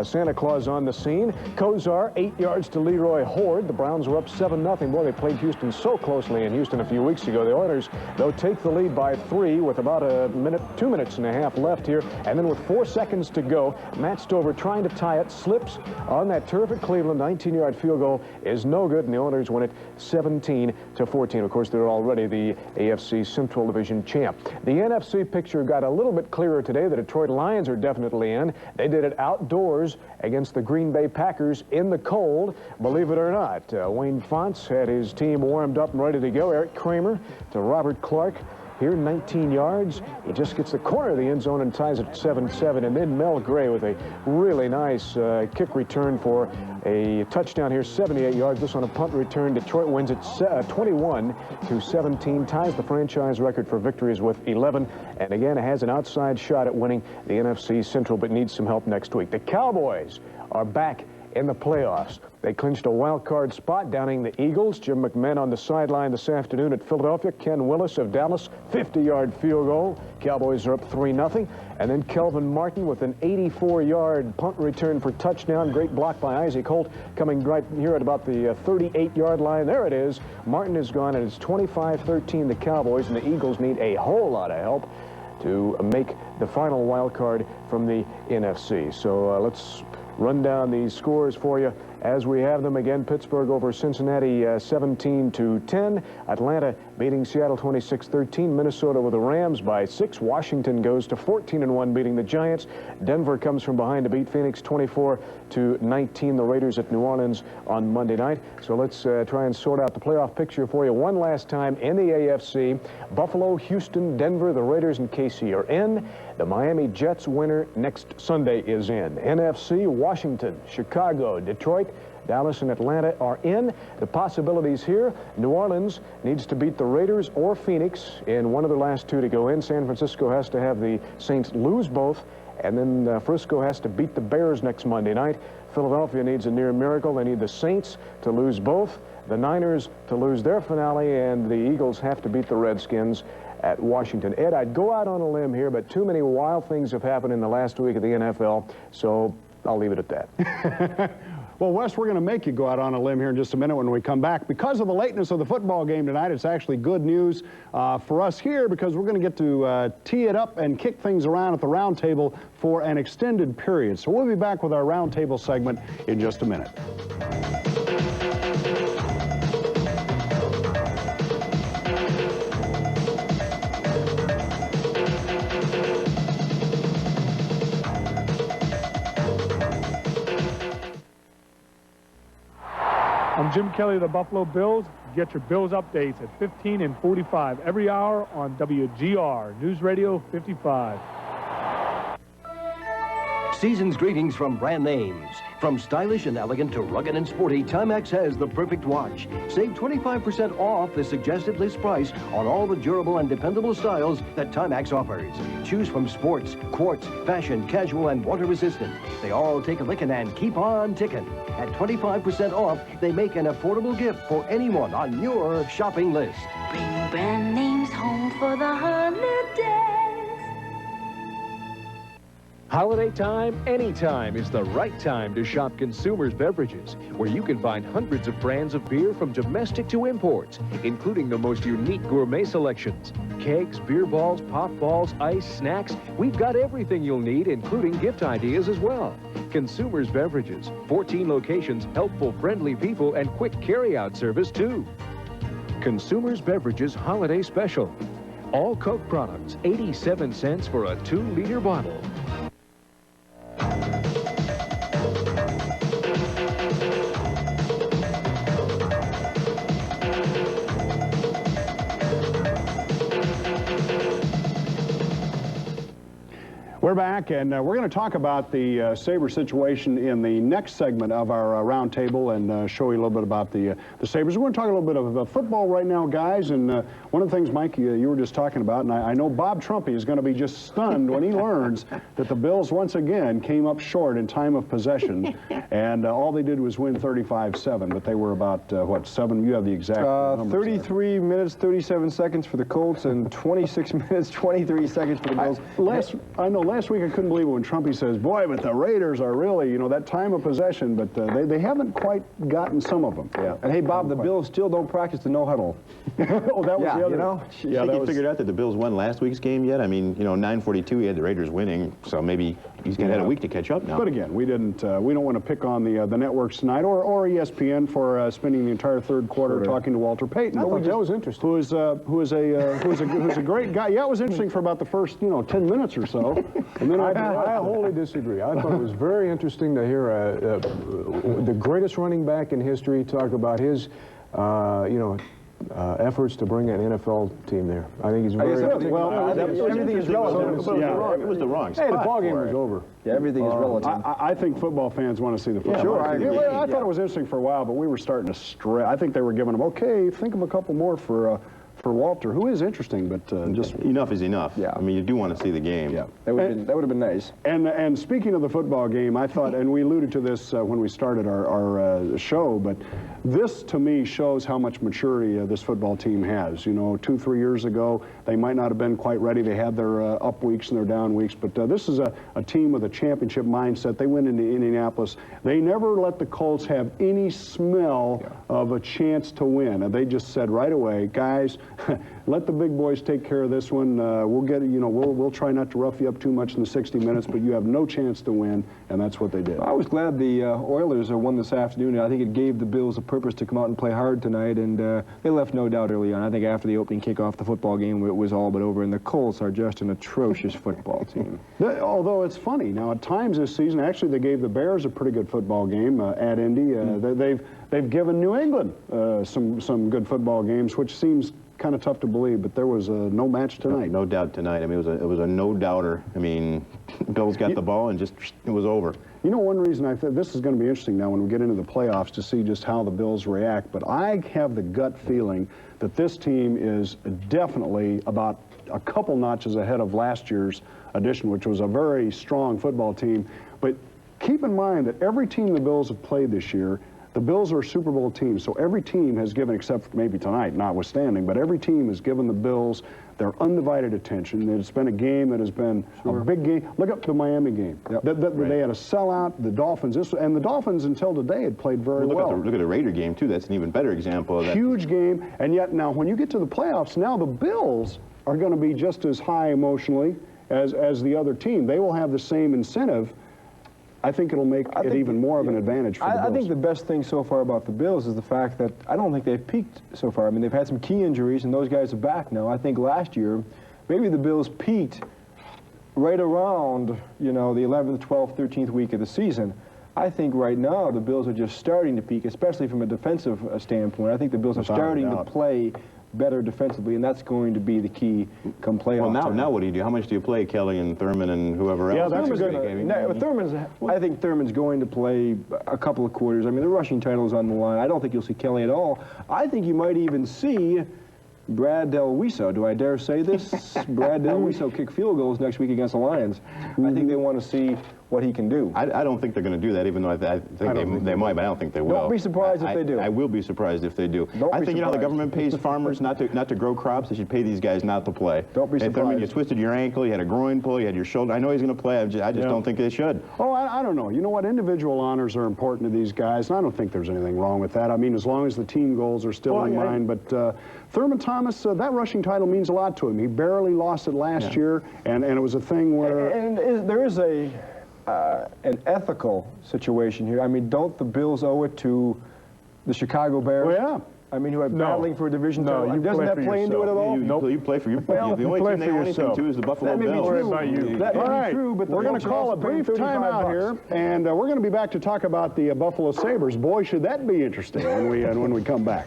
[SPEAKER 18] Santa Claus on the scene. Kozar, 8 yards to Leroy Horde. The Browns were up 7-0. Boy, they played Houston so closely in Houston a few weeks ago. The Oilers, though, take the lead by 3 with about a minute, 2 minutes and a half left here. And then with 4 seconds to go, Matt Stover trying to tie it, slips on that terrific Cleveland 19-yard field goal is no good, and the Oilers win it 17-14. Of course, they're already the AFC Central Division champ. The NFC picture got a little bit clearer today. The Detroit Lions are definitely in. They did it outdoors against the Green Bay Packers in the cold, believe it or not. Wayne Fonts had his team warmed up and ready to go. Eric Kramer to Robert Clark. Here, 19 yards. He just gets the corner of the end zone and ties it at 7-7. And then Mel Gray with a really nice kick return for a touchdown here, 78 yards. This on a punt return. Detroit wins it 21-17, ties the franchise record for victories with 11. And again, it has an outside shot at winning the NFC Central, but needs some help next week. The Cowboys are back in the playoffs. They clinched a wild card spot, downing the Eagles. Jim McMahon on the sideline this afternoon at Philadelphia. Ken Willis of Dallas, 50-yard field goal. Cowboys are up 3-0. And then Kelvin Martin with an 84-yard punt return for touchdown. Great block by Isaac Holt, coming right here at about the 38-yard line. There it is. Martin is gone, and it's 25-13 the Cowboys, and the Eagles need a whole lot of help to make the final wild card from the NFC. So let's run down these scores for you as we have them. Again, Pittsburgh over Cincinnati 17-10. Atlanta beating Seattle 26-13. Minnesota with the Rams by 6. Washington goes to 14-1, beating the Giants. Denver comes from behind to beat Phoenix 24-19. The Raiders at New Orleans on Monday night. So let's try and sort out the playoff picture for you one last time in the AFC. Buffalo, Houston, Denver, the Raiders, and KC are in. The Miami Jets winner next Sunday is in. NFC, Washington, Chicago, Detroit, Dallas, and Atlanta are in. The possibilities here: New Orleans needs to beat the Raiders or Phoenix in one of the last two to go in. San Francisco has to have the Saints lose both, and then Frisco has to beat the Bears next Monday night. Philadelphia needs a near miracle. They need the Saints to lose both, the Niners to lose their finale, and the Eagles have to beat the Redskins at Washington. Ed, I'd go out on a limb here, but too many wild things have happened in the last week of the NFL, so I'll leave it at that.
[SPEAKER 5] Well, Wes, we're going to make you go out on a limb here in just a minute when we come back. Because of the lateness of the football game tonight, it's actually good news for us here, because we're going to get to tee it up and kick things around at the round table for an extended period. So we'll be back with our round table segment in just a minute.
[SPEAKER 14] I'm Jim Kelly of the Buffalo Bills. Get your Bills updates at 15 and 45 every hour on WGR News Radio 55.
[SPEAKER 16] Season's greetings from brand names. From stylish and elegant to rugged and sporty, Timex has the perfect watch. Save 25% off the suggested list price on all the durable and dependable styles that Timex offers. Choose from sports, quartz, fashion, casual, and water-resistant. They all take a licking and keep on ticking. At 25% off, they make an affordable gift for anyone on your shopping list.
[SPEAKER 19] Bring brand names home for the holidays.
[SPEAKER 10] Holiday time, anytime is the right time to shop Consumers Beverages, where you can find hundreds of brands of beer from domestic to imports, including the most unique gourmet selections. Kegs, beer balls, pop balls, ice, snacks. We've got everything you'll need, including gift ideas as well. Consumers Beverages, 14 locations, helpful, friendly people, and quick carry-out service, too. Consumers Beverages Holiday Special. All Coke products, 87 cents for a 2-liter bottle.
[SPEAKER 5] We're back, and we're going to talk about the Sabre situation in the next segment of our round table and show you a little bit about the Sabres. We're going to talk a little bit of football right now, guys, and one of the things, Mike, you were just talking about, and I know Bob Trumpy is going to be just stunned when he learns that the Bills once again came up short in time of possession, and all they did was win 35-7, but they were about, what, 7? You have the exact numbers
[SPEAKER 17] 33 minutes, 37 seconds for the Colts, and 26 minutes, 23 seconds for the Bills.
[SPEAKER 5] Last last week I couldn't believe it when Trumpy says, boy, but the Raiders are really, you know, that time of possession, but they haven't quite gotten some of them.
[SPEAKER 17] Yeah. And hey, Bob, the Bills still don't practice the no huddle.
[SPEAKER 5] Oh, that was the other.
[SPEAKER 17] You know?
[SPEAKER 8] Yeah, you figured out that the Bills won last week's game yet? I mean, you know, 9:42, he had the Raiders winning, so maybe he's going to have a week to catch up now.
[SPEAKER 5] But again, we don't want to pick on the networks tonight or ESPN for spending the entire third quarter talking to Walter Payton.
[SPEAKER 18] I thought that was interesting.
[SPEAKER 5] Who's a great guy. Yeah, it was interesting for about the first 10 minutes or so. And then
[SPEAKER 18] I wholly disagree. I thought it was very interesting to hear the greatest running back in history talk about his, efforts to bring an NFL team there. I think he's very...
[SPEAKER 17] everything is relative.
[SPEAKER 8] It was the wrong spot.
[SPEAKER 18] Hey, the ball game was over.
[SPEAKER 17] Yeah, everything is relative.
[SPEAKER 5] I think football fans want to see the football.
[SPEAKER 17] Yeah, sure,
[SPEAKER 5] I thought it was interesting for a while, but we were starting to stray. I think they were giving them, okay, think of a couple more for Walter, who is interesting, but just...
[SPEAKER 8] Enough is enough.
[SPEAKER 17] Yeah.
[SPEAKER 8] I mean, you do want to see the game.
[SPEAKER 17] Yeah, that would have been nice.
[SPEAKER 5] And speaking of the football game, I thought, and we alluded to this when we started our show, but this, to me, shows how much maturity this football team has. You know, 2-3 years ago, they might not have been quite ready. They had their up weeks and their down weeks, but this is a team with a championship mindset. They went into Indianapolis. They never let the Colts have any smell of a chance to win. And they just said right away, guys, let the big boys take care of this one. We'll get, we'll try not to rough you up too much in the 60 minutes, but you have no chance to win, and that's what they did.
[SPEAKER 17] I was glad the Oilers won this afternoon. I think it gave the Bills a purpose to come out and play hard tonight, and they left no doubt early on. I think after the opening kickoff, the football game was all but over, and the Colts are just an atrocious football team.
[SPEAKER 5] Although it's funny, now at times this season, actually they gave the Bears a pretty good football game at Indy. They've given New England some good football games, which seems kind of tough to believe, but there was no match tonight.
[SPEAKER 8] No doubt tonight. I mean, it was a no-doubter. I mean, Bills got the ball and just it was over.
[SPEAKER 5] You know, one reason I think this is going to be interesting now when we get into the playoffs to see just how the Bills react, but I have the gut feeling that this team is definitely about a couple notches ahead of last year's edition, which was a very strong football team. But keep in mind that every team the Bills have played this year, the Bills are a Super Bowl team, so every team has given, except maybe tonight, notwithstanding, but every team has given the Bills their undivided attention. It's been a game that has been a big game. Look up the Miami game. Yep. They had a sellout. The Dolphins, and the Dolphins until today had played very well.
[SPEAKER 8] Look at the Raider game, too. That's an even better example of that.
[SPEAKER 5] Huge game, and yet now when you get to the playoffs, now the Bills are going to be just as high emotionally as the other team. They will have the same incentive. I think it'll make it even more of an advantage for the Bills.
[SPEAKER 17] I think the best thing so far about the Bills is the fact that I don't think they've peaked so far. I mean, they've had some key injuries, and those guys are back now. I think last year, maybe the Bills peaked right around, the 11th, 12th, 13th week of the season. I think right now the Bills are just starting to peak, especially from a defensive standpoint. I think the Bills are starting to play better defensively, and that's going to be the key come playoff.
[SPEAKER 8] Well, now what do you do? How much do you play Kelly and Thurman and whoever else?
[SPEAKER 17] Yeah, that's a good game. I think Thurman's going to play a couple of quarters. I mean, the rushing title is on the line. I don't think you'll see Kelly at all. I think you might even see Brad Del Wiso, do I dare say this? Brad Del Wiso kick field goals next week against the Lions. I think they want to see what he can do.
[SPEAKER 8] I don't think they're going to do that, even though I think they might, but I don't think they will.
[SPEAKER 17] Don't be surprised if they do.
[SPEAKER 8] I will be surprised if they do. I think, how the government pays farmers not to grow crops, they should pay these guys not to play.
[SPEAKER 17] Don't be surprised.
[SPEAKER 8] Thurman, you twisted your ankle, you had a groin pull, you had your shoulder. I know he's going to play, I just don't think they should.
[SPEAKER 5] Oh, I don't know. You know what? Individual honors are important to these guys, and I don't think there's anything wrong with that. I mean, as long as the team goals are still in mind. But Thurman Thomas, that rushing title means a lot to him. He barely lost it last year, and it was a thing where...
[SPEAKER 17] And there is an ethical situation here. I mean, don't the Bills owe it to the Chicago Bears?
[SPEAKER 5] Well, yeah.
[SPEAKER 17] I mean, who are battling for a division title. Doesn't that play into it at all?
[SPEAKER 8] You play for your... Well, the only team they owe anything to is the Buffalo Bills.
[SPEAKER 17] That may be true, but
[SPEAKER 5] we're going to call a brief timeout here, and we're going to be back to talk about the Buffalo Sabres. Boy, should that be interesting when we come back.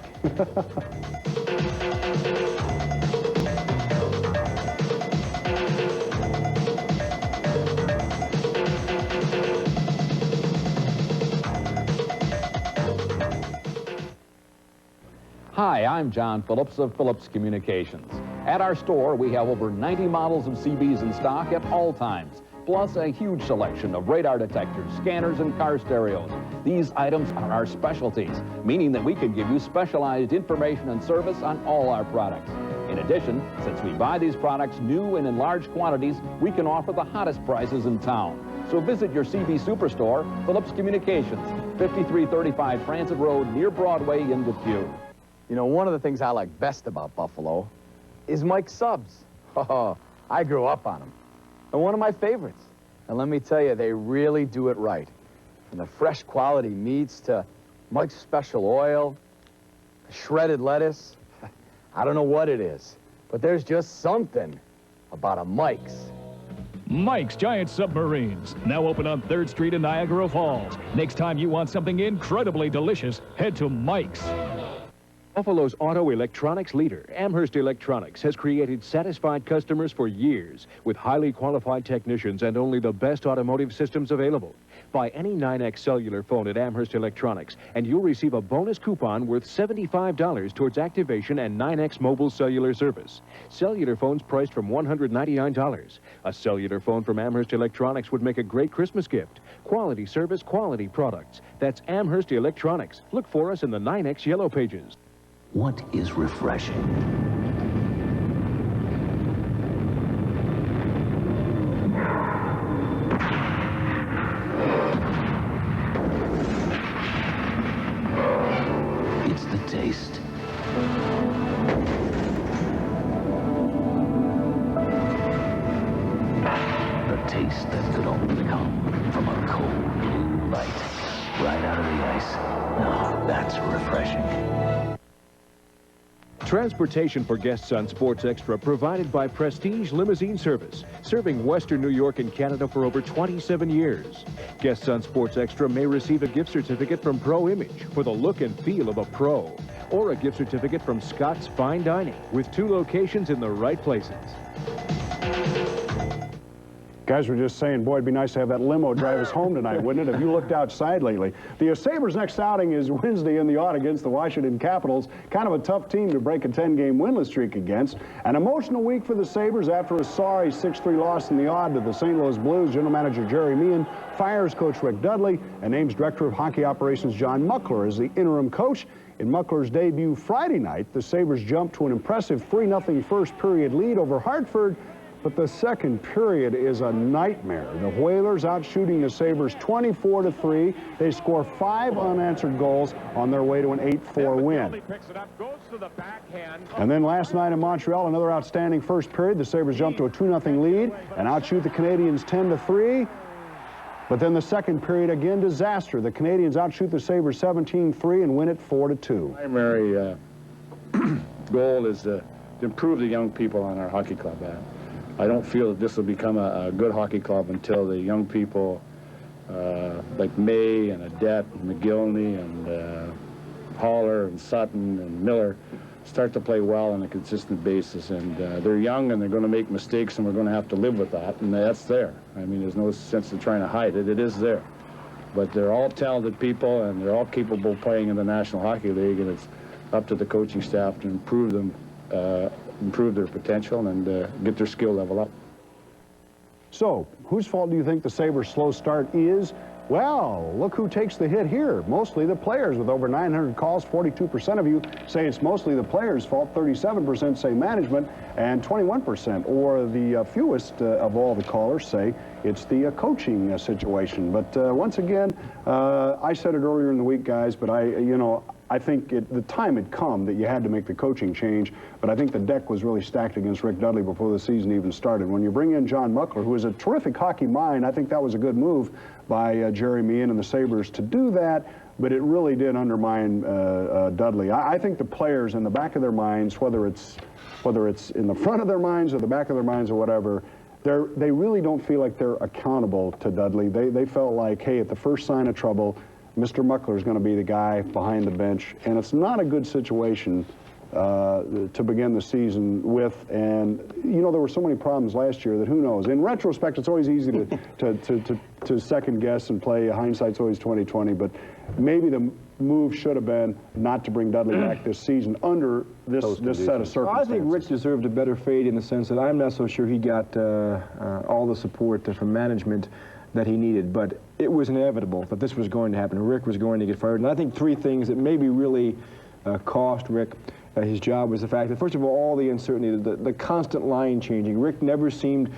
[SPEAKER 4] Hi, I'm John Phillips of Phillips Communications. At our store, we have over 90 models of CBs in stock at all times. plus a huge selection of radar detectors, scanners, and car stereos. These items are our specialties, meaning that we can give you specialized information and service on all our products. In addition, since we buy these products new and in large quantities, we can offer the hottest prices in town. So visit your CB Superstore, Phillips Communications, 5335 Transit Road near Broadway in Depew.
[SPEAKER 3] You know, one of the things I like best about Buffalo is Mike's subs. Oh, I grew up on them. They're one of my favorites. And let me tell you, they really do it right. From the fresh quality meats to Mike's special oil, shredded lettuce. I don't know what it is, but there's just something about a Mike's.
[SPEAKER 6] Mike's Giant Submarines, now open on 3rd Street in Niagara Falls. Next time you want something incredibly delicious, head to Mike's.
[SPEAKER 25] Buffalo's auto electronics leader, Amherst Electronics, has created satisfied customers for years with highly qualified technicians and only the best automotive systems available. Buy any 9X cellular phone at Amherst Electronics, and you'll receive a bonus coupon worth $75 towards activation and 9X mobile cellular service. Cellular phones priced from $199. A cellular phone from Amherst Electronics would make a great Christmas gift. Quality service, quality products. That's Amherst Electronics. Look for us in the 9X Yellow Pages.
[SPEAKER 12] What is refreshing? It's the taste. The taste that could only come from a cold blue light right out of the ice. Now, that's refreshing.
[SPEAKER 25] Transportation for guests on Sports Extra provided by Prestige Limousine Service, serving Western New York and Canada for over 27 years. Guests on Sports Extra may receive a gift certificate from Pro Image for the look and feel of a pro, or a gift certificate from Scott's Fine Dining, with 2 locations in the right places.
[SPEAKER 5] Guys were just saying, boy, it'd be nice to have that limo drive us home tonight, wouldn't it? Have you looked outside lately? The Sabres' next outing is Wednesday in the Autumn against the Washington Capitals. Kind of a tough team to break a 10-game winless streak against. An emotional week for the Sabres after a sorry 6-3 loss in the Autumn to the St. Louis Blues. General Manager Jerry Meehan fires Coach Rick Dudley and names Director of Hockey Operations John Muckler as the interim coach. In Muckler's debut Friday night, the Sabres jumped to an impressive 3-0 first period lead over Hartford. But the second period is a nightmare. The Whalers out shooting the Sabres 24-3. They score 5 unanswered goals on their way to an 8-4 win. And then last night in Montreal, another outstanding first period. The Sabres jumped to a 2-0 lead and outshoot the Canadiens 10-3. But then the second period, again, disaster. The Canadiens outshoot the Sabres 17-3 and win it 4-2.
[SPEAKER 1] Primary goal is to improve the young people on our hockey club. I don't feel that this will become a good hockey club until the young people like May and Adet and McGillney and Haller and Sutton and Miller start to play well on a consistent basis. And they're young and they're going to make mistakes, and we're going to have to live with that. And that's there. I mean, there's no sense in trying to hide it. It is there. But they're all talented people, and they're all capable of playing in the National Hockey League, and it's up to the coaching staff to improve them, improve their potential, and get their skill level up.
[SPEAKER 5] So, whose fault do you think the Sabres' slow start is? Well, look who takes the hit here. Mostly the players. With over 900 calls, 42% of you say it's mostly the players' fault, 37% say management, and 21%, or the fewest of all the callers, say it's the coaching situation. But once again, I said it earlier in the week, guys, but I think the time had come that you had to make the coaching change, but I think the deck was really stacked against Rick Dudley before the season even started. When you bring in John Muckler, who is a terrific hockey mind, I think that was a good move by Jerry Meehan and the Sabres to do that, but it really did undermine Dudley. I think the players in the back of their minds, whether it's in the front of their minds or the back of their minds or whatever, they really don't feel like they're accountable to Dudley. They felt like, hey, at the first sign of trouble, Mr. Muckler is going to be the guy behind the bench, and it's not a good situation to begin the season with. And there were so many problems last year that who knows. In retrospect, it's always easy to second guess and play. Hindsight's always 20/20. But maybe move should have been not to bring Dudley back this season under this set of circumstances.
[SPEAKER 17] I think Rick deserved a better fate in the sense that I'm not so sure he got all the support from management that he needed, but it was inevitable that this was going to happen. Rick was going to get fired, and I think three things that maybe really cost Rick his job was the fact that, first of all the uncertainty, the constant line changing. Rick never seemed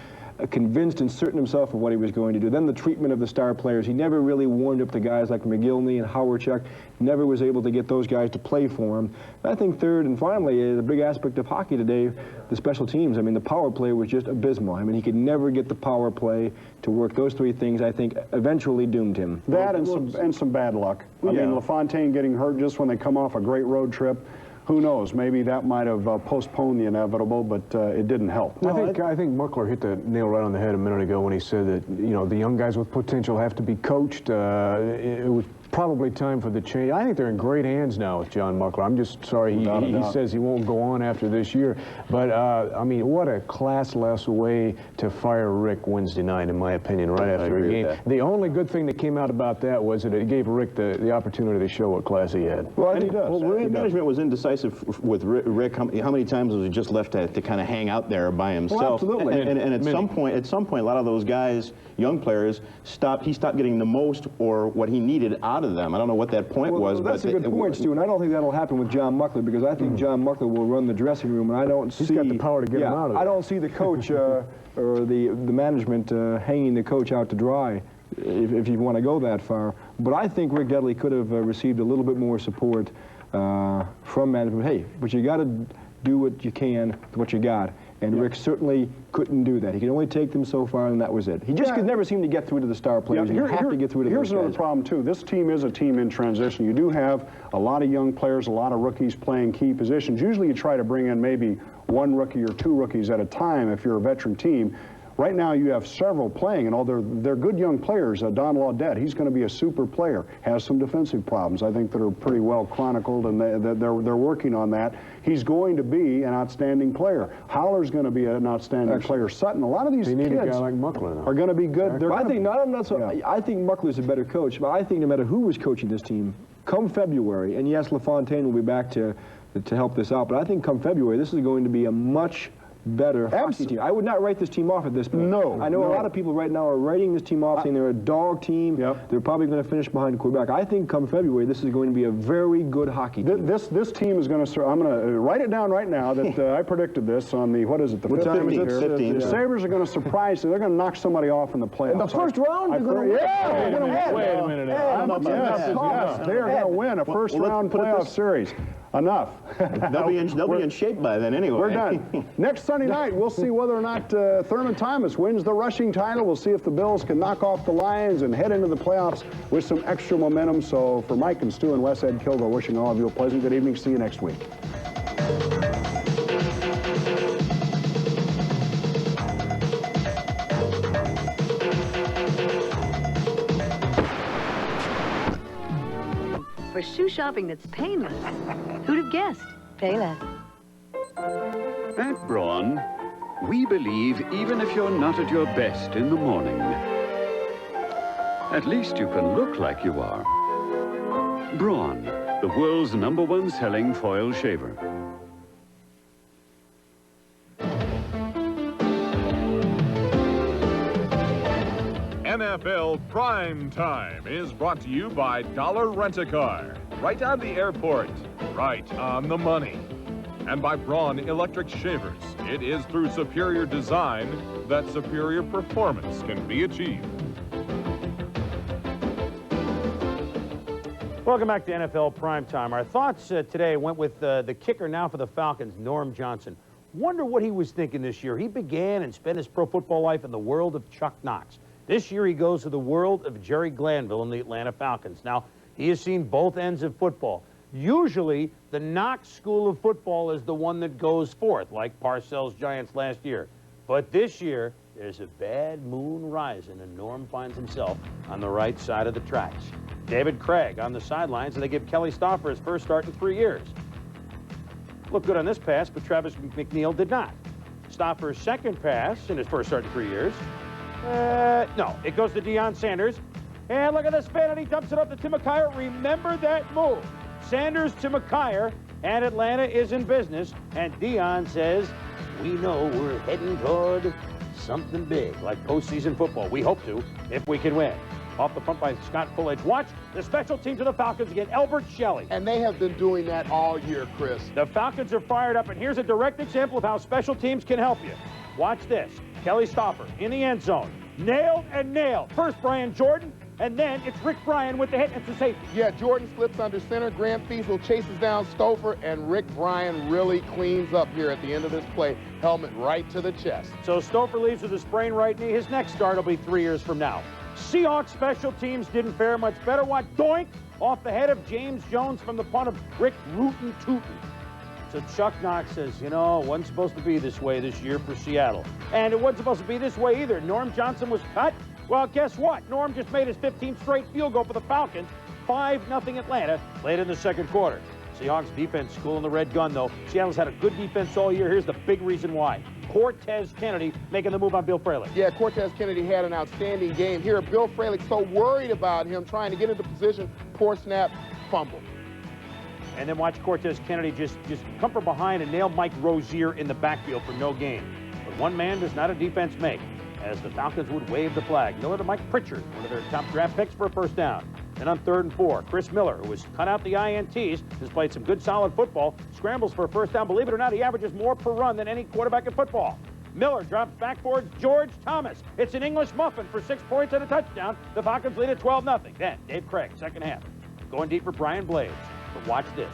[SPEAKER 17] convinced and certain himself of what he was going to do. Then the treatment of the star players. He never really warmed up to guys like McGillney and Howardchuck. Never was able to get those guys to play for him. And I think third and finally, the big aspect of hockey today, the special teams. I mean, the power play was just abysmal. I mean, he could never get the power play to work. Those three things, I think, eventually doomed him.
[SPEAKER 5] That and some bad luck. I mean, LaFontaine getting hurt just when they come off a great road trip. Who knows? Maybe that might have postponed the inevitable, but it didn't help.
[SPEAKER 18] I think Muckler hit the nail right on the head a minute ago when he said that, you know, the young guys with potential have to be coached. It was probably time for the change. I think they're in great hands now with John Muckler. I'm just sorry he says he won't go on after this year. But, I mean, what a classless way to fire Rick Wednesday night, in my opinion, right after a game. The only good thing that came out about that was that it gave Rick the opportunity to show what class he had.
[SPEAKER 8] Well, he does. Well, management was indecisive with Rick. How many times was he just left to kind of hang out there by himself?
[SPEAKER 17] Well, absolutely.
[SPEAKER 8] And at some point, a lot of those guys, young players, he stopped getting the most or what he needed out of them. I don't know what that point was.
[SPEAKER 17] That's a good point, Stu, and I don't think that'll happen with John Muckler because I think John Muckler will run the dressing room, and I don't see...
[SPEAKER 18] He's got the power to get him out of it.
[SPEAKER 17] I don't see the coach or the management hanging the coach out to dry, if you want to go that far. But I think Rick Dudley could have received a little bit more support from management. Hey, but you got to do what you can with what you got. And Rick certainly couldn't do that. He could only take them so far, and that was it. He just could never seem to get through to the star players. You have to get through to
[SPEAKER 5] Here's
[SPEAKER 17] those guys.
[SPEAKER 5] another problem, too. This team is a team in transition. You do have a lot of young players, a lot of rookies playing key positions. Usually you try to bring in maybe one rookie or two rookies at a time if you're a veteran team. Right now you have several playing, and they're good young players. Don Laudette, he's going to be a super player, has some defensive problems, I think, that are pretty well chronicled, and they're working on that. He's going to be an outstanding player. Howler's going to be an outstanding player. Sutton, a lot of these kids
[SPEAKER 18] a guy like Muckler,
[SPEAKER 5] are going to be good.
[SPEAKER 17] I think I think Muckler's a better coach, but I think no matter who was coaching this team, come February, and yes, LaFontaine will be back to help this out, but I think come February, this is going to be a much better hockey team. I would not write this team off at this point.
[SPEAKER 5] No.
[SPEAKER 17] I know a lot of people right now are writing this team off saying they're a dog team. They're probably going to finish behind Quebec. I think come February, this is going to be a very good hockey team.
[SPEAKER 5] This team is going to, I'm going to write it down right now that I predicted this on the, what is it, the 15th. The Sabres are going to surprise you. They're going to knock somebody off in the playoffs.
[SPEAKER 17] In the first round?
[SPEAKER 5] Wait a minute. Yes, they are going to win a first-round playoff series. Enough.
[SPEAKER 8] They'll be in shape by then anyway.
[SPEAKER 5] We're done. Next Sunday night, we'll see whether or not Thurman Thomas wins the rushing title. We'll see if the Bills can knock off the Lions and head into the playoffs with some extra momentum. So for Mike and Stu and Wes, Ed Kilgore, wishing all of you a pleasant good evening. See you next week.
[SPEAKER 11] For shoe shopping that's painless. Who'd have guessed? Pay less.
[SPEAKER 13] At Braun, we believe even if you're not at your best in the morning, at least you can look like you are. Braun, the world's #1 selling foil shaver.
[SPEAKER 20] NFL Prime Time is brought to you by Dollar Rent-A-Car. Right on the airport, right on the money. And by Braun Electric Shavers. It is through superior design that superior performance can be achieved.
[SPEAKER 21] Welcome back to NFL Primetime. Our thoughts today went with the kicker now for the Falcons, Norm Johnson. Wonder what he was thinking this year. He began and spent his pro football life in the world of Chuck Knox. This year he goes to the world of Jerry Glanville in the Atlanta Falcons. Now, he has seen both ends of football. Usually, the Knox School of Football is the one that goes forth, like Parcells Giants last year. But this year, there's a bad moon rising, and Norm finds himself on the right side of the tracks. David Craig on the sidelines, and they give Kelly Stauffer his first start in 3 years. Looked good on this pass, but Travis McNeil did not. Stauffer's second pass in his first start in 3 years. No, it goes to Deion Sanders. And look at the spin, and he dumps it up to Tim McKyer. Remember that move. Sanders to McKyer, and Atlanta is in business. And Deion says, we know we're heading toward something big, like postseason football. We hope to, if we can win. Off the punt by Scott Fullage. Watch the special teams of the Falcons again, Elbert Shelley.
[SPEAKER 9] And they have been doing that all year, Chris.
[SPEAKER 21] The Falcons are fired up, and here's a direct example of how special teams can help you. Watch this. Kelly Stopper in the end zone. Nailed and nailed. First Brian Jordan, and then it's Rick Bryan with the hit. It's a safety.
[SPEAKER 9] Yeah, Jordan slips under center. Grant Feasel chases down Stouffer, and Rick Bryan really cleans up here at the end of this play. Helmet right to the chest.
[SPEAKER 21] So Stouffer leaves with a sprained right knee. His next start will be 3 years from now. Seahawks special teams didn't fare much better. Watch, doink, off the head of James Jones from the punt of Rick Rootin' Tootin'. So Chuck Knox says, you know, it wasn't supposed to be this way this year for Seattle. And it wasn't supposed to be this way either. Norm Johnson was cut. Well, guess what? Norm just made his 15th straight field goal for the Falcons. 5-0 Atlanta late in the second quarter. Seahawks defense schooling the red gun, though. Seattle's had a good defense all year. Here's the big reason why. Cortez Kennedy making the move on Bill Fralick.
[SPEAKER 9] Yeah, Cortez Kennedy had an outstanding game. Here, Bill Fralick so worried about him trying to get into position. Poor snap, fumble.
[SPEAKER 21] And then watch Cortez Kennedy just come from behind and nail Mike Rozier in the backfield for no gain. But one man does not a defense make, as the Falcons would wave the flag. Miller to Mike Pritchard, one of their top draft picks for a first down. Then on 3rd and 4, Chris Miller, who has cut out the INTs, has played some good solid football, scrambles for a first down. Believe it or not, he averages more per run than any quarterback in football. Miller drops back for George Thomas. It's an English muffin for 6 points and a touchdown. The Falcons lead at 12-0. Then Dave Craig, second half, going deep for Brian Blades. But watch this.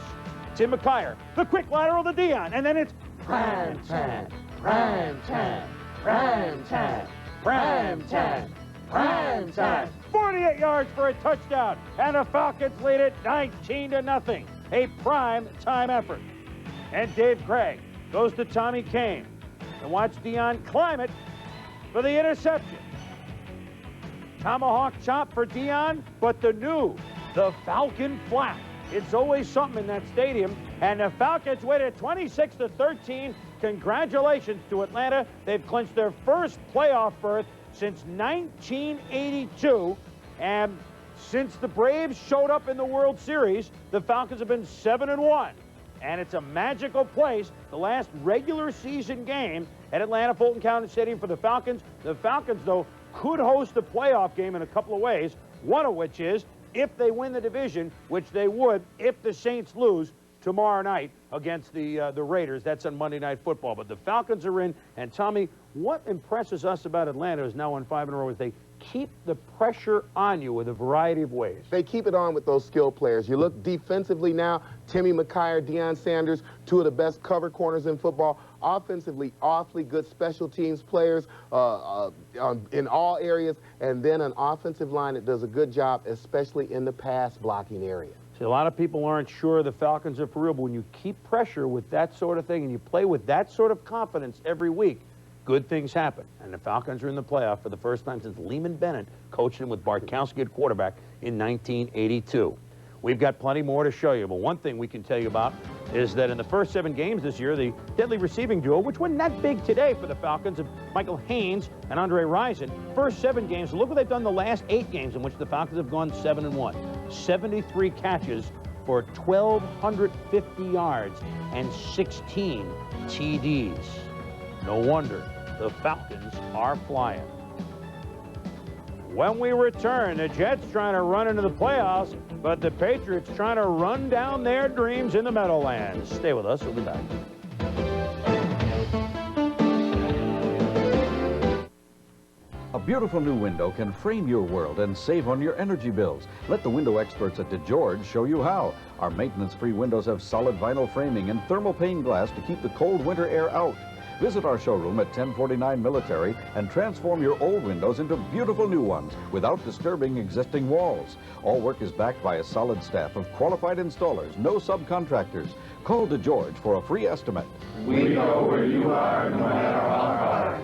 [SPEAKER 21] Tim McKyer, the quick lateral to Deion, and then it's prime time, prime time, prime time, prime time, prime time. 48 yards for a touchdown, and the Falcons lead it 19-0. A prime time effort. And Dave Craig goes to Tommy Kane. And watch Deion climb it for the interception. Tomahawk chop for Deion, but the Falcon Flap. It's always something in that stadium. And the Falcons win it 26-13. Congratulations to Atlanta. They've clinched their first playoff berth since 1982. And since the Braves showed up in the World Series, the Falcons have been 7-1. And it's a magical place. The last regular season game at Atlanta Fulton County Stadium for the Falcons. The Falcons, though, could host a playoff game in a couple of ways, one of which is if they win the division, which they would if the Saints lose tomorrow night against the Raiders. That's on Monday Night Football. But the Falcons are in. And, Tommy, what impresses us about Atlanta is now won 5 in a row is they keep the pressure on you with a variety of ways.
[SPEAKER 9] They keep it on with those skill players. You look defensively now, Timmy McKyer, Deion Sanders, 2 of the best cover corners in football. Offensively, awfully good special teams players in all areas. And then an offensive line that does a good job, especially in the pass blocking area.
[SPEAKER 21] See, a lot of people aren't sure the Falcons are for real, but when you keep pressure with that sort of thing and you play with that sort of confidence every week, good things happen. And the Falcons are in the playoff for the first time since Lehman Bennett coached them with Bartkowski at quarterback in 1982. We've got plenty more to show you, but one thing we can tell you about is that in the first 7 games this year, the deadly receiving duo, which wasn't that big today for the Falcons, of Michael Haynes and Andre Rison, first 7 games, look what they've done the last 8 games in which the Falcons have gone 7-1. 73 catches for 1,250 yards and 16 TDs. No wonder the Falcons are flying. When we return, the Jets trying to run into the playoffs, but the Patriots trying to run down their dreams in the Meadowlands. Stay with us. We'll be back.
[SPEAKER 4] A beautiful new window can frame your world and save on your energy bills. Let the window experts at DeGeorge show you how. Our maintenance-free windows have solid vinyl framing and thermal pane glass to keep the cold winter air out. Visit our showroom at 1049 Military and transform your old windows into beautiful new ones without disturbing existing walls. All work is backed by a solid staff of qualified installers, no subcontractors. Call DeGeorge for a free estimate.
[SPEAKER 15] We know where you are, no matter how far.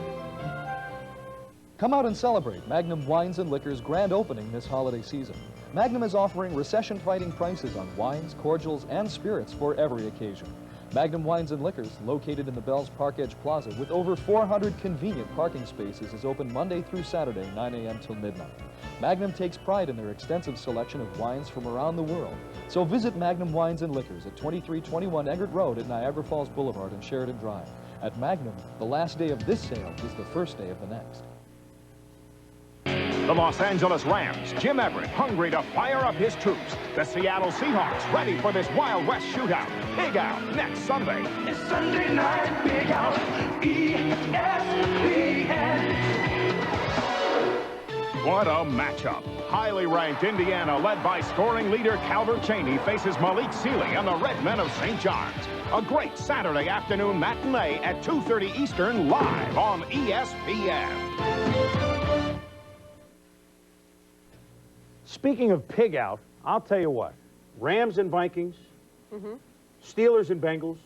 [SPEAKER 22] Come out and celebrate Magnum Wines and Liquors' grand opening this holiday season. Magnum is offering recession-fighting prices on wines, cordials, and spirits for every occasion. Magnum Wines and Liquors, located in the Bells Park Edge Plaza with over 400 convenient parking spaces, is open Monday through Saturday, 9 a.m. till midnight. Magnum takes pride in their extensive selection of wines from around the world. So visit Magnum Wines and Liquors at 2321 Eggert Road at Niagara Falls Boulevard and Sheridan Drive. At Magnum, the last day of this sale is the first day of the next.
[SPEAKER 2] The Los Angeles Rams, Jim Everett, hungry to fire up his troops. The Seattle Seahawks, ready for this Wild West shootout. Big Out, next Sunday.
[SPEAKER 15] It's Sunday night, Big Out, ESPN.
[SPEAKER 2] What a matchup. Highly ranked Indiana, led by scoring leader Calvert Chaney, faces Malik Sealy and the Red Men of St. John's. A great Saturday afternoon matinee at 2:30 Eastern, live on ESPN.
[SPEAKER 21] Speaking of pig out, I'll tell you what. Rams and Vikings, Steelers and Bengals,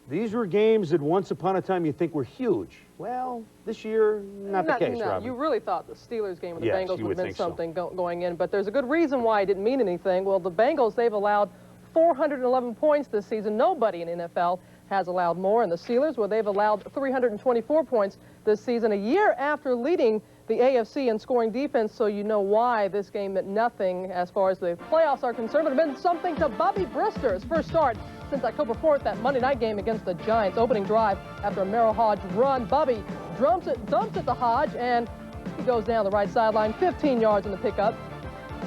[SPEAKER 21] these were games that once upon a time you think were huge. Well, this year, not the case, Robin.
[SPEAKER 7] You really thought the Steelers game with the
[SPEAKER 21] Yes,
[SPEAKER 7] Bengals
[SPEAKER 21] you
[SPEAKER 7] would
[SPEAKER 21] would
[SPEAKER 7] have been
[SPEAKER 21] think so.
[SPEAKER 7] something going in, but there's a good reason why it didn't mean anything. Well, the Bengals, they've allowed 411 points this season. Nobody in the NFL has allowed more. And the Steelers, well, they've allowed 324 points this season, a year after leading the AFC in scoring defense, so you know why this game meant nothing as far as the playoffs are concerned. But it meant something to Bobby Brister, his first start since October 4th, that Monday night game against the Giants. Opening drive after a Merrill Hodge run. Bobby dumps it to Hodge, and he goes down the right sideline, 15 yards in the pickup.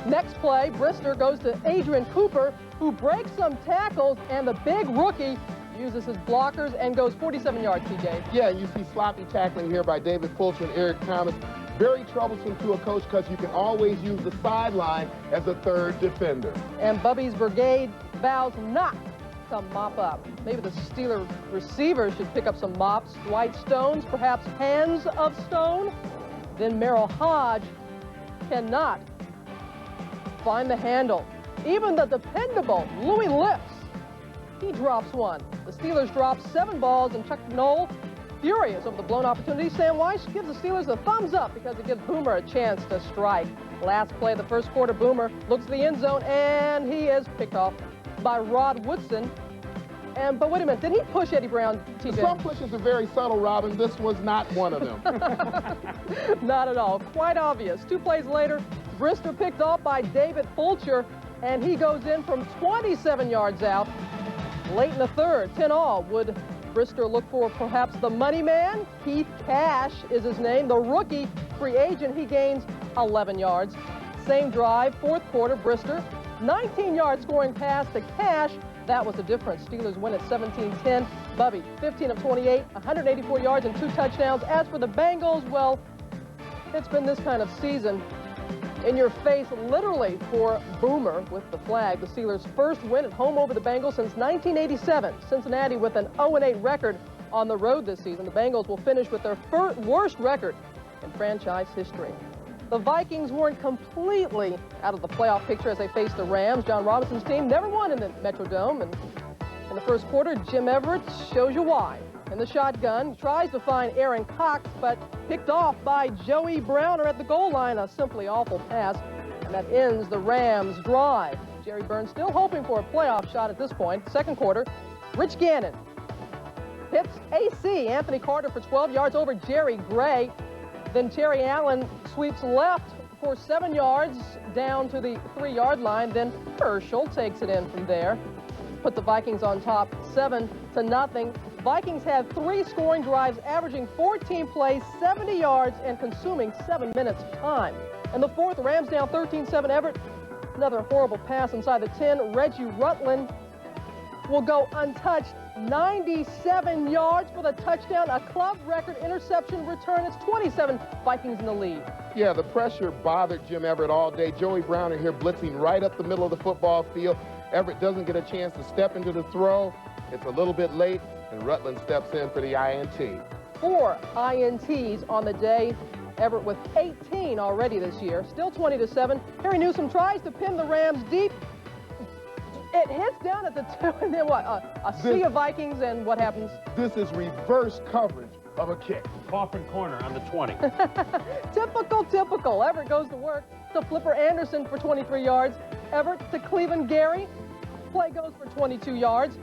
[SPEAKER 7] Next play, Brister goes to Adrian Cooper, who breaks some tackles, and the big rookie uses his blockers and goes 47 yards, TJ.
[SPEAKER 9] Yeah, you see sloppy tackling here by David Fulcher and Eric Thomas. Very troublesome to a coach because you can always use the sideline as a third defender.
[SPEAKER 7] And Bubby's brigade vows not to mop up. Maybe the Steeler receivers should pick up some mops. Dwight Stones, perhaps hands of stone. Then Merrill Hodge cannot find the handle. Even the dependable Louis Lips, he drops one. The Steelers drop 7 balls, and Chuck Knoll, furious over the blown opportunity. Sam Weiss gives the Steelers a thumbs up because it gives Boomer a chance to strike. Last play of the first quarter, Boomer looks to the end zone, and he is picked off by Rod Woodson. But wait a minute, did he push Eddie Brown, TJ?
[SPEAKER 9] Some pushes are very subtle, Robin. This was not one of them.
[SPEAKER 7] Not at all. Quite obvious. 2 plays later, Brister picked off by David Fulcher, and he goes in from 27 yards out. Late in the third, 10 all. Would Brister look for perhaps the money man? Keith Cash is his name. The rookie free agent, he gains 11 yards. Same drive, fourth quarter, Brister, 19 yards scoring pass to Cash. That was the difference. Steelers win at 17-10. Bubby, 15 of 28, 184 yards and 2 touchdowns. As for the Bengals, well, it's been this kind of season. In your face, literally, for Boomer with the flag. The Steelers' first win at home over the Bengals since 1987. Cincinnati with an 0-8 record on the road this season. The Bengals will finish with their worst record in franchise history. The Vikings weren't completely out of the playoff picture as they faced the Rams. John Robinson's team never won in the Metrodome. And in the first quarter, Jim Everett shows you why. In the shotgun, tries to find Aaron Cox, but picked off by Joey Browner at the goal line. A simply awful pass, and that ends the Rams' drive. Jerry Burns still hoping for a playoff shot at this point. Second quarter, Rich Gannon hits AC Anthony Carter for 12 yards over Jerry Gray. Then Terry Allen sweeps left for 7 yards down to the 3-yard line. Then Herschel takes it in from there. Put the Vikings on top 7-0. Vikings had 3 scoring drives, averaging 14 plays, 70 yards, and consuming 7 minutes of time. In the fourth, Rams down 13-7. Everett, another horrible pass inside the 10. Reggie Rutland will go untouched. 97 yards for the touchdown, a club record interception return. It's 27 Vikings in the lead.
[SPEAKER 9] Yeah, the pressure bothered Jim Everett all day. Joey Browner here blitzing right up the middle of the football field. Everett doesn't get a chance to step into the throw. It's a little bit late, and Rutland steps in for the INT.
[SPEAKER 7] 4 INTs on the day. Everett with 18 already this year. Still 20-7. Harry Newsome tries to pin the Rams deep. It hits down at the 2, and then what? A sea of Vikings, and what happens?
[SPEAKER 9] This is reverse coverage of a kick.
[SPEAKER 21] Coffin corner on the 20.
[SPEAKER 7] Typical. Everett goes to work to Flipper Anderson for 23 yards. Everett to Cleveland Gary. Play goes for 22 yards.